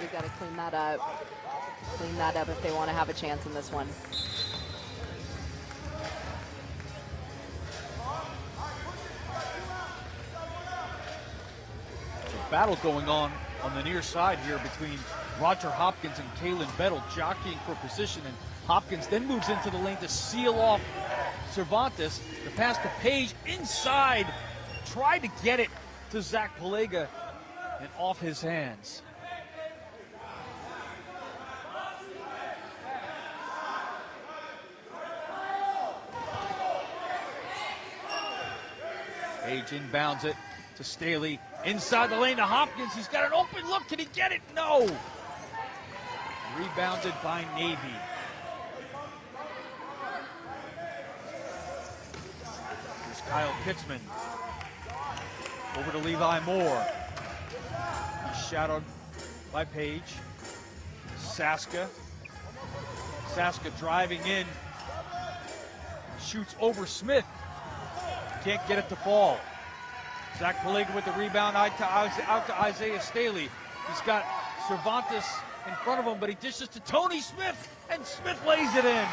They've got to clean that up. Clean that up if they want to have a chance in this one. Battle going on the near side here between Roger Hopkins and Kalen Bettle, jockeying for position, and Hopkins then moves into the lane to seal off Cervantes. The pass to Page inside, tried to get it to Zach Polega, and off his hands. Page inbounds it to Staley. Inside the lane to Hopkins. He's got an open look. Can he get it? No. Rebounded by Navy. Here's Kyle Kitzman. Over to Levi Moore. He's shadowed by Page. Saska. Saska driving in. Shoots over Smith. Can't get it to fall. Zach Polega with the rebound out to Isaiah Staley. He's got Cervantes in front of him, but he dishes to Tony Smith, and Smith lays it in.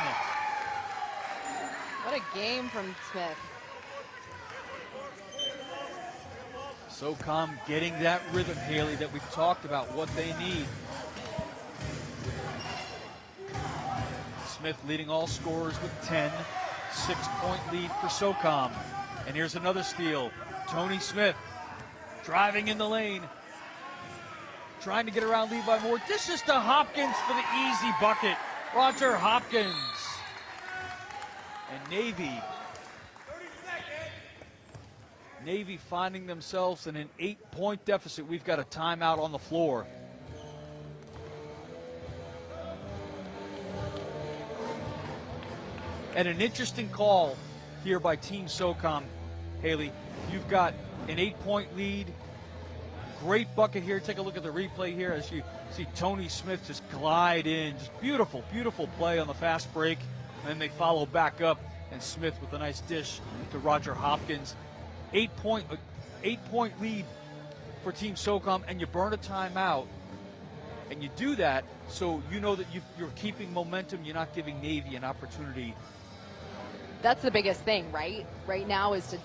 What a game from Smith. Socom getting that rhythm, Haley, that we've talked about, what they need. Smith leading all scorers with 10. 6-point lead for Socom. And here's another steal. Tony Smith driving in the lane, trying to get around Levi Moore. Dishes to Hopkins for the easy bucket. Roger Hopkins. And Navy finding themselves in an 8-point deficit. We've got a timeout on the floor. And an interesting call here by Team Socom. Haley, you've got an 8-point lead. Great bucket here. Take a look at the replay here as you see Tony Smith just glide in. Just beautiful, beautiful play on the fast break. And then they follow back up, and Smith with a nice dish to Roger Hopkins. 8-point lead for Team Socom, and you burn a timeout. And you do that so you know that you're keeping momentum. You're not giving Navy an opportunity. That's the biggest thing, right? Right now it's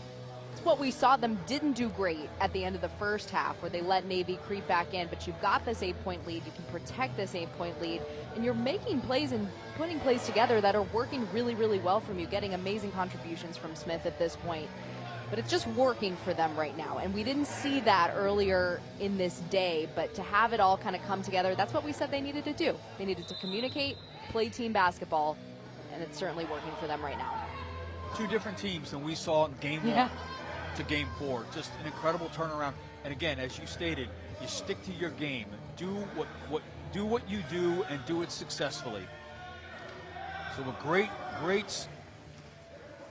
what we saw them didn't do great at the end of the first half, where they let Navy creep back in. But you've got this 8-point lead. You can protect this 8-point lead, and you're making plays and putting plays together that are working really, really well from you, getting amazing contributions from Smith at this point. But it's just working for them right now. And we didn't see that earlier in this day, but to have it all kind of come together, that's what we said they needed to do. They needed to communicate, play team basketball, and it's certainly working for them right now. Two different teams than we saw in game one to game 4. Just an incredible turnaround. And again, as you stated, you stick to your game. Do what you do and do it successfully. So a great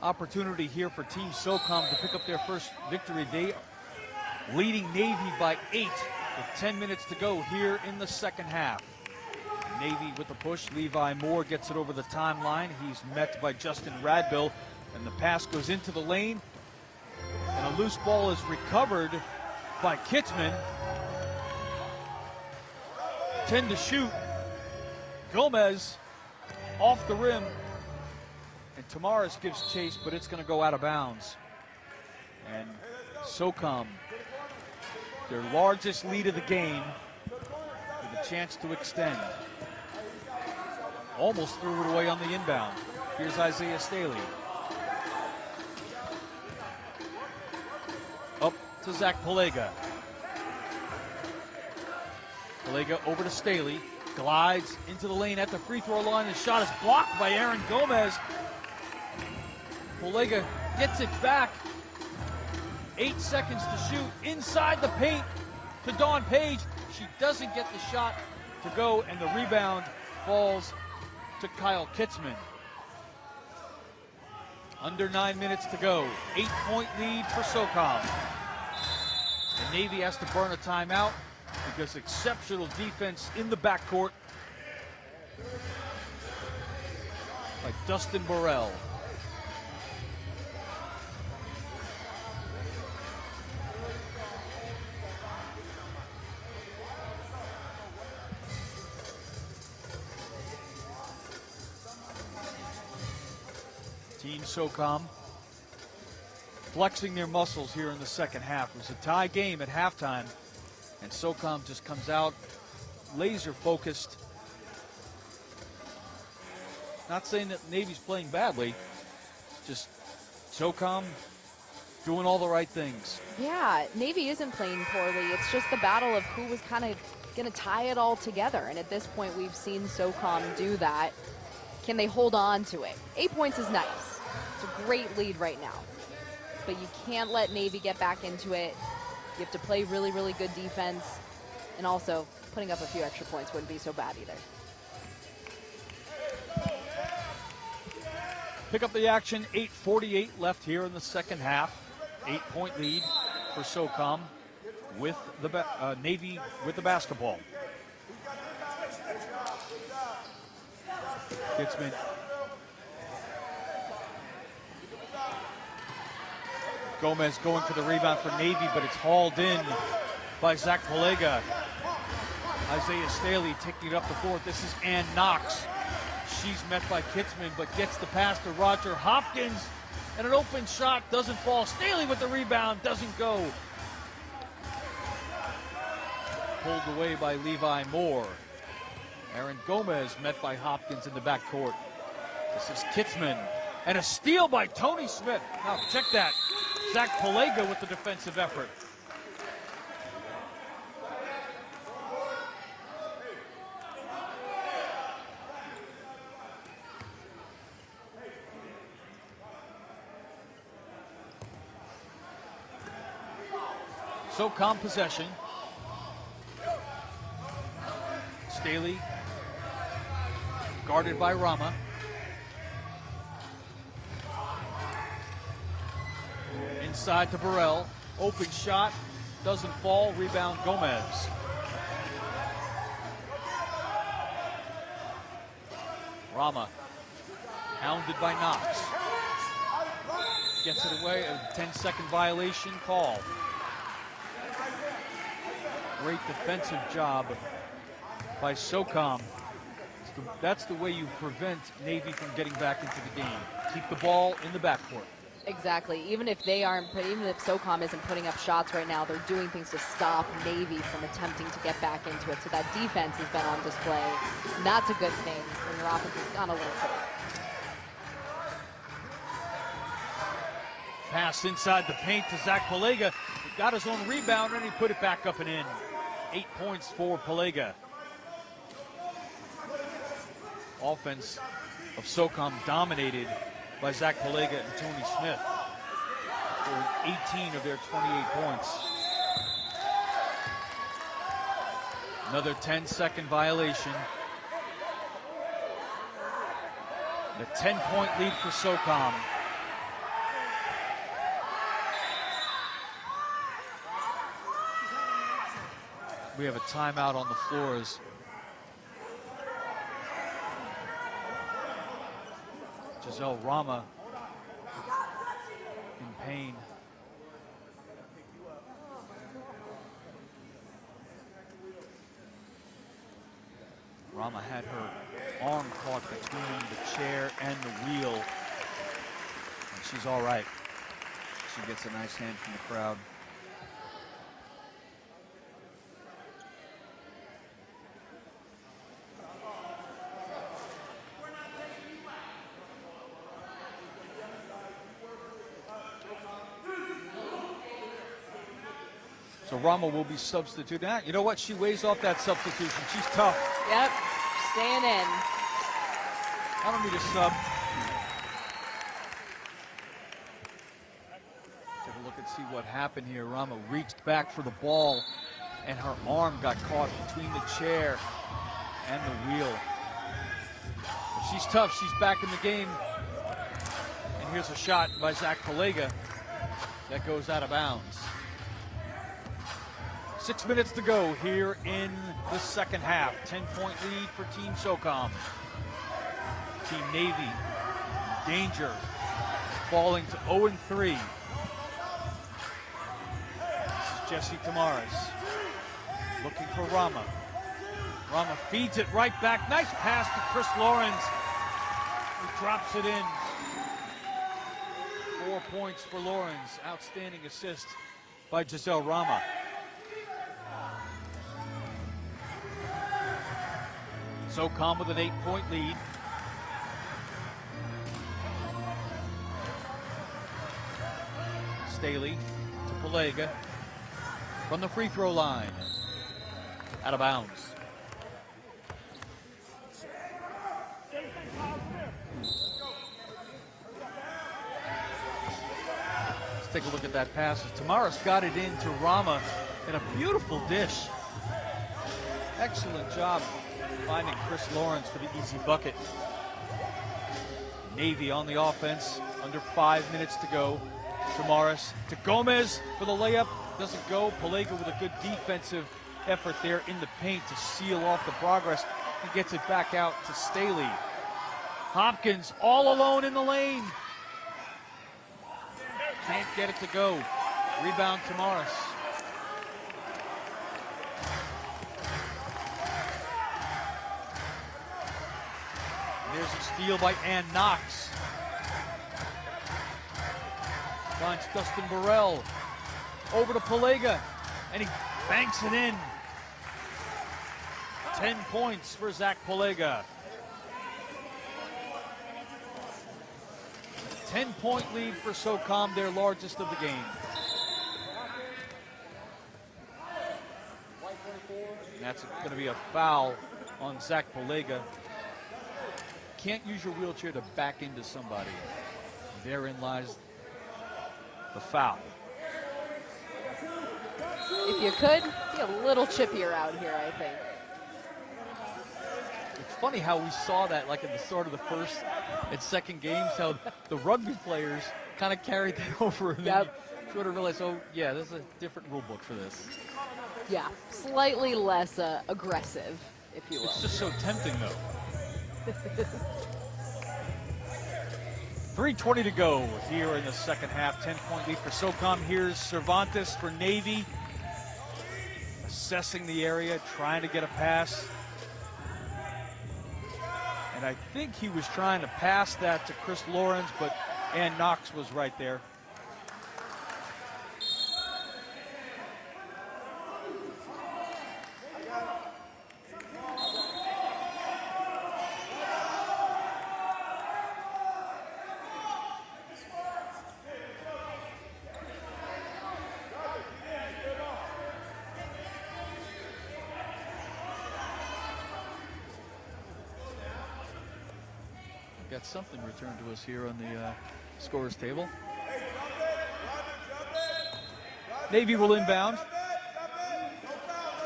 opportunity here for Team Socom to pick up their first victory. They leading Navy by 8 with 10 minutes to go here in the second half. Navy with the push. Levi Moore gets it over the timeline. He's met by Justin Radbill, and the pass goes into the lane. And a loose ball is recovered by Kitzman. 10 to shoot. Gomez off the rim. And Tamaris gives chase, but it's going to go out of bounds. And Socom, their largest lead of the game, with a chance to extend. Almost threw it away on the inbound. Here's Isaiah Staley. Up to Zach Palega. Palega over to Staley. Glides into the lane at the free throw line. His shot is blocked by Aaron Gomez. Palega gets it back. 8 seconds to shoot inside the paint to Dawn Page. She doesn't get the shot to go, and the rebound falls to Kyle Kitzman. Under 9 minutes to go. 8-point lead for Socom. The Navy has to burn a timeout because exceptional defense in the backcourt by Dustin Burrell. Team Socom flexing their muscles here in the second half. It was a tie game at halftime, and Socom just comes out laser focused. Not saying that Navy's playing badly, just Socom doing all the right things. Yeah, Navy isn't playing poorly. It's just the battle of who was kind of going to tie it all together. And at this point, we've seen Socom do that. Can they hold on to it? 8 points is nice. It's a great lead right now. But you can't let Navy get back into it. You have to play really, really good defense. And also, putting up a few extra points wouldn't be so bad either. Pick up the action. 8:48 left here in the second half. 8-point lead for Socom with the Navy with the basketball. Kitzman. Gomez going for the rebound for Navy, but it's hauled in by Zach Palega. Isaiah Staley taking it up the court. This is Ann Knox. She's met by Kitzman, but gets the pass to Roger Hopkins. And an open shot doesn't fall. Staley with the rebound, doesn't go. Pulled away by Levi Moore. Aaron Gomez met by Hopkins in the backcourt. This is Kitzman. And a steal by Tony Smith. Now check that. Zach Palega with the defensive effort. Socom possession. Staley guarded by Rama. Inside to Burrell. Open shot. Doesn't fall. Rebound Gomez. Rama. Hounded by Knox. Gets it away. A 10-second violation call. Great defensive job by Socom. That's the way you prevent Navy from getting back into the game. Keep the ball in the backcourt. Exactly. Even if Socom isn't putting up shots right now, they're doing things to stop Navy from attempting to get back into it. So that defense has been on display. And that's a good thing when your offense has gone a little cold. Pass inside the paint to Zach Palega. He got his own rebound and he put it back up and in. 8 points for Palega. Offense of Socom dominated by Zach Palega and Tony Smith. For 18 of their 28 points. Another 10-second violation. The 10-point lead for Socom. We have a timeout on the floors. Giselle Rama in pain. Rama had her arm caught between the chair and the wheel. And she's all right. She gets a nice hand from the crowd. So Rama will be substituted. You know what? She weighs off that substitution. She's tough. Yep, staying in. I don't need a sub. Take a look and see what happened here. Rama reached back for the ball, and her arm got caught between the chair and the wheel. But she's tough. She's back in the game. And here's a shot by Zach Palega that goes out of bounds. 6 minutes to go here in the second half. 10-point lead for Team Socom. Team Navy, danger, falling to 0-3. This is Jesse Tamaris looking for Rama. Rama feeds it right back. Nice pass to Chris Lawrence, who drops it in. 4 points for Lawrence. Outstanding assist by Giselle Rama. Socom with an 8-point lead. Staley to Palega from the free throw line. Out of bounds. Let's take a look at that pass. Tamaris got it into Rama in a beautiful dish. Excellent job finding Chris Lawrence for the easy bucket. Navy on the offense, under 5 minutes to go. Tamaris to Gomez for the layup, doesn't go. Palega with a good defensive effort there in the paint to seal off the progress. He gets it back out to Staley. Hopkins all alone in the lane. Can't get it to go. Rebound Tamaris. There's a steal by Ann Knox. Finds Dustin Burrell. Over to Palega. And he banks it in. 10 points for Zach Palega. 10-point lead for Socom, their largest of the game. And that's going to be a foul on Zach Palega. Can't use your wheelchair to back into somebody. Therein lies the foul. If you could, be a little chippier out here, I think. It's funny how we saw that like at the start of the first and second games, how the rugby players kind of carried that over. And then sort of realize, oh, yeah, there's a different rule book for this. Yeah, slightly less aggressive, if you will. It's just so tempting, though. 3:20 to go here in the second half. 10-point lead for Socom. Here's Cervantes for Navy. Assessing the area, trying to get a pass. And I think he was trying to pass that to Chris Lawrence, but Ann Knox was right there. Got something returned to us here on the scorer's table. Navy will inbound.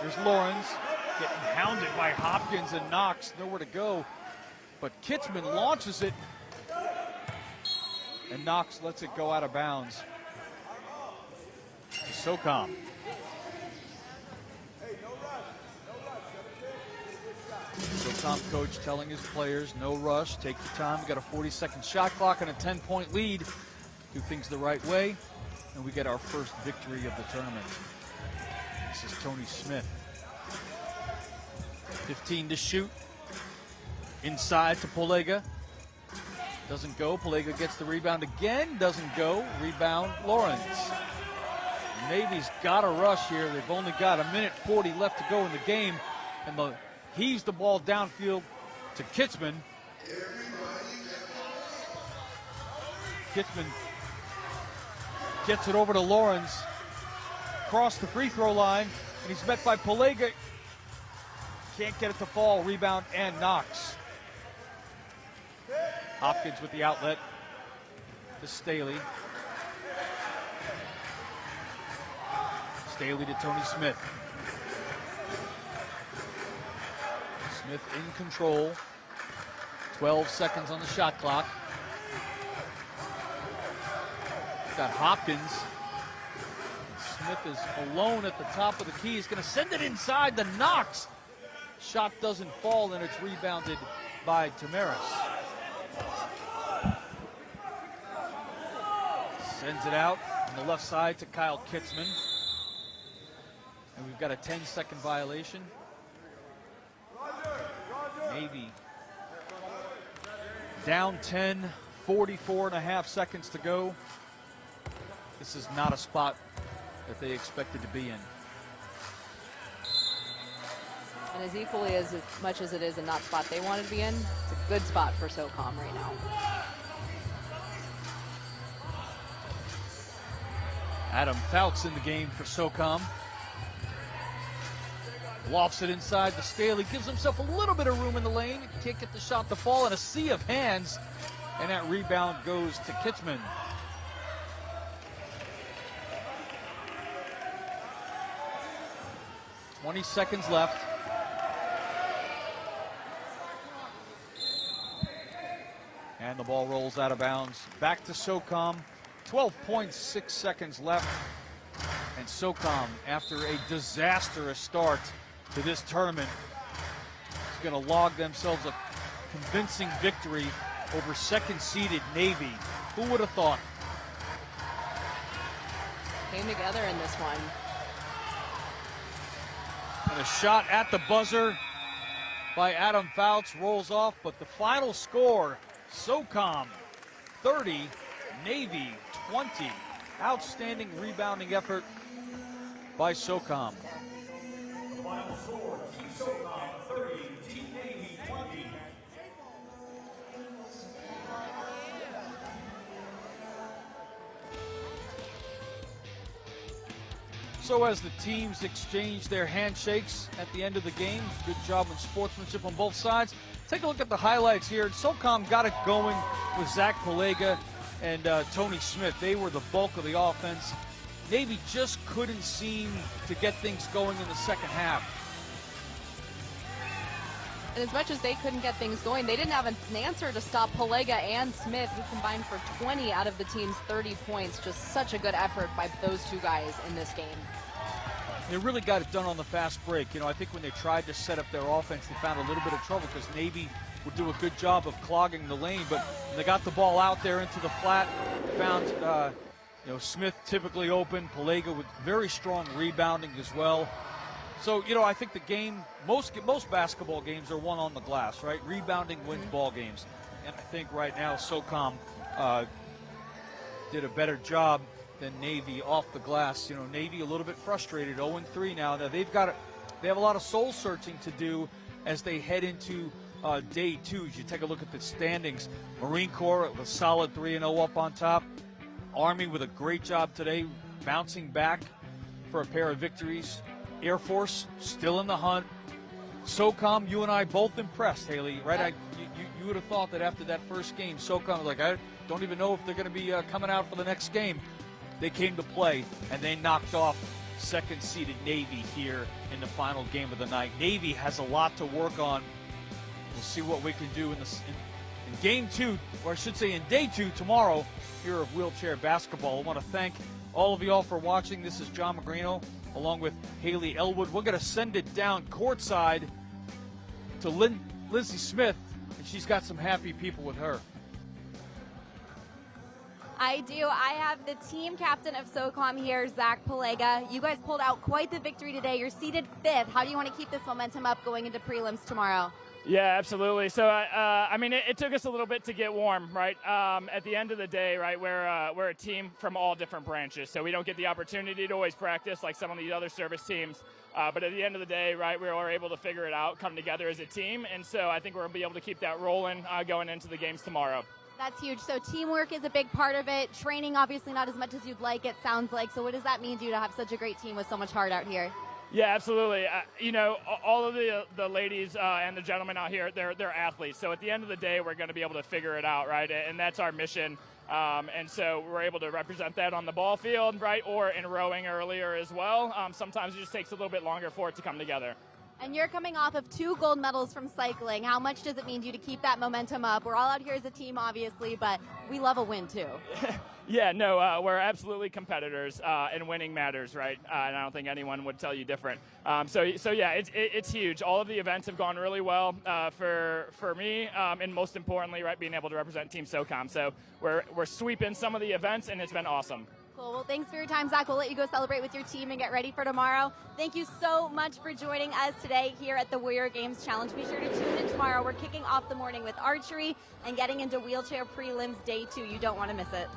There's Lawrence getting hounded by Hopkins and Knox. Nowhere to go. But Kitzman launches it. And Knox lets it go out of bounds. Socom. Socom coach telling his players, no rush, take your time. We got a 40-second shot clock and a 10-point lead. Do things the right way, and we get our first victory of the tournament. This is Tony Smith. 15 to shoot. Inside to Polega. Doesn't go. Polega gets the rebound again. Doesn't go. Rebound, Lawrence. Navy's got a rush here. They've only got a minute 40 left to go in the game. And heaves the ball downfield to Kitzman. Kitzman gets it over to Lawrence. Across the free throw line. And he's met by Polega. Can't get it to fall. Rebound and Knox. Hopkins with the outlet to Staley. Staley to Tony Smith. Smith in control. 12 seconds on the shot clock. Got Hopkins. Smith is alone at the top of the key. He's going to send it inside to Knox. Shot doesn't fall, and it's rebounded by Tamaris. Sends it out on the left side to Kyle Kitzman. And we've got a 10-second violation. Navy down 10, 44.5 seconds to go. This is not a spot that they expected to be in. And as equally as much as it is a not spot they wanted to be in, it's a good spot for Socom right now. Adam Fouts in the game for Socom. Lofts it inside to Staley, gives himself a little bit of room in the lane. Can't get the shot to fall in a sea of hands. And that rebound goes to Kitzman. .20 seconds left. And the ball rolls out of bounds. Back to Socom. 12.6 seconds left. And Socom, after a disastrous start to this tournament, is going to log themselves a convincing victory over second-seeded Navy. Who would have thought? Came together in this one. And a shot at the buzzer by Adam Fouts rolls off, but the final score, Socom 30, Navy 20. Outstanding rebounding effort by Socom. Final score, Team Socom 30, Team Navy 20. So as the teams exchange their handshakes at the end of the game, good job in sportsmanship on both sides. Take a look at the highlights here. Socom got it going with Zach Polega and Tony Smith. They were the bulk of the offense. Navy just couldn't seem to get things going in the second half. And as much as they couldn't get things going, they didn't have an answer to stop Pelega and Smith, who combined for 20 out of the team's 30 points. Just such a good effort by those two guys in this game. They really got it done on the fast break. You know, I think when they tried to set up their offense, they found a little bit of trouble because Navy would do a good job of clogging the lane. But when they got the ball out there into the flat, found Smith typically open, Pelega with very strong rebounding as well. So, I think the game, most basketball games are won on the glass, right? Rebounding wins ball games. And I think right now Socom did a better job than Navy off the glass. Navy a little bit frustrated, 0-3 now. Now they have a lot of soul searching to do as they head into day 2. As you take a look at the standings, Marine Corps with a solid 3-0 up on top. Army with a great job today, bouncing back for a pair of victories. Air Force still in the hunt. Socom, you and I both impressed, Haley, right? You would have thought that after that first game, Socom was like, I don't even know if they're going to be coming out for the next game. They came to play, and they knocked off second-seeded Navy here in the final game of the night. Navy has a lot to work on. We'll see what we can do in game 2, or I should say in day 2 tomorrow here of wheelchair basketball. I want to thank all of you all for watching. This is John Magrino along with Haley Elwood. We're going to send it down courtside to Lindsey Smith, and she's got some happy people with her. I do. I have the team captain of Socom here, Zach Pelega. You guys pulled out quite the victory today. You're seated 5th. How do you want to keep this momentum up going into prelims tomorrow? Yeah, absolutely. So, it took us a little bit to get warm, right? At the end of the day, right, we're a team from all different branches, so we don't get the opportunity to always practice like some of the other service teams. But at the end of the day, right, we were able to figure it out, come together as a team, and so I think we're going to be able to keep that rolling going into the games tomorrow. That's huge. So teamwork is a big part of it. Training, obviously, not as much as you'd like, it sounds like. So what does that mean to you to have such a great team with so much heart out here? Yeah, absolutely. All of the ladies and the gentlemen out here, they're athletes. So at the end of the day, we're going to be able to figure it out, right? And that's our mission. And so we're able to represent that on the ball field, right, or in rowing earlier as well. Sometimes it just takes a little bit longer for it to come together. And you're coming off of 2 gold medals from cycling. How much does it mean to you to keep that momentum up? We're all out here as a team, obviously, but we love a win, too. Yeah, no, we're absolutely competitors, and winning matters, right? And I don't think anyone would tell you different. So yeah, it's huge. All of the events have gone really well for me, and most importantly, right, being able to represent Team Socom. So we're sweeping some of the events, and it's been awesome. Cool. Well, thanks for your time, Zach. We'll let you go celebrate with your team and get ready for tomorrow. Thank you so much for joining us today here at the Warrior Games Challenge. Be sure to tune in tomorrow. We're kicking off the morning with archery and getting into wheelchair prelims day 2. You don't want to miss it.